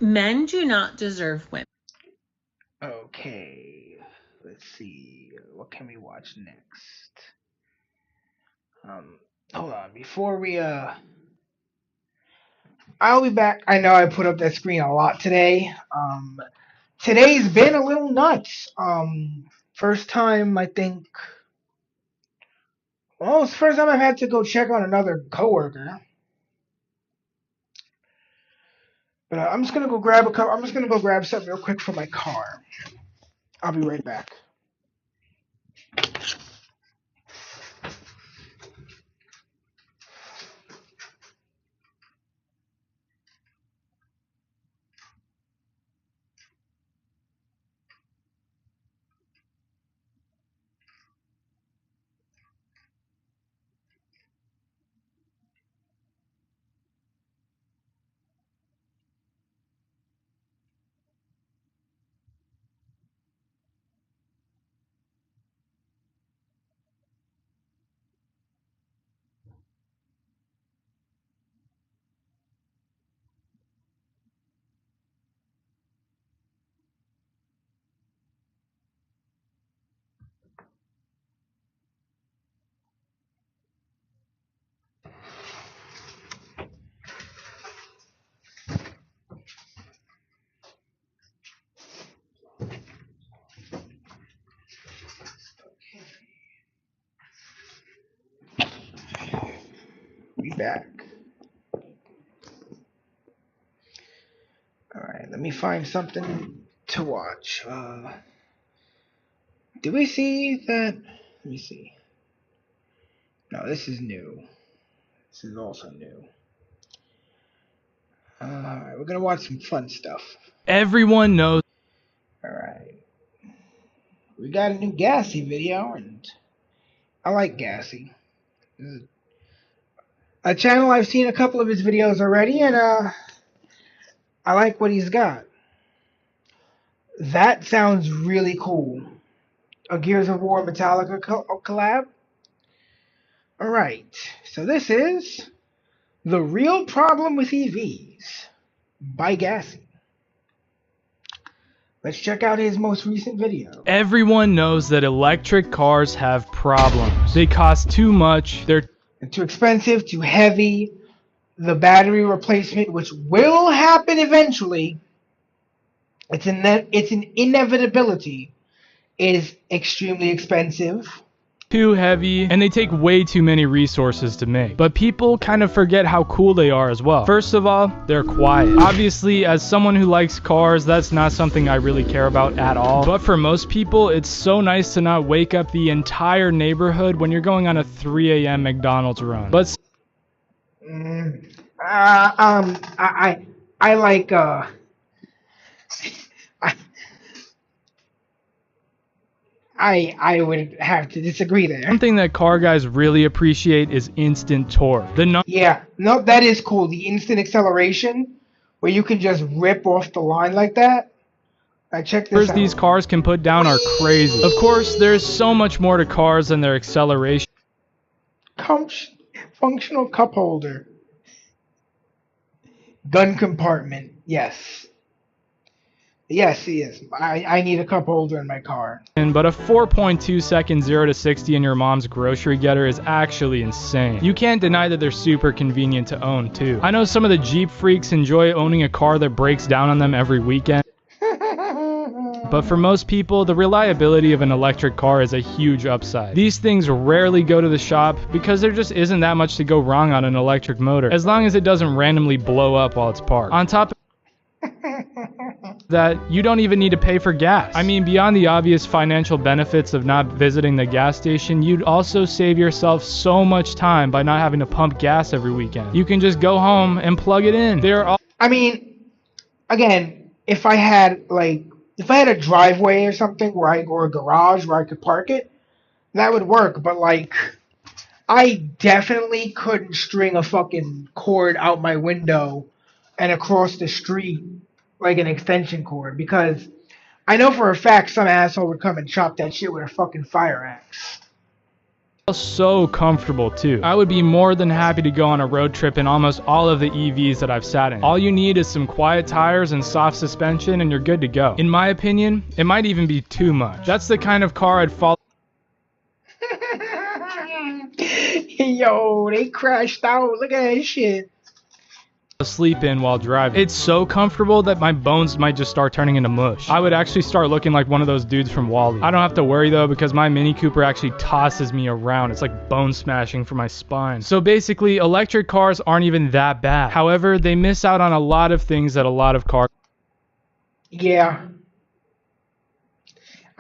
Men do not deserve women. Okay, let's see. What can we watch next? Hold on. Before we I'll be back. I know I put up that screen a lot today. Today's been a little nuts. First time I think. Well, it's the first time I've had to go check on another coworker. But I'm just gonna go grab I'm just gonna go grab something real quick for my car. I'll be right back. Be back. Alright, let me find something to watch. Do we see that? Let me see. No, this is new. This is also new. Alright, we're gonna watch some fun stuff. Everyone knows. Alright. We got a new Gassy video, and I like Gassy. A channel I've seen a couple of his videos already, and I like what he's got. That sounds really cool. A Gears of War Metallica collab. Alright, so this is The Real Problem with EVs by Gassy. Let's check out his most recent video. Everyone knows that electric cars have problems. They cost too much, they're too expensive, too heavy. The battery replacement, which will happen eventually, It's an inevitability. It is extremely expensive. Too heavy, and they take way too many resources to make. But people kind of forget how cool they are as well. First of all, they're quiet. Obviously, as someone who likes cars, that's not something I really care about at all. But for most people, it's so nice to not wake up the entire neighborhood when you're going on a 3 a.m. McDonald's run. But I like I would have to disagree there. something that car guys really appreciate is instant torque. Yeah, no, that is cool. The instant acceleration, where you can just rip off the line like that. I checked this out. These cars can put down are crazy. Of course, there's so much more to cars than their acceleration. Functional cup holder. Gun compartment. Yes. Yes, I need a cup holder in my car. But a 4.2 second 0 to 60 in your mom's grocery getter is actually insane. You can't deny that they're super convenient to own too. I know some of the Jeep freaks enjoy owning a car that breaks down on them every weekend. But for most people, the reliability of an electric car is a huge upside. These things rarely go to the shop because there just isn't that much to go wrong on an electric motor, as long as it doesn't randomly blow up while it's parked. On top of that, you don't even need to pay for gas. I mean, beyond the obvious financial benefits of not visiting the gas station, you'd also save yourself so much time by not having to pump gas every weekend. You can just go home and plug it in. I mean, again, if I had a driveway or something or a garage where I could park it, that would work. But I definitely couldn't string a fucking cord out my window and across the street like an extension cord, because I know for a fact some asshole would come and chop that shit with a fucking fire axe. So comfortable too. I would be more than happy to go on a road trip in almost all of the EVs that I've sat in. All you need is some quiet tires and soft suspension and you're good to go. In my opinion, it might even be too much. That's the kind of car I'd follow. Yo, they crashed out. Look at that shit. Sleep in while driving. It's so comfortable that my bones might just start turning into mush. I would actually start looking like one of those dudes from WALL-E. I don't have to worry though, because my Mini Cooper actually tosses me around. It's like bone smashing for my spine. So basically, electric cars aren't even that bad. However, they miss out on a lot of things that a lot of cars. Yeah.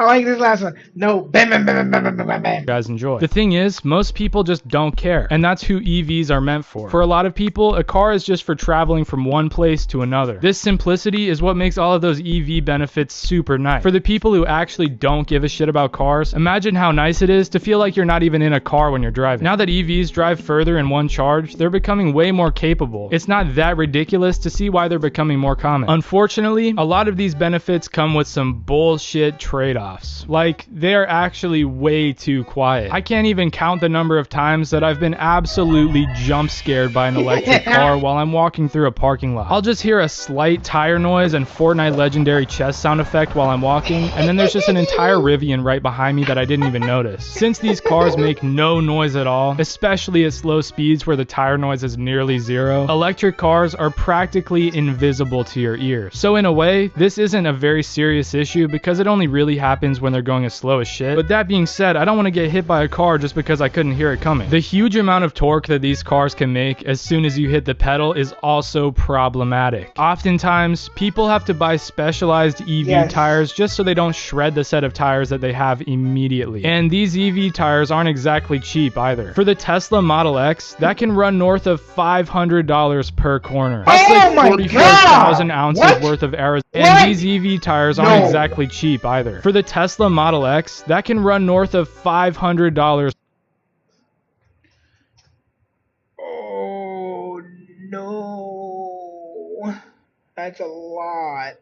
I like this last one. No, bam, bam, bam, bam, bam, bam, bam. Guys enjoy. The thing is, most people just don't care, and that's who EVs are meant for. For a lot of people, a car is just for traveling from one place to another. This simplicity is what makes all of those EV benefits super nice. For the people who actually don't give a shit about cars, imagine how nice it is to feel like you're not even in a car when you're driving. Now that EVs drive further in one charge, they're becoming way more capable. It's not that ridiculous to see why they're becoming more common. Unfortunately, a lot of these benefits come with some bullshit trade-offs. Like, they're actually way too quiet. I can't even count the number of times that I've been absolutely jump scared by an electric car while I'm walking through a parking lot. I'll just hear a slight tire noise and Fortnite legendary chest sound effect while I'm walking, and then there's just an entire Rivian right behind me that I didn't even notice. Since these cars make no noise at all, especially at slow speeds where the tire noise is nearly zero, electric cars are practically invisible to your ears. So in a way, this isn't a very serious issue because it only really happens when they're going as slow as shit. But that being said, I don't want to get hit by a car just because I couldn't hear it coming. The huge amount of torque that these cars can make as soon as you hit the pedal is also problematic. Oftentimes, people have to buy specialized EV tires just so they don't shred the set of tires that they have immediately. And these EV tires aren't exactly cheap either. For the Tesla Model X, that can run north of $500 per corner. That's like 44,000 ounces worth of Arizona. And these EV tires aren't exactly cheap either. For the Tesla Model X, that can run north of $500. Oh, no. That's a lot.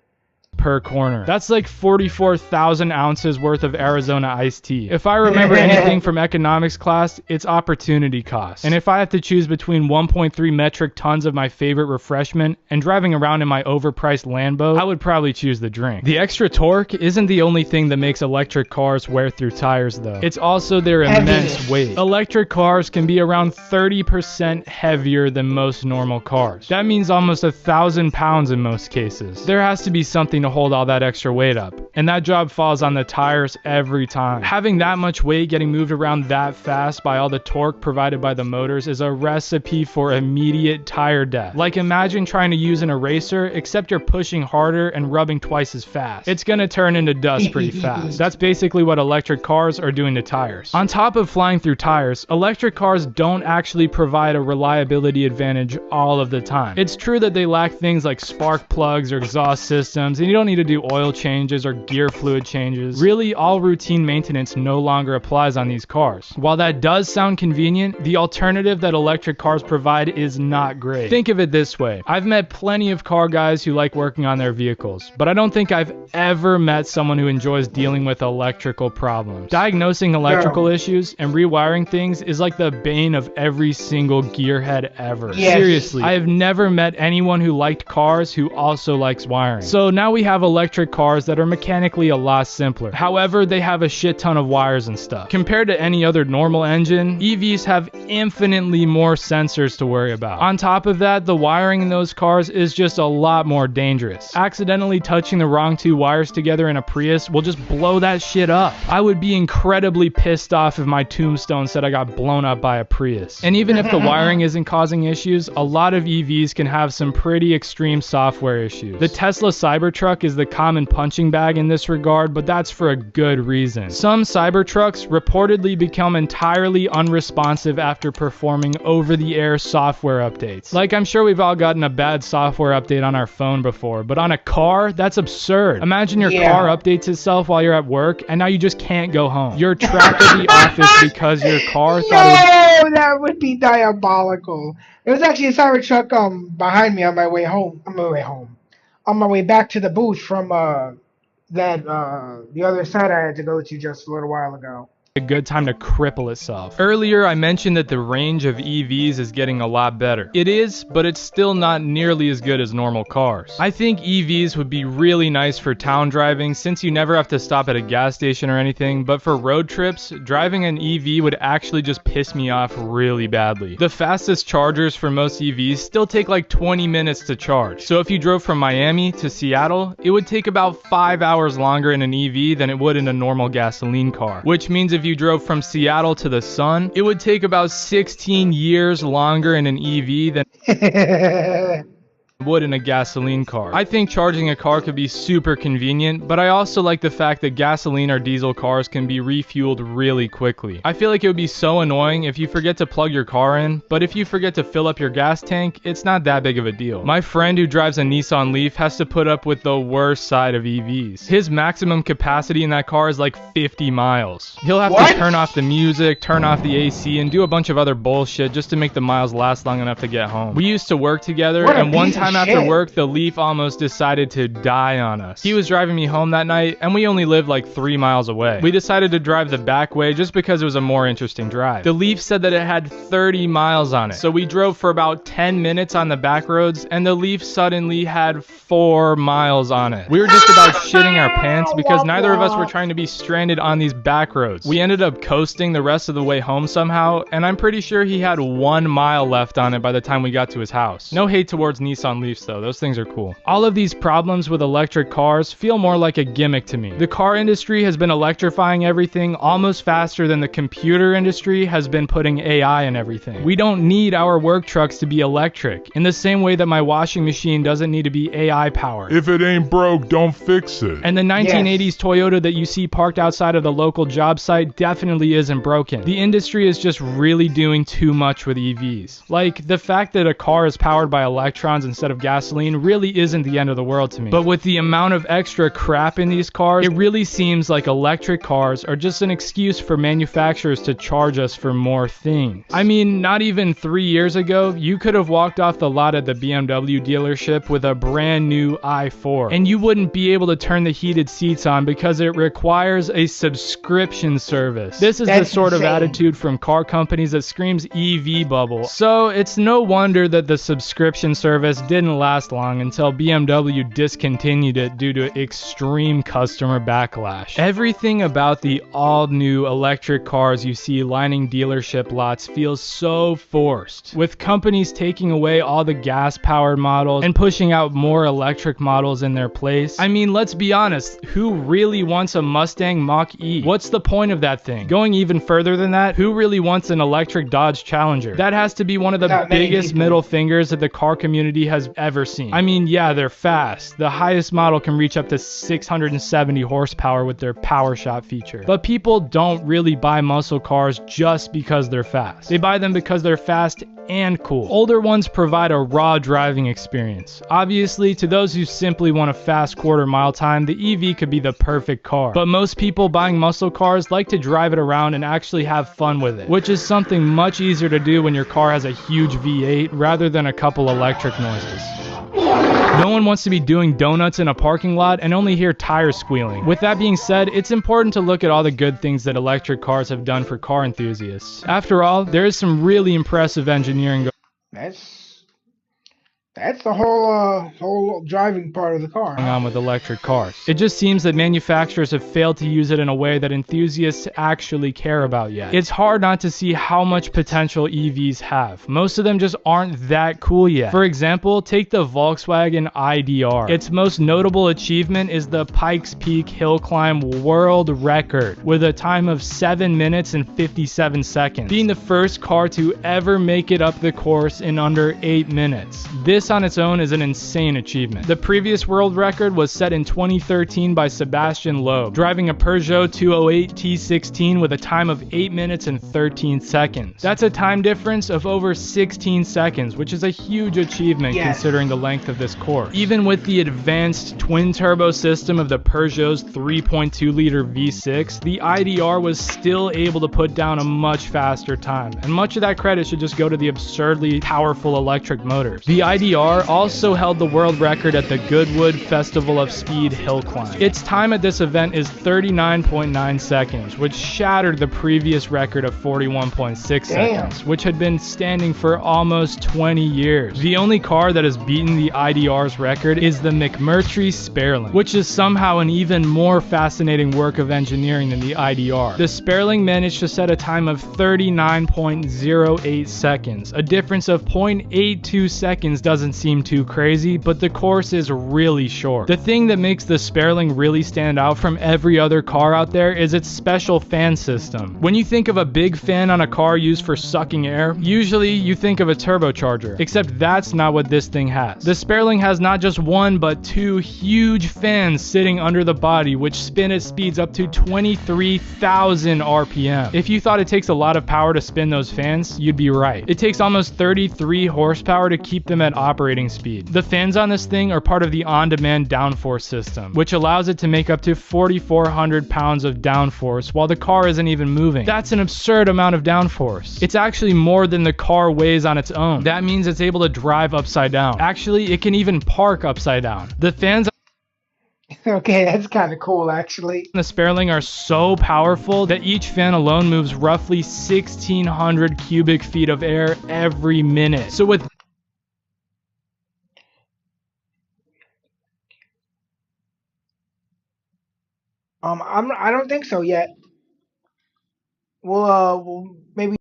Per corner. That's like 44,000 ounces worth of Arizona iced tea. If I remember anything from economics class, it's opportunity cost. And if I have to choose between 1.3 metric tons of my favorite refreshment and driving around in my overpriced Lambo, I would probably choose the drink. The extra torque isn't the only thing that makes electric cars wear through tires though. It's also their immense weight. Electric cars can be around 30% heavier than most normal cars. That means almost 1,000 pounds in most cases. There has to be something to hold all that extra weight up. And that job falls on the tires every time. Having that much weight getting moved around that fast by all the torque provided by the motors is a recipe for immediate tire death. Like, imagine trying to use an eraser, except you're pushing harder and rubbing twice as fast. It's gonna turn into dust pretty fast. That's basically what electric cars are doing to tires. On top of flying through tires, electric cars don't actually provide a reliability advantage all of the time. It's true that they lack things like spark plugs or exhaust systems, and you don't need to do oil changes or gear fluid changes. Really, all routine maintenance no longer applies on these cars. While that does sound convenient, the alternative that electric cars provide is not great. Think of it this way. I've met plenty of car guys who like working on their vehicles, but I don't think I've ever met someone who enjoys dealing with electrical problems. Diagnosing electrical issues and rewiring things is like the bane of every single gearhead ever. Yes. Seriously, I have never met anyone who liked cars who also likes wiring. So now we have electric cars that are mechanically a lot simpler. However, they have a shit ton of wires and stuff. Compared to any other normal engine, EVs have infinitely more sensors to worry about. On top of that, the wiring in those cars is just a lot more dangerous. Accidentally touching the wrong two wires together in a Prius will just blow that shit up. I would be incredibly pissed off if my tombstone said I got blown up by a Prius. And even if the wiring isn't causing issues, a lot of EVs can have some pretty extreme software issues. The Tesla Cybertruck is the common punching bag in this regard, but that's for a good reason. Some Cybertrucks reportedly become entirely unresponsive after performing over-the-air software updates. Like, I'm sure we've all gotten a bad software update on our phone before, but on a car, that's absurd. Imagine your car updates itself while you're at work, and now you just can't go home. You're trapped at the office because your car thought it was... that would be diabolical. It was actually a Cybertruck behind me on my way home. On my way back to the booth from the other side I had to go to just a little while ago. A good time to cripple itself. Earlier, I mentioned that the range of EVs is getting a lot better. It is, but it's still not nearly as good as normal cars. I think EVs would be really nice for town driving since you never have to stop at a gas station or anything, but for road trips, driving an EV would actually just piss me off really badly. The fastest chargers for most EVs still take like 20 minutes to charge. So if you drove from Miami to Seattle, it would take about 5 hours longer in an EV than it would in a normal gasoline car. Which means if you drove from Seattle to the sun, it would take about 16 years longer in an EV than would in a gasoline car. I think charging a car could be super convenient, but I also like the fact that gasoline or diesel cars can be refueled really quickly. I feel like it would be so annoying if you forget to plug your car in, but if you forget to fill up your gas tank, it's not that big of a deal. My friend who drives a Nissan Leaf has to put up with the worst side of EVs. His maximum capacity in that car is like 50 miles. He'll have to turn off the music, turn off the AC, and do a bunch of other bullshit just to make the miles last long enough to get home. We used to work together, and one time after work, the Leaf almost decided to die on us. He was driving me home that night, and we only lived like 3 miles away. We decided to drive the back way just because it was a more interesting drive. The Leaf said that it had 30 miles on it, so we drove for about 10 minutes on the back roads, and the Leaf suddenly had 4 miles on it. We were just about shitting our pants because neither of us were trying to be stranded on these back roads. We ended up coasting the rest of the way home somehow, and I'm pretty sure he had 1 mile left on it by the time we got to his house. No hate towards Nissan Leafs though. Those things are cool. All of these problems with electric cars feel more like a gimmick to me. The car industry has been electrifying everything almost faster than the computer industry has been putting AI in everything. We don't need our work trucks to be electric, in the same way that my washing machine doesn't need to be AI powered. If it ain't broke, don't fix it. And the 1980s Toyota that you see parked outside of the local job site definitely isn't broken. The industry is just really doing too much with EVs. Like, the fact that a car is powered by electrons instead of gasoline really isn't the end of the world to me. But with the amount of extra crap in these cars, it really seems like electric cars are just an excuse for manufacturers to charge us for more things. I mean, not even 3 years ago, you could have walked off the lot at the BMW dealership with a brand new i4, and you wouldn't be able to turn the heated seats on because it requires a subscription service. This is the sort of attitude from car companies that screams EV bubble. So it's no wonder that the subscription service didn't didn't last long until BMW discontinued it due to extreme customer backlash. Everything about the all-new electric cars you see lining dealership lots feels so forced, with companies taking away all the gas-powered models and pushing out more electric models in their place. I mean, let's be honest, who really wants a Mustang Mach-E? What's the point of that thing? Going even further than that, who really wants an electric Dodge Challenger? That has to be one of the biggest middle fingers that the car community has ever seen. I mean, yeah, they're fast. The highest model can reach up to 670 horsepower with their Power Shot feature. But people don't really buy muscle cars just because they're fast. They buy them because they're fast and cool. Older ones provide a raw driving experience. Obviously, to those who simply want a fast quarter-mile time, the EV could be the perfect car. But most people buying muscle cars like to drive it around and actually have fun with it, which is something much easier to do when your car has a huge V8 rather than a couple electric noises. No one wants to be doing donuts in a parking lot and only hear tires squealing. With that being said, it's important to look at all the good things that electric cars have done for car enthusiasts. After all, there is some really impressive engineering. That's the whole driving part of the car. Going on with electric cars. It just seems that manufacturers have failed to use it in a way that enthusiasts actually care about yet. It's hard not to see how much potential EVs have. Most of them just aren't that cool yet. For example, take the Volkswagen IDR. Its most notable achievement is the Pikes Peak hill climb world record with a time of 7 minutes and 57 seconds, being the first car to ever make it up the course in under 8 minutes. This on its own is an insane achievement. The previous world record was set in 2013 by Sebastian Loeb, driving a Peugeot 208 T16 with a time of 8 minutes and 13 seconds. That's a time difference of over 16 seconds, which is a huge achievement considering the length of this course. Even with the advanced twin-turbo system of the Peugeot's 3.2-liter V6, the IDR was still able to put down a much faster time, and much of that credit should just go to the absurdly powerful electric motors. The IDR also held the world record at the Goodwood Festival of Speed hill climb. Its time at this event is 39.9 seconds, which shattered the previous record of 41.6 seconds, which had been standing for almost 20 years. The only car that has beaten the IDR's record is the McMurtry Sperling, which is somehow an even more fascinating work of engineering than the IDR. The Sperling managed to set a time of 39.08 seconds. A difference of 0.82 seconds doesn't seem too crazy, but the course is really short. The thing that makes the Sperling really stand out from every other car out there is its special fan system. When you think of a big fan on a car used for sucking air, usually you think of a turbocharger, except that's not what this thing has. The Sperling has not just one, but two huge fans sitting under the body, which spin at speeds up to 23,000 RPM. If you thought it takes a lot of power to spin those fans, you'd be right. It takes almost 33 horsepower to keep them at operating speed. The fans on this thing are part of the on-demand downforce system, which allows it to make up to 4,400 pounds of downforce while the car isn't even moving. That's an absurd amount of downforce. It's actually more than the car weighs on its own. That means it's able to drive upside down. Actually, it can even park upside down. The fans Okay, that's kind of cool, actually. The Sperling are so powerful that each fan alone moves roughly 1,600 cubic feet of air every minute. So with I don't think so yet. Well, maybe.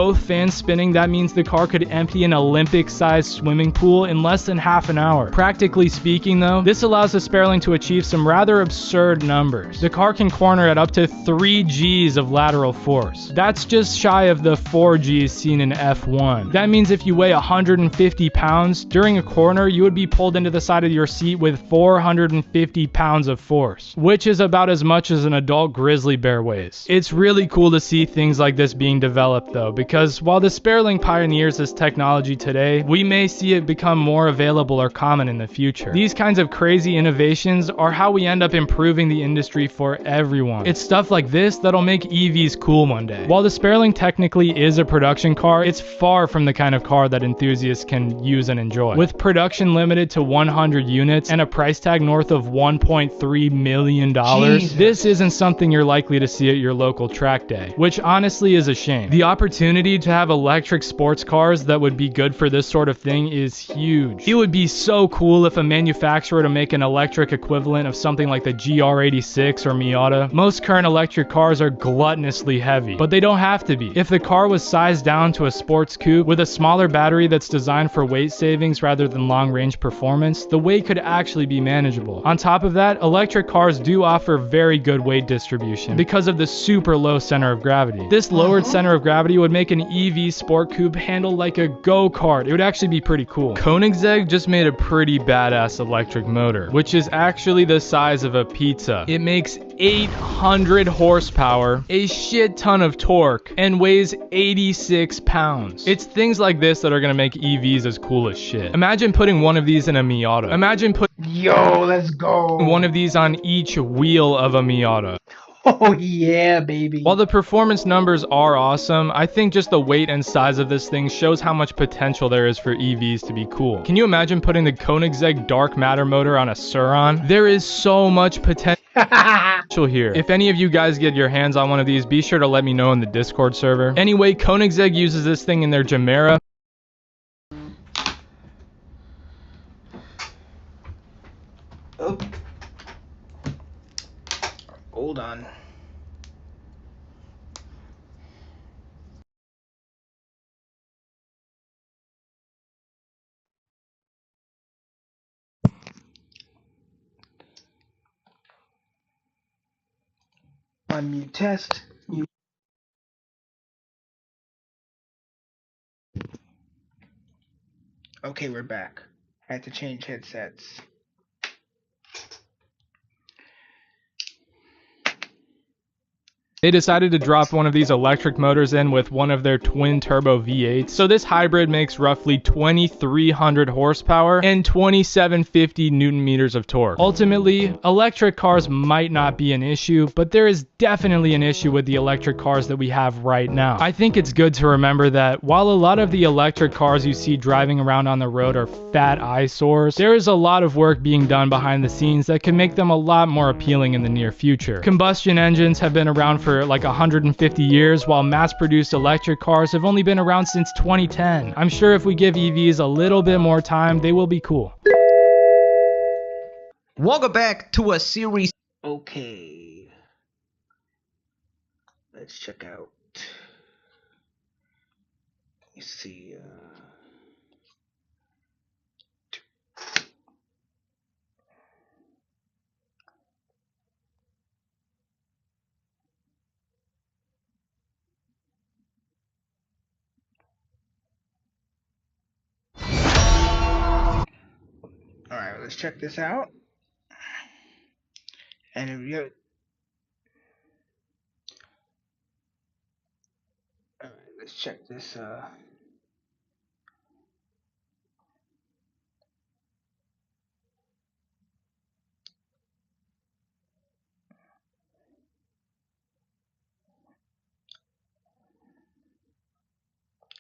both fans spinning, that means the car could empty an Olympic-sized swimming pool in less than half an hour. Practically speaking though, this allows the Sperling to achieve some rather absurd numbers. The car can corner at up to 3 Gs of lateral force. That's just shy of the 4 Gs seen in F1. That means if you weigh 150 pounds, during a corner you would be pulled into the side of your seat with 450 pounds of force, which is about as much as an adult grizzly bear weighs. It's really cool to see things like this being developed though, because while the Sperling pioneers this technology today, we may see it become more available or common in the future. These kinds of crazy innovations are how we end up improving the industry for everyone. It's stuff like this that'll make EVs cool one day. While the Sperling technically is a production car, it's far from the kind of car that enthusiasts can use and enjoy. With production limited to 100 units and a price tag north of $1.3 million, this isn't something you're likely to see at your local track day, which honestly is a shame. The opportunity opportunity to have electric sports cars that would be good for this sort of thing is huge. It would be so cool if a manufacturer to make an electric equivalent of something like the GR86 or Miata. Most current electric cars are gluttonously heavy, but they don't have to be. If the car was sized down to a sports coupe with a smaller battery that's designed for weight savings rather than long-range performance, the weight could actually be manageable. On top of that, electric cars do offer very good weight distribution because of the super low center of gravity. This lowered center of gravity would make an EV sport coupe handle like a go-kart. It would actually be pretty cool. Koenigsegg just made a pretty badass electric motor, which is actually the size of a pizza. It makes 800 horsepower, a shit ton of torque, and weighs 86 pounds. It's things like this that are gonna make EVs as cool as shit. Imagine putting one of these in a Miata. Imagine putting let's go. one of these on each wheel of a Miata. Oh yeah, baby. While the performance numbers are awesome, I think just the weight and size of this thing shows how much potential there is for EVs to be cool. Can you imagine putting the Koenigsegg dark matter motor on a Suron? There is so much potential here. If any of you guys get your hands on one of these, be sure to let me know in the Discord server. Anyway, Koenigsegg uses this thing in their Gemera. Oh. Hold on. Unmute test. Mute. Okay, we're back. Had to change headsets. They decided to drop one of these electric motors in with one of their twin turbo V8s. So this hybrid makes roughly 2,300 horsepower and 2,750 Newton meters of torque. Ultimately, electric cars might not be an issue, but there is definitely an issue with the electric cars that we have right now. I think it's good to remember that while a lot of the electric cars you see driving around on the road are fat eyesores, there is a lot of work being done behind the scenes that can make them a lot more appealing in the near future. Combustion engines have been around for like 150 years, while mass-produced electric cars have only been around since 2010. I'm sure if we give EVs a little bit more time, they will be cool. Welcome back to a series. Okay. Let's check out. Let me see. Alright, let's check this out. And if you alright, let's check this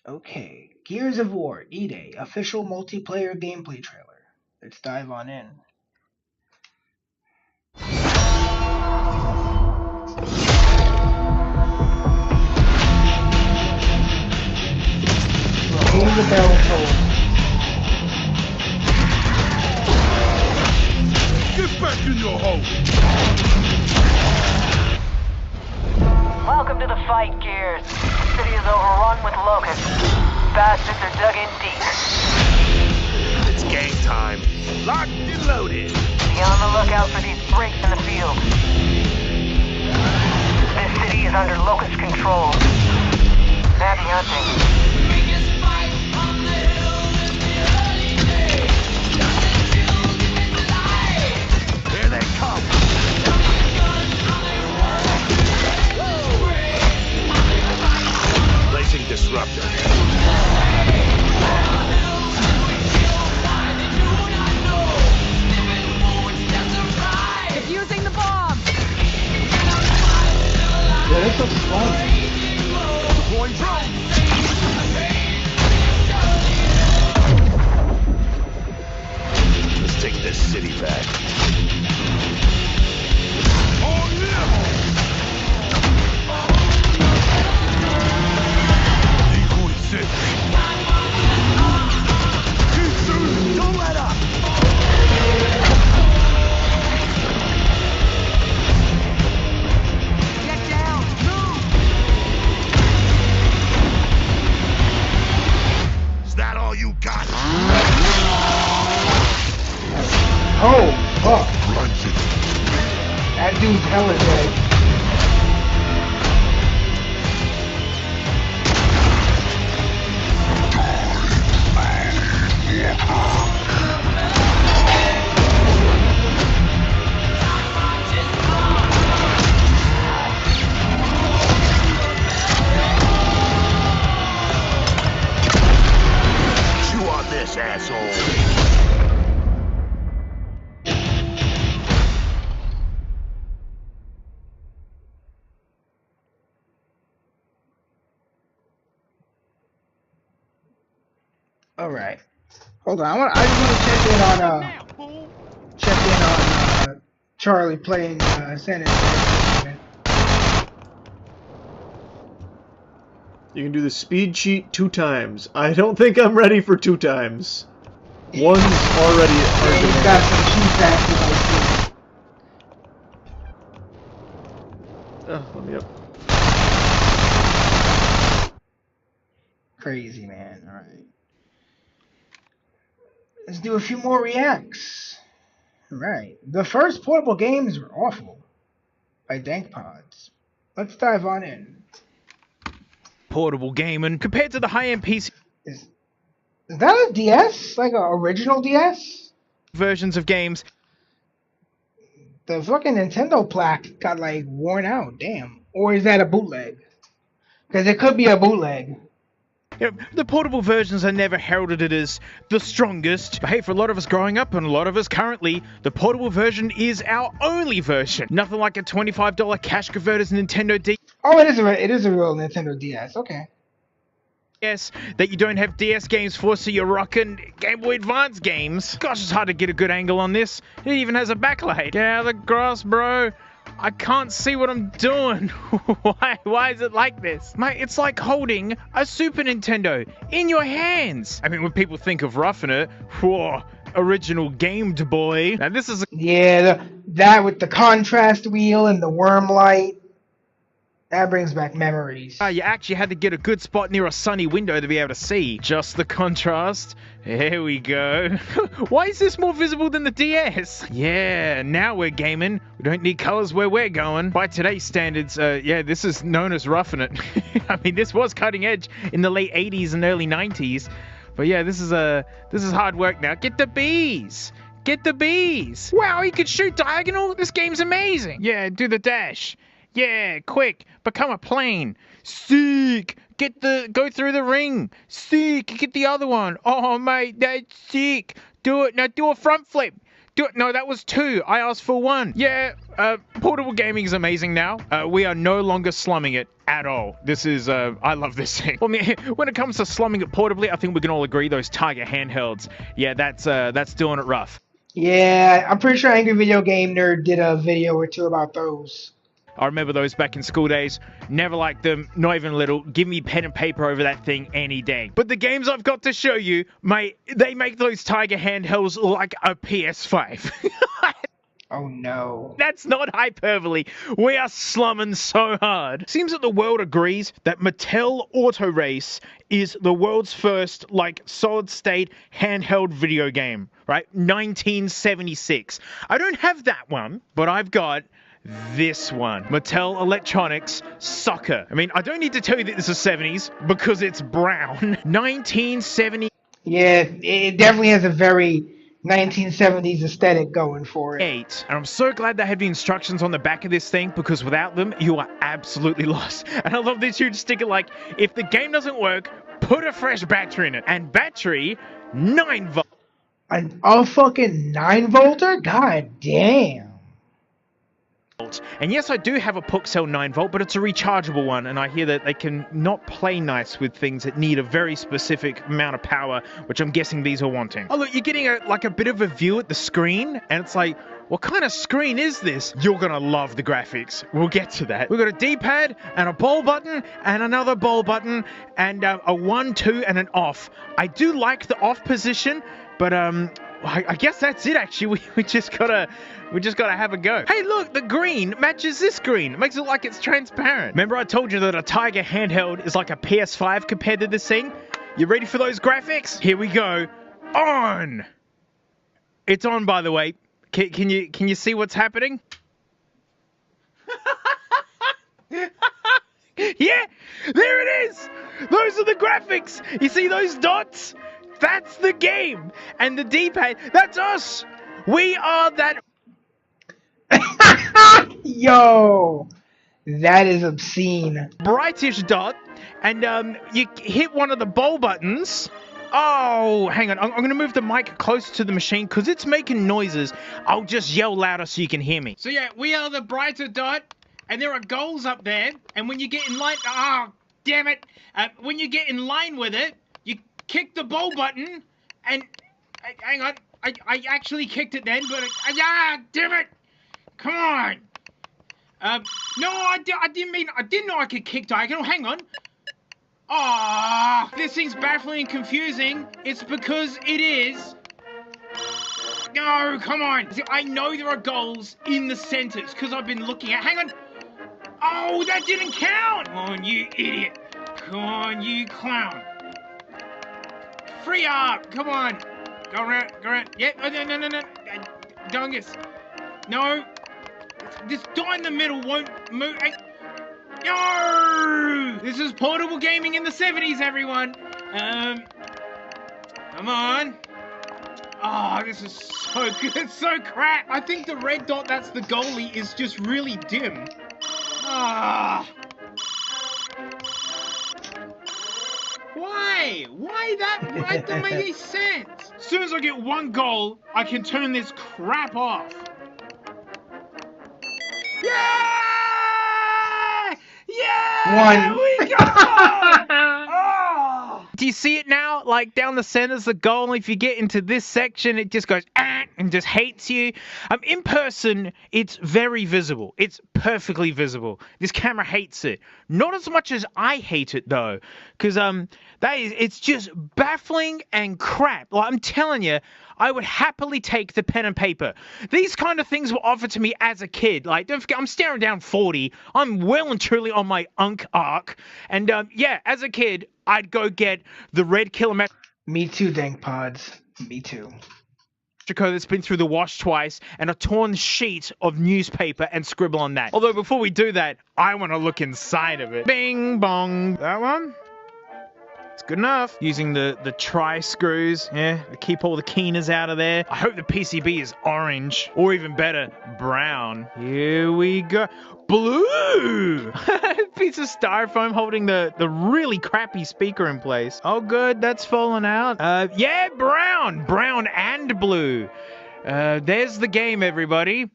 okay. Gears of War E-Day official multiplayer gameplay trailer. Let's dive on in. Ring the bell toll. Get back in your hole! Welcome to the fight, Gears. The city is overrun with locusts. Bastards are dug in deep. It's game time. Locked and loaded. Be on the lookout for these breaks in the field. This city is under locust control. Happy hunting. Here they come. Placing disruptor. Defusing the bomb! Yeah, that's so fun. Deploying drone. Let's take this city back. dude's hella dead. Chew on this, asshole. All right, hold on. I just want to check in on Charlie playing San Andreas. You can do the speed cheat 2 times. I don't think I'm ready for 2 times. One's already hard. Yeah, he's got some key factors. Let me up. Crazy, man. All right. Let's do a few more reacts. All right. The first portable games were awful by Dank Pods. Let's dive on in. Portable gaming compared to the high-end PC. Is that a DS? Like an original DS? Versions of games. The fucking Nintendo plaque got like worn out. Damn. Or is that a bootleg? Because it could be a bootleg. You know, the portable versions are never heralded as the strongest. But hey, for a lot of us growing up and a lot of us currently, the portable version is our only version. Nothing like a $25 cash converter's Nintendo DS. Oh, it is a real Nintendo DS. Okay. Yes, that you don't have DS games for, so you're rocking Game Boy Advance games. Gosh, it's hard to get a good angle on this. It even has a backlight. Get out of the grass, bro. I can't see what I'm doing. Why is it like this? Mate, it's like holding a Super Nintendo in your hands. I mean, when people think of roughing it, whoa, original Game Boy. Now this is that with the contrast wheel and the worm light. That brings back memories. You actually had to get a good spot near a sunny window to be able to see. Just the contrast. Here we go. Why is this more visible than the DS? Yeah, now we're gaming. We don't need colors where we're going. By today's standards, yeah, this is known as roughing it. I mean, this was cutting edge in the late 80s and early 90s. But yeah, this is hard work now. Get the bees. Get the bees. Wow, you could shoot diagonal? This game's amazing. Yeah, do the dash. Yeah, quick, become a plane. Sick. Go through the ring. Sick. Get the other one. Oh, mate, that's sick. Do it. Now do a front flip. Do it. No, that was 2. I asked for 1. Yeah, portable gaming is amazing now. We are no longer slumming it at all. This is, I love this thing. I mean, when it comes to slumming it portably, I think we can all agree those Tiger handhelds. Yeah, that's doing it rough. Yeah, I'm pretty sure Angry Video Game Nerd did a video or 2 about those. I remember those back in school days. Never liked them, not even a little. Give me pen and paper over that thing any day. But the games I've got to show you, mate, they make those Tiger handhelds like a PS5. Oh no. That's not hyperbole. We are slumming so hard. Seems that the world agrees that Mattel Auto Race is the world's first, like, solid-state handheld video game, right? 1976. I don't have that one, but I've got this one. Mattel Electronics Soccer. I mean, I don't need to tell you that this is 70s because it's brown. 1970. Yeah, it definitely has a very 1970s aesthetic going for it. And I'm so glad they have the instructions on the back of this thing because without them, you are absolutely lost. And I love this huge sticker like, if the game doesn't work, put a fresh battery in it. And battery, 9 volts. A fucking 9-volter? God damn. And yes, I do have a Puxel 9-volt, but it's a rechargeable one, and I hear that they can not play nice with things that need a very specific amount of power, which I'm guessing these are wanting. Oh look, you're getting a bit of a view at the screen, and it's like, what kind of screen is this? You're gonna love the graphics. We'll get to that. We've got a D-pad, and a ball button, and another ball button, and a 1, 2, and an off. I do like the off position, but I guess that's it actually. We just gotta have a go. Hey look, the green matches this green. It makes it look like it's transparent. Remember I told you that a Tiger handheld is like a PS5 compared to this thing? You ready for those graphics? Here we go. On! It's on, by the way. Can you see what's happening? Yeah, there it is. Those are the graphics. You see those dots? That's the game. And the D-pad, that's us. We are that. Yo, that is obscene. Brightish dot, and you hit one of the bowl buttons. Oh, hang on. I'm going to move the mic closer to the machine because it's making noises. I'll just yell louder so you can hear me. So yeah, we are the brighter dot, and there are goals up there. And when you get in line, damn it! When you get in line with it, you kick the bowl button, and hang on, I actually kicked it then, but damn it! Come on. No, I didn't know I could kick diagonal. Hang on. This thing's baffling and confusing. It's because it is. No, come on. See, I know there are goals in the centers because I've been looking at. Hang on. Oh, that didn't count. Come on, you idiot. Come on, you clown. Free up. Come on. Go around. Yeah. Oh, no. Dungus. No. This dot in the middle won't move. No! This is portable gaming in the 70s, everyone. Come on. This is so good. It's so crap. I think the red dot that's the goalie is just really dim. Why? Why that? Why doesn't make any sense? As soon as I get one goal, I can turn this crap off. Yeah! One. We go! Do you see it now? Like down the center's the goal, and if you get into this section, it just goes and just hates you. In person, it's very visible. It's perfectly visible. This camera hates it. Not as much as I hate it though, because it's just baffling and crap. Like I'm telling you, I would happily take the pen and paper. These kind of things were offered to me as a kid. Like, don't forget, I'm staring down 40. I'm well and truly on my unk arc. And yeah, as a kid, I'd go get the red kilometric. Me too, Dank Pods. Me too. That's been through the wash twice, and a torn sheet of newspaper and scribble on that. Although before we do that, I want to look inside of it. Bing bong. That one? It's good enough. Using the tri-screws, yeah, to keep all the keeners out of there. I hope the PCB is orange, or even better, brown. Here we go. Blue! Piece of styrofoam holding the really crappy speaker in place. Oh good, that's fallen out. Yeah, brown! Brown and blue. There's the game, everybody.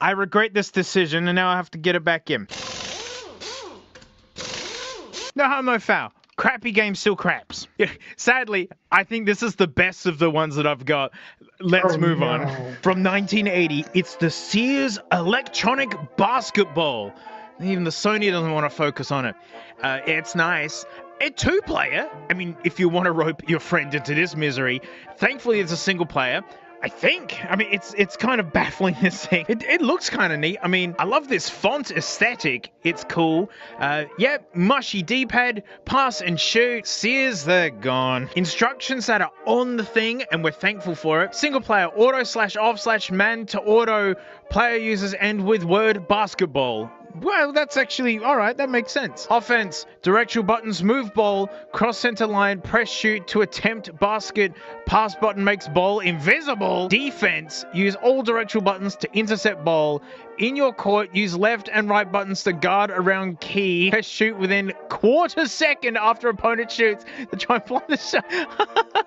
I regret this decision, and now I have to get it back in. No harm, no foul. Crappy game still craps. Yeah, sadly, I think this is the best of the ones that I've got. Let's move on. From 1980, it's the Sears Electronic Basketball. Even the Sony doesn't want to focus on it. It's nice. A two-player. I mean, if you want to rope your friend into this misery, thankfully it's a single player. I think. I mean, it's kind of baffling, this thing. It looks kind of neat. I mean, I love this font aesthetic. It's cool. Yeah, mushy D-pad, pass and shoot. Sears, they're gone. Instructions that are on the thing, and we're thankful for it. Single player, auto/off/man to auto. Player uses end with word basketball. Well, that's actually, alright, that makes sense. Offense, directional buttons, move ball, cross center line, press shoot to attempt basket, pass button makes ball invisible. Defense, use all directional buttons to intercept ball. In your court, use left and right buttons to guard around key. Press shoot within quarter second after opponent shoots to try and block the shot.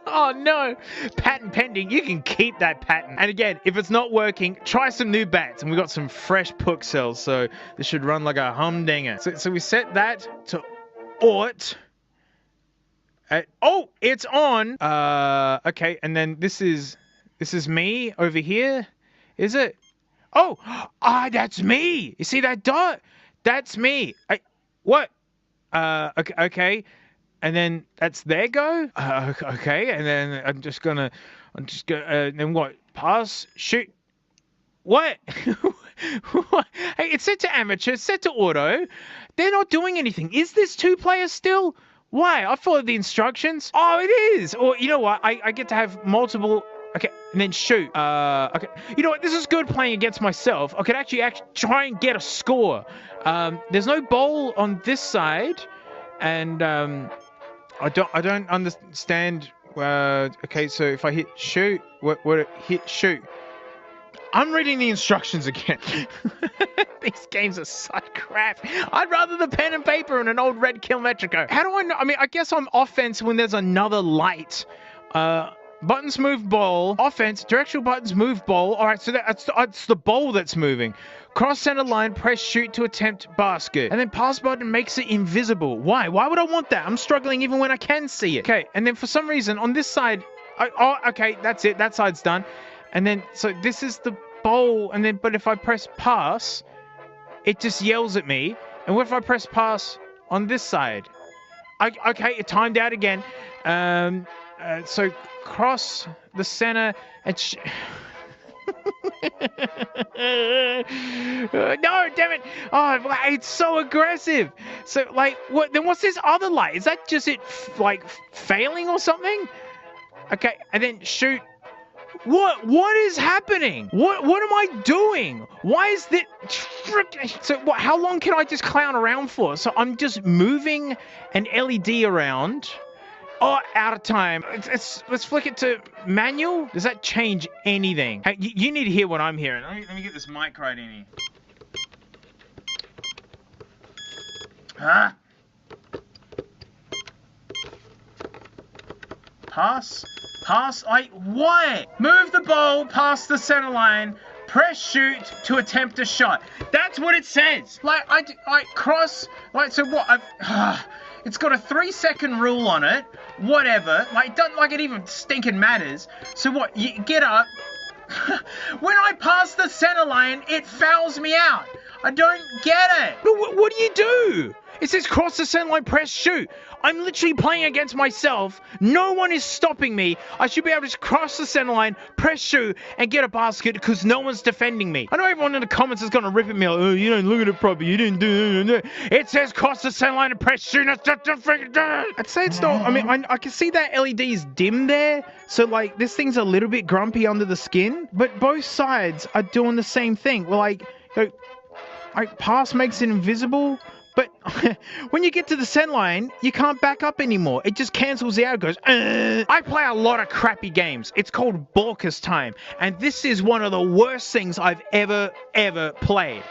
Oh no! Patent pending. You can keep that patent. And again, if it's not working, try some new bats. And we got some fresh puck cells, so this should run like a humdinger. So we set that to aught. Oh, it's on. Okay, and then this is me over here. Is it? Oh, that's me. You see that dot? That's me. What? Okay. And then that's their go. Okay. And then I'm just gonna, then what? Pass, shoot. What? What? Hey, it's set to amateur, it's set to auto. They're not doing anything. Is this two players still? Why? I followed the instructions. Oh, it is. Or you know what? I get to have multiple. Okay, and then shoot. Okay. You know what? This is good playing against myself. I could actually try and get a score. There's no bowl on this side, and I don't understand. Okay, so if I hit shoot, what hit shoot? I'm reading the instructions again. These games are such crap. I'd rather the pen and paper and an old red Kilometrico. How do I know? I mean, I guess I'm offense when there's another light. Buttons move ball. Offense, directional buttons move ball. All right, so that's the ball that's moving. Cross center line, press shoot to attempt basket. And then pass button makes it invisible. Why? Why would I want that? I'm struggling even when I can see it. Okay, and then for some reason on this side, okay, that's it. That side's done. And then, so this is the bowl, and then, but if I press pass, it just yells at me. And what if I press pass on this side? Okay, it timed out again. So cross the center and no, damn it. Oh, it's so aggressive. So, like, what? Then what's this other light? Is that just it, failing or something? Okay, and then shoot. What is happening? What am I doing? Why is that? So what? How long can I just clown around for? So I'm just moving an LED around. Oh, out of time. Let's flick it to manual. Does that change anything? Hey, you need to hear what I'm hearing. Let me get this mic right in here. Huh? Pass, like, what? Move the ball past the center line, press shoot to attempt a shot. That's what it says. Like, I cross, like, so what? It's got a 3-second rule on it, whatever. Like, doesn't like it even stinking matters. So what, you get up. When I pass the center line, it fouls me out. I don't get it. But what do you do? It says cross the center line, press shoot. I'm literally playing against myself. No one is stopping me. I should be able to just cross the center line, press shoot, and get a basket because no one's defending me. I know everyone in the comments is going to rip at me like, oh, you don't look at it properly. You didn't do it. It says cross the center line and press shoot. I'd say it's not. I mean, I can see that LED is dim there. So, like, this thing's a little bit grumpy under the skin. But both sides are doing the same thing. Well, like pass makes it invisible. But when you get to the center line, you can't back up anymore. It just cancels out. It goes, I play a lot of crappy games. It's called Borkus Time. And this is one of the worst things I've ever played.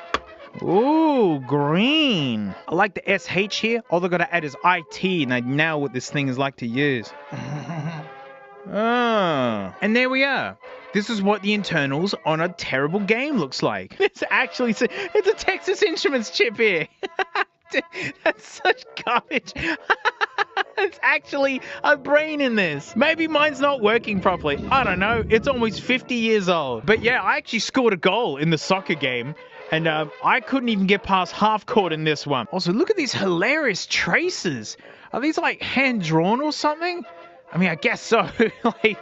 Ooh, green. I like the SH here. All they've got to add is IT, and I know what this thing is like to use. And there we are. This is what the internals on a terrible game looks like. It's a Texas Instruments chip here. That's such garbage. It's actually a brain in this. Maybe mine's not working properly. I don't know. It's almost 50 years old. But yeah, I actually scored a goal in the soccer game. And I couldn't even get past half court in this one. Also, look at these hilarious traces. Are these like hand-drawn or something? I mean, I guess so. Like,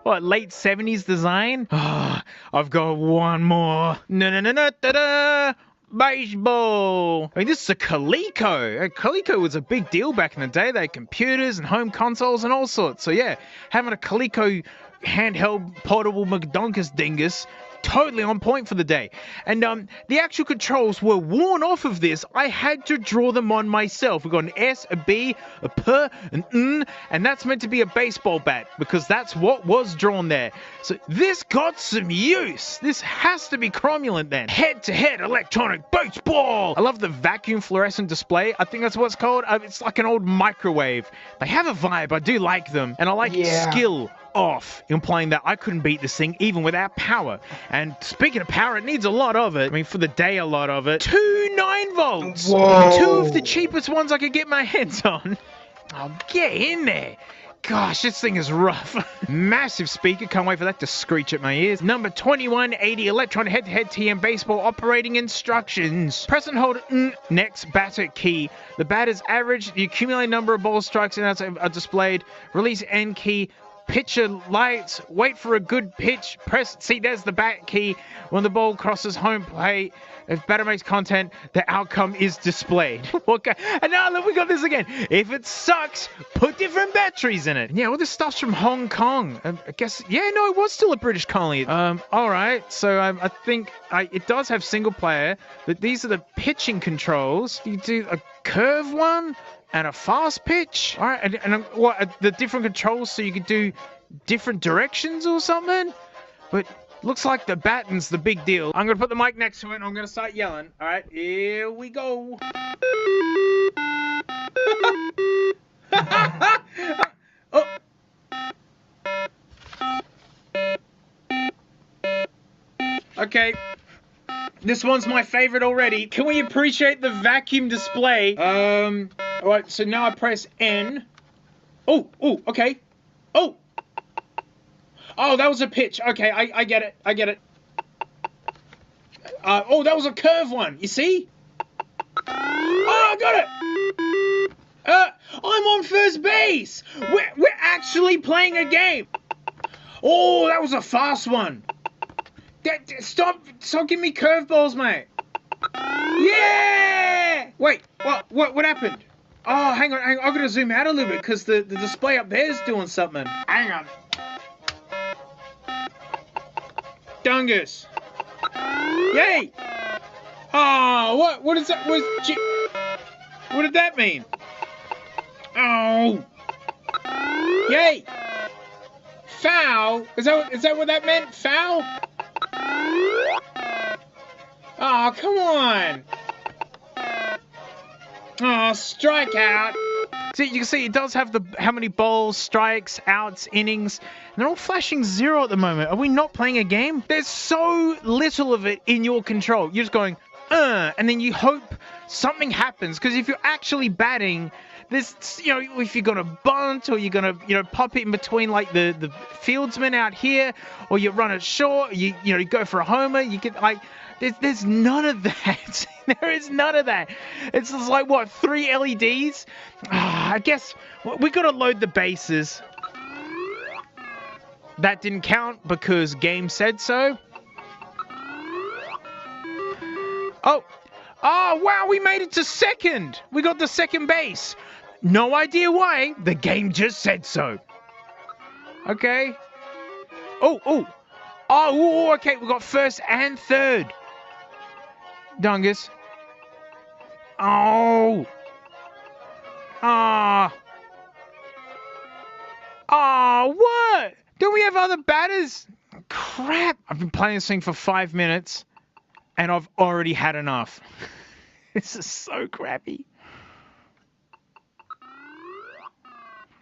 what, late 70s design? Oh, I've got one more. No, baseball. I mean, this is a Coleco. Coleco was a big deal back in the day. They had computers and home consoles and all sorts. So yeah, having a Coleco handheld portable McDonkus dingus, totally on point for the day. And the actual controls were worn off of this. I had to draw them on myself. We've got an S, a B, a P, an N, and that's meant to be a baseball bat because that's what was drawn there. So this got some use. This has to be cromulent then. Head-to-head electronic baseball. I love the vacuum fluorescent display. I think that's what it's called. It's like an old microwave. They have a vibe. I do like them. And I like skill off, implying that I couldn't beat this thing even without power. And speaking of power, it needs a lot of it. I mean, for the day, a lot of it. 2 9-volts. Whoa. 2 of the cheapest ones I could get my hands on. Oh, get in there. Gosh, this thing is rough. Massive speaker. Can't wait for that to screech at my ears. Number 2180 Electron head-to-head TM baseball operating instructions. Press and hold next batter key. The batter's average, the accumulated number of ball strikes and outs are displayed. Release N key. pitcher lights, wait for a good pitch, press, see, there's the bat key. When the ball crosses home plate, if batter makes contact, the outcome is displayed. Okay, and now look, we got this again. If it sucks, put different batteries in it. Yeah, all this stuff's from Hong Kong. I guess, yeah, no, it was still a British colony. All right, so I think it does have single player, but these are the pitching controls. You do a curve one and a fast pitch. All right, and what the different controls so you could do different directions or something? But looks like the batting's the big deal. I'm going to put the mic next to it and I'm going to start yelling. All right, here we go. Oh. Okay. This one's my favorite already. Can we appreciate the vacuum display? Alright, so now I press N. Oh, okay. Oh, that was a pitch. Okay, I get it. I get it. Oh, that was a curve one. You see? Oh, I got it. I'm on first base. We're actually playing a game. Oh, that was a fast one. Stop giving me curveballs, mate. Yeah! Wait, what happened? Oh, hang on, I've got to zoom out a little bit because the display up there is doing something. Hang on. Dungus. Yay! Oh, what is that? What did that mean? Oh. Yay! Foul? Is that what that meant? Foul? Oh, come on. Oh, strikeout. See, you can see it does have how many balls, strikes, outs, innings. And they're all flashing 0 at the moment. Are we not playing a game? There's so little of it in your control. You're just going, and then you hope something happens. Because if you're actually batting, there's, if you're gonna bunt or you're gonna, pop it in between like the fieldsman out here, or you run it short, you go for a homer, you get like. There's none of that. There is none of that. It's just like, what, 3 LEDs? I guess we got to load the bases. That didn't count because game said so. Oh, wow, we made it to second. We got the second base. No idea why. The game just said so. Okay. Oh, okay, we got first and third. Dungus. Oh. What? Don't we have other batters? Crap. I've been playing this thing for 5 minutes, and I've already had enough. This is so crappy.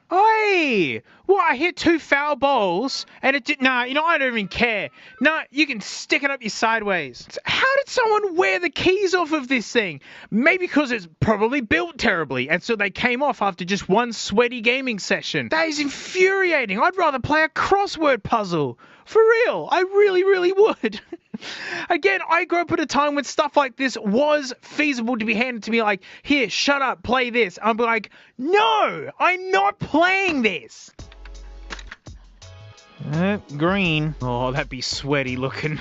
Hey! Well, I hit 2 foul balls, and it did. Nah, I don't even care. Nah, you can stick it up your sideways. How did someone wear the keys off of this thing? Maybe because it's probably built terribly, and so they came off after just one sweaty gaming session. That is infuriating. I'd rather play a crossword puzzle. For real, I really, really would. Again, I grew up at a time when stuff like this was feasible to be handed to me like, here, shut up, play this. I'm like, no, I'm not playing this. Green. Oh, that'd be sweaty looking.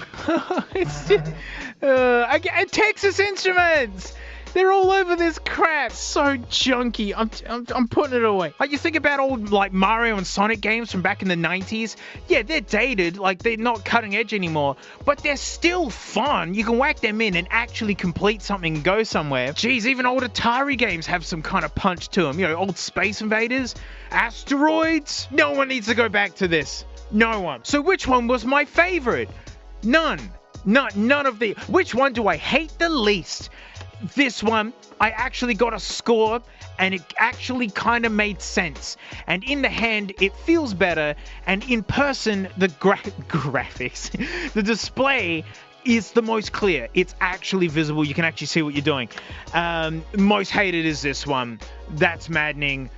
It's just, Texas Instruments. They're all over this crap. So junky. I'm putting it away. Like, you think about old, like, Mario and Sonic games from back in the 90s. Yeah, they're dated. Like, they're not cutting edge anymore. But they're still fun. You can whack them in and actually complete something and go somewhere. Jeez, even old Atari games have some kind of punch to them. Old Space Invaders. Asteroids. No one needs to go back to this. No one. So which one was my favorite? None of the... Which one do I hate the least? This one, I actually got a score, and it actually kind of made sense. And in the hand, it feels better, and in person, the graphics, the display is the most clear. It's actually visible. You can actually see what you're doing. Most hated is this one. That's maddening.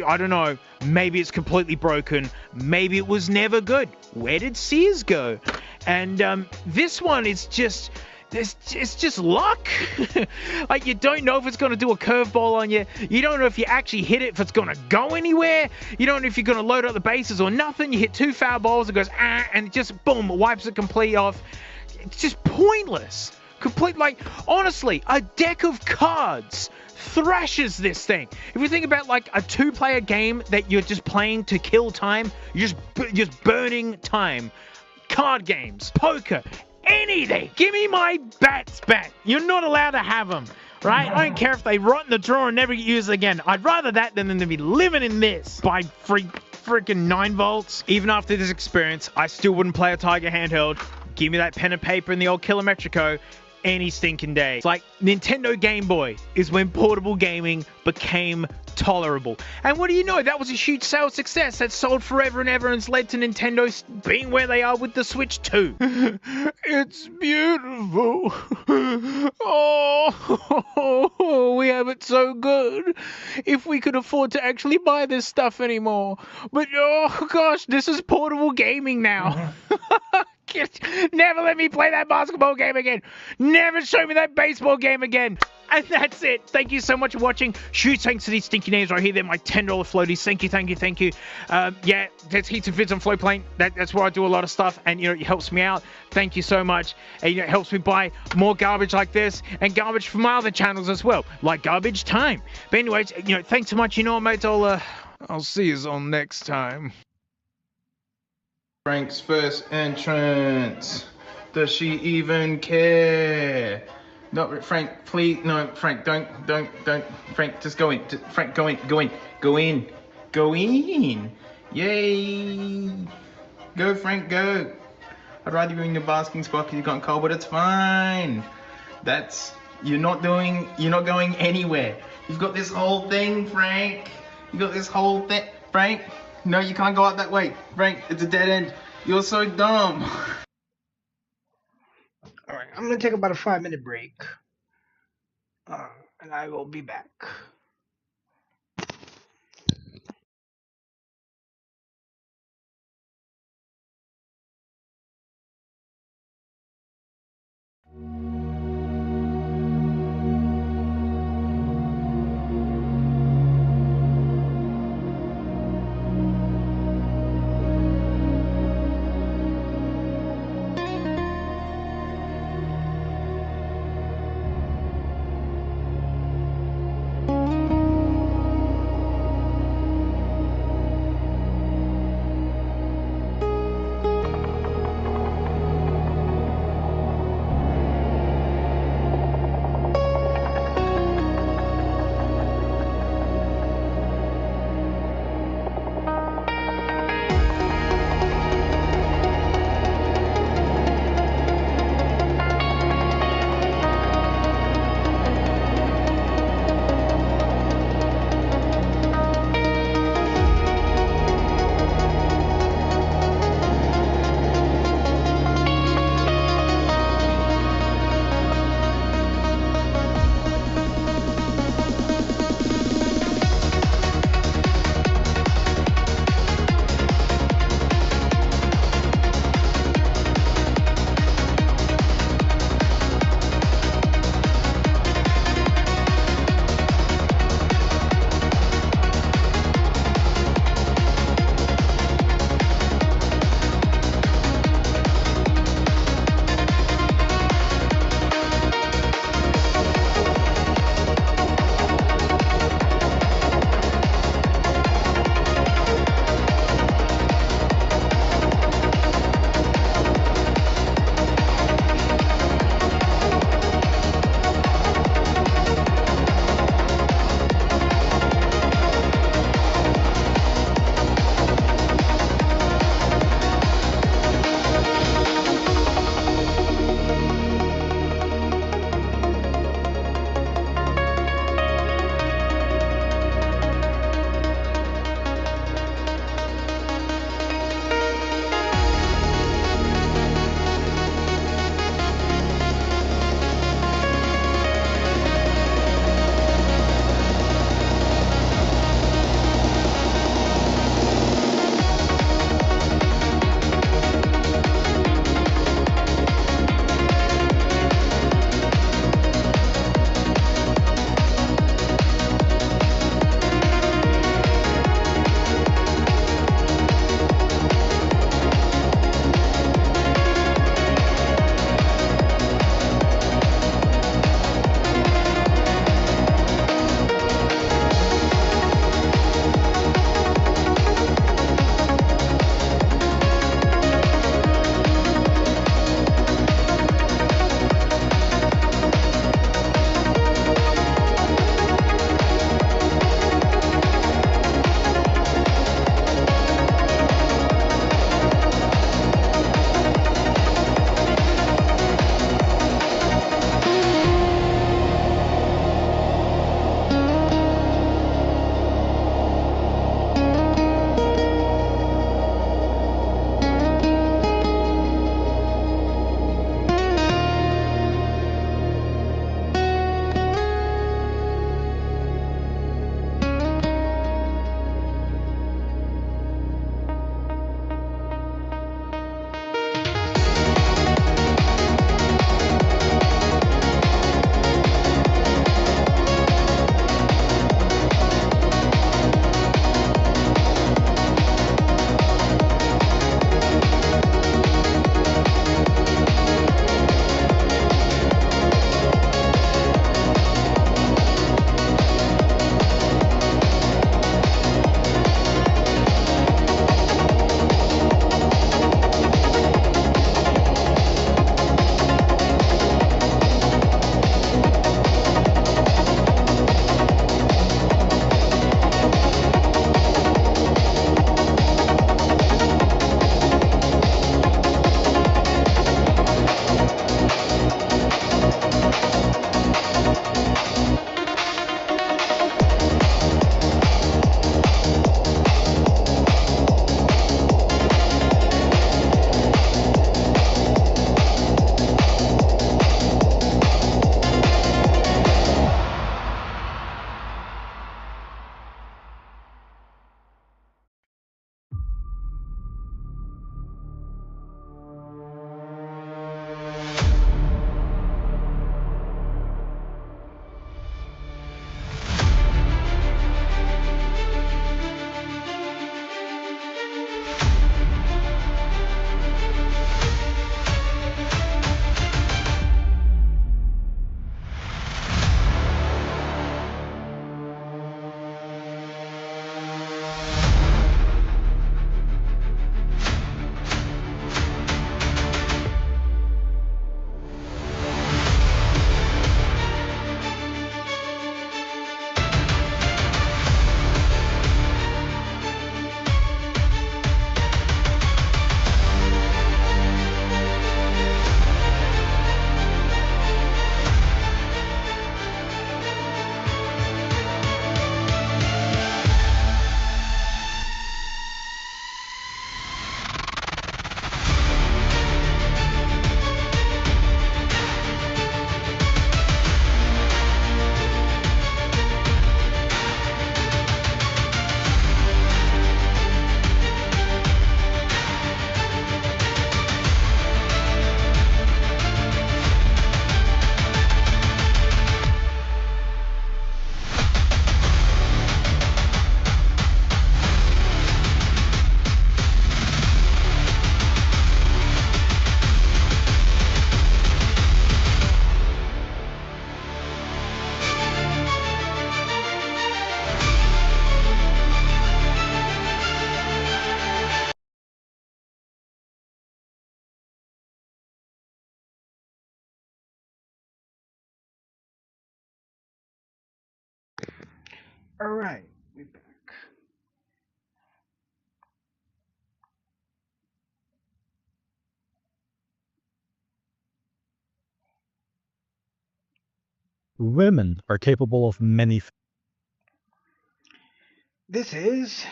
I don't know. Maybe it's completely broken. Maybe it was never good. Where did Sears go? And this one is just... it's just luck. Like, you don't know if it's going to do a curveball on you. You don't know if you actually hit it, if it's going to go anywhere. You don't know if you're going to load up the bases or nothing. You hit 2 foul balls, it goes, and it just, boom, wipes it complete off. It's just pointless. Complete, like, honestly, a deck of cards thrashes this thing. If you think about, like, a 2-player game that you're just playing to kill time, you're just burning time. Card games, poker, anything. Give me my bats back. You're not allowed to have them, right? I don't care if they rot in the drawer and never get used again. I'd rather that than to be living in this by freaking 9 volts. Even after this experience, I still wouldn't play a Tiger handheld. Give me that pen and paper and the old Kilometrico any stinking day. It's like Nintendo Game Boy is when portable gaming became tolerable. And what do you know? That was a huge sales success that sold forever and ever and has led to Nintendo being where they are with the Switch 2. It's beautiful. Oh, we have it so good. If we could afford to actually buy this stuff anymore. But oh gosh, this is portable gaming now. Never let me play that basketball game again. Never show me that baseball game again. And that's it. Thank you so much for watching. Huge thanks to these stinky names right here. They're my $10 floaties. Thank you. Yeah, there's heaps of vids on Floatplane. That's where I do a lot of stuff, and it helps me out. Thank you so much. And it helps me buy more garbage like this and garbage from my other channels as well, like Garbage Time. But anyways, thanks so much. Mates, I'll see you on next time. Frank's first entrance. Does she even care? No, Frank, please, no, Frank, don't, Frank, just go in. Frank, go in. Yay! Go, Frank, go. I'd rather you in your basking spot because you got cold, but it's fine. You're not going anywhere. You've got this whole thing, Frank. Frank. No, you can't go out that way. Frank, it's a dead end. You're so dumb. Alright, I'm going to take about a 5-minute break. And I will be back. Alright, we back. Women are capable of many This is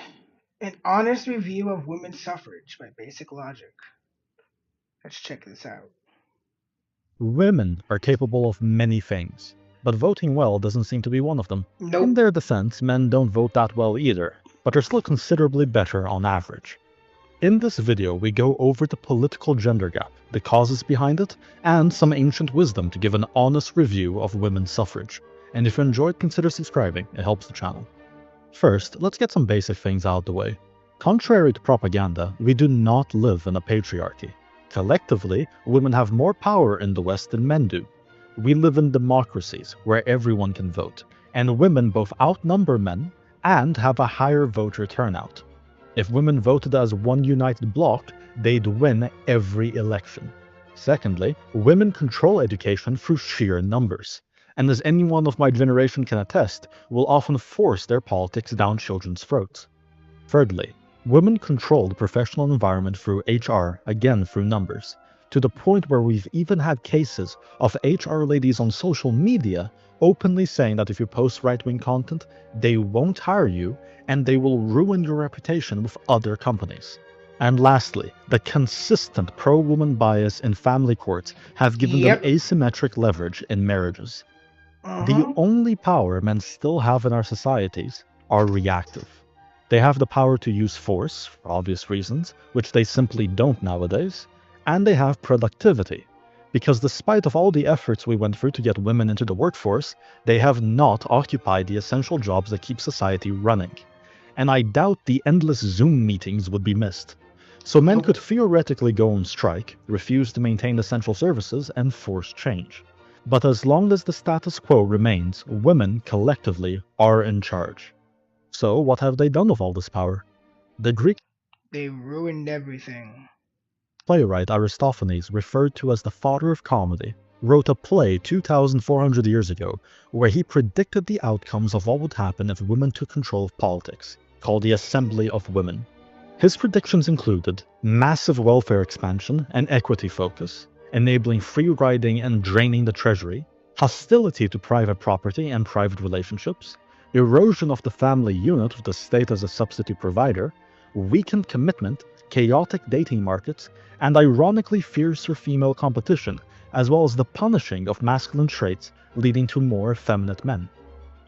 an honest review of women's suffrage by Basic Logic. Let's check this out. Women are capable of many things, but voting well doesn't seem to be one of them. Nope. In their defense, men don't vote that well either, but are still considerably better on average. In this video, we go over the political gender gap, the causes behind it, and some ancient wisdom to give an honest review of women's suffrage. And if you enjoyed, consider subscribing, it helps the channel. First, let's get some basic things out of the way. Contrary to propaganda, we do not live in a patriarchy. Collectively, women have more power in the West than men do. We live in democracies where everyone can vote, and women both outnumber men and have a higher voter turnout. If women voted as one united bloc, they'd win every election. Secondly, women control education through sheer numbers, and as anyone of my generation can attest, will often force their politics down children's throats. Thirdly, women control the professional environment through HR, again through numbers, to the point where we've even had cases of HR ladies on social media openly saying that if you post right-wing content, they won't hire you and they will ruin your reputation with other companies. And lastly, the consistent pro-woman bias in family courts have given them asymmetric leverage in marriages. The only power men still have in our societies are reactive. They have the power to use force, for obvious reasons, which they simply don't nowadays, and they have productivity, because despite of all the efforts we went through to get women into the workforce, they have not occupied the essential jobs that keep society running. And I doubt the endless Zoom meetings would be missed. So men could theoretically go on strike, refuse to maintain essential services, and force change. But as long as the status quo remains, women collectively are in charge. So what have they done with all this power? The Greek They ruined everything. playwright Aristophanes, referred to as the father of comedy, wrote a play 2,400 years ago where he predicted the outcomes of what would happen if women took control of politics, called the Assembly of Women. His predictions included massive welfare expansion and equity focus, enabling free riding and draining the treasury, hostility to private property and private relationships, erosion of the family unit with the state as a substitute provider, weakened commitment, chaotic dating markets, and ironically fiercer female competition, as well as the punishing of masculine traits leading to more effeminate men.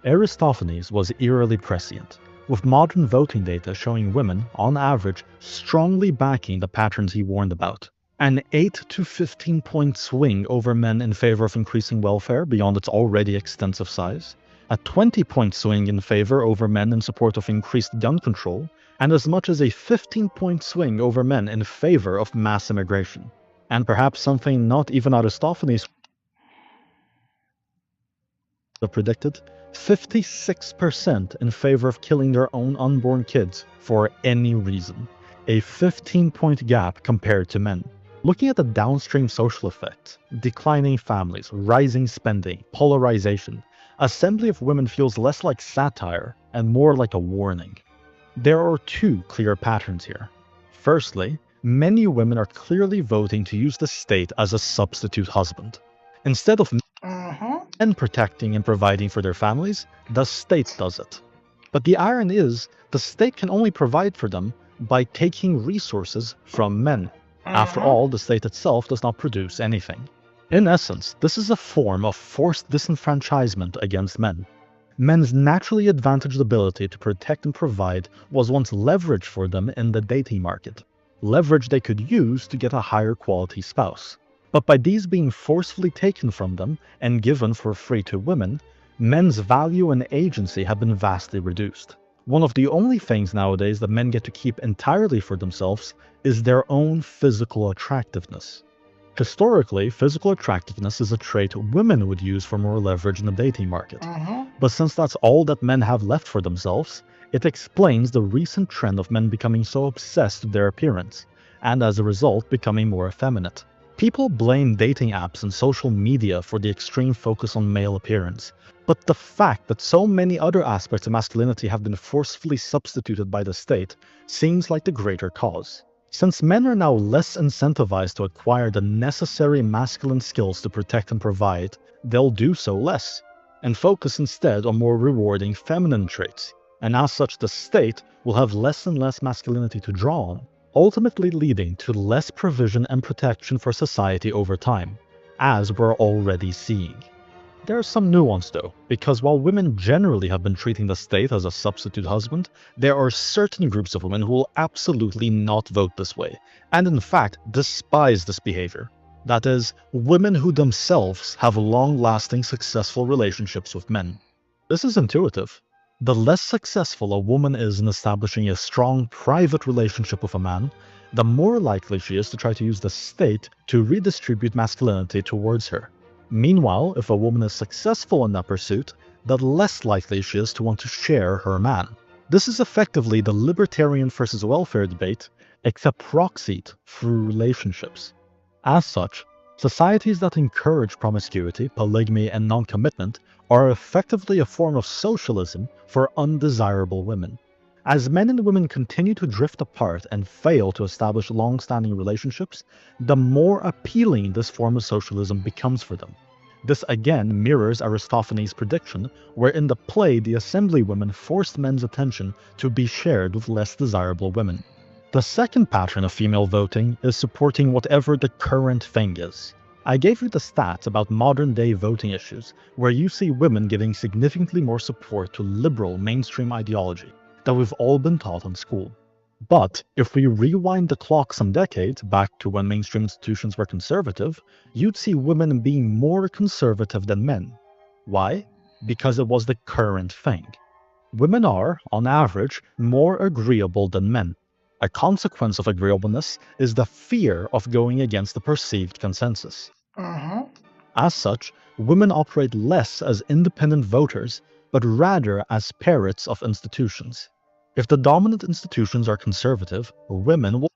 Aristophanes was eerily prescient, with modern voting data showing women, on average, strongly backing the patterns he warned about. An 8 to 15 point swing over men in favor of increasing welfare beyond its already extensive size, a 20 point swing in favor over men in support of increased gun control, and as much as a 15 point swing over men in favor of mass immigration. And perhaps something not even Aristophanes predicted, 56% in favor of killing their own unborn kids for any reason. A 15 point gap compared to men. Looking at the downstream social effects, declining families, rising spending, polarization, Assembly of Women feels less like satire and more like a warning. There are two clear patterns here. Firstly, many women are clearly voting to use the state as a substitute husband. Instead of men protecting and providing for their families, the state does it. But the irony is, the state can only provide for them by taking resources from men. After all, the state itself does not produce anything. In essence, this is a form of forced disenfranchisement against men. Men's naturally advantaged ability to protect and provide was once leverage for them in the dating market, leverage they could use to get a higher quality spouse. But by these being forcefully taken from them and given for free to women, men's value and agency have been vastly reduced. One of the only things nowadays that men get to keep entirely for themselves is their own physical attractiveness. Historically, physical attractiveness is a trait women would use for more leverage in the dating market. But since that's all that men have left for themselves, it explains the recent trend of men becoming so obsessed with their appearance, and as a result becoming more effeminate. People blame dating apps and social media for the extreme focus on male appearance, but the fact that so many other aspects of masculinity have been forcefully substituted by the state seems like the greater cause. Since men are now less incentivized to acquire the necessary masculine skills to protect and provide, they'll do so less, and focus instead on more rewarding feminine traits, and as such the state will have less and less masculinity to draw on, ultimately leading to less provision and protection for society over time, as we're already seeing. There's some nuance though, because while women generally have been treating the state as a substitute husband, there are certain groups of women who will absolutely not vote this way, and in fact despise this behavior. That is, women who themselves have long-lasting successful relationships with men. This is intuitive. The less successful a woman is in establishing a strong private relationship with a man, the more likely she is to try to use the state to redistribute masculinity towards her. Meanwhile, if a woman is successful in that pursuit, the less likely she is to want to share her man. This is effectively the libertarian versus welfare debate, except proxied through relationships. As such, societies that encourage promiscuity, polygamy, and non-commitment are effectively a form of socialism for undesirable women. As men and women continue to drift apart and fail to establish long-standing relationships, the more appealing this form of socialism becomes for them. This again mirrors Aristophanes' prediction, where in the play the assemblywomen forced men's attention to be shared with less desirable women. The second pattern of female voting is supporting whatever the current thing is. I gave you the stats about modern-day voting issues, where you see women giving significantly more support to liberal mainstream ideology that we've all been taught in school. But if we rewind the clock some decades back to when mainstream institutions were conservative, you'd see women being more conservative than men. Why? Because it was the current thing. Women are, on average, more agreeable than men. A consequence of agreeableness is the fear of going against the perceived consensus. As such, women operate less as independent voters, but rather as parrots of institutions. If the dominant institutions are conservative, women will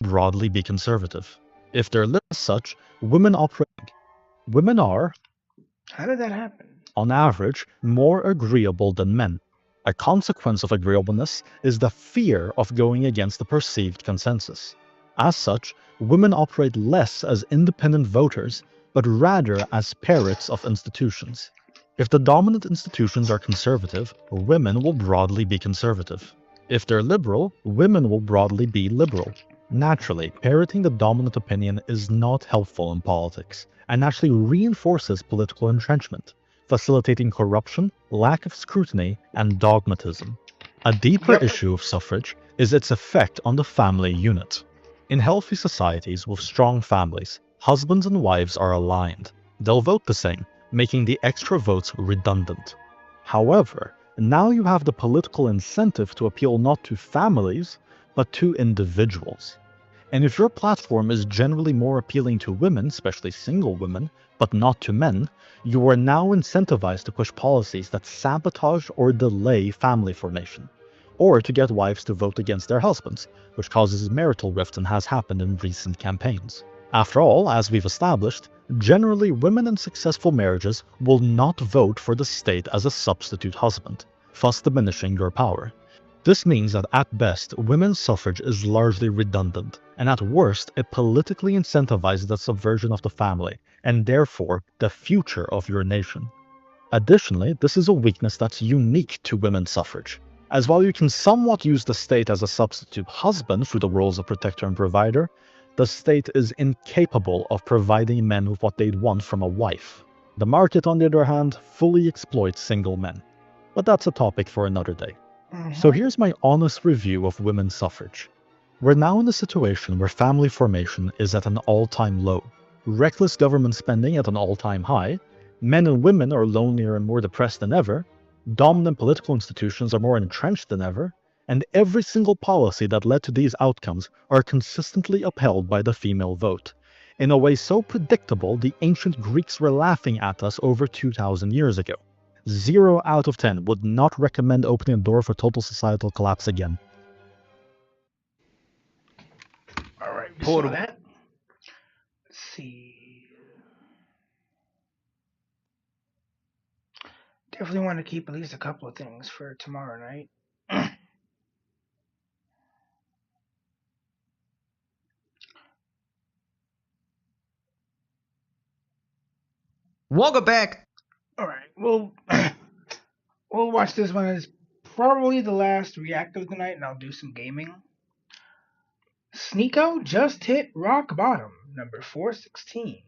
broadly be conservative. If they're lit as such, women are, How did that happen? on average, more agreeable than men. A consequence of agreeableness is the fear of going against the perceived consensus. As such, women operate less as independent voters, but rather as parrots of institutions. If the dominant institutions are conservative, women will broadly be conservative. If they're liberal, women will broadly be liberal. Naturally, parroting the dominant opinion is not helpful in politics, and actually reinforces political entrenchment, facilitating corruption, lack of scrutiny, and dogmatism. A deeper issue of suffrage is its effect on the family unit. In healthy societies with strong families, husbands and wives are aligned. They'll vote the same, making the extra votes redundant. However, now you have the political incentive to appeal not to families, but to individuals. And if your platform is generally more appealing to women, especially single women, but not to men, you are now incentivized to push policies that sabotage or delay family formation, or to get wives to vote against their husbands, which causes marital rift and has happened in recent campaigns. After all, as we've established, generally women in successful marriages will not vote for the state as a substitute husband, thus diminishing your power. This means that at best, women's suffrage is largely redundant, and at worst, it politically incentivizes the subversion of the family, and therefore, the future of your nation. Additionally, this is a weakness that's unique to women's suffrage, as while you can somewhat use the state as a substitute husband through the roles of protector and provider, the state is incapable of providing men with what they'd want from a wife. The market, on the other hand, fully exploits single men. But that's a topic for another day. So here's my honest review of women's suffrage. We're now in a situation where family formation is at an all-time low, reckless government spending at an all-time high, men and women are lonelier and more depressed than ever, dominant political institutions are more entrenched than ever, and every single policy that led to these outcomes are consistently upheld by the female vote. In a way so predictable, the ancient Greeks were laughing at us over 2,000 years ago. 0 out of 10 would not recommend opening a door for total societal collapse again. Alright, we saw that. Let's see. Definitely want to keep at least a couple of things for tomorrow night. Welcome back. Alright, we'll watch this one as probably the last react of the night, and I'll do some gaming. Sneeko just hit rock bottom, number 416,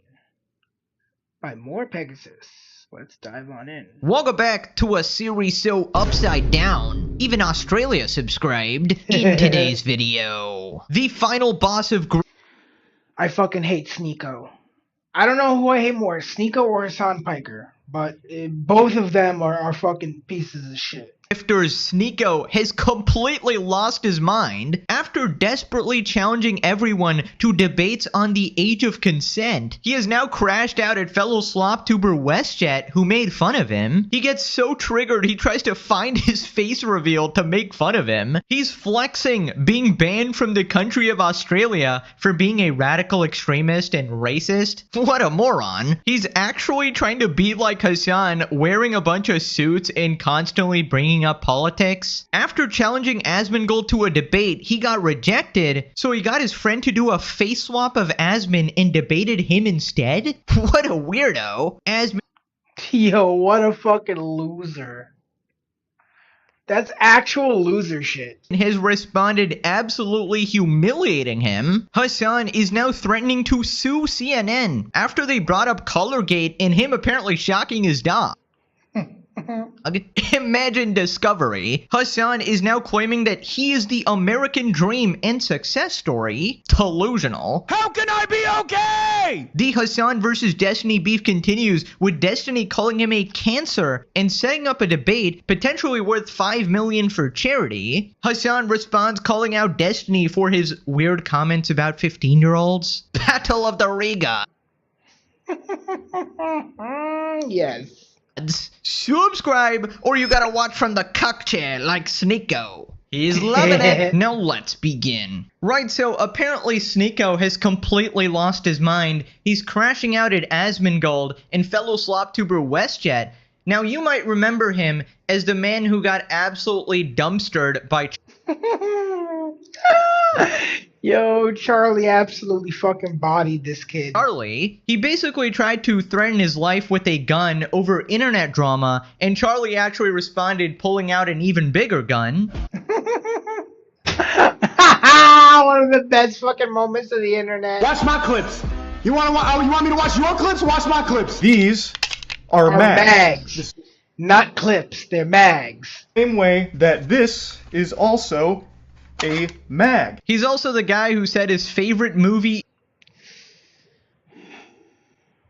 by More Pegasus. Let's dive on in. Welcome back to a series so upside down, even Australia subscribed. In today's video, the final boss of I fucking hate Sneeko. I don't know who I hate more, Sneeko or Hassan Piker, but both of them are fucking pieces of shit. Grifters Sneeko has completely lost his mind after desperately challenging everyone to debates on the age of consent. He has now crashed out at fellow sloptuber WestJet who made fun of him. He gets so triggered he tries to find his face reveal to make fun of him. He's flexing being banned from the country of Australia for being a radical extremist and racist. What a moron. He's actually trying to be like Hassan, wearing a bunch of suits and constantly bringing up politics. After challenging Asmongold to a debate, he got rejected, so he got his friend to do a face swap of Asmon and debated him instead? What a weirdo. Yo, what a fucking loser. That's actual loser shit. Has responded absolutely humiliating him. Hassan is now threatening to sue CNN after they brought up Colorgate and him apparently shocking his dog. Imagine discovery. Hassan is now claiming that he is the American dream and success story. Delusional. How can I be okay? The Hassan versus Destiny beef continues, with Destiny calling him a cancer and setting up a debate potentially worth $5 million for charity. Hassan responds calling out Destiny for his weird comments about 15-year-olds. Battle of the Riga. Yes. Subscribe, or you gotta watch from the cuck chair like Sneeko. He's loving it. Now let's begin. Right, so apparently Sneeko has completely lost his mind. He's crashing out at Asmongold and fellow sloptuber WestJet. Now you might remember him as the man who got absolutely dumpstered by Yo, Charlie absolutely fucking bodied this kid. Charlie, he basically tried to threaten his life with a gun over internet drama, and Charlie actually responded pulling out an even bigger gun. One of the best fucking moments of the internet. Watch my clips. You want me to watch your clips? Watch my clips. These are mags. Not clips, they're mags. Same way that this is also a mag. He's also the guy who said his favorite movie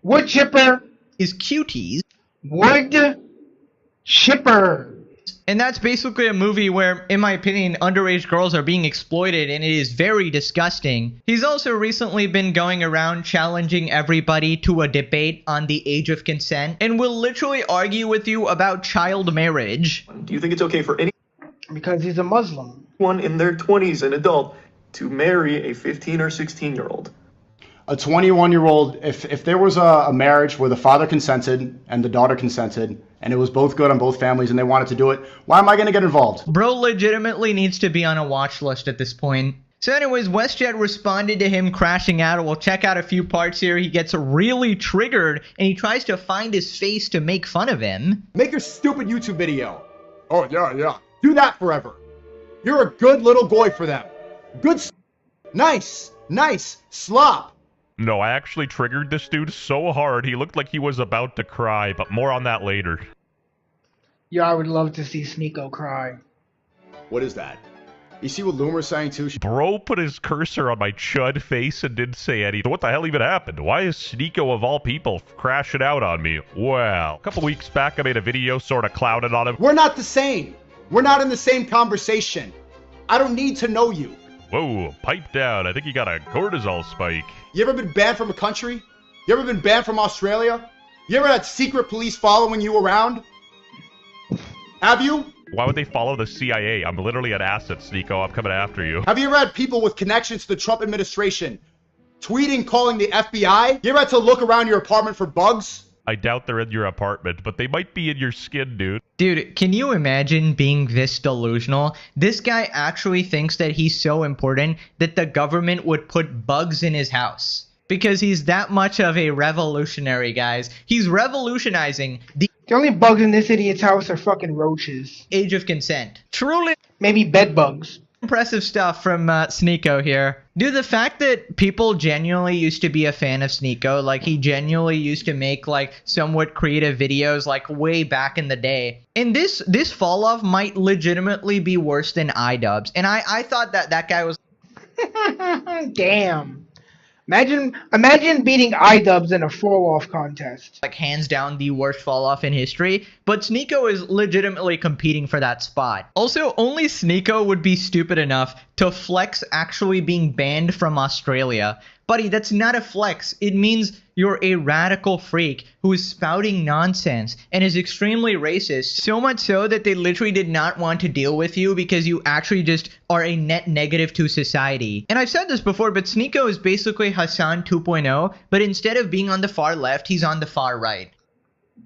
Wood Chipper is Cuties. Wood Chipper. And that's basically a movie where, in my opinion, underage girls are being exploited, and it is very disgusting. He's also recently been going around challenging everybody to a debate on the age of consent, and will literally argue with you about child marriage. Do you think it's okay for anyone? Because he's a Muslim. One in their 20s, an adult, to marry a 15 or 16-year-old. A 21-year-old, if there was a marriage where the father consented and the daughter consented, and it was both good on both families and they wanted to do it, why am I going to get involved? Bro legitimately needs to be on a watch list at this point. So anyways, WestJet responded to him crashing out. We'll check out a few parts here. He gets really triggered, and he tries to find his face to make fun of him. Make your stupid YouTube video. Oh, yeah. Do that forever. You're a good little boy for them. Good. Nice slop. No, I actually triggered this dude so hard he looked like he was about to cry, but more on that later. Yeah, I would love to see Sneeko cry. What is that? You see what Loomer's saying too? Bro put his cursor on my chud face and didn't say anything. What the hell even happened? Why is Sneeko of all people crashing out on me? Well, a couple weeks back I made a video sort of clouded on him. We're not the same. We're not in the same conversation. I don't need to know you. Whoa, pipe down. I think you got a cortisol spike. You ever been banned from a country? You ever been banned from Australia? You ever had secret police following you around? Have you? Why would they follow the CIA? I'm literally an asset, Sneeko. I'm coming after you. Have you ever had people with connections to the Trump administration tweeting, calling the FBI? You ever had to look around your apartment for bugs? I doubt they're in your apartment, but they might be in your skin, dude. Dude, can you imagine being this delusional? This guy actually thinks that he's so important that the government would put bugs in his house. Because he's that much of a revolutionary, guys. He's revolutionizing the only bugs in this idiot's house are fucking roaches. age of consent. Truly Maybe bed bugs. impressive stuff from Sneeko here. Dude, the fact that people genuinely used to be a fan of Sneeko, like he genuinely used to make like somewhat creative videos like way back in the day. And this fall off might legitimately be worse than iDubbbz. And I thought that guy was Damn. Imagine beating iDubbbz in a fall-off contest. like hands down the worst fall off in history, but Sneeko is legitimately competing for that spot. Also, only Sneeko would be stupid enough to flex actually being banned from Australia. Buddy, that's not a flex. It means you're a radical freak who is spouting nonsense and is extremely racist. So much so that they literally did not want to deal with you because you actually just are a net negative to society. And I've said this before, but Sneeko is basically Hassan 2.0, but instead of being on the far left, he's on the far right.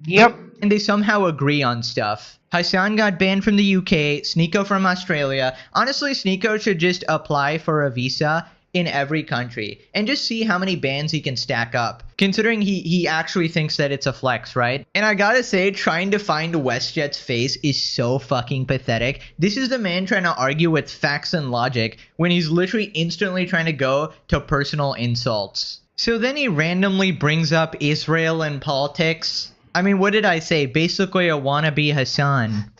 Yep. And they somehow agree on stuff. Hassan got banned from the UK, Sneeko from Australia. Honestly, Sneeko should just apply for a visa in every country and just see how many bans he can stack up, considering he actually thinks that it's a flex, right? And I gotta say, trying to find WestJet's face is so fucking pathetic. This is the man trying to argue with facts and logic when he's literally instantly trying to go to personal insults. So then he randomly brings up Israel and politics. I mean, what did I say? Basically a wannabe Hassan.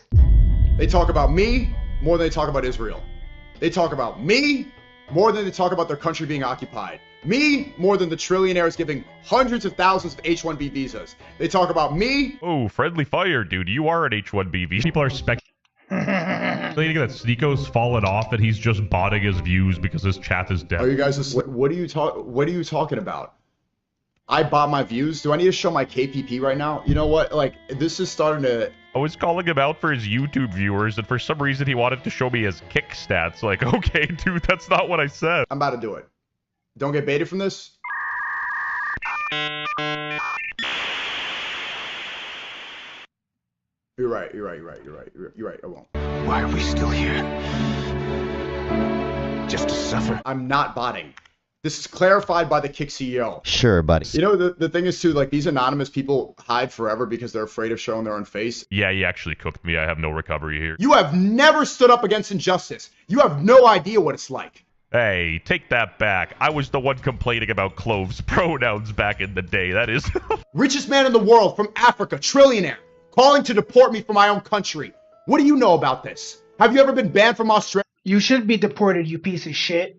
They talk about me more than they talk about Israel. They talk about me more than they talk about their country being occupied. Me more than the trillionaires giving hundreds of thousands of H-1B visas. They talk about me. Oh, friendly fire, dude. You are an H-1B visa. People are speculating that Sneeko's fallen off and he's just botting his views because his chat is dead. Are you guys just what are you talking about? I bought my views. Do I need to show my KPP right now? You know what? Like, this is starting to... I was calling him out for his YouTube viewers, and for some reason he wanted to show me his kick stats. Like, okay, dude, that's not what I said. I'm about to do it. Don't get baited from this. You're right. I won't. Why are we still here? Just to suffer? I'm not botting. This is clarified by the Kick CEO. Sure, buddy. You know, the thing is, too, like, these anonymous people hide forever because they're afraid of showing their own face. Yeah, he actually cooked me. I have no recovery here. You have never stood up against injustice. You have no idea what it's like. Hey, take that back. I was the one complaining about Clove's pronouns back in the day. That is... Richest man in the world from Africa, trillionaire, calling to deport me from my own country. What do you know about this? Have you ever been banned from Australia? You should be deported, you piece of shit.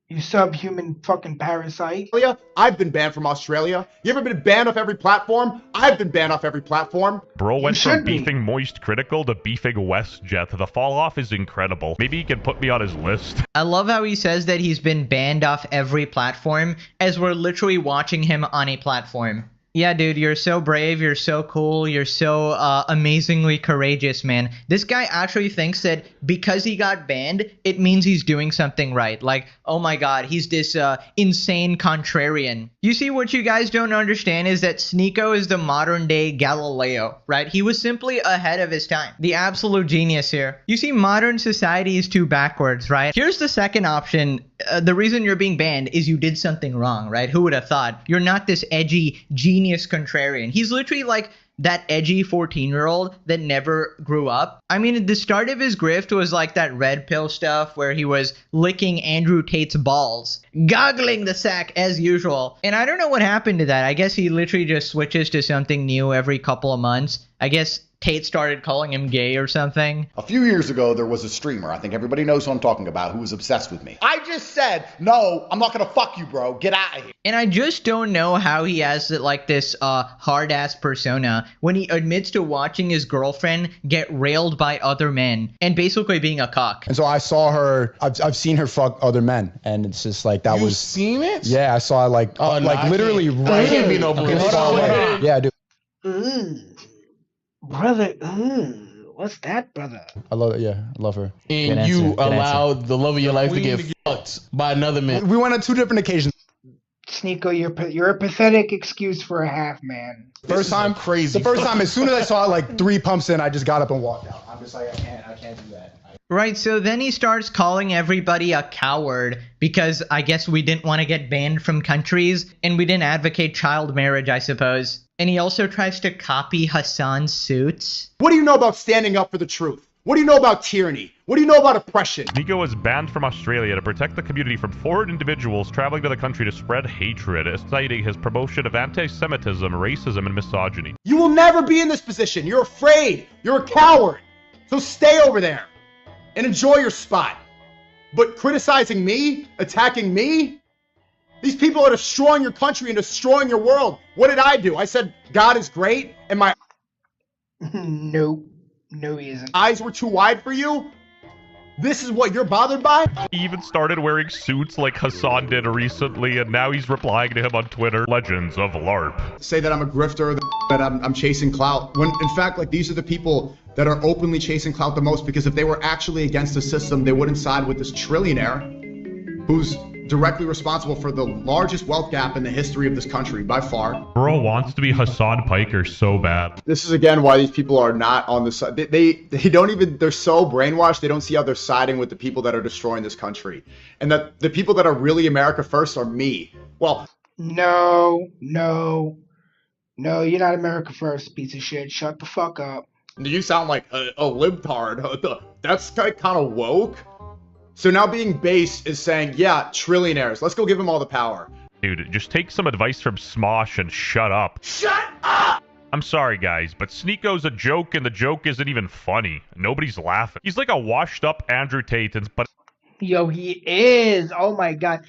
You subhuman fucking parasite. I've been banned from Australia. You ever been banned off every platform? I've been banned off every platform. Bro went from beefing Moist Critical to beefing WestJet. The fall off is incredible. Maybe he can put me on his list. I love how he says that he's been banned off every platform as we're literally watching him on a platform. Yeah, dude, you're so brave, you're so cool, you're so amazingly courageous, man. This guy actually thinks that because he got banned, it means he's doing something right. Like, oh my god, he's this insane contrarian. You see, what you guys don't understand is that Sneeko is the modern day Galileo, right? He was simply ahead of his time. The absolute genius here. You see, modern society is too backwards, right? Here's the second option. The reason you're being banned is you did something wrong, right? Who would have thought? You're not this edgy genius contrarian. He's literally like that edgy 14-year-old that never grew up. I mean, the start of his grift was like that red pill stuff where he was licking Andrew Tate's balls, goggling the sack as usual. And I don't know what happened to that. I guess he literally just switches to something new every couple of months. I guess Tate started calling him gay or something. A few years ago, there was a streamer, I think everybody knows who I'm talking about, who was obsessed with me. I just said, no, I'm not gonna fuck you, bro. Get out of here. And I just don't know how he has like this hard-ass persona when he admits to watching his girlfriend get railed by other men and basically being a cock. And so I saw her, I've seen her fuck other men, and it's just like, that was... You've seen it? Yeah, I saw it like, no, literally right... I can't be no okay, hold on. Yeah, dude. Brother, what's that, brother? I love it, yeah, I love her. And Good you answer, good allowed answer. the love of your life to get fucked by another man. We went on 2 different occasions. Sneeko, you're a pathetic excuse for a half man. First time, crazy. The first time, as soon as I saw it, like 3 pumps in, I just got up and walked out. I'm just like, I can't do that. Right, so then he starts calling everybody a coward because I guess we didn't want to get banned from countries and we didn't advocate child marriage, I suppose. And he also tries to copy Hassan's suits. What do you know about standing up for the truth? What do you know about tyranny? What do you know about oppression? Sneeko was banned from Australia to protect the community from foreign individuals traveling to the country to spread hatred, citing his promotion of anti-Semitism, racism, and misogyny. You will never be in this position. You're afraid. You're a coward. So stay over there and enjoy your spot. But criticizing me, attacking me, these people are destroying your country and destroying your world. What did I do? I said God is great and my No, he isn't. eyes were too wide for you? This is what you're bothered by? He even started wearing suits like Hassan did recently, and now he's replying to him on Twitter, Legends of LARP. Say that I'm a grifter, that I'm chasing clout, when in fact, like, these are the people that are openly chasing clout the most, because if they were actually against the system, they wouldn't side with this trillionaire who's directly responsible for the largest wealth gap in the history of this country, by far. Bro wants to be Hassan Piker so bad. This is again why these people are not on the side. They don't even, they're so brainwashed, they don't see how they're siding with the people that are destroying this country. And that the people that are really America first are me. Well, No, you're not America first, piece of shit. Shut the fuck up. you sound like a libtard. That's kind of woke. So now being base is saying, yeah, trillionaires, let's go give them all the power. Dude, just take some advice from Smosh and shut up. Shut up! I'm sorry, guys, but Sneeko's a joke, and the joke isn't even funny. Nobody's laughing. He's like a washed-up Andrew Tate, but Yo, he is. Oh my god.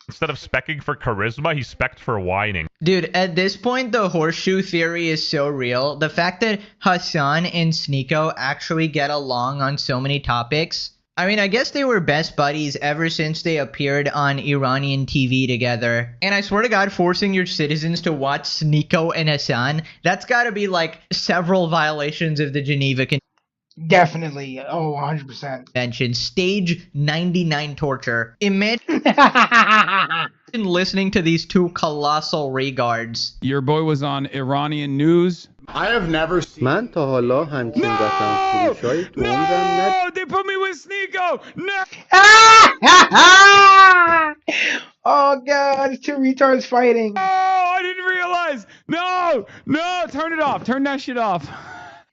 instead of specking for charisma, he's specced for whining. Dude, at this point, the horseshoe theory is so real. The fact that Hassan and Sneeko actually get along on so many topics. I mean, I guess they were best buddies ever since they appeared on Iranian TV together. And I swear to God, forcing your citizens to watch Sneeko and Hassan, that's gotta be like several violations of the Geneva Convention. Definitely. Oh, 100%. Stage 99 torture. Imagine listening to these two colossal regards. Your boy was on Iranian news. I have never seen... No, they put me with Sneeko. No. Oh god, it's two retards fighting. Oh, I didn't realize. No, turn it off. Turn that shit off.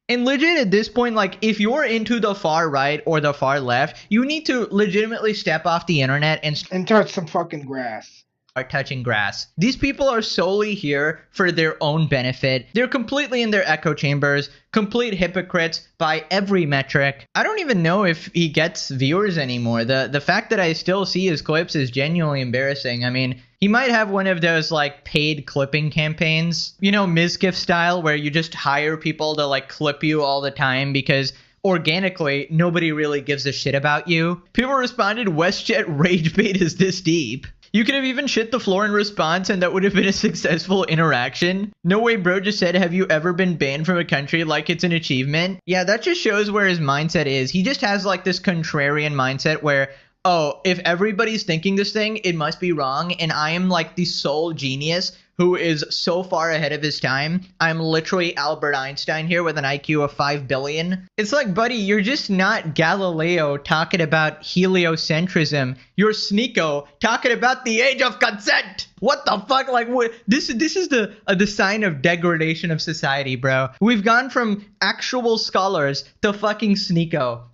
And legit at this point, like, if you're into the far right or the far left, you need to legitimately step off the internet and touch some fucking grass. Are touching grass. These people are solely here for their own benefit. They're completely in their echo chambers, complete hypocrites by every metric. I don't even know if he gets viewers anymore. The fact that I still see his clips is genuinely embarrassing. I mean, he might have one of those like paid clipping campaigns, you know, Mizgif style, where you just hire people to like clip you all the time because organically nobody really gives a shit about you. People responded, WestJet rage bait is this deep. You could have even shit the floor in response and that would have been a successful interaction. No way bro just said, have you ever been banned from a country, like it's an achievement? Yeah, that just shows where his mindset is. He just has like this contrarian mindset where, oh, if everybody's thinking this thing, it must be wrong. And I am like the sole genius who is so far ahead of his time. I'm literally Albert Einstein here with an IQ of 5 billion. It's like, buddy, you're just not Galileo talking about heliocentrism. You're Sneeko talking about the age of consent. What the fuck? Like, what? This is the sign of degradation of society, bro. We've gone from actual scholars to fucking Sneeko.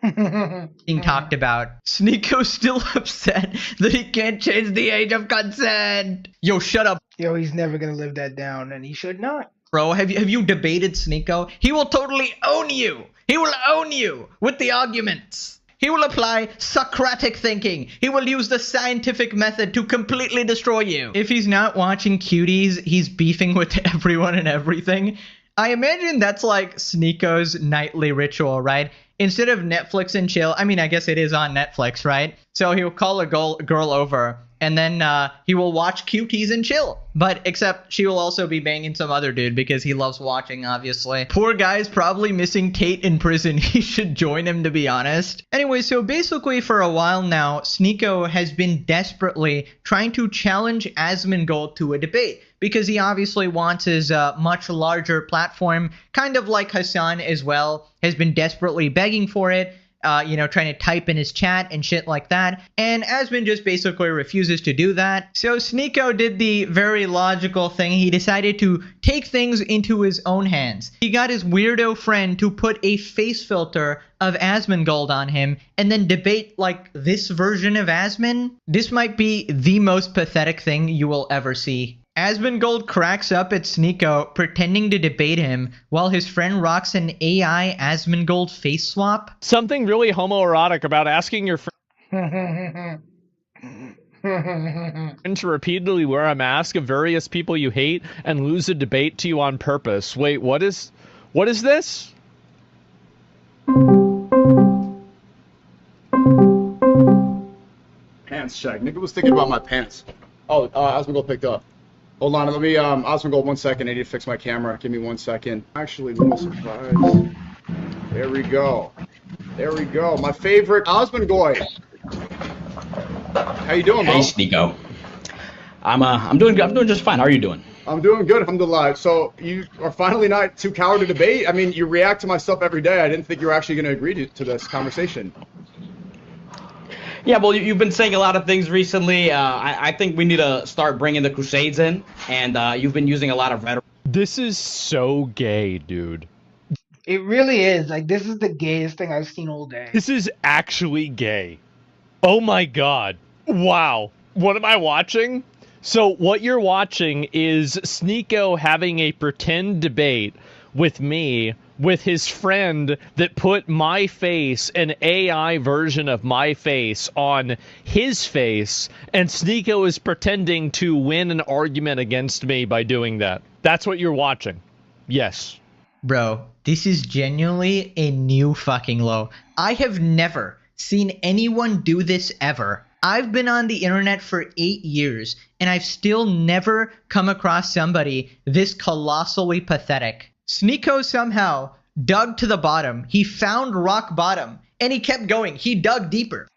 Being talked about. Sneeko's still upset that he can't change the age of consent. Yo, shut up. Yo, he's never gonna live that down, and he should not. Bro, have you debated Sneeko? He will totally own you. He will own you with the arguments. He will apply Socratic thinking. He will use the scientific method to completely destroy you. If he's not watching Cuties, he's beefing with everyone and everything. I imagine that's like Sneeko's nightly ritual, right? Instead of Netflix and chill, I mean, I guess it is on Netflix, right? So he'll call a girl over, and then he will watch Cuties and chill. But except she will also be banging some other dude because he loves watching, obviously. Poor guy's probably missing Tate in prison. He should join him, to be honest. Anyway, so basically for a while now, Sneeko has been desperately trying to challenge Asmongold to a debate, because he obviously wants his much larger platform, kind of like Hassan as well, has been desperately begging for it. Trying to type in his chat and shit like that. And Asmon just basically refuses to do that. So Sneeko did the very logical thing. He decided to take things into his own hands. He got his weirdo friend to put a face filter of Asmongold on him and then debate like this version of Asmon. This might be the most pathetic thing you will ever see. Asmongold cracks up at Sneeko pretending to debate him while his friend rocks an AI Asmongold face swap. Something really homoerotic about asking your Hmm. friend to repeatedly wear a mask of various people you hate and lose a debate to you on purpose. Wait, what is this? Pants check. Nigga was thinking about my pants. Oh, Asmongold picked up. Hold on, let me, Asmongold, 1 second. I need to fix my camera. Give me 1 second. Actually, little surprise. There we go. There we go. My favorite, Asmongold. How you doing, bro? Hey, Sneeko. I'm doing good. I'm doing just fine. How are you doing? I'm doing good, alhamdulillah. So you are finally not too coward to debate? I mean, you react to my stuff every day. I didn't think you were actually going to agree to this conversation. Yeah, well, you've been saying a lot of things recently. I think we need to start bringing the Crusades in, and you've been using a lot of rhetoric. This is so gay, dude. It really is. Like, this is the gayest thing I've seen all day. This is actually gay. Oh my god. Wow. What am I watching? So what you're watching is Sneeko having a pretend debate with me, with his friend that put my face, an AI version of my face, on his face, and Sneeko is pretending to win an argument against me by doing that. That's what you're watching. Yes. Bro, this is genuinely a new fucking low. I have never seen anyone do this ever. I've been on the internet for 8 years, and I've still never come across somebody this colossally pathetic. Sneeko somehow dug to the bottom. He found rock bottom, and he kept going. He dug deeper.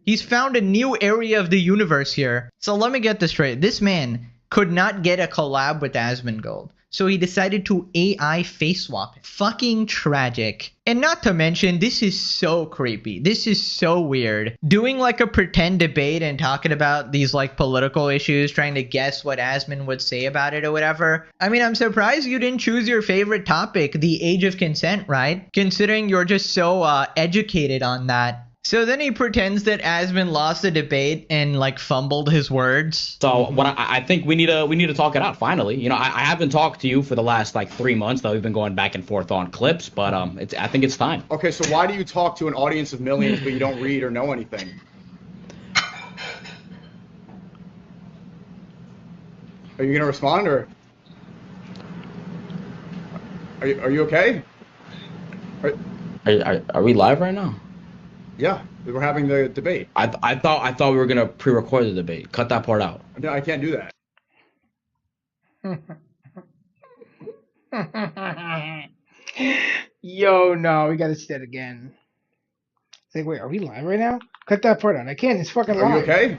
He's found a new area of the universe here. So let me get this straight. This man could not get a collab with Asmongold, so he decided to AI face swap it. Fucking tragic. And not to mention, this is so creepy. This is so weird. Doing like a pretend debate and talking about these like political issues, trying to guess what Asmon would say about it or whatever. I mean, I'm surprised you didn't choose your favorite topic, the age of consent, right? Considering you're just so educated on that. So then he pretends that Asmon lost the debate and like fumbled his words. So what I think we need to talk it out finally. You know, I haven't talked to you for the last like 3 months, though we've been going back and forth on clips, but I think it's time. Okay, so why do you talk to an audience of millions but you don't read or know anything? Are you gonna respond or are you okay? Are we live right now? Yeah, we were having the debate. I thought we were gonna pre-record the debate. Cut that part out. No, I can't do that. Yo, no, we gotta sit again. Say, wait, are we live right now? Cut that part out. I can't. It's fucking live. Are you okay?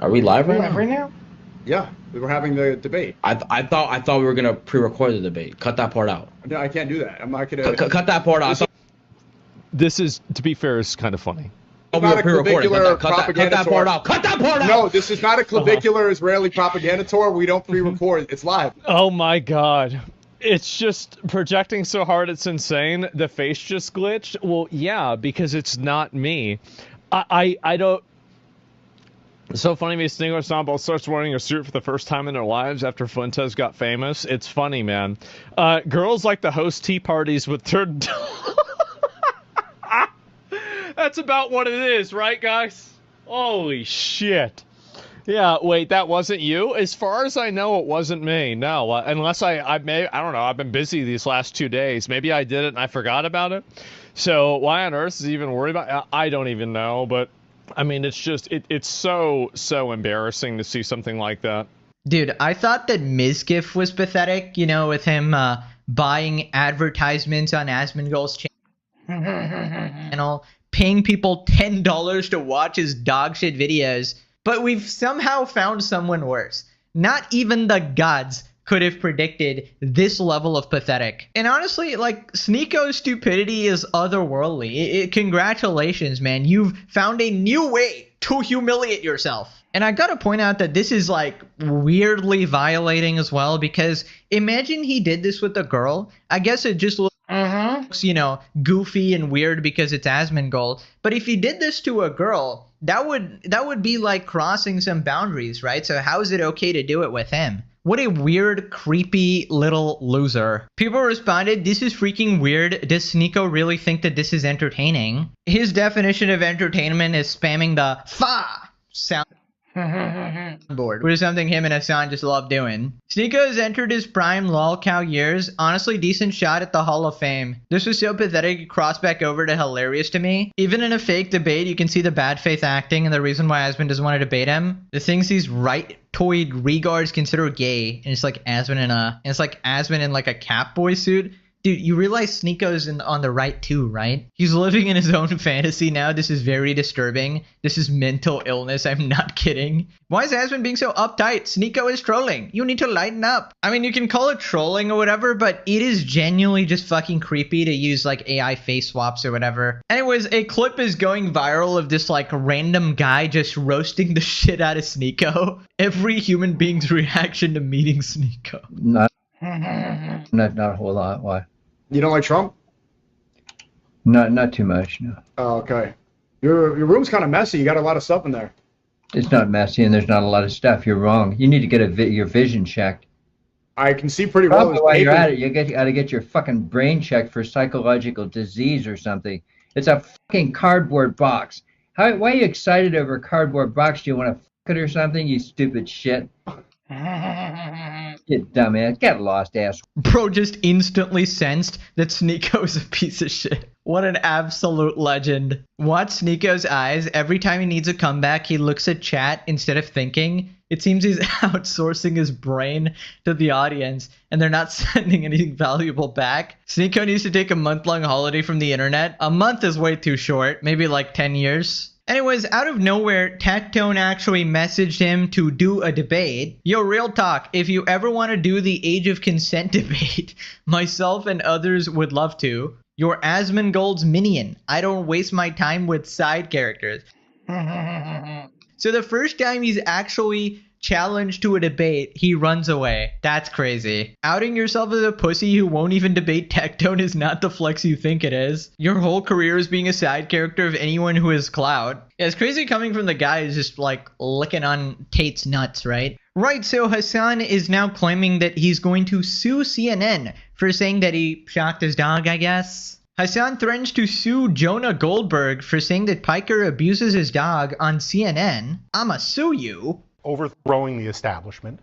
Are we live right now? Live right now? Yeah, we were having the debate. I thought we were gonna pre-record the debate. Cut that part out. No, I can't do that. I'm not gonna. Cut that part out. This is, to be fair, is kind of funny. It's not a clavicular propaganda cut that part out. Cut that part out. No, this is not a clavicular Israeli propaganda tour. We don't pre-record. It's live. Oh my god. It's just projecting so hard it's insane. The face just glitched. Well, yeah, because it's not me. I don't... It's so funny me Stingo Ensemble starts wearing a suit for the first time in their lives after Fuentes got famous. It's funny, man. Girls like to host tea parties with their... That's about what it is, right, guys? Holy shit. Yeah, wait, that wasn't you? As far as I know, it wasn't me. No, unless I don't know, I've been busy these last 2 days. Maybe I did it and I forgot about it. So why on earth is he even worried about it? I don't even know, but I mean, it's just, it's so embarrassing to see something like that. Dude, I thought that Mizgif was pathetic, you know, with him buying advertisements on Asmongold's channel, paying people $10 to watch his dogshit videos. But we've somehow found someone worse. Not even the gods could have predicted this level of pathetic. And honestly, like, Sneako's stupidity is otherworldly. Congratulations, man. You've found a new way to humiliate yourself. And I gotta point out that this is, like, weirdly violating as well, because imagine he did this with a girl. I guess it just looks, you know, goofy and weird because it's Asmongold. But if he did this to a girl, that would be like crossing some boundaries, right? So how is it okay to do it with him? What a weird, creepy little loser. People responded, this is freaking weird. Does Sneako really think that this is entertaining? His definition of entertainment is spamming the fa sound board, which is something him and Hassan just love doing. Sneako has entered his prime lolcow years. Honestly, decent shot at the Hall of Fame. This was so pathetic it crossed back over to hilarious to me. Even in a fake debate, you can see the bad faith acting and the reason why Asmon doesn't want to debate him. The things these right-toed regards consider gay, and it's like Asmon in like a Catboy suit. Dude, you realize Sneako's on the right too, right? He's living in his own fantasy now. This is very disturbing. This is mental illness. I'm not kidding. Why is Asmon being so uptight? Sneako is trolling. You need to lighten up. I mean, you can call it trolling or whatever, but it is genuinely just fucking creepy to use like AI face swaps or whatever. Anyways, a clip is going viral of this like random guy just roasting the shit out of Sneako. Every human being's reaction to meeting Sneako. Not a whole lot. Why? You don't like Trump? Not too much, no. Oh, okay. Your room's kind of messy. You got a lot of stuff in there. It's not messy and there's not a lot of stuff. You're wrong. You need to get your vision checked. I can see pretty well. Probably while you're at it, you got to get your fucking brain checked for psychological disease or something. It's a fucking cardboard box. Why are you excited over a cardboard box? Do you want to fuck it or something, you stupid shit? You dumbass. Get lost, ass. Bro just instantly sensed that Sneako's a piece of shit. What an absolute legend. Watch Sneako's eyes. Every time he needs a comeback, he looks at chat instead of thinking. It seems he's outsourcing his brain to the audience, and they're not sending anything valuable back. Sneako needs to take a month-long holiday from the internet. A month is way too short. Maybe like 10 years. Anyways, out of nowhere, Tectone actually messaged him to do a debate. Yo, real talk, if you ever want to do the age of consent debate, myself and others would love to. You're Asmongold's minion. I don't waste my time with side characters. So the first time he's actually challenged to a debate, he runs away. That's crazy. Outing yourself as a pussy who won't even debate Tectone is not the flex you think it is. Your whole career is being a side character of anyone who has clout. Yeah, it's crazy coming from the guy who's just like licking on Tate's nuts, right? Right, so Hassan is now claiming that he's going to sue CNN for saying that he shocked his dog, I guess. Hassan threatens to sue Jonah Goldberg for saying that Piker abuses his dog on CNN. I'ma sue you. Overthrowing the establishment.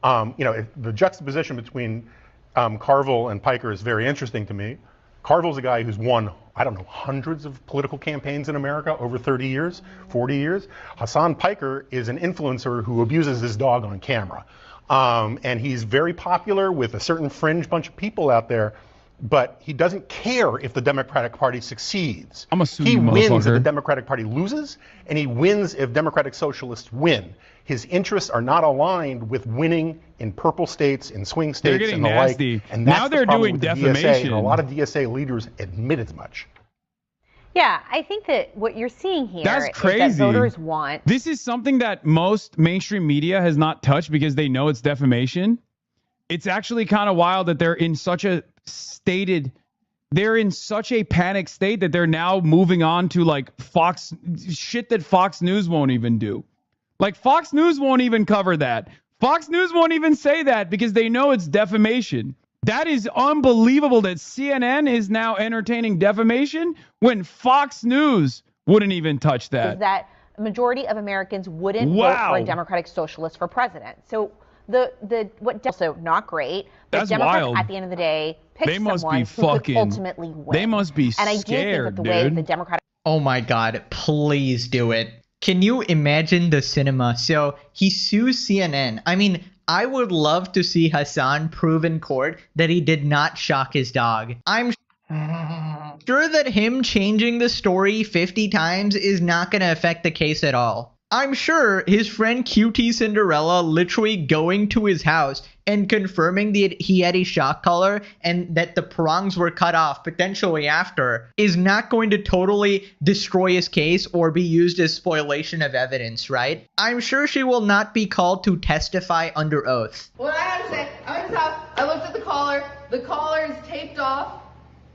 The juxtaposition between Carville and Piker is very interesting to me. Carville's a guy who's won, I don't know, hundreds of political campaigns in America over 30 years, 40 years. Hassan Piker is an influencer who abuses his dog on camera. And he's very popular with a certain fringe bunch of people out there, but he doesn't care if the Democratic Party succeeds. He wins if the Democratic Party loses, and he wins if Democratic Socialists win. His interests are not aligned with winning in purple states, in swing states, and the nasty. like. And that's now the they're problem doing with the defamation. DSA, and a lot of DSA leaders admit as much. Yeah, I think that what you're seeing here That's is crazy. that voters want. This is something that most mainstream media has not touched because they know it's defamation. It's actually kind of wild that they're in such a panic state that they're now moving on to like Fox shit that Fox News won't even do. Like Fox News won't even cover that. Fox News won't even say that because they know it's defamation. That is unbelievable that CNN is now entertaining defamation when Fox News wouldn't even touch that. Is that a majority of Americans wouldn't vote Wow. for a Democratic socialist for president. So what also not great, but That's Democrats wild. at the end of the day pick They must someone be who could fucking. ultimately win. They must be and I do think scared, that the dude. way the Democratic Oh my god, please do it. Can you imagine the cinema? So he sues CNN. I mean, I would love to see Hassan prove in court that he did not shock his dog. I'm sure that him changing the story 50 times is not going to affect the case at all. I'm sure his friend QT Cinderella literally going to his house and confirming that he had a shock collar and that the prongs were cut off potentially after is not going to totally destroy his case or be used as spoliation of evidence, right? I'm sure she will not be called to testify under oath. What I have to say, I'm in his house. I looked at the collar. The collar is taped off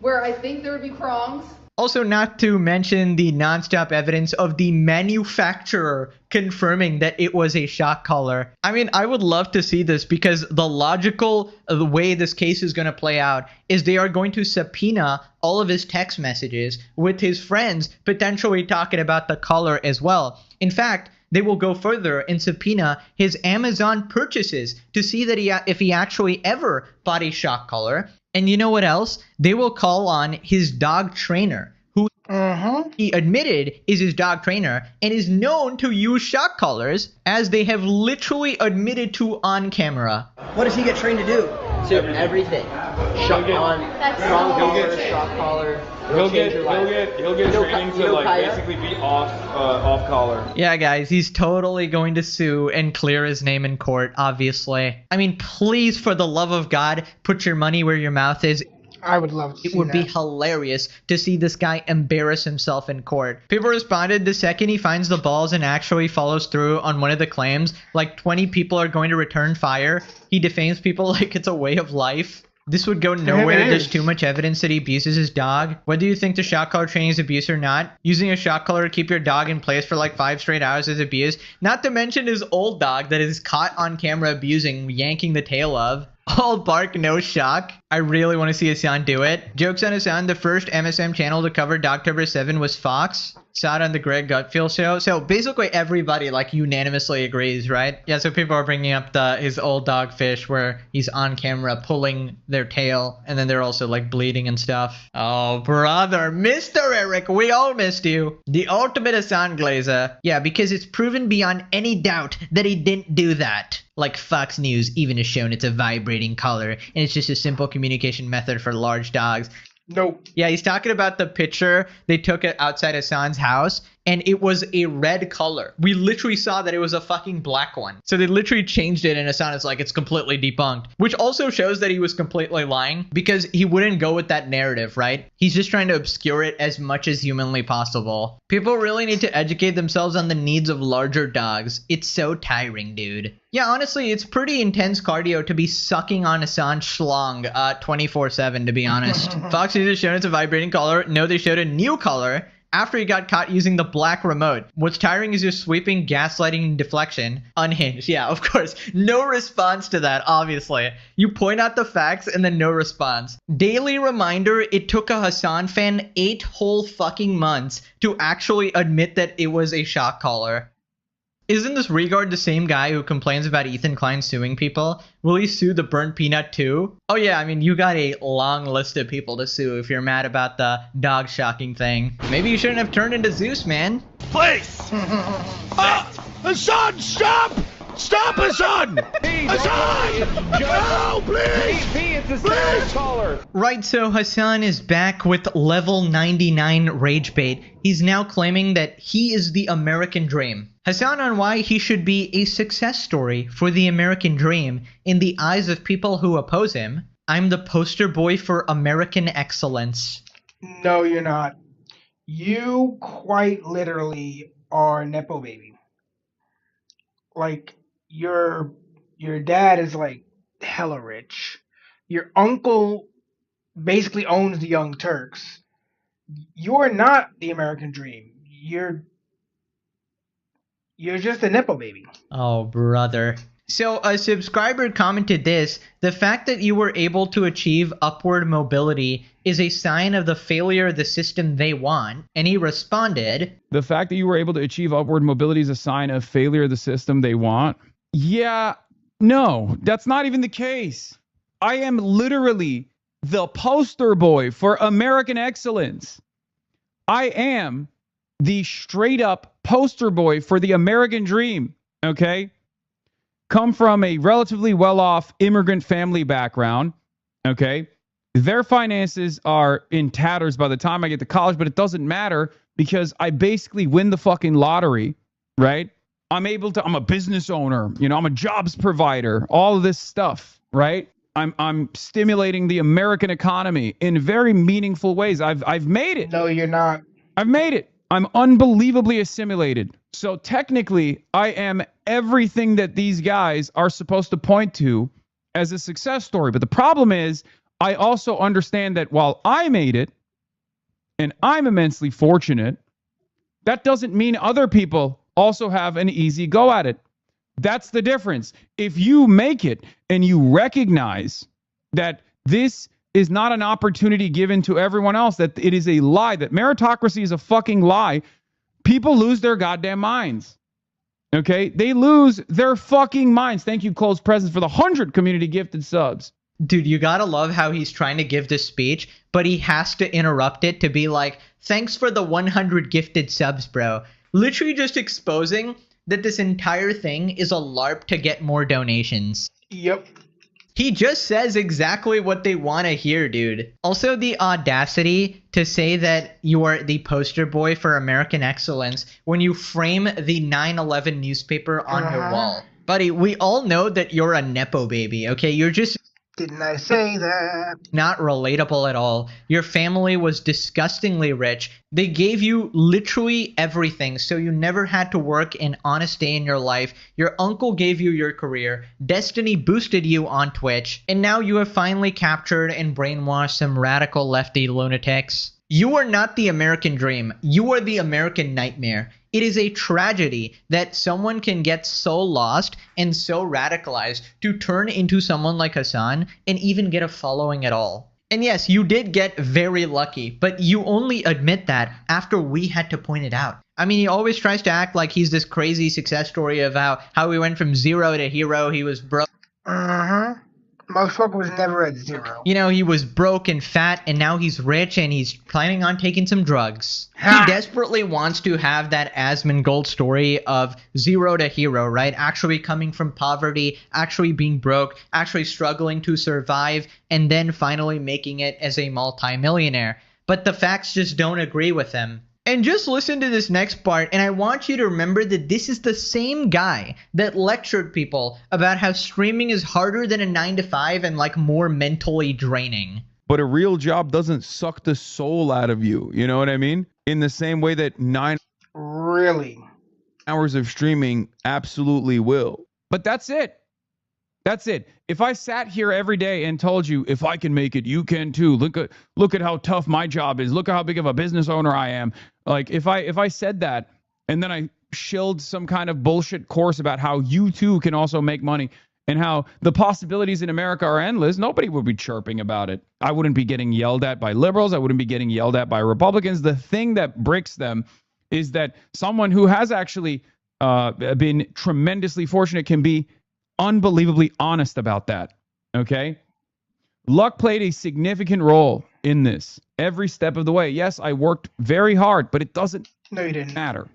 where I think there would be prongs. Also, not to mention the nonstop evidence of the manufacturer confirming that it was a shock collar. I mean, I would love to see this because the logical way this case is going to play out is they are going to subpoena all of his text messages with his friends potentially talking about the collar as well. In fact, they will go further and subpoena his Amazon purchases to see that if he actually ever bought a shock collar. And you know what else? They will call on his dog trainer, who he admitted is his dog trainer and is known to use shock collars, as they have literally admitted to on camera. What does he get trained to do? Everything. Shock on, strong collar, shock collar. He'll get training to like basically be off collar. Yeah, guys, he's totally going to sue and clear his name in court, obviously. I mean, please, for the love of God, put your money where your mouth is. I would love to see It would be that. hilarious to see this guy embarrass himself in court. People responded the second he finds the balls and actually follows through on one of the claims, like 20 people are going to return fire. He defames people like it's a way of life. This would go nowhere. There's too much evidence that he abuses his dog. Whether you think the shock collar training is abuse or not, using a shock collar to keep your dog in place for like 5 straight hours is abuse. Not to mention his old dog that is caught on camera abusing, yanking the tail of. All bark, no shock. I really want to see Hassan do it. Jokes on Hassan, the first MSM channel to cover Dogtober 7 was Fox. Saw it on the Greg Gutfield show. So basically everybody like unanimously agrees, right? Yeah, so people are bringing up his old dog Fish where he's on camera pulling their tail and then they're also like bleeding and stuff. Oh, brother, Mr. Eric, we all missed you. The ultimate Hassan Glazer. Yeah, because it's proven beyond any doubt that he didn't do that. Like Fox News even has shown it's a vibrating collar and it's just a simple communication method for large dogs. Nope. Yeah, he's talking about the picture they took it outside Hassan's house, and it was a red color. We literally saw that it was a fucking black one. So they literally changed it, and Hassan is like, it's completely debunked. Which also shows that he was completely lying, because he wouldn't go with that narrative, right? He's just trying to obscure it as much as humanly possible. People really need to educate themselves on the needs of larger dogs. It's so tiring, dude. Yeah, honestly, it's pretty intense cardio to be sucking on Hassan's schlong 24/7, to be honest. Fox News has shown it's a vibrating collar. No, they showed a new color after he got caught using the black remote. What's tiring is your sweeping, gaslighting, and deflection. Unhinged. Yeah, of course. No response to that, obviously. You point out the facts and then no response. Daily reminder, it took a Hassan fan 8 whole fucking months to actually admit that it was a shock collar. Isn't this Regard the same guy who complains about Ethan Klein suing people? Will he sue the Burnt Peanut too? Oh yeah, I mean, you got a long list of people to sue if you're mad about the dog shocking thing. Maybe you shouldn't have turned into Zeus, man. Please! Hassan, stop! Stop, Hassan! Hassan! No, please! it's a serious caller. Right, so Hassan is back with level 99 rage bait. He's now claiming that he is the American dream. Hassan on why he should be a success story for the American dream in the eyes of people who oppose him. I'm the poster boy for American excellence. No, you're not. You quite literally are Nepo baby. Like, your dad is like hella rich. Your uncle basically owns the Young Turks. You're not the American dream. You're just a Nepo baby. Oh, brother. So a subscriber commented this: the fact that you were able to achieve upward mobility is a sign of the failure of the system they want. And he responded, The fact that you were able to achieve upward mobility is a sign of failure of the system they want. Yeah, no, that's not even the case. I am literally the poster boy for American excellence. I am the straight up poster boy for the American dream, okay? Come from a relatively well-off immigrant family background, okay? Their finances are in tatters by the time I get to college, but it doesn't matter because I basically win the fucking lottery, right? I'm a business owner, I'm a jobs provider, all of this stuff, right? I'm stimulating the American economy in very meaningful ways. I've made it. No, you're not. I've made it. I'm unbelievably assimilated. So technically, I am everything that these guys are supposed to point to as a success story. But the problem is, I also understand that while I made it, and I'm immensely fortunate, that doesn't mean other people also have an easy go at it. That's the difference. If you make it and you recognize that this is not an opportunity given to everyone else, that it is a lie, that meritocracy is a fucking lie, people lose their goddamn minds. Okay? They lose their fucking minds. Thank you, Closed Presence, for the 100 community gifted subs. dude, you gotta love how he's trying to give this speech, but he has to interrupt it to be like, thanks for the 100 gifted subs, bro. Literally just exposing that this entire thing is a LARP to get more donations. Yep. He just says exactly what they want to hear, dude. Also, the audacity to say that you are the poster boy for American excellence when you frame the 9/11 newspaper on your wall. Buddy, we all know that you're a Nepo baby, okay? You're just... Didn't I say that? Not relatable at all. Your family was disgustingly rich. They gave you literally everything, so you never had to work an honest day in your life. Your uncle gave you your career. Destiny boosted you on Twitch. And now you have finally captured and brainwashed some radical lefty lunatics. You are not the American dream. You are the American nightmare. It is a tragedy that someone can get so lost and so radicalized to turn into someone like Hassan and even get a following at all. And yes, you did get very lucky, but you only admit that after we had to point it out. I mean, he always tries to act like he's this crazy success story of how he went from zero to hero. He was broke. Motherfucker was never at zero. You know, he was broke and fat, and now he's rich, and he's planning on taking some drugs. He desperately wants to have that Asmongold story of zero to hero, right? Actually coming from poverty, actually being broke, actually struggling to survive, and then finally making it as a multimillionaire. But the facts just don't agree with him. And just listen to this next part, and I want you to remember that this is the same guy that lectured people about how streaming is harder than a 9-to-5 and like more mentally draining. But a real job doesn't suck the soul out of you. You know what I mean? In the same way that 9 hours of streaming absolutely will. But that's it. That's it. If I sat here every day and told you, if I can make it, you can too. Look at how tough my job is. Look at how big of a business owner I am. Like if I said that and then I shilled some kind of bullshit course about how you too can also make money and how the possibilities in America are endless, nobody would be chirping about it. I wouldn't be getting yelled at by liberals. I wouldn't be getting yelled at by Republicans. The thing that breaks them is that someone who has actually been tremendously fortunate can be unbelievably honest about that. Okay? Luck played a significant role in this every step of the way. Yes, I worked very hard, but it doesn't matter.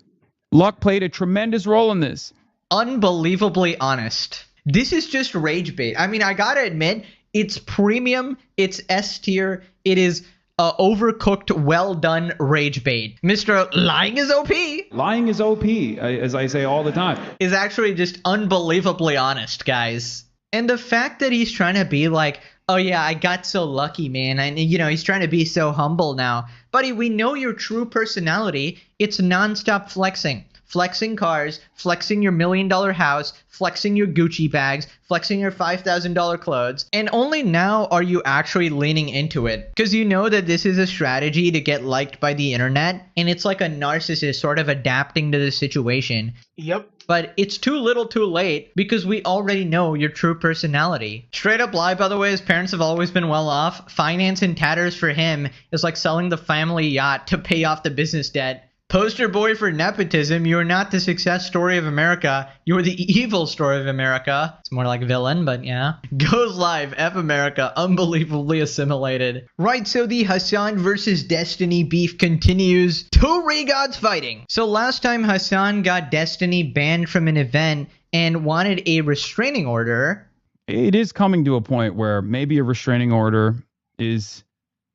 Luck played a tremendous role in this. Unbelievably honest. This is just rage bait. I mean, I gotta admit, it's premium, it's S tier, it is overcooked, well done rage bait. Mr. Lying is OP. Lying is OP, as I say all the time. Is actually just unbelievably honest, guys. And the fact that he's trying to be like, oh yeah, I got so lucky, man. And you know, he's trying to be so humble now. Buddy, we know your true personality. It's nonstop flexing. flexing cars, flexing your $1 million house, flexing your Gucci bags, flexing your $5,000 clothes, and only now are you actually leaning into it. Because you know that this is a strategy to get liked by the internet, and it's like a narcissist sort of adapting to the situation. Yep. But it's too little too late because we already know your true personality. Straight Up Lie, by the way, his parents have always been well off. Finance in tatters for him is like selling the family yacht to pay off the business debt. Poster boy for nepotism, you are not the success story of America. You are the evil story of America. It's more like villain, but yeah. Goes live, F America, unbelievably assimilated. Right, so the Hassan versus Destiny beef continues. Two Ray gods fighting. So last time Hassan got Destiny banned from an event and wanted a restraining order. It is coming to a point where maybe a restraining order is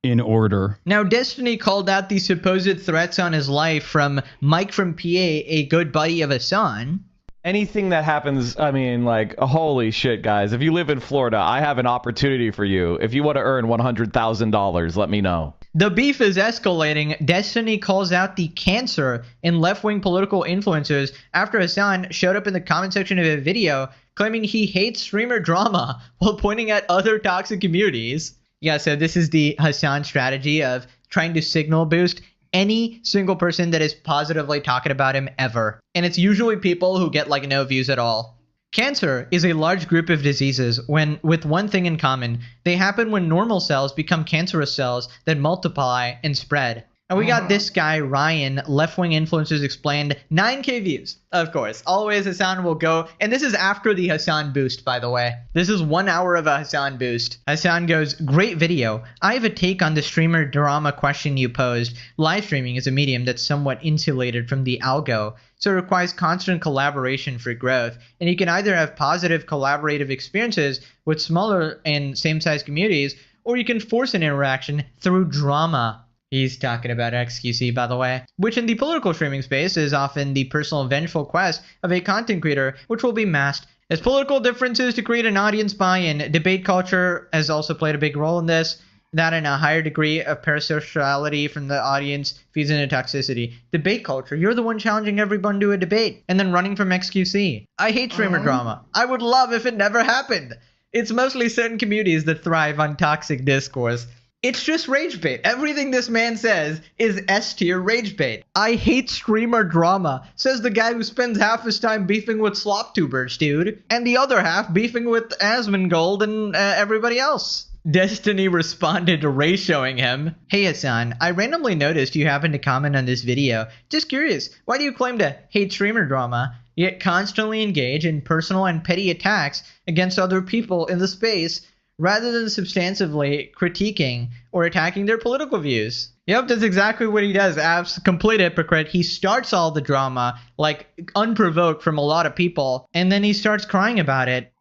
in order. Now, Destiny called out the supposed threats on his life from Mike from PA, a good buddy of Hassan. Anything that happens, I mean, like, holy shit, guys. If you live in Florida, I have an opportunity for you. If you want to earn $100,000, let me know. The beef is escalating. Destiny calls out the cancer in left-wing political influencers after Hassan showed up in the comment section of a video claiming he hates streamer drama while pointing at other toxic communities. Yeah, so this is the Hassan strategy of trying to signal boost any single person that is positively talking about him ever. And it's usually people who get like no views at all. Cancer is a large group of diseases with one thing in common. They happen when normal cells become cancerous cells that multiply and spread. And we got this guy, Ryan, left-wing influencers explained, 9K views. Of course, always Hassan will go. And this is after the Hassan boost, by the way. This is 1 hour of a Hassan boost. Hassan goes, great video. I have a take on the streamer drama question you posed. Live streaming is a medium that's somewhat insulated from the algo, so it requires constant collaboration for growth. And you can either have positive collaborative experiences with smaller and same-sized communities, or you can force an interaction through drama. He's talking about XQC, by the way, which in the political streaming space is often the personal vengeful quest of a content creator, which will be masked as political differences to create an audience buy-in. Debate culture has also played a big role in this. That and a higher degree of parasociality from the audience feeds into toxicity. Debate culture, you're the one challenging everyone to a debate and then running from XQC. I hate streamer drama. I would love if it never happened. It's mostly certain communities that thrive on toxic discourse. It's just rage bait. Everything this man says is S-tier rage bait. I hate streamer drama, says the guy who spends half his time beefing with sloptubers, dude, and the other half beefing with Asmongold and everybody else. Destiny responded to Ray showing him, hey Hassan, I randomly noticed you happened to comment on this video. Just curious, why do you claim to hate streamer drama, yet constantly engage in personal and petty attacks against other people in the space, rather than substantively critiquing or attacking their political views? Yep, that's exactly what he does. Complete hypocrite. He starts all the drama, like, unprovoked from a lot of people, and then he starts crying about it.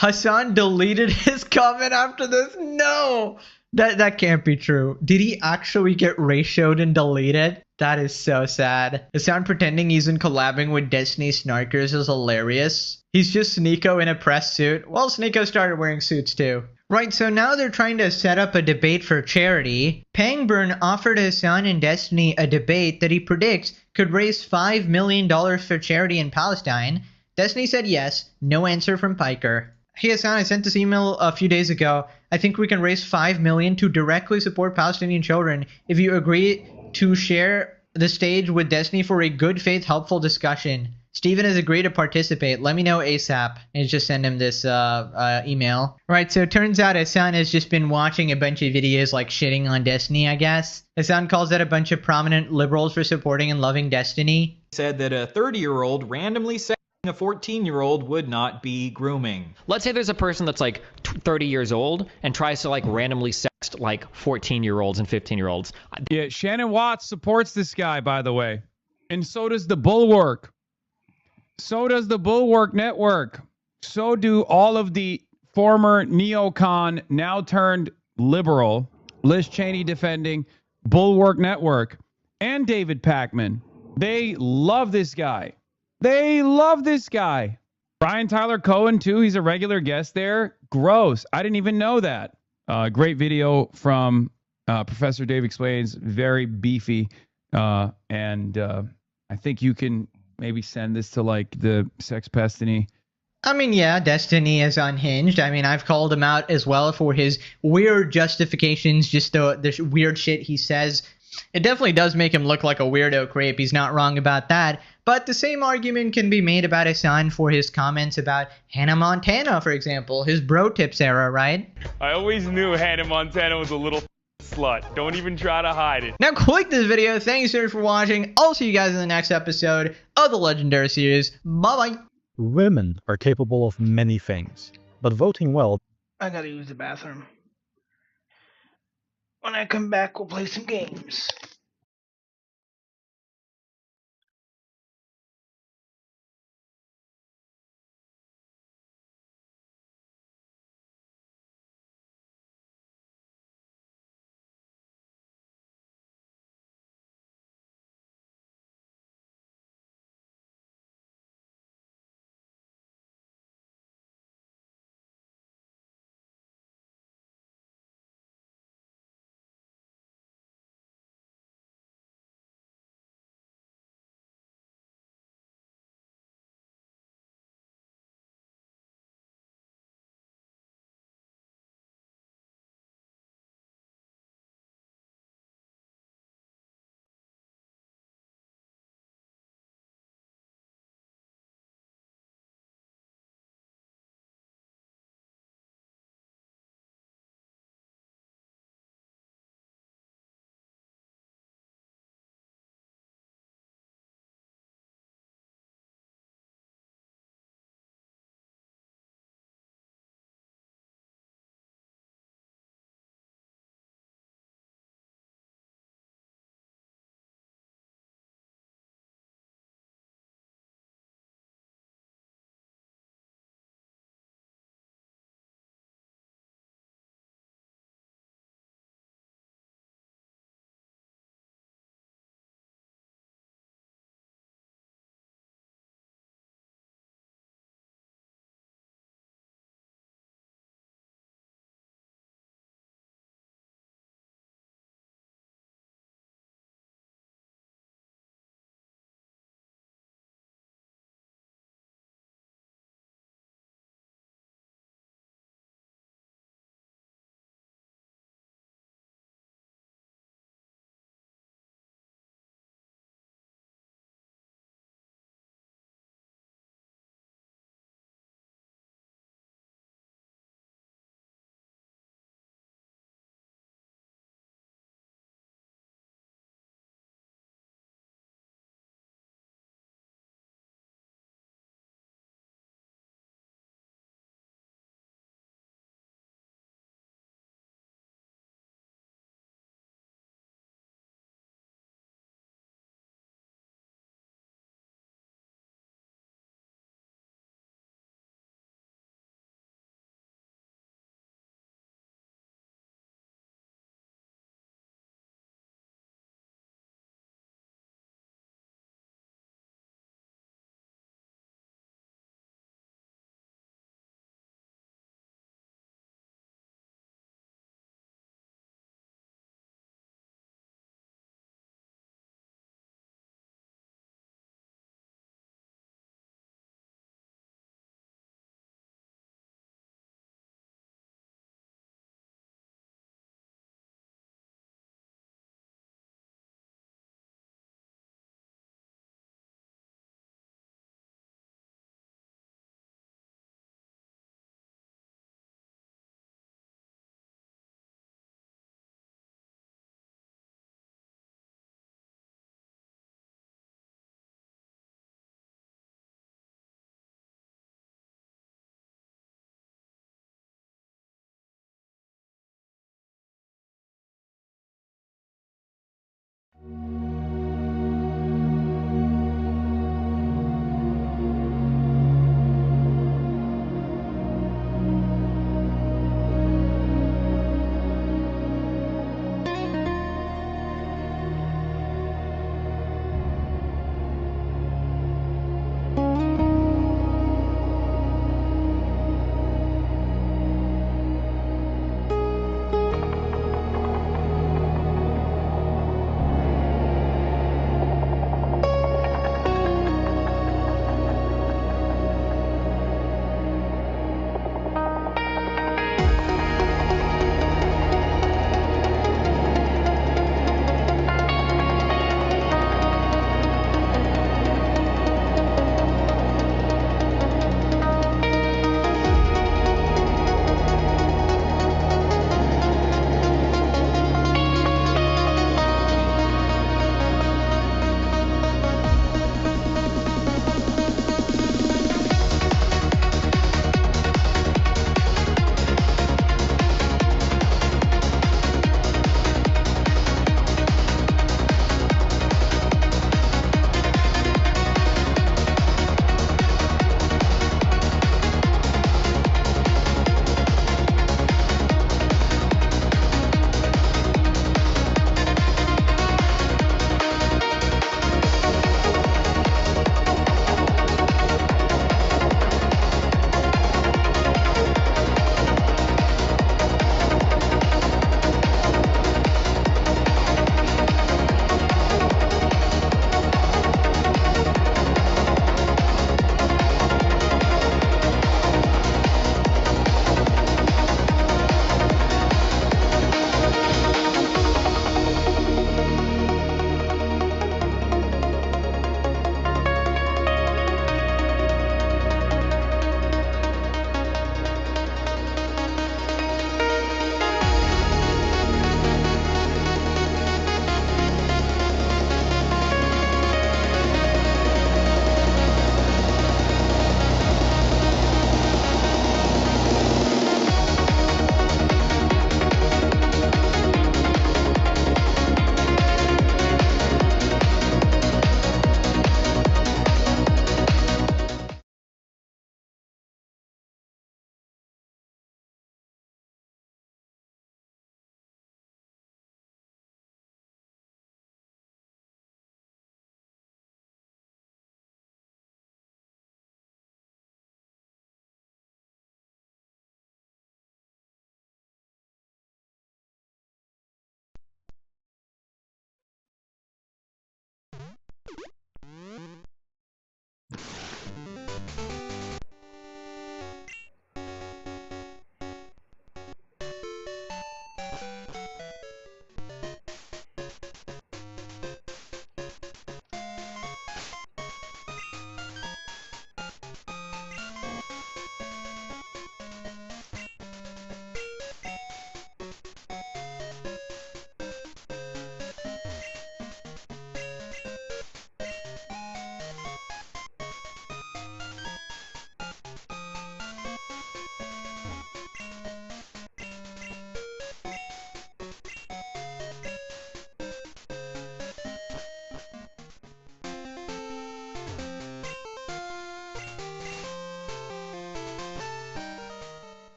Hassan deleted his comment after this? No! That can't be true. Did he actually get ratioed and deleted? That is so sad. Hassan pretending he's in collabing with Destiny Snarkers is hilarious. He's just Sneeko in a press suit. Well, Sneeko started wearing suits too. Right, so now they're trying to set up a debate for charity. Pangburn offered Hassan and Destiny a debate that he predicts could raise $5 million for charity in Palestine. Destiny said yes. No answer from Piker. Hey Hassan, I sent this email a few days ago. I think we can raise $5 million to directly support Palestinian children if you agree to share the stage with Destiny for a good faith helpful discussion. Steven has agreed to participate. Let me know ASAP. And just send him this email. Right, so it turns out Hassan has just been watching a bunch of videos like shitting on Destiny, I guess. Hassan calls out a bunch of prominent liberals for supporting and loving Destiny. Said that a 30-year-old randomly sexting a 14-year-old would not be grooming. Let's say there's a person that's like 30 years old and tries to like randomly sext like 14-year-olds and 15-year-olds. Yeah, Shannon Watts supports this guy, by the way. And so does the Bulwark. So does the Bulwark Network. So do all of the former neocon, now turned liberal, Liz Cheney defending Bulwark Network, and David Pakman. They love this guy. They love this guy. Brian Tyler Cohen, too. He's a regular guest there. Gross. I didn't even know that. Great video from Professor Dave Explains. Very beefy. And I think you can maybe send this to like the Sex Destiny. I mean, yeah, Destiny is unhinged. I mean, I've called him out as well for his weird justifications, just the weird shit he says. It definitely does make him look like a weirdo creep. He's not wrong about that. But the same argument can be made about Hassan for his comments about Hannah Montana, for example, his bro tips era, right? I always knew Hannah Montana was a little slut. Don't even try to hide it. Now click this video. Thanks so much for watching. I'll see you guys in the next episode of the Legendary series. Bye-bye. Women are capable of many things, but voting well. I gotta use the bathroom. When I come back, we'll play some games.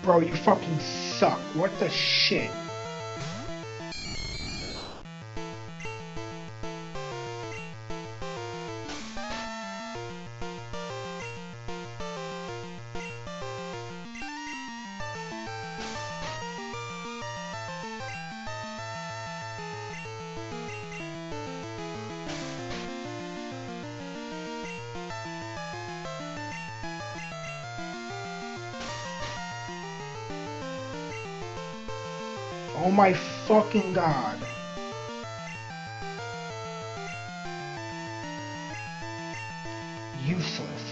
Bro, you fucking suck. What the shit? Oh my fucking god. Useless.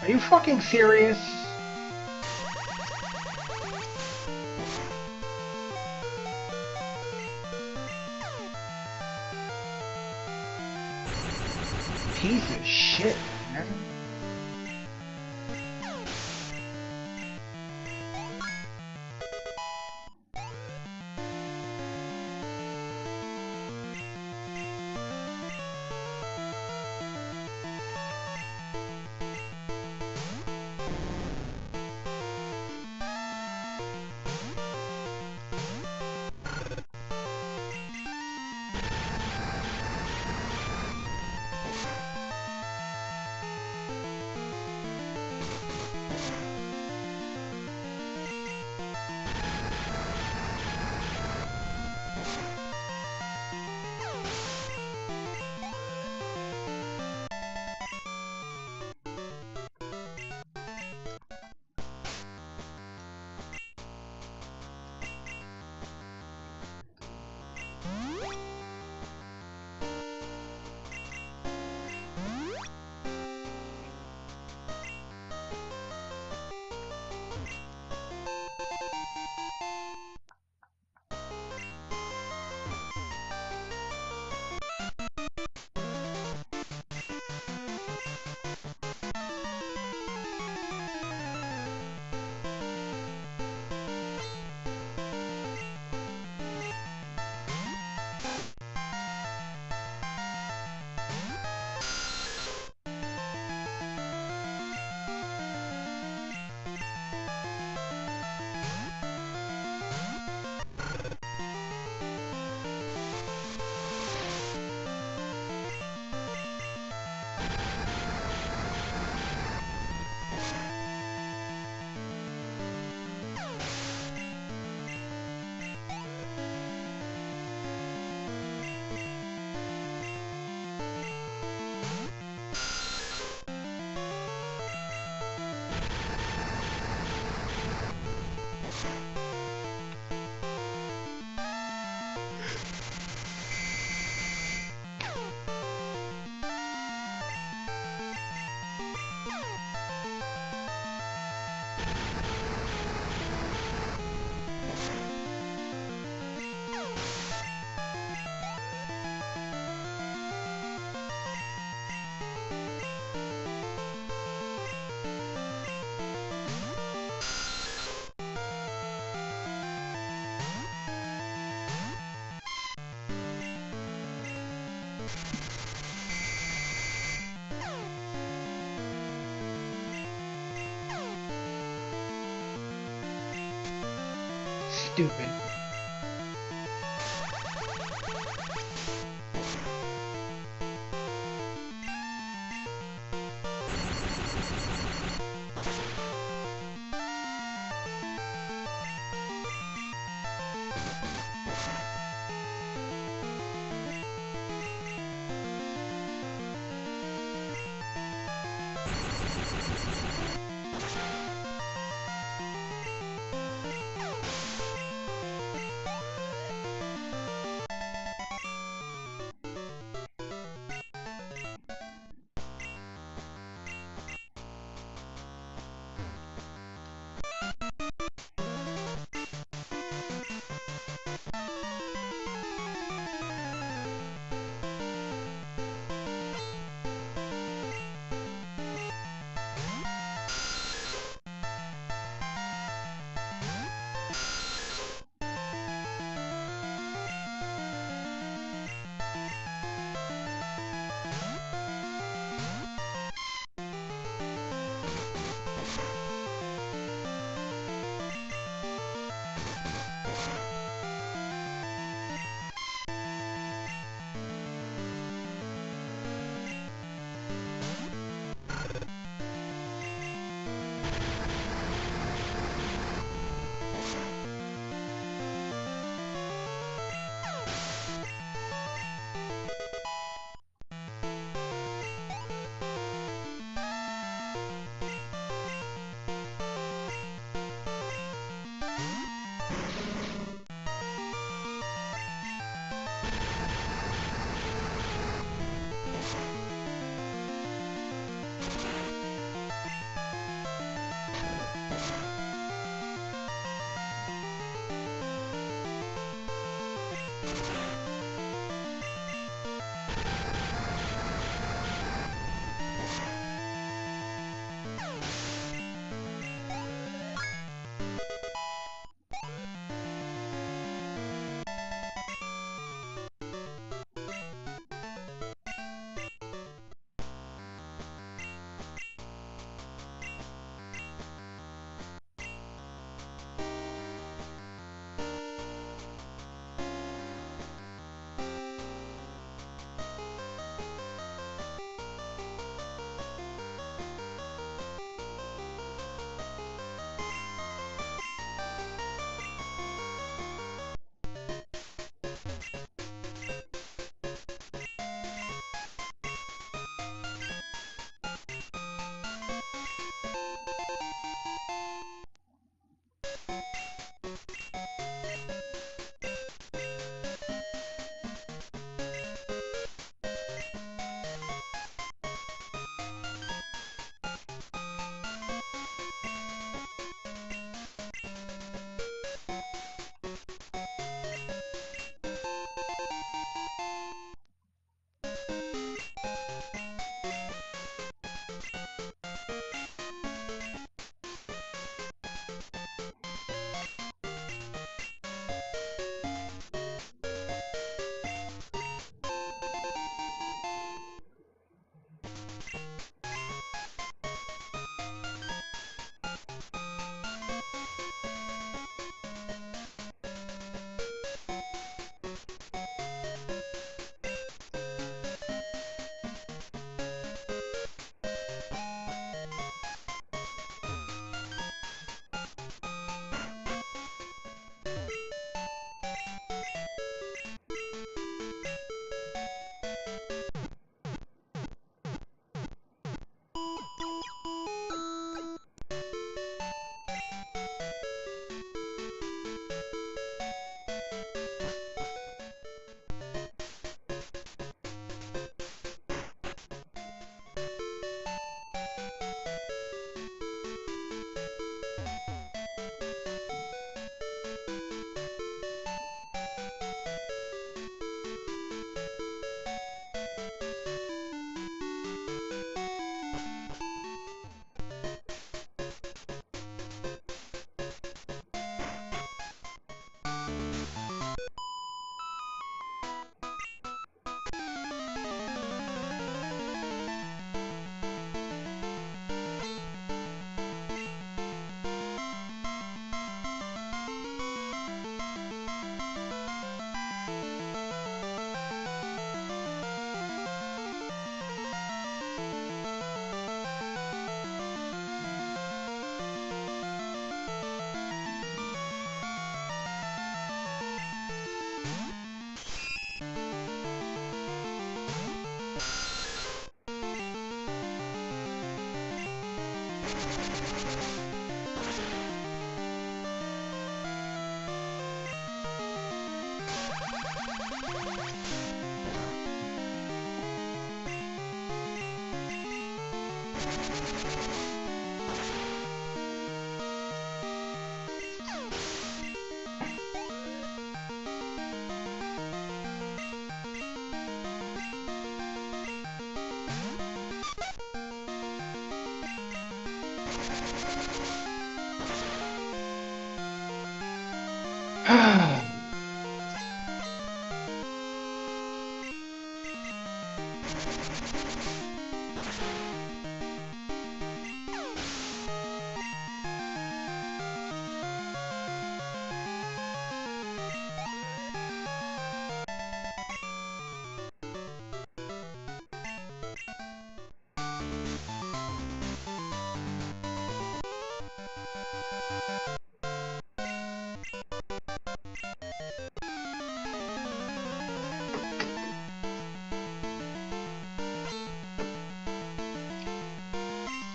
Are you fucking serious? Piece of shit, man. Stupid.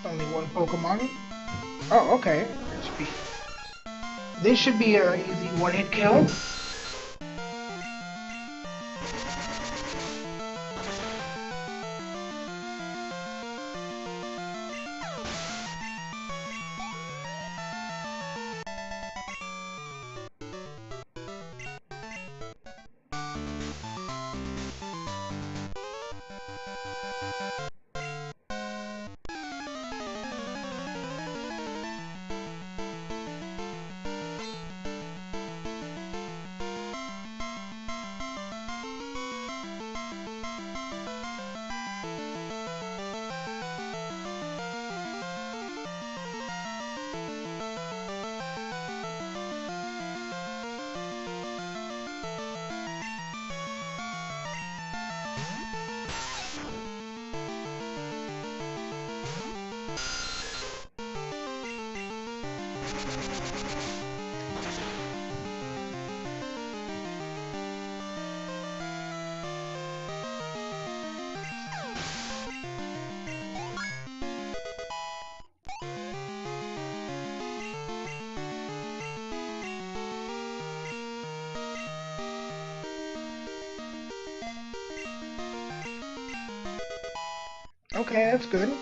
Only one Pokemon. Oh, okay. This should be a easy one-hit kill. Okay, that's good.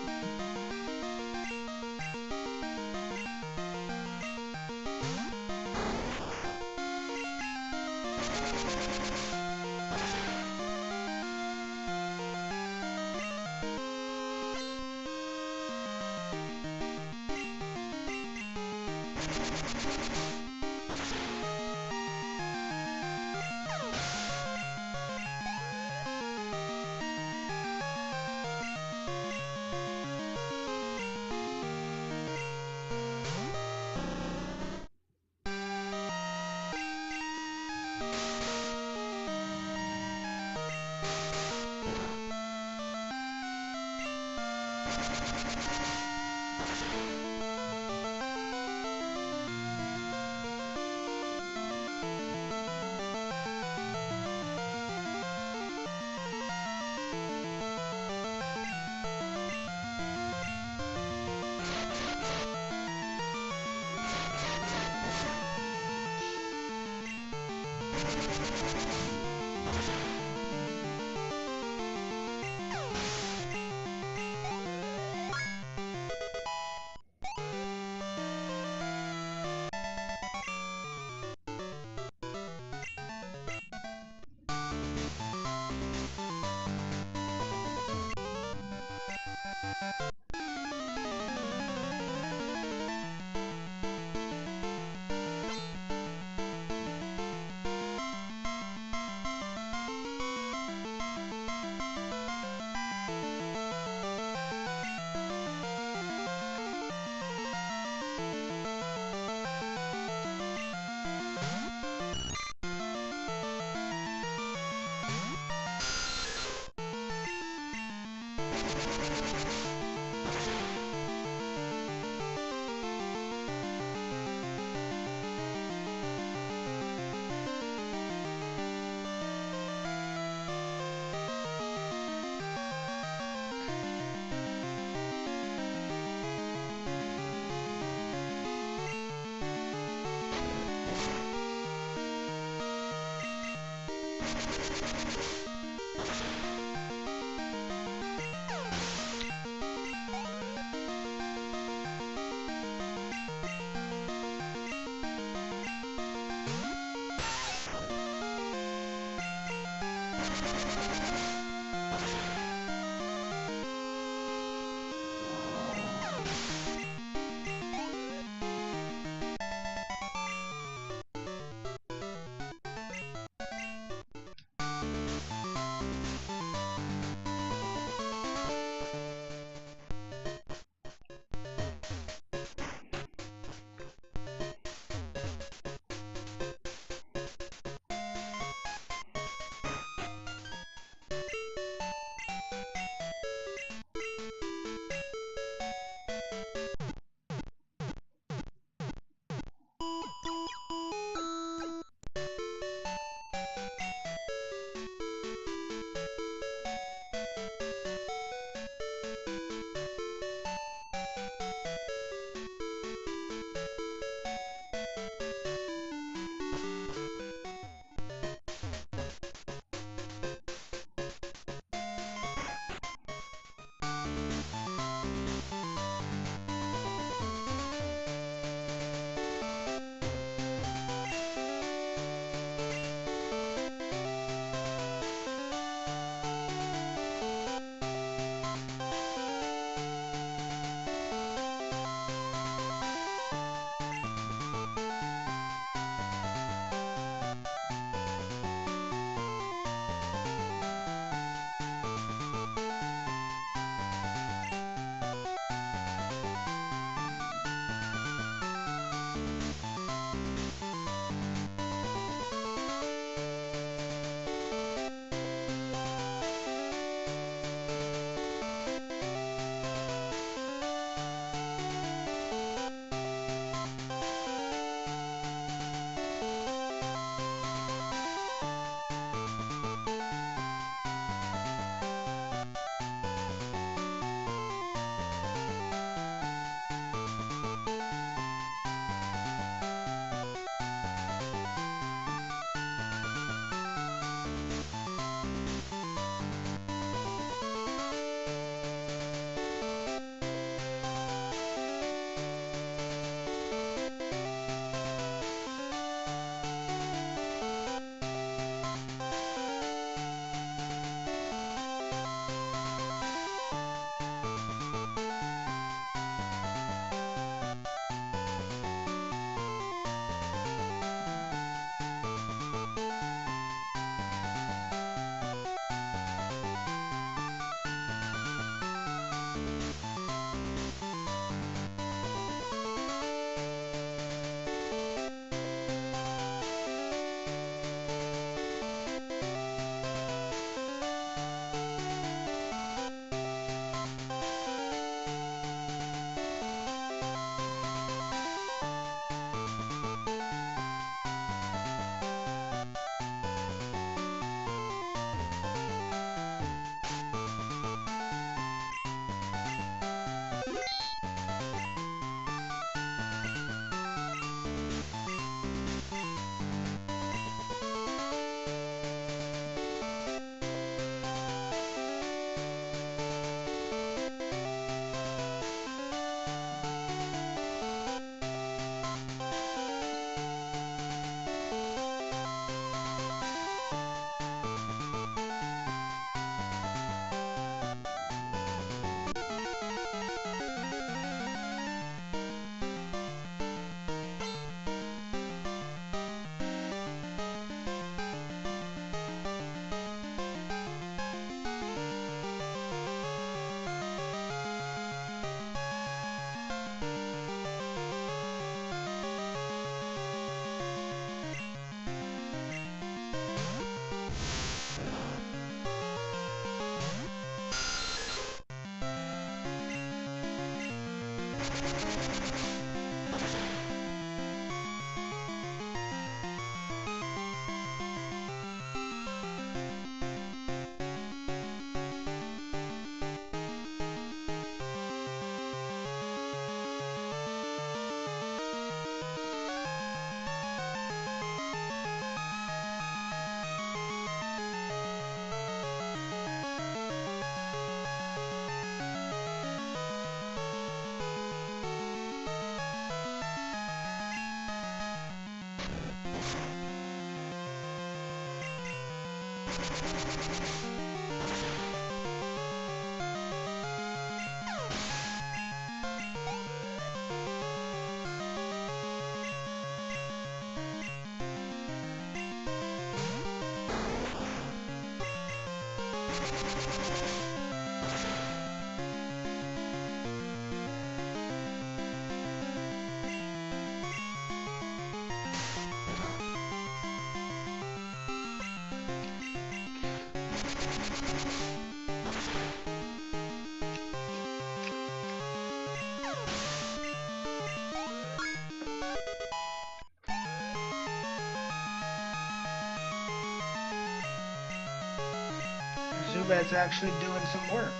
Zubat's actually doing some work.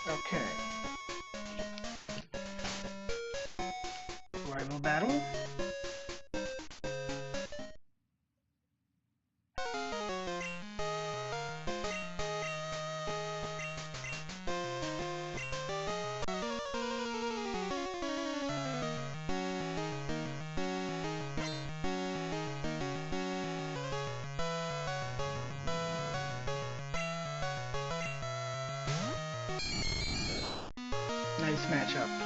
Okay. Rival battle. Nice matchup.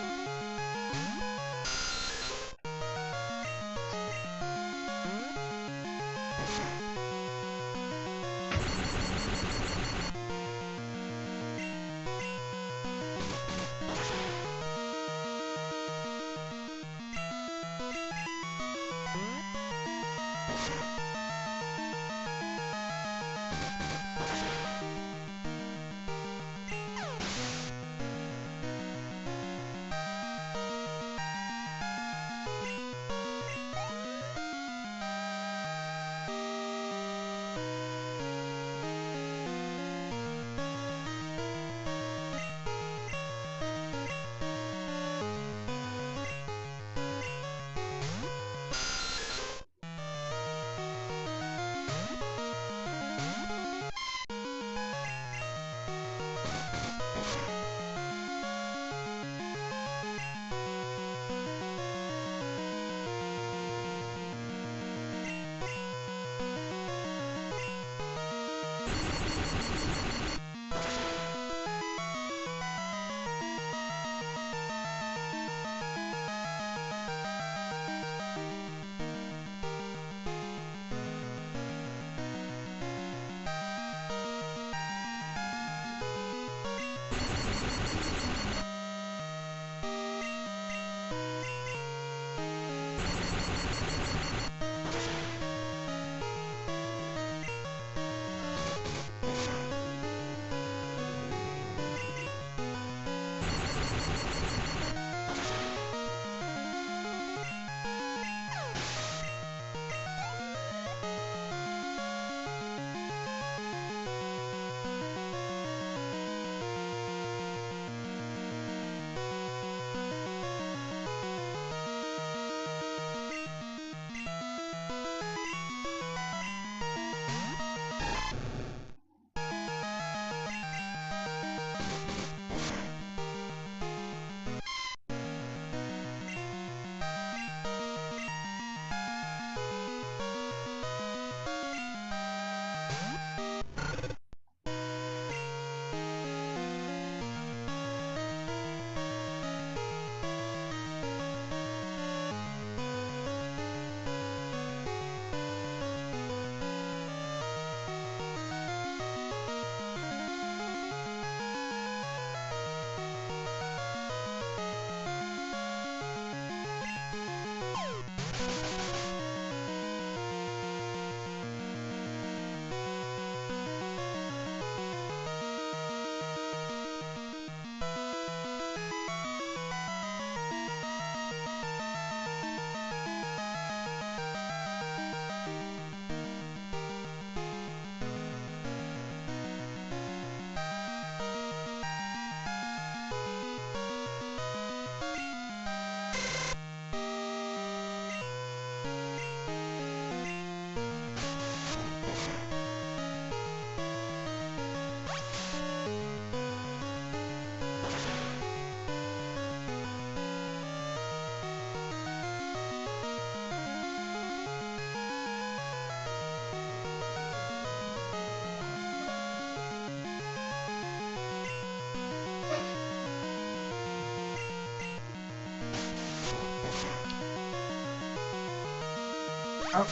Oh.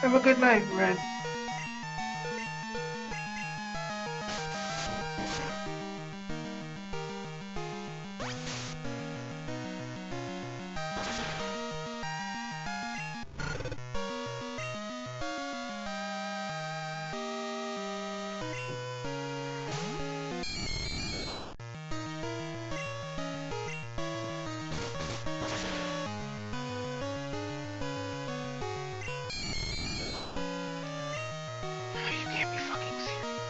Have a good night, Red. You can't be fucking serious.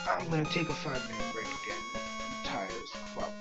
I'm gonna take a 5-minute break again. I'm tired as fuck.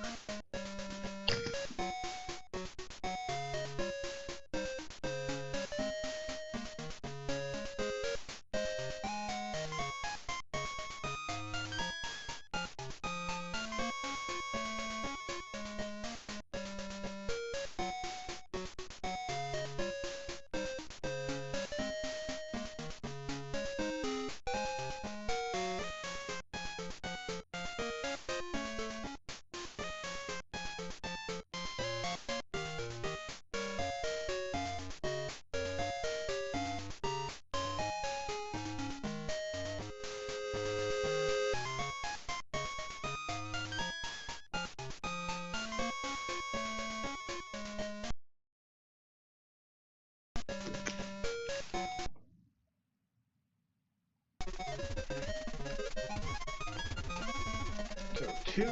So 2.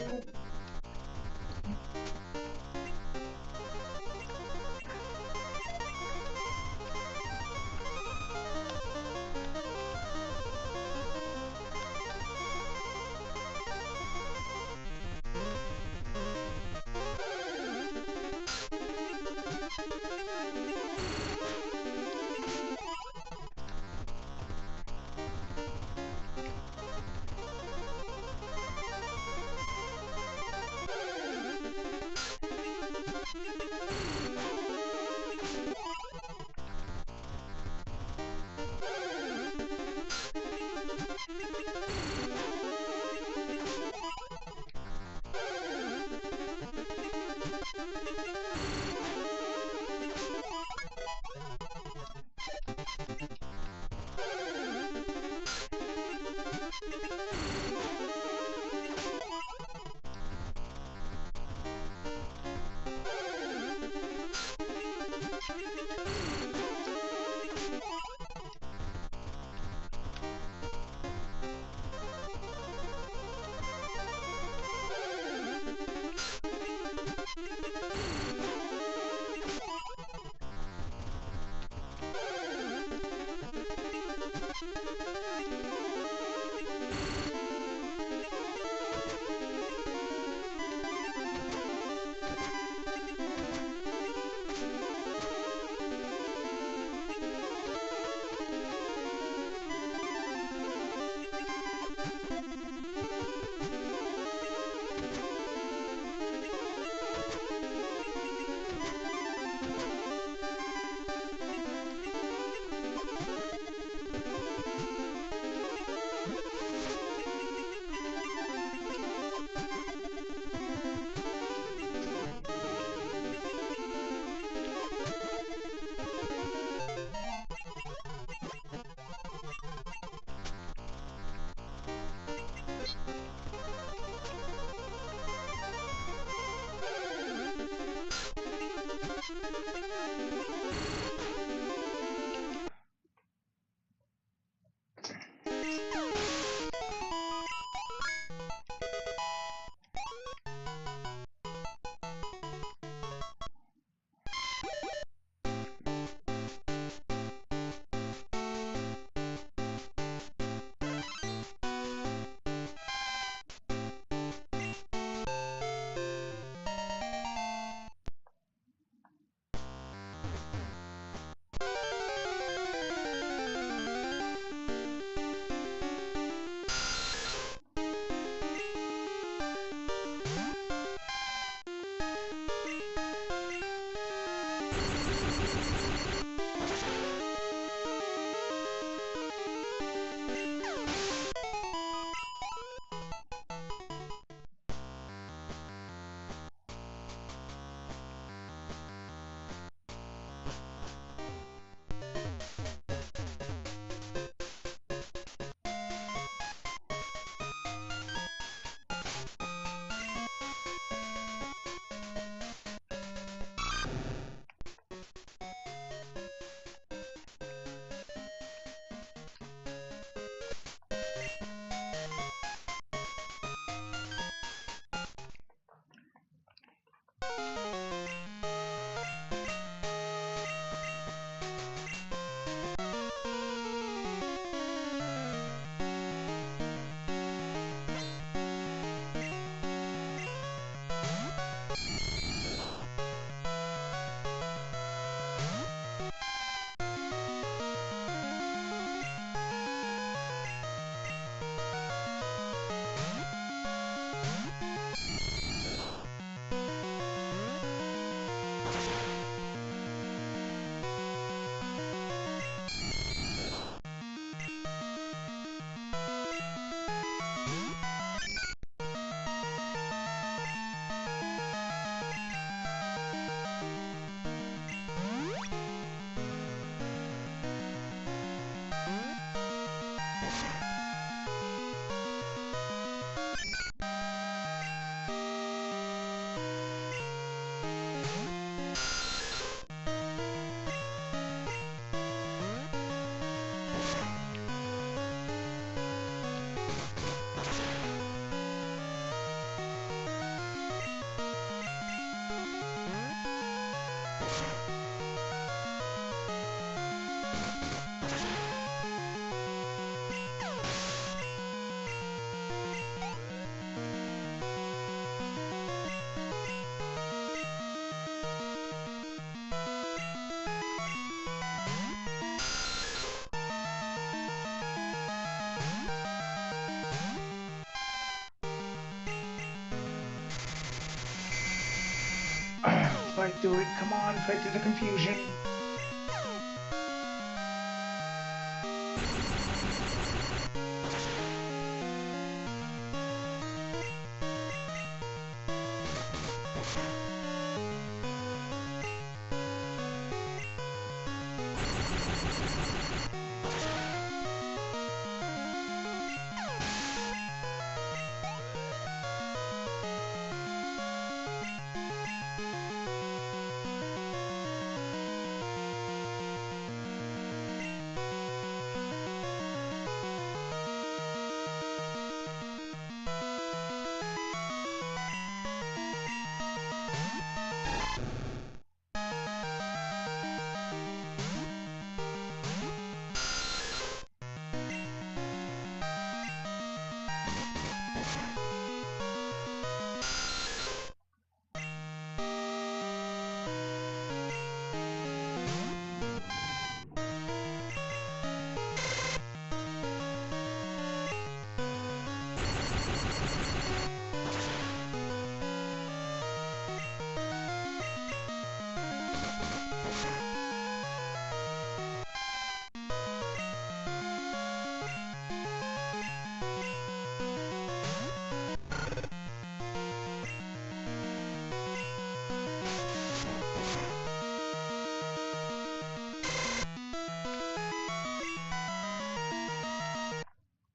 fight through it. Come on, fight through the confusion.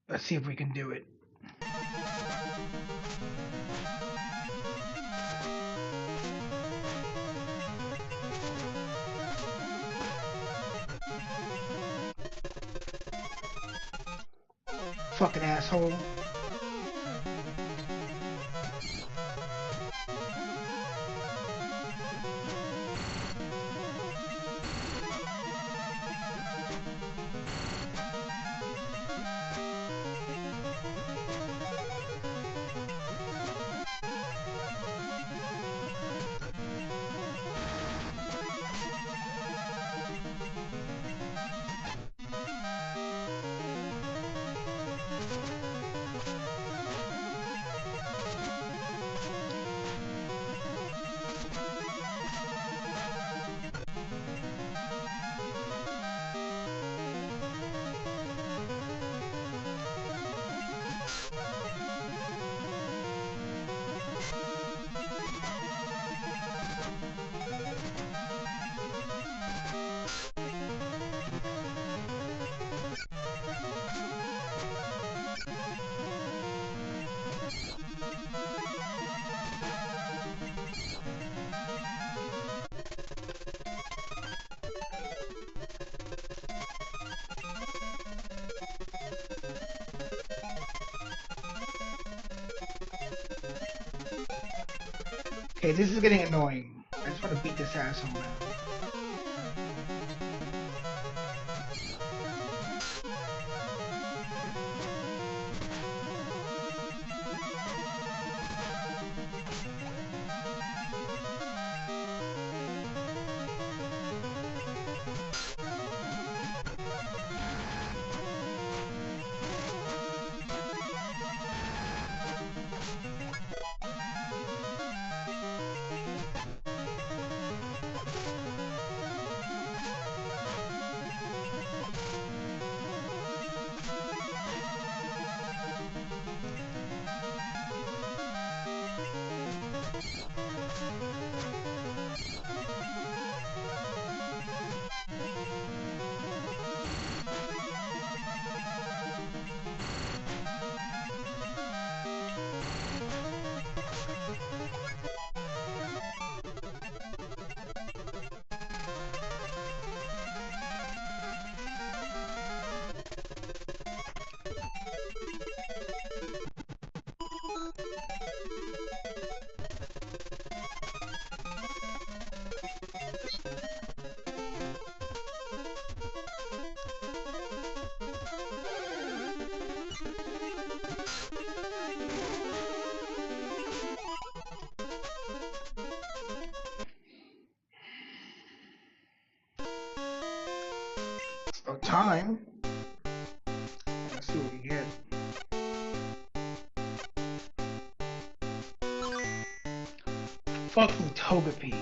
Let's see if we can do it. Fucking asshole. Okay, this is getting annoying. I just want to beat this asshole now. Of time. Let's see what we get. Fucking Togepi.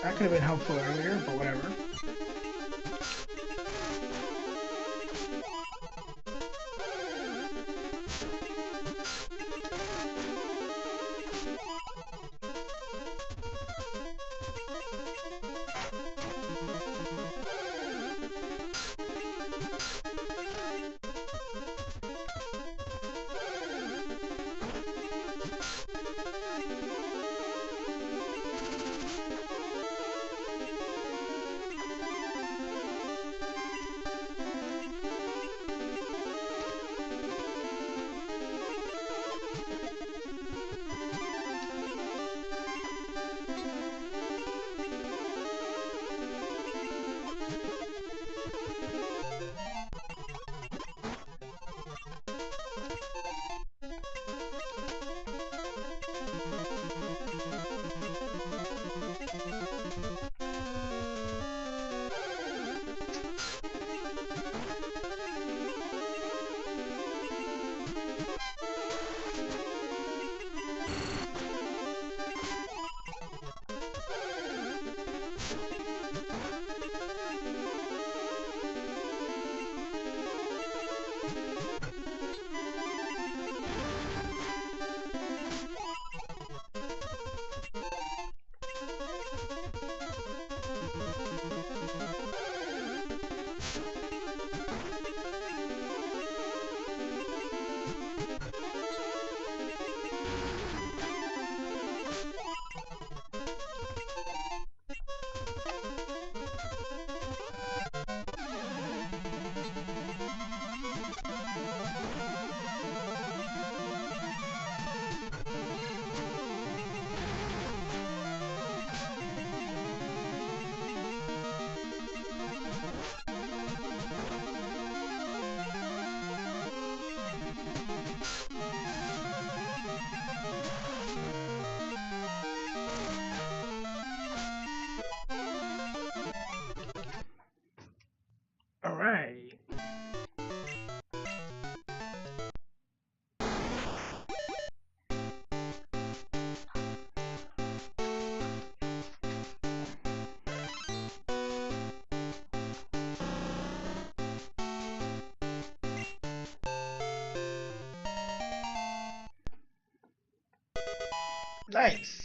That could have been helpful earlier, but whatever. All right. Nice.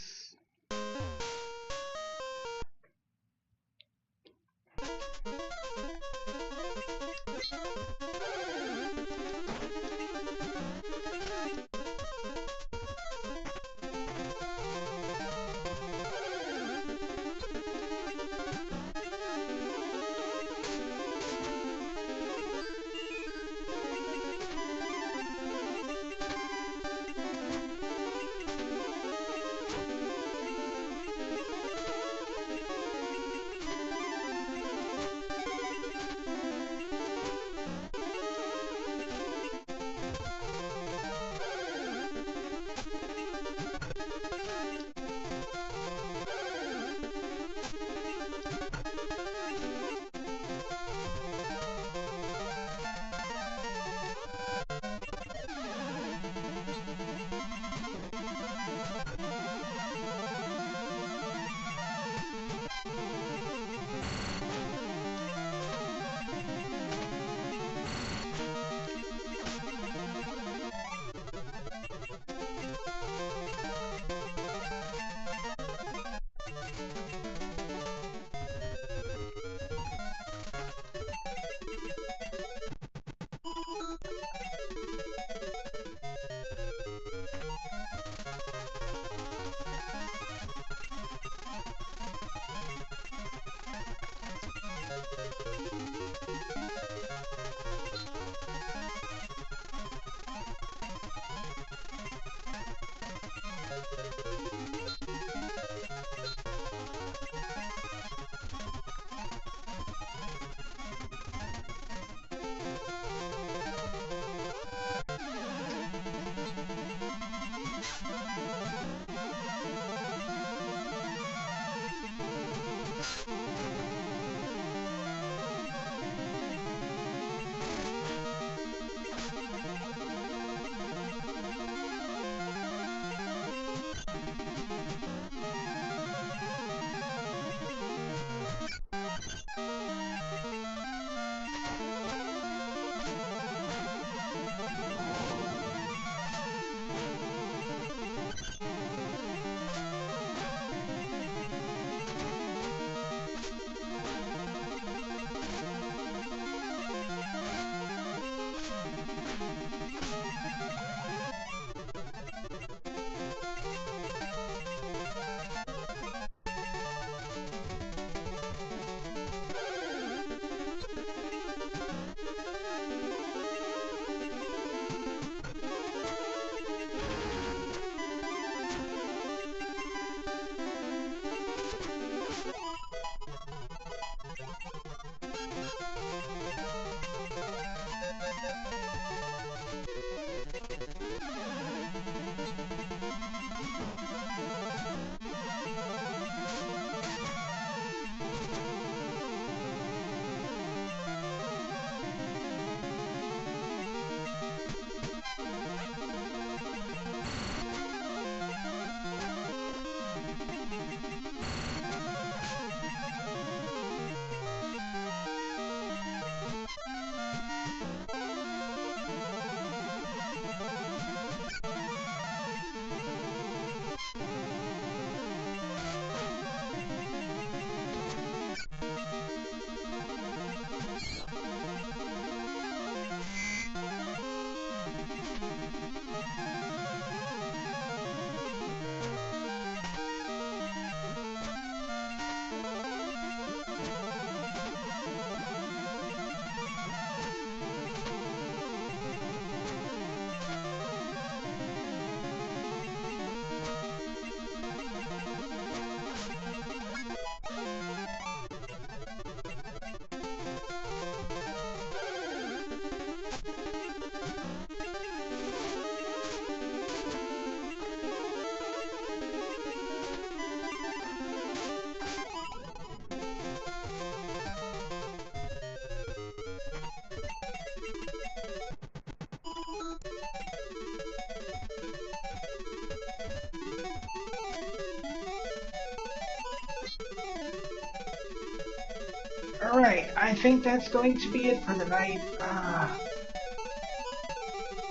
Alright, I think that's going to be it for the night.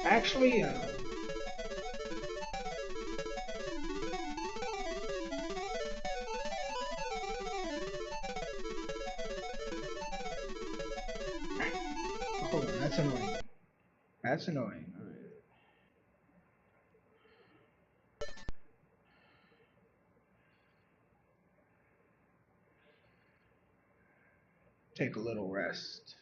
Actually, hold on, that's annoying. That's annoying. All right. Take a little rest.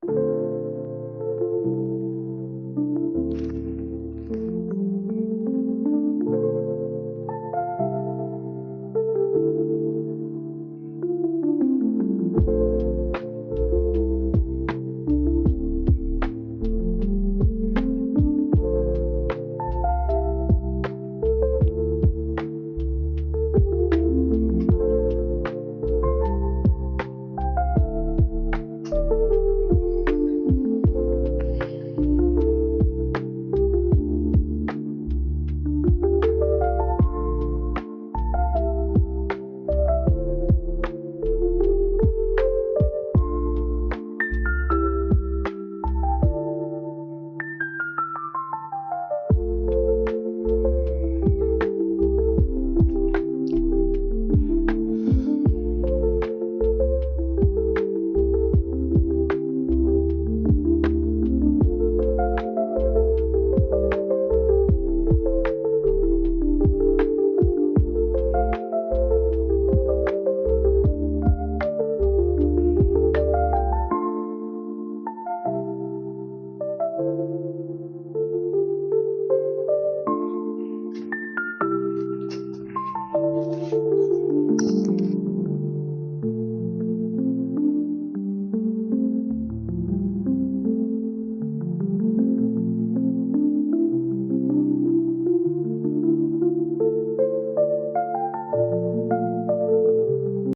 you.